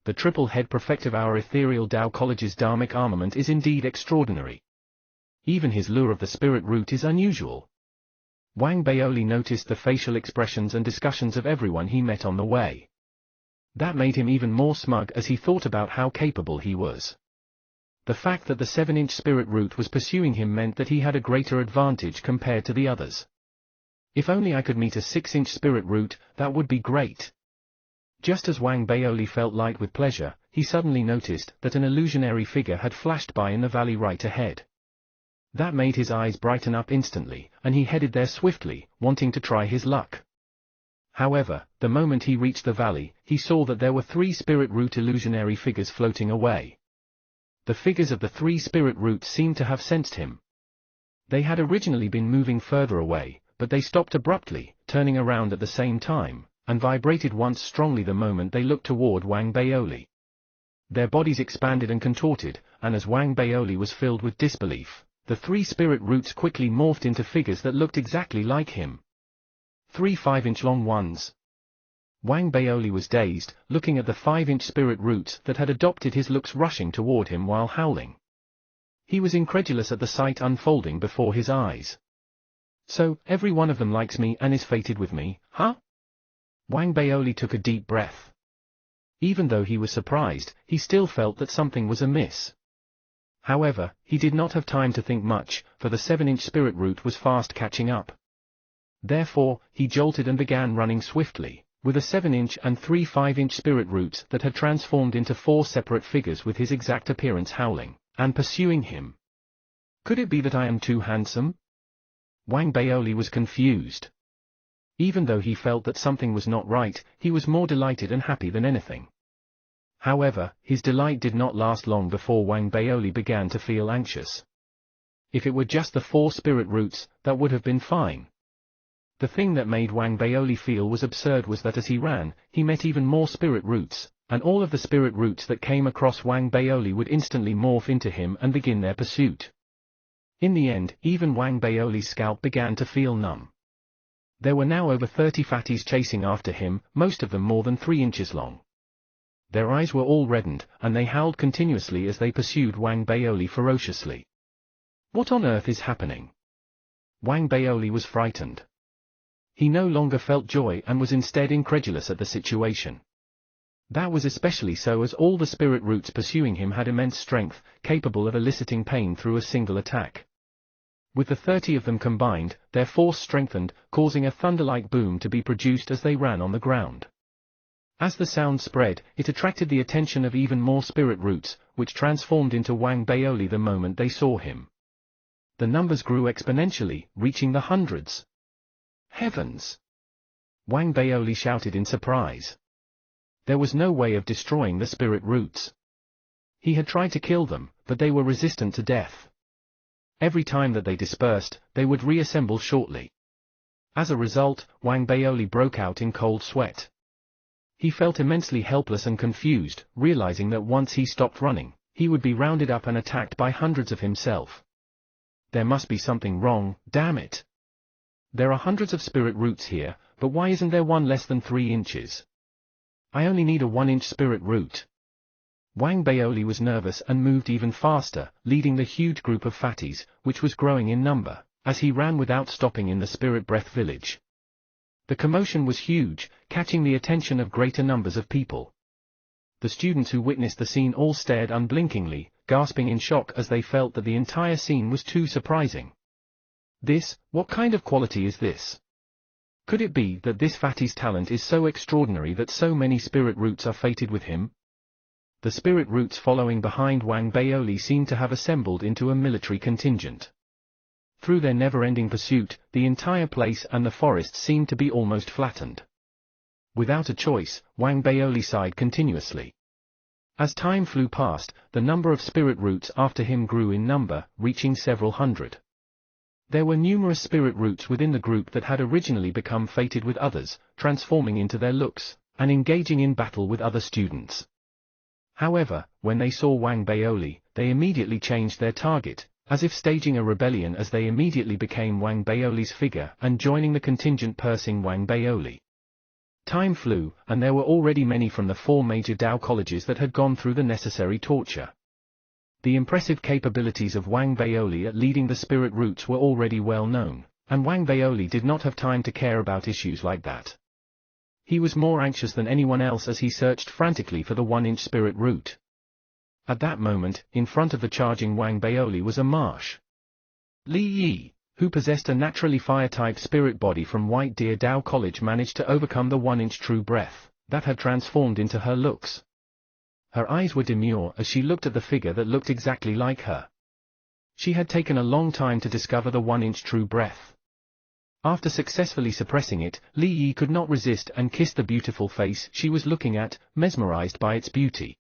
The triple-head prefect of our Ethereal Dao College's Dharmic armament is indeed extraordinary. Even his lure of the spirit root is unusual. Wang Baoli noticed the facial expressions and discussions of everyone he met on the way. That made him even more smug as he thought about how capable he was. The fact that the 7-inch spirit root was pursuing him meant that he had a greater advantage compared to the others. If only I could meet a 6-inch spirit root, that would be great. Just as Wang Baoli felt light with pleasure, he suddenly noticed that an illusionary figure had flashed by in the valley right ahead. That made his eyes brighten up instantly, and he headed there swiftly, wanting to try his luck. However, the moment he reached the valley, he saw that there were 3 spirit root illusionary figures floating away. The figures of the 3 spirit roots seemed to have sensed him. They had originally been moving further away, but they stopped abruptly, turning around at the same time, and vibrated once strongly the moment they looked toward Wang Baoli. Their bodies expanded and contorted, and as Wang Baoli was filled with disbelief, the 3 spirit roots quickly morphed into figures that looked exactly like him. 3 5-inch long ones. Wang Baoli was dazed, looking at the 5-inch spirit roots that had adopted his looks rushing toward him while howling. He was incredulous at the sight unfolding before his eyes. So, every one of them likes me and is fated with me, huh? Wang Baoli took a deep breath. Even though he was surprised, he still felt that something was amiss. However, he did not have time to think much, for the 7-inch spirit root was fast catching up. Therefore, he jolted and began running swiftly, with a 7-inch and 3 5-inch spirit roots that had transformed into 4 separate figures with his exact appearance howling, and pursuing him. Could it be that I am too handsome? Wang Baoli was confused. Even though he felt that something was not right, he was more delighted and happy than anything. However, his delight did not last long before Wang Baoli began to feel anxious. If it were just the 4 spirit roots, that would have been fine. The thing that made Wang Baoli feel was absurd was that as he ran, he met even more spirit roots, and all of the spirit roots that came across Wang Baoli would instantly morph into him and begin their pursuit. In the end, even Wang Baoli's scalp began to feel numb. There were now over 30 fatties chasing after him, most of them more than 3 inches long. Their eyes were all reddened, and they howled continuously as they pursued Wang Baoli ferociously. What on earth is happening? Wang Baoli was frightened. He no longer felt joy and was instead incredulous at the situation. That was especially so as all the spirit roots pursuing him had immense strength, capable of eliciting pain through a single attack. With the 30 of them combined, their force strengthened, causing a thunder-like boom to be produced as they ran on the ground. As the sound spread, it attracted the attention of even more spirit roots, which transformed into Wang Baoli the moment they saw him. The numbers grew exponentially, reaching the hundreds. Heavens! Wang Baoli shouted in surprise. There was no way of destroying the spirit roots. He had tried to kill them, but they were resistant to death. Every time that they dispersed, they would reassemble shortly. As a result, Wang Baoli broke out in cold sweat. He felt immensely helpless and confused, realizing that once he stopped running, he would be rounded up and attacked by hundreds of himself. There must be something wrong, damn it. There are hundreds of spirit roots here, but why isn't there one less than 3 inches? I only need a 1-inch spirit root. Wang Baoli was nervous and moved even faster, leading the huge group of fatties, which was growing in number, as he ran without stopping in the spirit breath village. The commotion was huge, catching the attention of greater numbers of people. The students who witnessed the scene all stared unblinkingly, gasping in shock as they felt that the entire scene was too surprising. What kind of quality is this? Could it be that this fattie's talent is so extraordinary that so many spirit roots are fated with him? The spirit roots following behind Wang Baoli seemed to have assembled into a military contingent. Through their never-ending pursuit, the entire place and the forest seemed to be almost flattened. Without a choice, Wang Baoli sighed continuously. As time flew past, the number of spirit roots after him grew in number, reaching several hundred. There were numerous spirit roots within the group that had originally become fated with others, transforming into their looks, and engaging in battle with other students. However, when they saw Wang Baoli, they immediately changed their target, as if staging a rebellion, as they immediately became Wang Baoli's figure and joining the contingent pursuing Wang Baoli. Time flew, and there were already many from the 4 major Dao colleges that had gone through the necessary torture. The impressive capabilities of Wang Baoli at leading the spirit roots were already well known, and Wang Baoli did not have time to care about issues like that. He was more anxious than anyone else as he searched frantically for the 1-inch spirit root. At that moment, in front of the charging Wang Baoli was a marsh. Li Yi, who possessed a naturally fire-type spirit body from White Deer Dao College, managed to overcome the 1-inch true breath that had transformed into her looks. Her eyes were demure as she looked at the figure that looked exactly like her. She had taken a long time to discover the 1-inch true breath. After successfully suppressing it, Li Yi could not resist and kissed the beautiful face she was looking at, mesmerized by its beauty.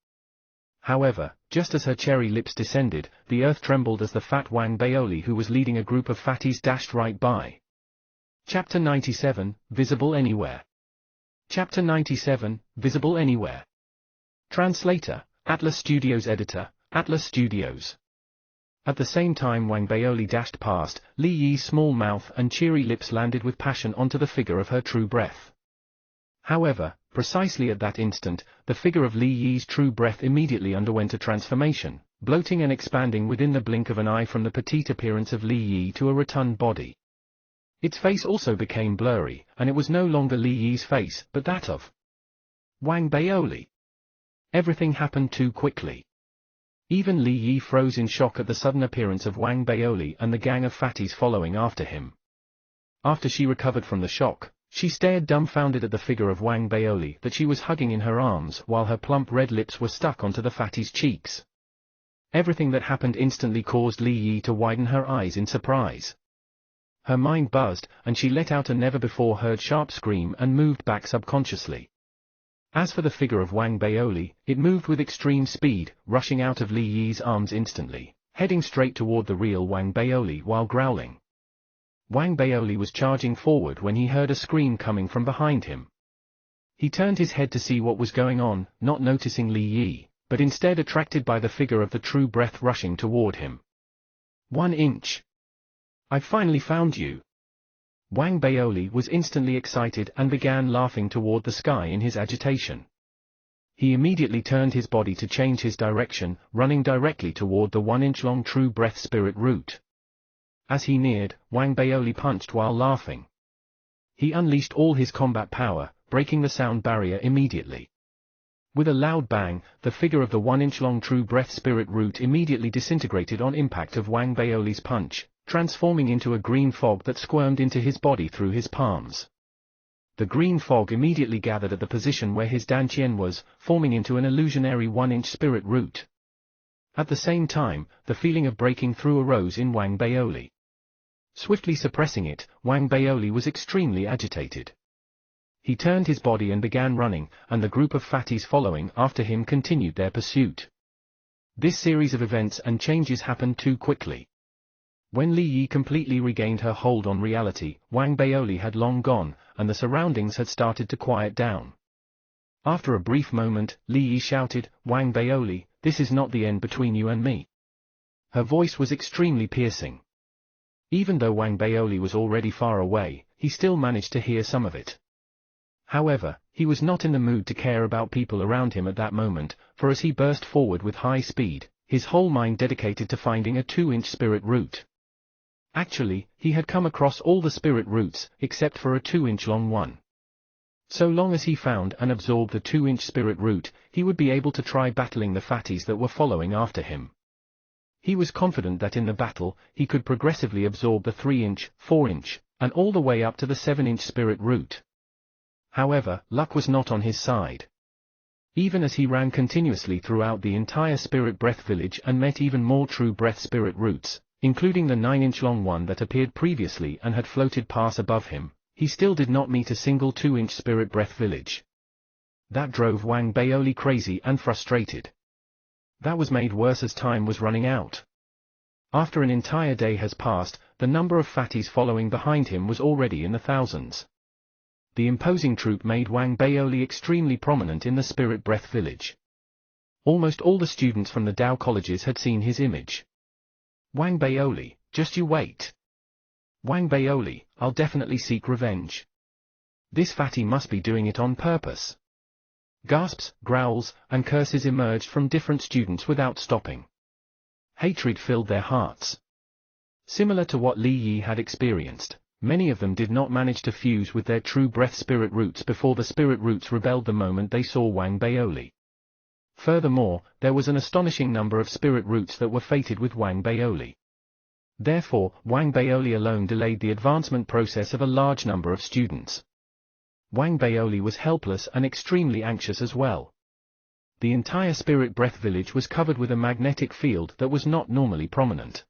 However, just as her cherry lips descended, the earth trembled as the fat Wang Baoli, who was leading a group of fatties, dashed right by. Chapter 97, Visible Anywhere. Chapter 97, Visible Anywhere. Translator, Atlas Studios. Editor, Atlas Studios. At the same time Wang Baoli dashed past, Li Yi's small mouth and cheery lips landed with passion onto the figure of her true breath. However, precisely at that instant, the figure of Li Yi's true breath immediately underwent a transformation, bloating and expanding within the blink of an eye from the petite appearance of Li Yi to a rotund body. Its face also became blurry, and it was no longer Li Yi's face, but that of Wang Baoli. Everything happened too quickly. Even Li Yi froze in shock at the sudden appearance of Wang Baoli and the gang of fatties following after him. After she recovered from the shock, she stared dumbfounded at the figure of Wang Baoli that she was hugging in her arms while her plump red lips were stuck onto the fattie's cheeks. Everything that happened instantly caused Li Yi to widen her eyes in surprise. Her mind buzzed, and she let out a never-before-heard sharp scream and moved back subconsciously. As for the figure of Wang Baoli, it moved with extreme speed, rushing out of Li Yi's arms instantly, heading straight toward the real Wang Baoli while growling. Wang Baoli was charging forward when he heard a scream coming from behind him. He turned his head to see what was going on, not noticing Li Yi, but instead attracted by the figure of the true breath rushing toward him. 1 inch! I've finally found you! Wang Baoli was instantly excited and began laughing toward the sky in his agitation. He immediately turned his body to change his direction, running directly toward the 1-inch-long true breath spirit root. As he neared, Wang Baoli punched while laughing. He unleashed all his combat power, breaking the sound barrier immediately. With a loud bang, the figure of the 1-inch-long true breath spirit root immediately disintegrated on impact of Wang Baoli's punch, transforming into a green fog that squirmed into his body through his palms. The green fog immediately gathered at the position where his dantian was, forming into an illusionary 1-inch spirit root. At the same time, the feeling of breaking through arose in Wang Baoli. Swiftly suppressing it, Wang Baoli was extremely agitated. He turned his body and began running, and the group of fatties following after him continued their pursuit. This series of events and changes happened too quickly. When Li Yi completely regained her hold on reality, Wang Baoli had long gone, and the surroundings had started to quiet down. After a brief moment, Li Yi shouted, "Wang Baoli, this is not the end between you and me." Her voice was extremely piercing. Even though Wang Baoli was already far away, he still managed to hear some of it. However, he was not in the mood to care about people around him at that moment, for as he burst forward with high speed, his whole mind dedicated to finding a 2-inch spirit root. Actually, he had come across all the spirit roots, except for a 2-inch long one. So long as he found and absorbed the 2-inch spirit root, he would be able to try battling the fatties that were following after him. He was confident that in the battle, he could progressively absorb the 3-inch, 4-inch, and all the way up to the 7-inch spirit root. However, luck was not on his side. Even as he ran continuously throughout the entire spirit breath village and met even more true breath spirit roots, including the 9-inch long one that appeared previously and had floated past above him, he still did not meet a single 2-inch spirit breath village. That drove Wang Baoli crazy and frustrated. That was made worse as time was running out. After an entire day has passed, the number of fatties following behind him was already in the thousands. The imposing troop made Wang Baoli extremely prominent in the spirit breath village. Almost all the students from the Dao colleges had seen his image. "Wang Baoli, just you wait. Wang Baoli, I'll definitely seek revenge. This fatty must be doing it on purpose." Gasps, growls, and curses emerged from different students without stopping. Hatred filled their hearts. Similar to what Li Yi had experienced, many of them did not manage to fuse with their true breath spirit roots before the spirit roots rebelled the moment they saw Wang Baoli. Furthermore, there was an astonishing number of spirit roots that were fated with Wang Baoli. Therefore, Wang Baoli alone delayed the advancement process of a large number of students. Wang Baoli was helpless and extremely anxious as well. The entire spirit breath village was covered with a magnetic field that was not normally prominent.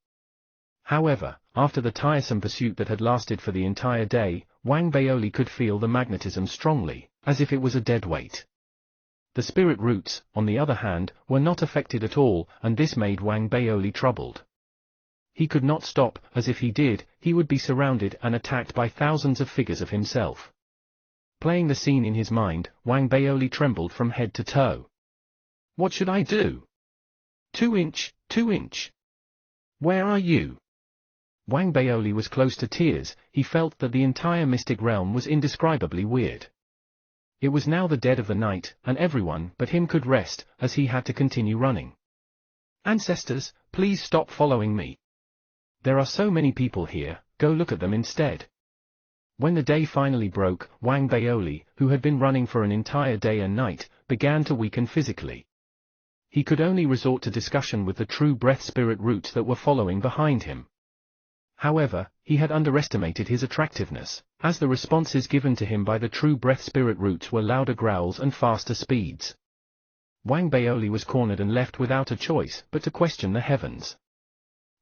However, after the tiresome pursuit that had lasted for the entire day, Wang Baoli could feel the magnetism strongly, as if it was a dead weight. The spirit roots, on the other hand, were not affected at all, and this made Wang Baoli troubled. He could not stop, as if he did, he would be surrounded and attacked by thousands of figures of himself. Playing the scene in his mind, Wang Baoli trembled from head to toe. What should I do? 2-inch, 2-inch. Where are you? Wang Baoli was close to tears, he felt that the entire mystic realm was indescribably weird. It was now the dead of the night, and everyone but him could rest, as he had to continue running. Ancestors, please stop following me. There are so many people here, go look at them instead. When the day finally broke, Wang Baoli, who had been running for an entire day and night, began to weaken physically. He could only resort to discussion with the true breath spirit roots that were following behind him. However, he had underestimated his attractiveness, as the responses given to him by the true breath spirit roots were louder growls and faster speeds. Wang Baoli was cornered and left without a choice but to question the heavens.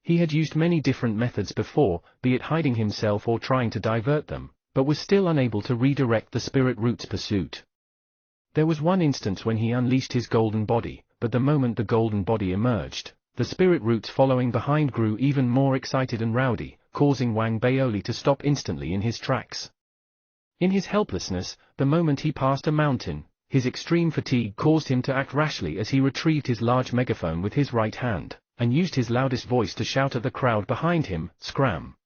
He had used many different methods before, be it hiding himself or trying to divert them, but was still unable to redirect the spirit root's pursuit. There was one instance when he unleashed his golden body, but the moment the golden body emerged, the spirit roots following behind grew even more excited and rowdy, causing Wang Baoli to stop instantly in his tracks. In his helplessness, the moment he passed a mountain, his extreme fatigue caused him to act rashly as he retrieved his large megaphone with his right hand, and used his loudest voice to shout at the crowd behind him, "Scram!"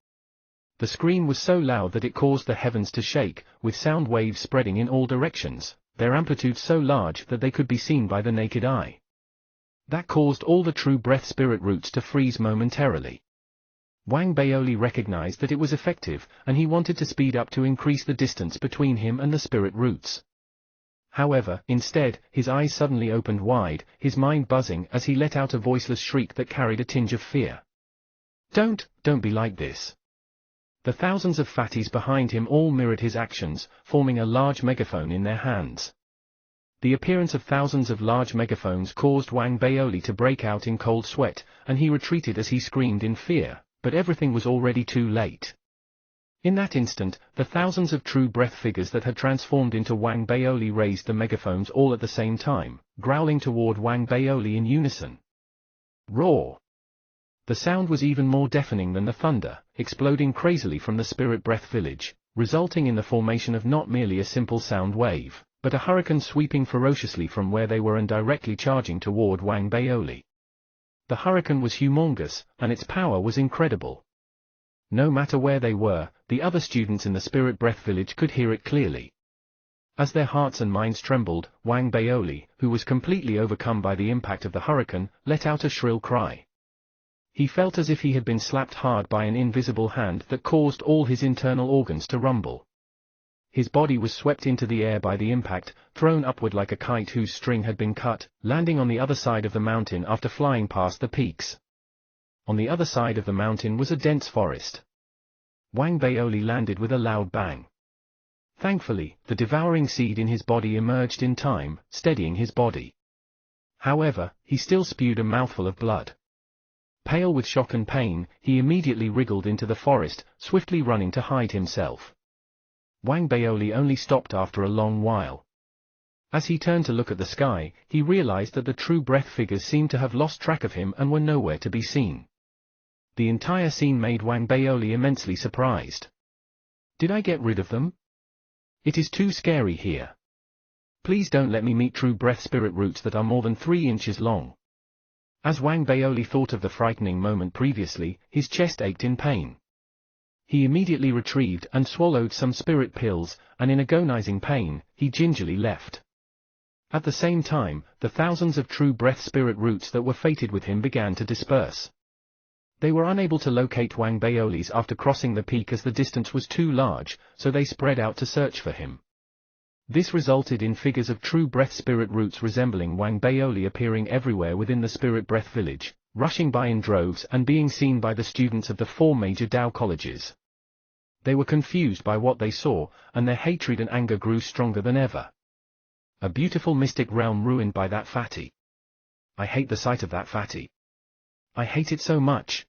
The scream was so loud that it caused the heavens to shake, with sound waves spreading in all directions, their amplitude so large that they could be seen by the naked eye. That caused all the true breath spirit roots to freeze momentarily. Wang Baoli recognized that it was effective, and he wanted to speed up to increase the distance between him and the spirit roots. However, instead, his eyes suddenly opened wide, his mind buzzing as he let out a voiceless shriek that carried a tinge of fear. Don't be like this. The thousands of fatties behind him all mirrored his actions, forming a large megaphone in their hands. The appearance of thousands of large megaphones caused Wang Baoli to break out in cold sweat, and he retreated as he screamed in fear, but everything was already too late. In that instant, the thousands of true breath figures that had transformed into Wang Baoli raised the megaphones all at the same time, growling toward Wang Baoli in unison. Roar! The sound was even more deafening than the thunder, exploding crazily from the spirit breath village, resulting in the formation of not merely a simple sound wave, but a hurricane sweeping ferociously from where they were and directly charging toward Wang Baoli. The hurricane was humongous, and its power was incredible. No matter where they were, the other students in the spirit breath village could hear it clearly. As their hearts and minds trembled, Wang Baoli, who was completely overcome by the impact of the hurricane, let out a shrill cry. He felt as if he had been slapped hard by an invisible hand that caused all his internal organs to rumble. His body was swept into the air by the impact, thrown upward like a kite whose string had been cut, landing on the other side of the mountain after flying past the peaks. On the other side of the mountain was a dense forest. Wang Baoli landed with a loud bang. Thankfully, the devouring seed in his body emerged in time, steadying his body. However, he still spewed a mouthful of blood. Pale with shock and pain, he immediately wriggled into the forest, swiftly running to hide himself. Wang Baoli only stopped after a long while. As he turned to look at the sky, he realized that the true breath figures seemed to have lost track of him and were nowhere to be seen. The entire scene made Wang Baoli immensely surprised. Did I get rid of them? It is too scary here. Please don't let me meet true breath spirit roots that are more than 3 inches long. As Wang Baoli thought of the frightening moment previously, his chest ached in pain. He immediately retrieved and swallowed some spirit pills, and in agonizing pain, he gingerly left. At the same time, the thousands of true breath spirit roots that were fated with him began to disperse. They were unable to locate Wang Baoli's after crossing the peak as the distance was too large, so they spread out to search for him. This resulted in figures of true breath spirit roots resembling Wang Baoli appearing everywhere within the spirit breath village, rushing by in droves and being seen by the students of the 4 major Dao colleges. They were confused by what they saw, and their hatred and anger grew stronger than ever. A beautiful mystic realm ruined by that fatty. I hate the sight of that fatty. I hate it so much.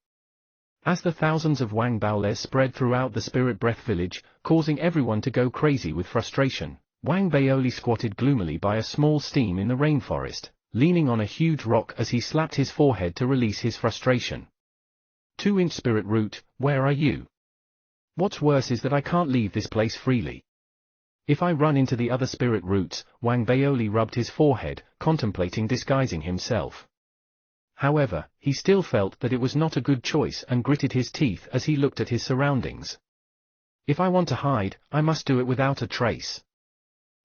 As the thousands of Wang Baoles spread throughout the spirit breath village, causing everyone to go crazy with frustration, Wang Baoli squatted gloomily by a small stream in the rainforest, leaning on a huge rock as he slapped his forehead to release his frustration. 2-inch spirit root, where are you? What's worse is that I can't leave this place freely. If I run into the other spirit roots, Wang Baoli rubbed his forehead, contemplating disguising himself. However, he still felt that it was not a good choice and gritted his teeth as he looked at his surroundings. If I want to hide, I must do it without a trace.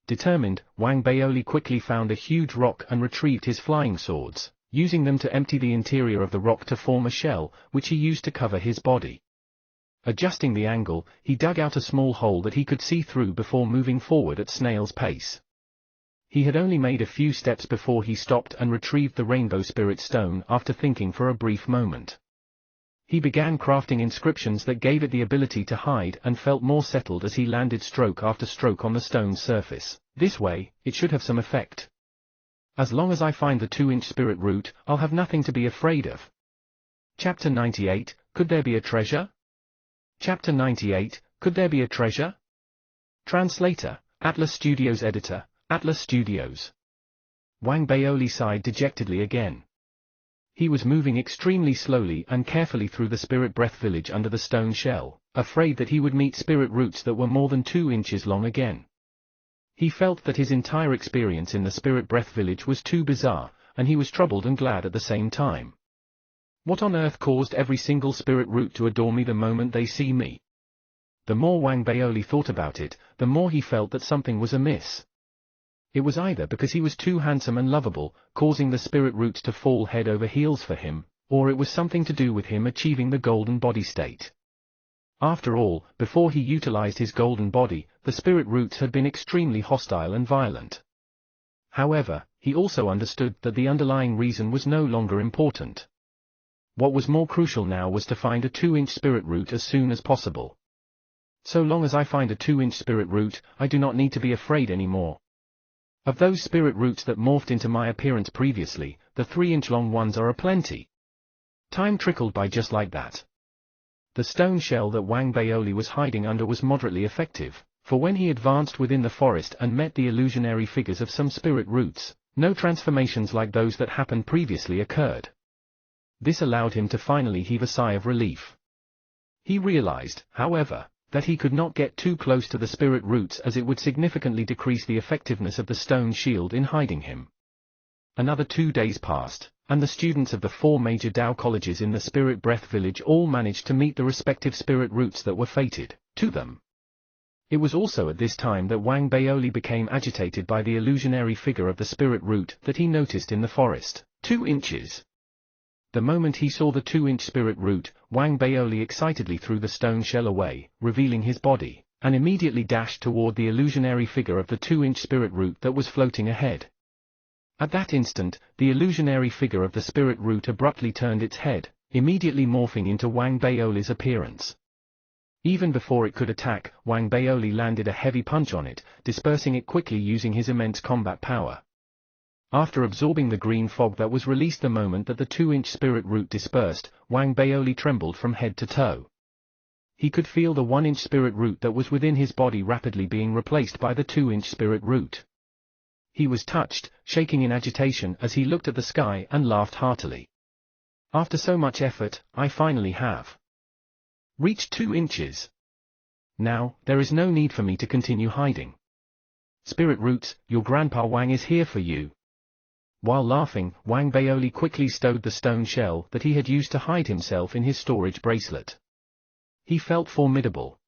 Determined, Wang Baoli quickly found a huge rock and retrieved his flying swords, using them to empty the interior of the rock to form a shell, which he used to cover his body. Adjusting the angle, he dug out a small hole that he could see through before moving forward at snail's pace. He had only made a few steps before he stopped and retrieved the rainbow spirit stone after thinking for a brief moment. He began crafting inscriptions that gave it the ability to hide and felt more settled as he landed stroke after stroke on the stone's surface. This way, it should have some effect. As long as I find the 2-inch spirit root, I'll have nothing to be afraid of. Chapter 98, Could There Be a Treasure? Chapter 98, Could There Be a Treasure? Translator, Atlas Studios Editor, Atlas Studios. Wang Baoli sighed dejectedly again. He was moving extremely slowly and carefully through the spirit breath village under the stone shell, afraid that he would meet spirit roots that were more than 2 inches long again. He felt that his entire experience in the spirit breath village was too bizarre, and he was troubled and glad at the same time. What on earth caused every single spirit root to adore me the moment they see me? The more Wang Baoli thought about it, the more he felt that something was amiss. It was either because he was too handsome and lovable, causing the spirit roots to fall head over heels for him, or it was something to do with him achieving the golden body state. After all, before he utilized his golden body, the spirit roots had been extremely hostile and violent. However, he also understood that the underlying reason was no longer important. What was more crucial now was to find a 2-inch spirit root as soon as possible. So long as I find a 2-inch spirit root, I do not need to be afraid anymore. Of those spirit roots that morphed into my appearance previously, the 3-inch long ones are aplenty. Time trickled by just like that. The stone shell that Wang Baoli was hiding under was moderately effective, for when he advanced within the forest and met the illusionary figures of some spirit roots, no transformations like those that happened previously occurred. This allowed him to finally heave a sigh of relief. He realized, however, that he could not get too close to the spirit roots as it would significantly decrease the effectiveness of the stone shield in hiding him. Another 2 days passed, and the students of the 4 major Dao colleges in the Spirit Breath village all managed to meet the respective spirit roots that were fated to them. It was also at this time that Wang Baoli became agitated by the illusionary figure of the spirit root that he noticed in the forest. 2 inches. The moment he saw the 2-inch spirit root, Wang Baoli excitedly threw the stone shell away, revealing his body, and immediately dashed toward the illusionary figure of the 2-inch spirit root that was floating ahead. At that instant, the illusionary figure of the spirit root abruptly turned its head, immediately morphing into Wang Baoli's appearance. Even before it could attack, Wang Baoli landed a heavy punch on it, dispersing it quickly using his immense combat power. After absorbing the green fog that was released the moment that the 2-inch spirit root dispersed, Wang Baoli trembled from head to toe. He could feel the 1-inch spirit root that was within his body rapidly being replaced by the 2-inch spirit root. He was touched, shaking in agitation as he looked at the sky and laughed heartily. After so much effort, I finally have reached 2 inches. Now, there is no need for me to continue hiding. Spirit roots, your grandpa Wang is here for you. While laughing, Wang Baoli quickly stowed the stone shell that he had used to hide himself in his storage bracelet. He felt formidable.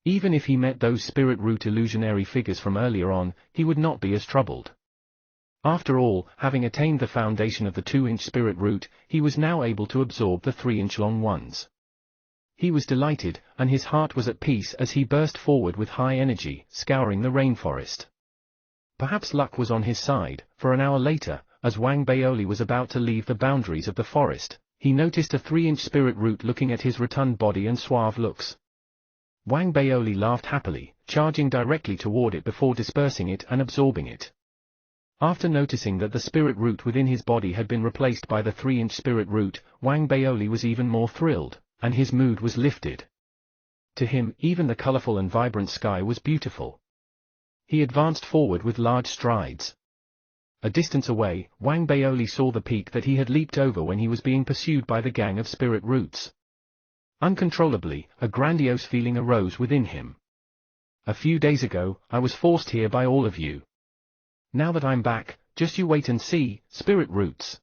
Even if he met those spirit root illusionary figures from earlier on, he would not be as troubled. After all, having attained the foundation of the 2-inch spirit root, he was now able to absorb the 3-inch long ones. He was delighted, and his heart was at peace as he burst forward with high energy, scouring the rainforest. Perhaps luck was on his side, for an hour later, as Wang Baoli was about to leave the boundaries of the forest, he noticed a 3-inch spirit root looking at his rotund body and suave looks. Wang Baoli laughed happily, charging directly toward it before dispersing it and absorbing it. After noticing that the spirit root within his body had been replaced by the 3-inch spirit root, Wang Baoli was even more thrilled, and his mood was lifted. To him, even the colorful and vibrant sky was beautiful. He advanced forward with large strides. A distance away, Wang Baoli saw the peak that he had leaped over when he was being pursued by the gang of spirit roots. Uncontrollably, a grandiose feeling arose within him. A few days ago, I was forced here by all of you. Now that I'm back, just you wait and see, spirit roots.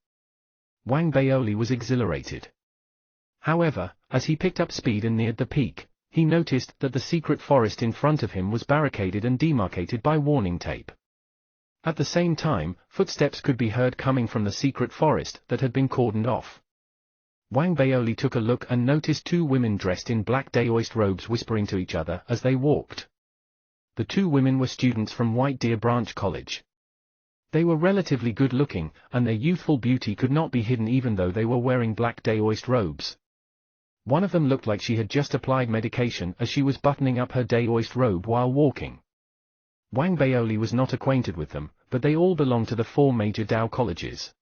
Wang Baoli was exhilarated. However, as he picked up speed and neared the peak, he noticed that the secret forest in front of him was barricaded and demarcated by warning tape. At the same time, footsteps could be heard coming from the secret forest that had been cordoned off. Wang Baoli took a look and noticed 2 women dressed in black daoist robes whispering to each other as they walked. The 2 women were students from White Deer Branch College. They were relatively good-looking, and their youthful beauty could not be hidden even though they were wearing black daoist robes. One of them looked like she had just applied medication as she was buttoning up her daoist robe while walking. Wang Baoli was not acquainted with them, but they all belonged to the 4 major Dao colleges.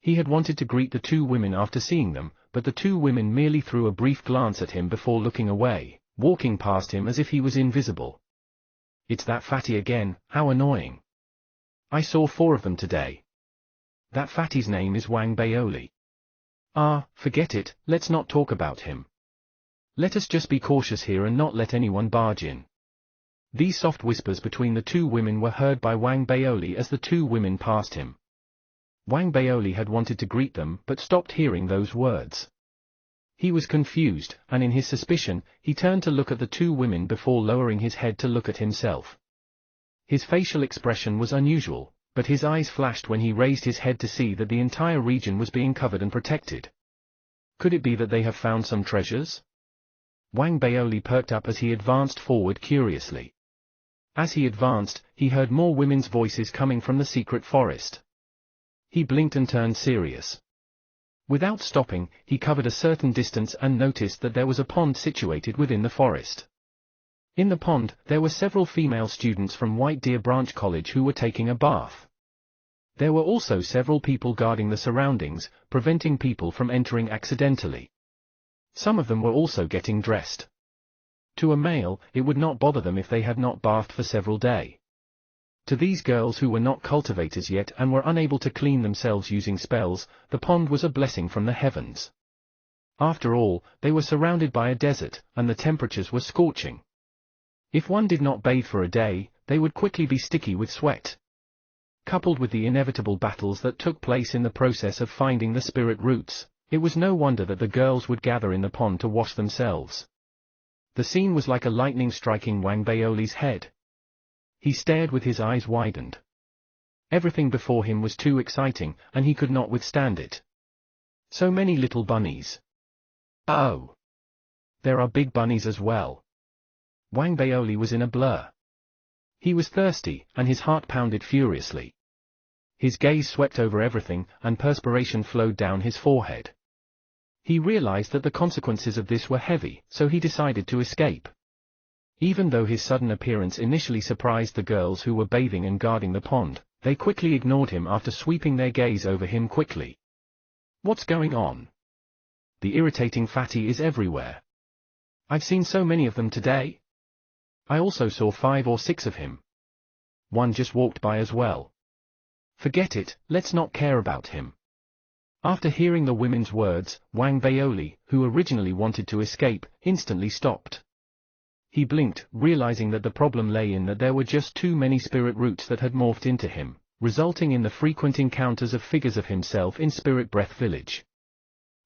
He had wanted to greet the 2 women after seeing them, but the 2 women merely threw a brief glance at him before looking away, walking past him as if he was invisible. It's that fatty again, how annoying. I saw 4 of them today. That fatty's name is Wang Baoli. Ah, forget it, let's not talk about him. Let us just be cautious here and not let anyone barge in. These soft whispers between the 2 women were heard by Wang Baoli as the 2 women passed him. Wang Baoli had wanted to greet them but stopped hearing those words. He was confused, and in his suspicion, he turned to look at the 2 women before lowering his head to look at himself. His facial expression was unusual, but his eyes flashed when he raised his head to see that the entire region was being covered and protected. Could it be that they have found some treasures? Wang Baoli perked up as he advanced forward curiously. As he advanced, he heard more women's voices coming from the secret forest. He blinked and turned serious. Without stopping, he covered a certain distance and noticed that there was a pond situated within the forest. In the pond, there were several female students from White Deer Branch College who were taking a bath. There were also several people guarding the surroundings, preventing people from entering accidentally. Some of them were also getting dressed. To a male, it would not bother them if they had not bathed for several days. To these girls who were not cultivators yet and were unable to clean themselves using spells, the pond was a blessing from the heavens. After all, they were surrounded by a desert, and the temperatures were scorching. If one did not bathe for a day, they would quickly be sticky with sweat. Coupled with the inevitable battles that took place in the process of finding the spirit roots, it was no wonder that the girls would gather in the pond to wash themselves. The scene was like a lightning striking Wang Baoli's head. He stared with his eyes widened. Everything before him was too exciting, and he could not withstand it. So many little bunnies. Oh! There are big bunnies as well. Wang Baoli was in a blur. He was thirsty, and his heart pounded furiously. His gaze swept over everything, and perspiration flowed down his forehead. He realized that the consequences of this were heavy, so he decided to escape. Even though his sudden appearance initially surprised the girls who were bathing and guarding the pond, they quickly ignored him after sweeping their gaze over him quickly. What's going on? The irritating fatty is everywhere. I've seen so many of them today. I also saw 5 or 6 of him. One just walked by as well. Forget it, let's not care about him. After hearing the women's words, Wang Baoli, who originally wanted to escape, instantly stopped. He blinked, realizing that the problem lay in that there were just too many spirit roots that had morphed into him, resulting in the frequent encounters of figures of himself in Spirit Breath Village.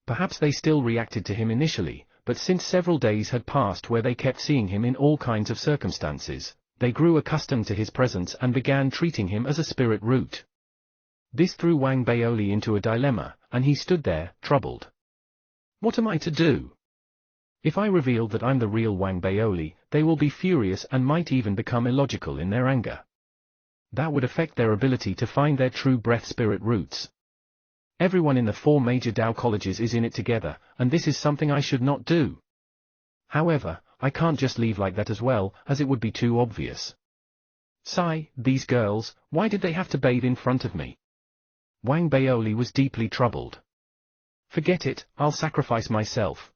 Perhaps they still reacted to him initially, but since several days had passed where they kept seeing him in all kinds of circumstances, they grew accustomed to his presence and began treating him as a spirit root. This threw Wang Baoli into a dilemma, and he stood there, troubled. What am I to do? If I reveal that I'm the real Wang Baoli, they will be furious and might even become illogical in their anger. That would affect their ability to find their true breath spirit roots. Everyone in the 4 major Dao colleges is in it together, and this is something I should not do. However, I can't just leave like that as well, as it would be too obvious. Sigh, these girls, why did they have to bathe in front of me? Wang Baoli was deeply troubled. Forget it, I'll sacrifice myself.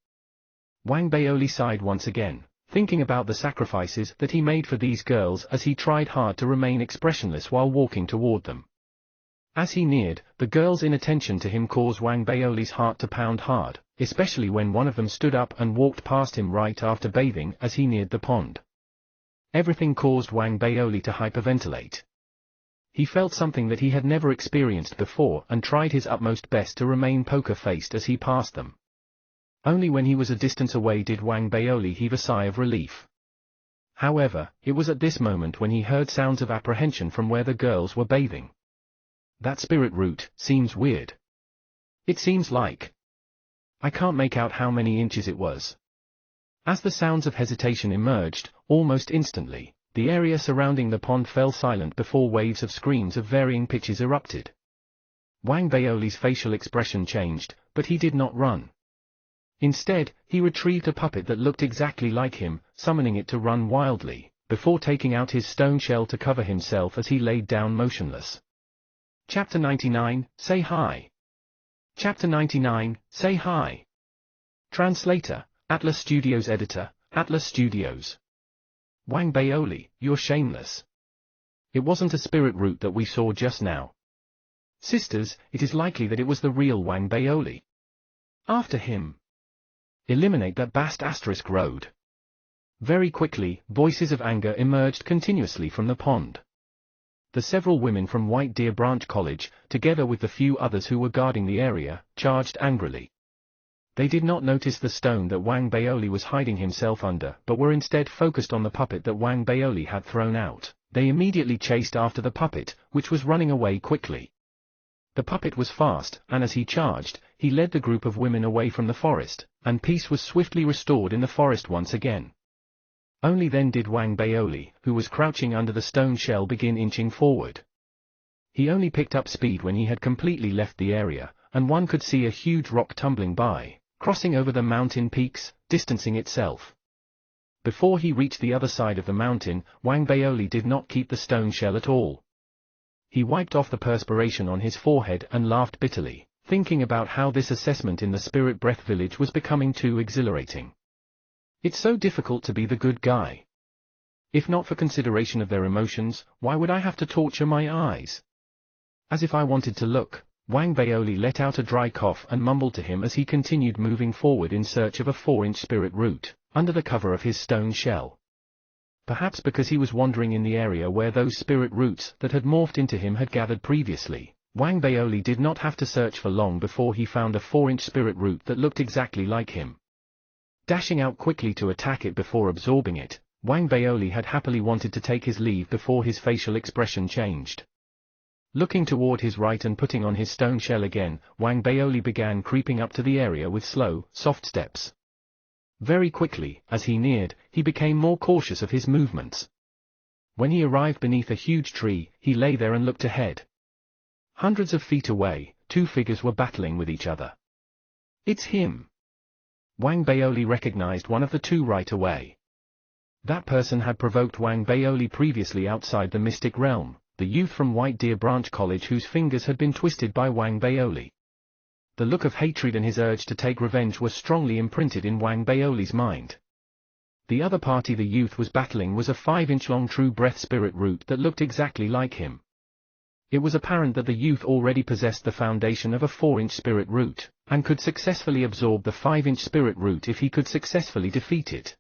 Wang Baoli sighed once again, thinking about the sacrifices that he made for these girls as he tried hard to remain expressionless while walking toward them. As he neared, the girls' inattention to him caused Wang Baoli's heart to pound hard, especially when one of them stood up and walked past him right after bathing as he neared the pond. Everything caused Wang Baoli to hyperventilate. He felt something that he had never experienced before and tried his utmost best to remain poker-faced as he passed them. Only when he was a distance away did Wang Baoli heave a sigh of relief. However, it was at this moment when he heard sounds of apprehension from where the girls were bathing. That spirit root seems weird. It seems like... I can't make out how many inches it was. As the sounds of hesitation emerged, almost instantly, the area surrounding the pond fell silent before waves of screams of varying pitches erupted. Wang Baoli's facial expression changed, but he did not run. Instead, he retrieved a puppet that looked exactly like him, summoning it to run wildly, before taking out his stone shell to cover himself as he laid down motionless. Chapter 99, Say Hi. Chapter 99, Say Hi. Translator, Atlas Studios Editor, Atlas Studios. Wang Baoli, you're shameless. It wasn't a spirit root that we saw just now. Sisters, it is likely that it was the real Wang Baoli. After him. Eliminate that **** road. Very quickly, voices of anger emerged continuously from the pond. The several women from White Deer Branch College, together with the few others who were guarding the area, charged angrily. They did not notice the stone that Wang Baoli was hiding himself under, but were instead focused on the puppet that Wang Baoli had thrown out. They immediately chased after the puppet, which was running away quickly. The puppet was fast, and as he charged, he led the group of women away from the forest, and peace was swiftly restored in the forest once again. Only then did Wang Baoli, who was crouching under the stone shell, begin inching forward. He only picked up speed when he had completely left the area, and one could see a huge rock tumbling by, crossing over the mountain peaks, distancing itself. Before he reached the other side of the mountain, Wang Baoli did not keep the stone shell at all. He wiped off the perspiration on his forehead and laughed bitterly, thinking about how this assessment in the Spirit Breath Village was becoming too exhilarating. It's so difficult to be the good guy. If not for consideration of their emotions, why would I have to torture my eyes? As if I wanted to look, Wang Baoli let out a dry cough and mumbled to him as he continued moving forward in search of a 4-inch spirit root, under the cover of his stone shell. Perhaps because he was wandering in the area where those spirit roots that had morphed into him had gathered previously, Wang Baoli did not have to search for long before he found a 4-inch spirit root that looked exactly like him. Dashing out quickly to attack it before absorbing it, Wang Baoli had happily wanted to take his leave before his facial expression changed. Looking toward his right and putting on his stone shell again, Wang Baoli began creeping up to the area with slow, soft steps. Very quickly, as he neared, he became more cautious of his movements. When he arrived beneath a huge tree, he lay there and looked ahead. Hundreds of feet away, 2 figures were battling with each other. It's him! Wang Baoli recognized one of the 2 right away. That person had provoked Wang Baoli previously outside the mystic realm, the youth from White Deer Branch College whose fingers had been twisted by Wang Baoli. The look of hatred and his urge to take revenge were strongly imprinted in Wang Baoli's mind. The other party the youth was battling was a 5-inch-long true breath spirit root that looked exactly like him. It was apparent that the youth already possessed the foundation of a 4-inch spirit root, and could successfully absorb the 5-inch spirit root if he could successfully defeat it.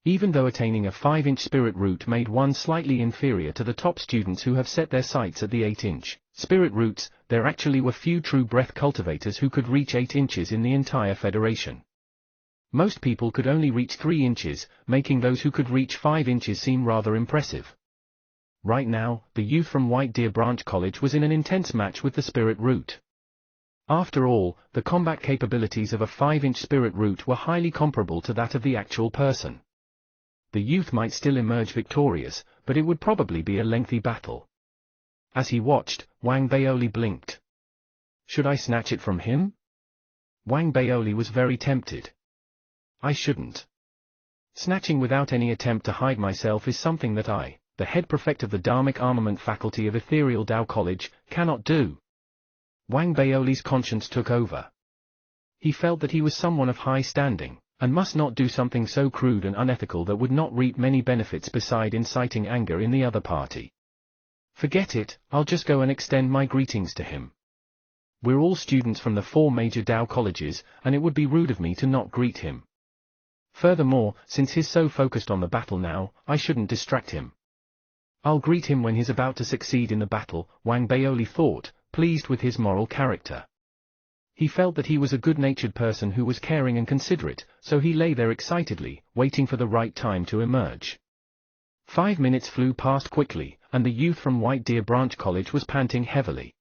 Even though attaining a 5-inch spirit root made one slightly inferior to the top students who have set their sights at the 8-inch spirit roots, there actually were few true breath cultivators who could reach 8 inches in the entire federation. Most people could only reach 3 inches, making those who could reach 5 inches seem rather impressive. Right now, the youth from White Deer Branch College was in an intense match with the spirit root. After all, the combat capabilities of a 5-inch spirit root were highly comparable to that of the actual person. The youth might still emerge victorious, but it would probably be a lengthy battle. As he watched, Wang Baoli blinked. Should I snatch it from him? Wang Baoli was very tempted. I shouldn't. Snatching without any attempt to hide myself is something that I, the head prefect of the Dharmic Armament Faculty of Ethereal Tao College, cannot do. Wang Baoli's conscience took over. He felt that he was someone of high standing, and must not do something so crude and unethical that would not reap many benefits beside inciting anger in the other party. Forget it, I'll just go and extend my greetings to him. We're all students from the 4 major Tao colleges, and it would be rude of me to not greet him. Furthermore, since he's so focused on the battle now, I shouldn't distract him. I'll greet him when he's about to succeed in the battle, Wang Baoli thought, pleased with his moral character. He felt that he was a good-natured person who was caring and considerate, so he lay there excitedly, waiting for the right time to emerge. 5 minutes flew past quickly, and the youth from White Deer Branch College was panting heavily.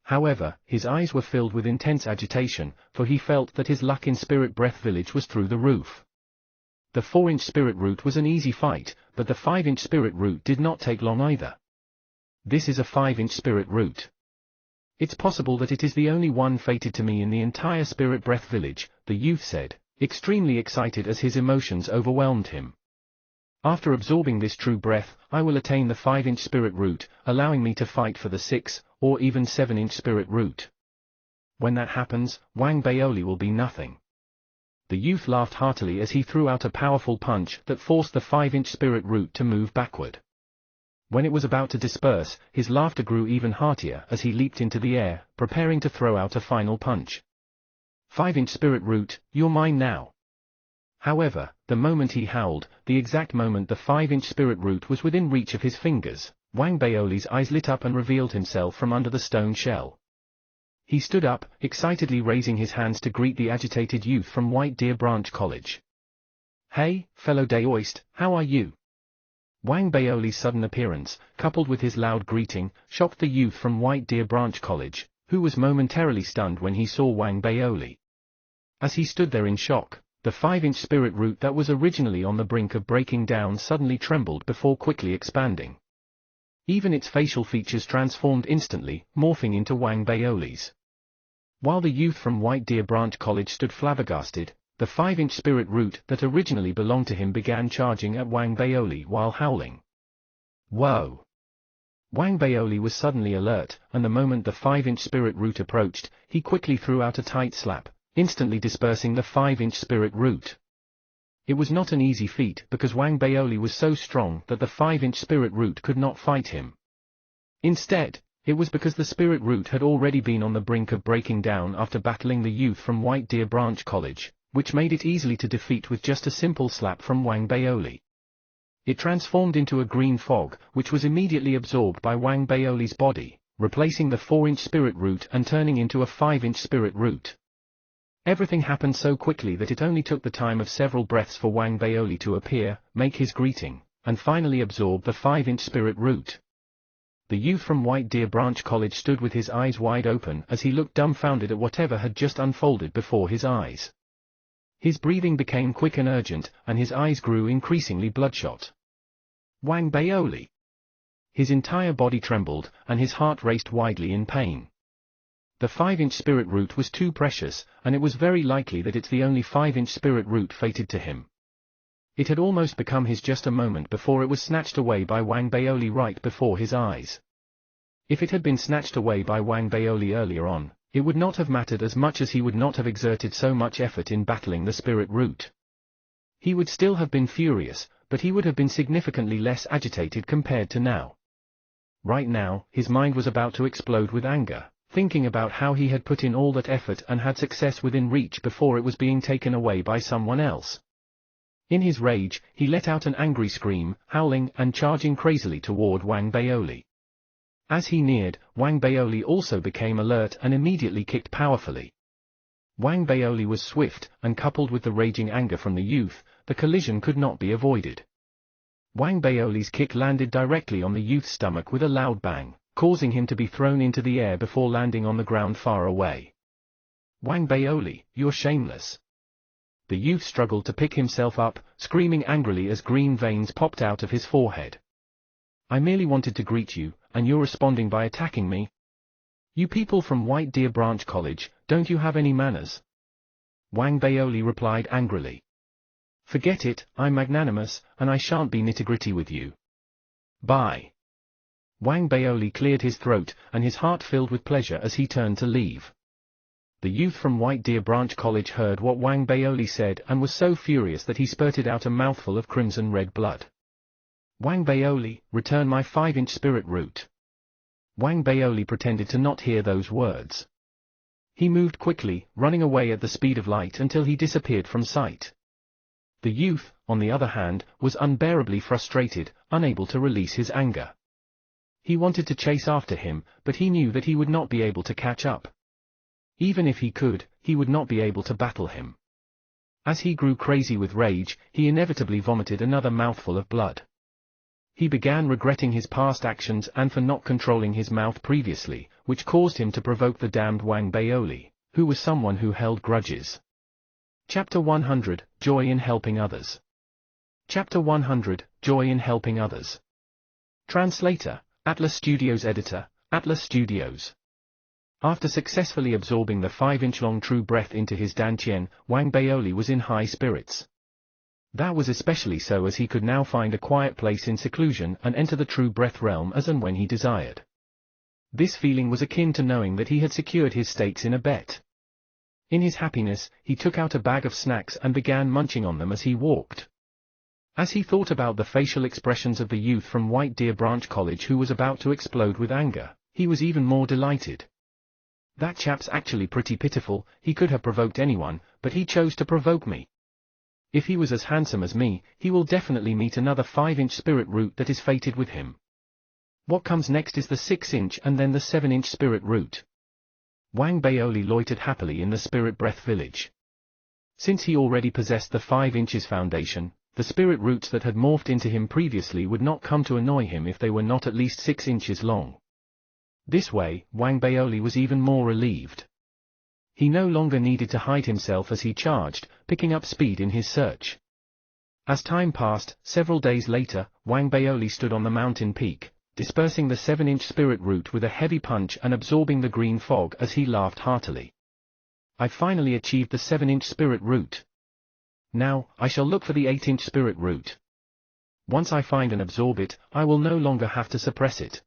However, his eyes were filled with intense agitation, for he felt that his luck in Spirit Breath Village was through the roof. The 4-inch spirit root was an easy fight, but the 5-inch spirit root did not take long either. This is a 5-inch spirit root. It's possible that it is the only one fated to me in the entire Spirit Breath Village, the youth said, extremely excited as his emotions overwhelmed him. After absorbing this true breath, I will attain the 5-inch spirit root, allowing me to fight for the 6, or even 7-inch spirit root. When that happens, Wang Baoli will be nothing. The youth laughed heartily as he threw out a powerful punch that forced the 5-inch spirit root to move backward. When it was about to disperse, his laughter grew even heartier as he leaped into the air, preparing to throw out a final punch. 5-inch spirit root, you're mine now. However, the moment he howled, the exact moment the 5-inch spirit root was within reach of his fingers, Wang Baoli's eyes lit up and revealed himself from under the stone shell. He stood up, excitedly raising his hands to greet the agitated youth from White Deer Branch College. Hey, fellow Daoist, how are you? Wang Baoli's sudden appearance, coupled with his loud greeting, shocked the youth from White Deer Branch College, who was momentarily stunned when he saw Wang Baoli. As he stood there in shock, the 5-inch spirit root that was originally on the brink of breaking down suddenly trembled before quickly expanding. Even its facial features transformed instantly, morphing into Wang Baoli's. While the youth from White Deer Branch College stood flabbergasted, The 5-inch spirit root that originally belonged to him began charging at Wang Baoli while howling. Whoa! Wang Baoli was suddenly alert, and the moment the 5-inch spirit root approached, he quickly threw out a tight slap, instantly dispersing the 5-inch spirit root. It was not an easy feat because Wang Baoli was so strong that the 5-inch spirit root could not fight him. Instead, it was because the spirit root had already been on the brink of breaking down after battling the youth from White Deer Branch College, which made it easily to defeat with just a simple slap from Wang Baoli. It transformed into a green fog, which was immediately absorbed by Wang Baoli's body, replacing the 4-inch spirit root and turning into a 5-inch spirit root. Everything happened so quickly that it only took the time of several breaths for Wang Baoli to appear, make his greeting, and finally absorb the 5-inch spirit root. The youth from White Deer Branch College stood with his eyes wide open as he looked dumbfounded at whatever had just unfolded before his eyes. His breathing became quick and urgent, and his eyes grew increasingly bloodshot. Wang Baoli! His entire body trembled, and his heart raced wildly in pain. The 5-inch spirit root was too precious, and it was very likely that it's the only 5-inch spirit root fated to him. It had almost become his just a moment before it was snatched away by Wang Baoli right before his eyes. If it had been snatched away by Wang Baoli earlier on, it would not have mattered as much as he would not have exerted so much effort in battling the spirit root. He would still have been furious, but he would have been significantly less agitated compared to now. Right now, his mind was about to explode with anger, thinking about how he had put in all that effort and had success within reach before it was being taken away by someone else. In his rage, he let out an angry scream, howling and charging crazily toward Wang Baoli. As he neared, Wang Baoli also became alert and immediately kicked powerfully. Wang Baoli was swift, and coupled with the raging anger from the youth, the collision could not be avoided. Wang Baoli's kick landed directly on the youth's stomach with a loud bang, causing him to be thrown into the air before landing on the ground far away. Wang Baoli, you're shameless. The youth struggled to pick himself up, screaming angrily as green veins popped out of his forehead. I merely wanted to greet you, and you're responding by attacking me? You people from White Deer Branch College, don't you have any manners? Wang Baoli replied angrily. Forget it, I'm magnanimous, and I shan't be nitty-gritty with you. Bye. Wang Baoli cleared his throat, and his heart filled with pleasure as he turned to leave. The youth from White Deer Branch College heard what Wang Baoli said and was so furious that he spurted out a mouthful of crimson-red blood. Wang Baoli, return my 5-inch spirit root. Wang Baoli pretended to not hear those words. He moved quickly, running away at the speed of light until he disappeared from sight. The youth, on the other hand, was unbearably frustrated, unable to release his anger. He wanted to chase after him, but he knew that he would not be able to catch up. Even if he could, he would not be able to battle him. As he grew crazy with rage, he inevitably vomited another mouthful of blood. He began regretting his past actions and for not controlling his mouth previously, which caused him to provoke the damned Wang Baoli, who was someone who held grudges. Chapter 100, Joy in Helping Others. Chapter 100, Joy in Helping Others. Translator, Atlas Studios Editor, Atlas Studios. After successfully absorbing the 5-inch-long true breath into his dantian, Wang Baoli was in high spirits. That was especially so as he could now find a quiet place in seclusion and enter the true breath realm as and when he desired. This feeling was akin to knowing that he had secured his stakes in a bet. In his happiness, he took out a bag of snacks and began munching on them as he walked. As he thought about the facial expressions of the youth from White Deer Branch College who was about to explode with anger, he was even more delighted. That chap's actually pretty pitiful, he could have provoked anyone, but he chose to provoke me. If he was as handsome as me, he will definitely meet another 5-inch spirit root that is fated with him. What comes next is the 6-inch and then the 7-inch spirit root. Wang Baoli loitered happily in the spirit breath village. Since he already possessed the 5 inches foundation, the spirit roots that had morphed into him previously would not come to annoy him if they were not at least 6 inches long. This way, Wang Baoli was even more relieved. He no longer needed to hide himself as he charged, picking up speed in his search. As time passed, several days later, Wang Baoli stood on the mountain peak, dispersing the 7-inch spirit root with a heavy punch and absorbing the green fog as he laughed heartily. I finally achieved the 7-inch spirit root. Now, I shall look for the 8-inch spirit root. Once I find and absorb it, I will no longer have to suppress it.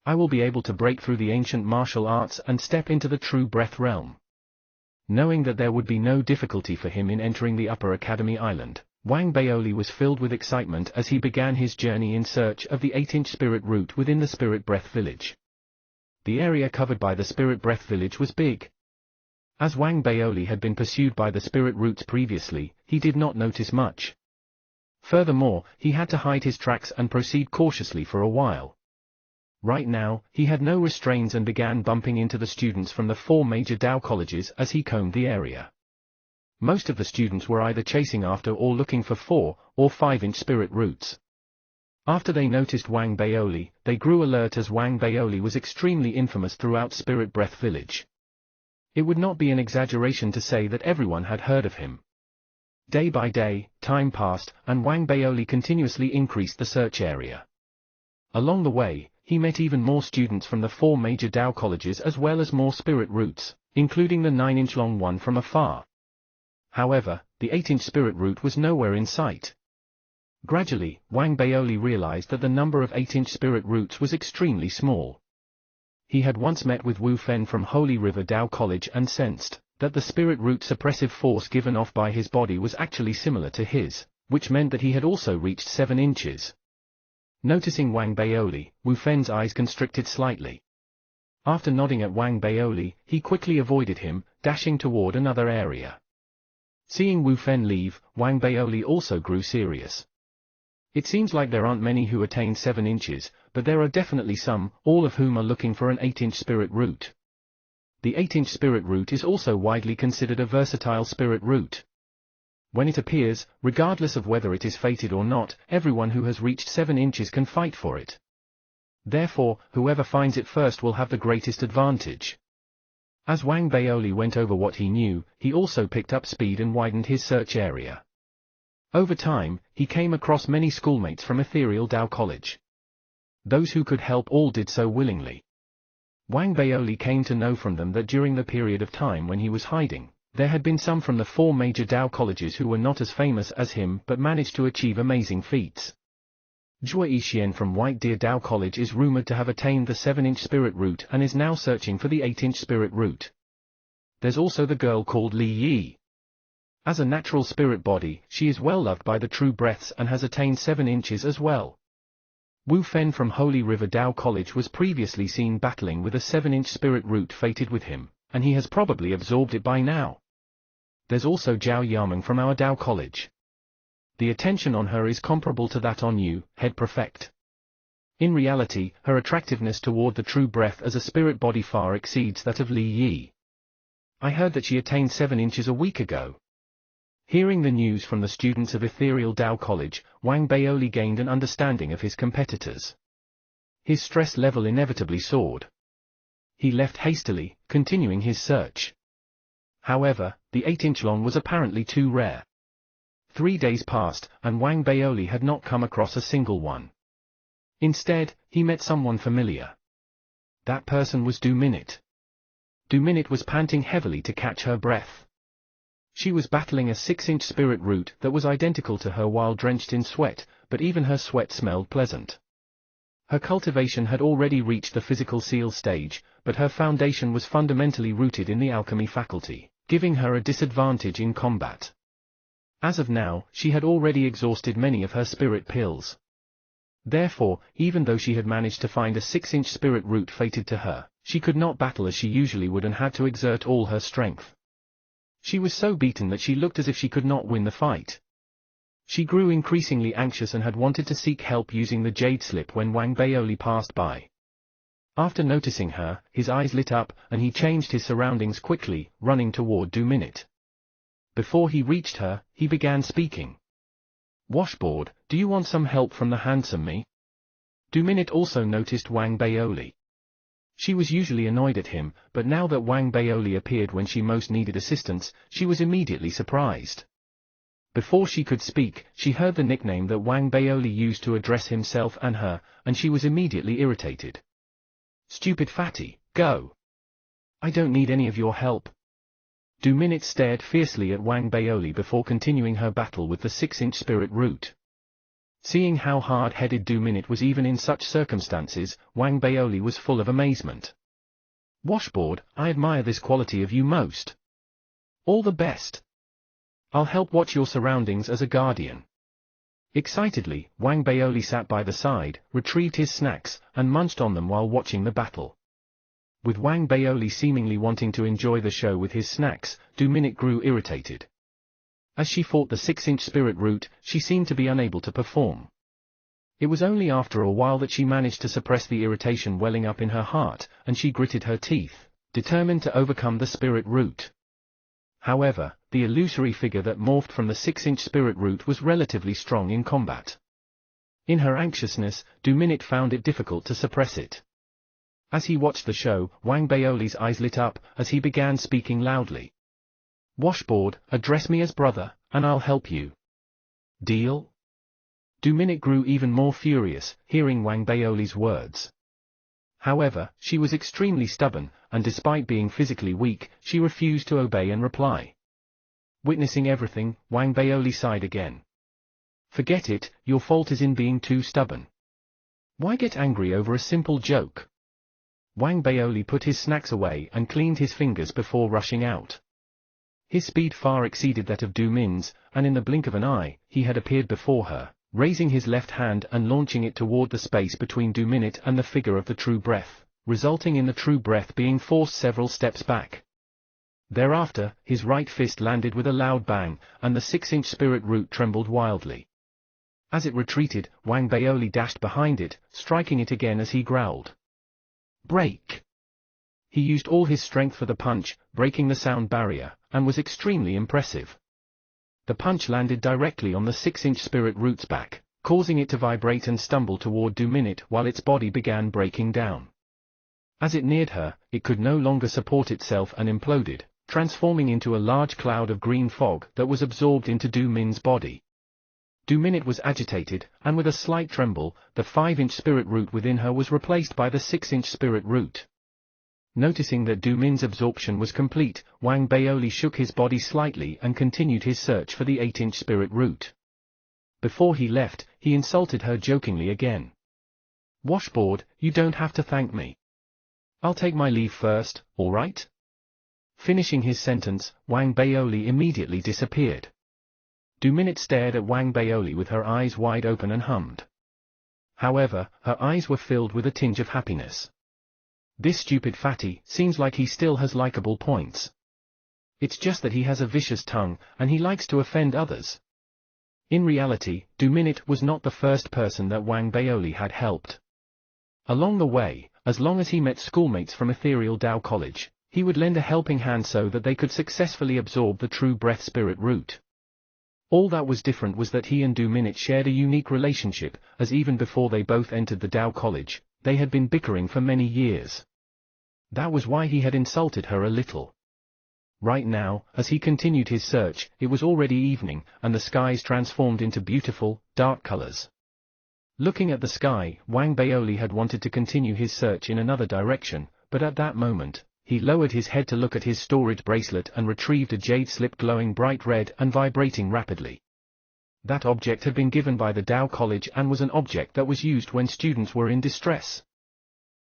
I will be able to break through the ancient martial arts and step into the true breath realm. Knowing that there would be no difficulty for him in entering the Upper Academy Island, Wang Baoli was filled with excitement as he began his journey in search of the 8-inch spirit root within the Spirit Breath Village. The area covered by the Spirit Breath Village was big. As Wang Baoli had been pursued by the spirit roots previously, he did not notice much. Furthermore, he had to hide his tracks and proceed cautiously for a while. Right now, he had no restraints and began bumping into the students from the 4 major Dao colleges as he combed the area. Most of the students were either chasing after or looking for 4 or 5-inch spirit roots. After they noticed Wang Baoli, they grew alert as Wang Baoli was extremely infamous throughout Spirit Breath Village. It would not be an exaggeration to say that everyone had heard of him. Day by day, time passed, and Wang Baoli continuously increased the search area. Along the way, he met even more students from the 4 major Dao colleges as well as more spirit roots, including the 9-inch long one from afar. However, the 8-inch spirit root was nowhere in sight. Gradually, Wang Baoli realized that the number of 8-inch spirit roots was extremely small. He had once met with Wu Fen from Holy River Dao College and sensed that the spirit root suppressive force given off by his body was actually similar to his, which meant that he had also reached 7 inches. Noticing Wang Baoli, Wu Fen's eyes constricted slightly. After nodding at Wang Baoli, he quickly avoided him, dashing toward another area. Seeing Wu Fen leave, Wang Baoli also grew serious. It seems like there aren't many who attain 7 inches, but there are definitely some, all of whom are looking for an 8-inch spirit root. The 8-inch spirit root is also widely considered a versatile spirit root. When it appears, regardless of whether it is fated or not, everyone who has reached 7 inches can fight for it. Therefore, whoever finds it first will have the greatest advantage. As Wang Baoli went over what he knew, he also picked up speed and widened his search area. Over time, he came across many schoolmates from Ethereal Dao College. Those who could help all did so willingly. Wang Baoli came to know from them that during the period of time when he was hiding, there had been some from the 4 major Dao colleges who were not as famous as him but managed to achieve amazing feats. Zhua Yixian from White Deer Dao College is rumored to have attained the 7-inch spirit root and is now searching for the 8-inch spirit root. There's also the girl called Li Yi. As a natural spirit body, she is well loved by the true breaths and has attained 7 inches as well. Wu Fen from Holy River Dao College was previously seen battling with a 7-inch spirit root fated with him, and he has probably absorbed it by now. There's also Zhao Yameng from our Dao College. The attention on her is comparable to that on you, head prefect. In reality, her attractiveness toward the true breath as a spirit body far exceeds that of Li Yi. I heard that she attained 7 inches a week ago. Hearing the news from the students of Ethereal Dao College, Wang Baoli gained an understanding of his competitors. His stress level inevitably soared. He left hastily, continuing his search. However, the 8-inch long was apparently too rare. 3 days passed, and Wang Baoli had not come across a single one. Instead, he met someone familiar. That person was Du Minute. Du Minute was panting heavily to catch her breath. She was battling a 6-inch spirit root that was identical to her while drenched in sweat, but even her sweat smelled pleasant. Her cultivation had already reached the physical seal stage, but her foundation was fundamentally rooted in the alchemy faculty, giving her a disadvantage in combat. As of now, she had already exhausted many of her spirit pills. Therefore, even though she had managed to find a 6-inch spirit root fated to her, she could not battle as she usually would and had to exert all her strength. She was so beaten that she looked as if she could not win the fight. She grew increasingly anxious and had wanted to seek help using the jade slip when Wang Baoli passed by. After noticing her, his eyes lit up, and he changed his surroundings quickly, running toward Du Minute. Before he reached her, he began speaking. "Washboard, do you want some help from the handsome me?" Du Minute also noticed Wang Baoli. She was usually annoyed at him, but now that Wang Baoli appeared when she most needed assistance, she was immediately surprised. Before she could speak, she heard the nickname that Wang Baoli used to address himself and her, and she was immediately irritated. "Stupid fatty, go! I don't need any of your help." Du-Minute stared fiercely at Wang Baoli before continuing her battle with the 6-inch spirit root. Seeing how hard-headed Du-Minute was even in such circumstances, Wang Baoli was full of amazement. "Washboard, I admire this quality of you most. All the best. I'll help watch your surroundings as a guardian." Excitedly, Wang Baoli sat by the side, retrieved his snacks, and munched on them while watching the battle. With Wang Baoli seemingly wanting to enjoy the show with his snacks, Du-Minute grew irritated. As she fought the 6-inch spirit root, she seemed to be unable to perform. It was only after a while that she managed to suppress the irritation welling up in her heart, and she gritted her teeth, determined to overcome the spirit root. However, the illusory figure that morphed from the 6-inch spirit root was relatively strong in combat. In her anxiousness, Du-Minute found it difficult to suppress it. As he watched the show, Wang Baoli's eyes lit up, as he began speaking loudly. "Washboard, address me as brother, and I'll help you. Deal?" Du-Minute grew even more furious, hearing Wang Baoli's words. However, she was extremely stubborn, and despite being physically weak, she refused to obey and reply. Witnessing everything, Wang Baoli sighed again. "Forget it, your fault is in being too stubborn. Why get angry over a simple joke?" Wang Baoli put his snacks away and cleaned his fingers before rushing out. His speed far exceeded that of Du-Min's, and in the blink of an eye, he had appeared before her, raising his left hand and launching it toward the space between Du-Minute and the figure of the True Breath, resulting in the True Breath being forced several steps back. Thereafter, his right fist landed with a loud bang, and the 6-inch spirit root trembled wildly. As it retreated, Wang Baoli dashed behind it, striking it again as he growled. "Break!" He used all his strength for the punch, breaking the sound barrier, and was extremely impressive. The punch landed directly on the 6-inch spirit root's back, causing it to vibrate and stumble toward Du-Minute while its body began breaking down. As it neared her, it could no longer support itself and imploded, transforming into a large cloud of green fog that was absorbed into Du-Min's body. Du-Minute was agitated, and with a slight tremble, the 5-inch spirit root within her was replaced by the 6-inch spirit root. Noticing that Du-Min's absorption was complete, Wang Baoli shook his body slightly and continued his search for the 8-inch spirit root. Before he left, he insulted her jokingly again. "Washboard, you don't have to thank me. I'll take my leave first, all right?" Finishing his sentence, Wang Baoli immediately disappeared. Du-Minute stared at Wang Baoli with her eyes wide open and hummed. However, her eyes were filled with a tinge of happiness. "This stupid fatty seems like he still has likable points. It's just that he has a vicious tongue, and he likes to offend others." In reality, Du-Minute was not the first person that Wang Baoli had helped. Along the way, as long as he met schoolmates from Ethereal Tao College, he would lend a helping hand so that they could successfully absorb the True Breath spirit root. All that was different was that he and Du-Minute shared a unique relationship, as even before they both entered the Tao College, they had been bickering for many years. That was why he had insulted her a little. Right now, as he continued his search, it was already evening, and the skies transformed into beautiful, dark colors. Looking at the sky, Wang Baoli had wanted to continue his search in another direction, but at that moment, he lowered his head to look at his storage bracelet and retrieved a jade slip glowing bright red and vibrating rapidly. That object had been given by the Tao College and was an object that was used when students were in distress.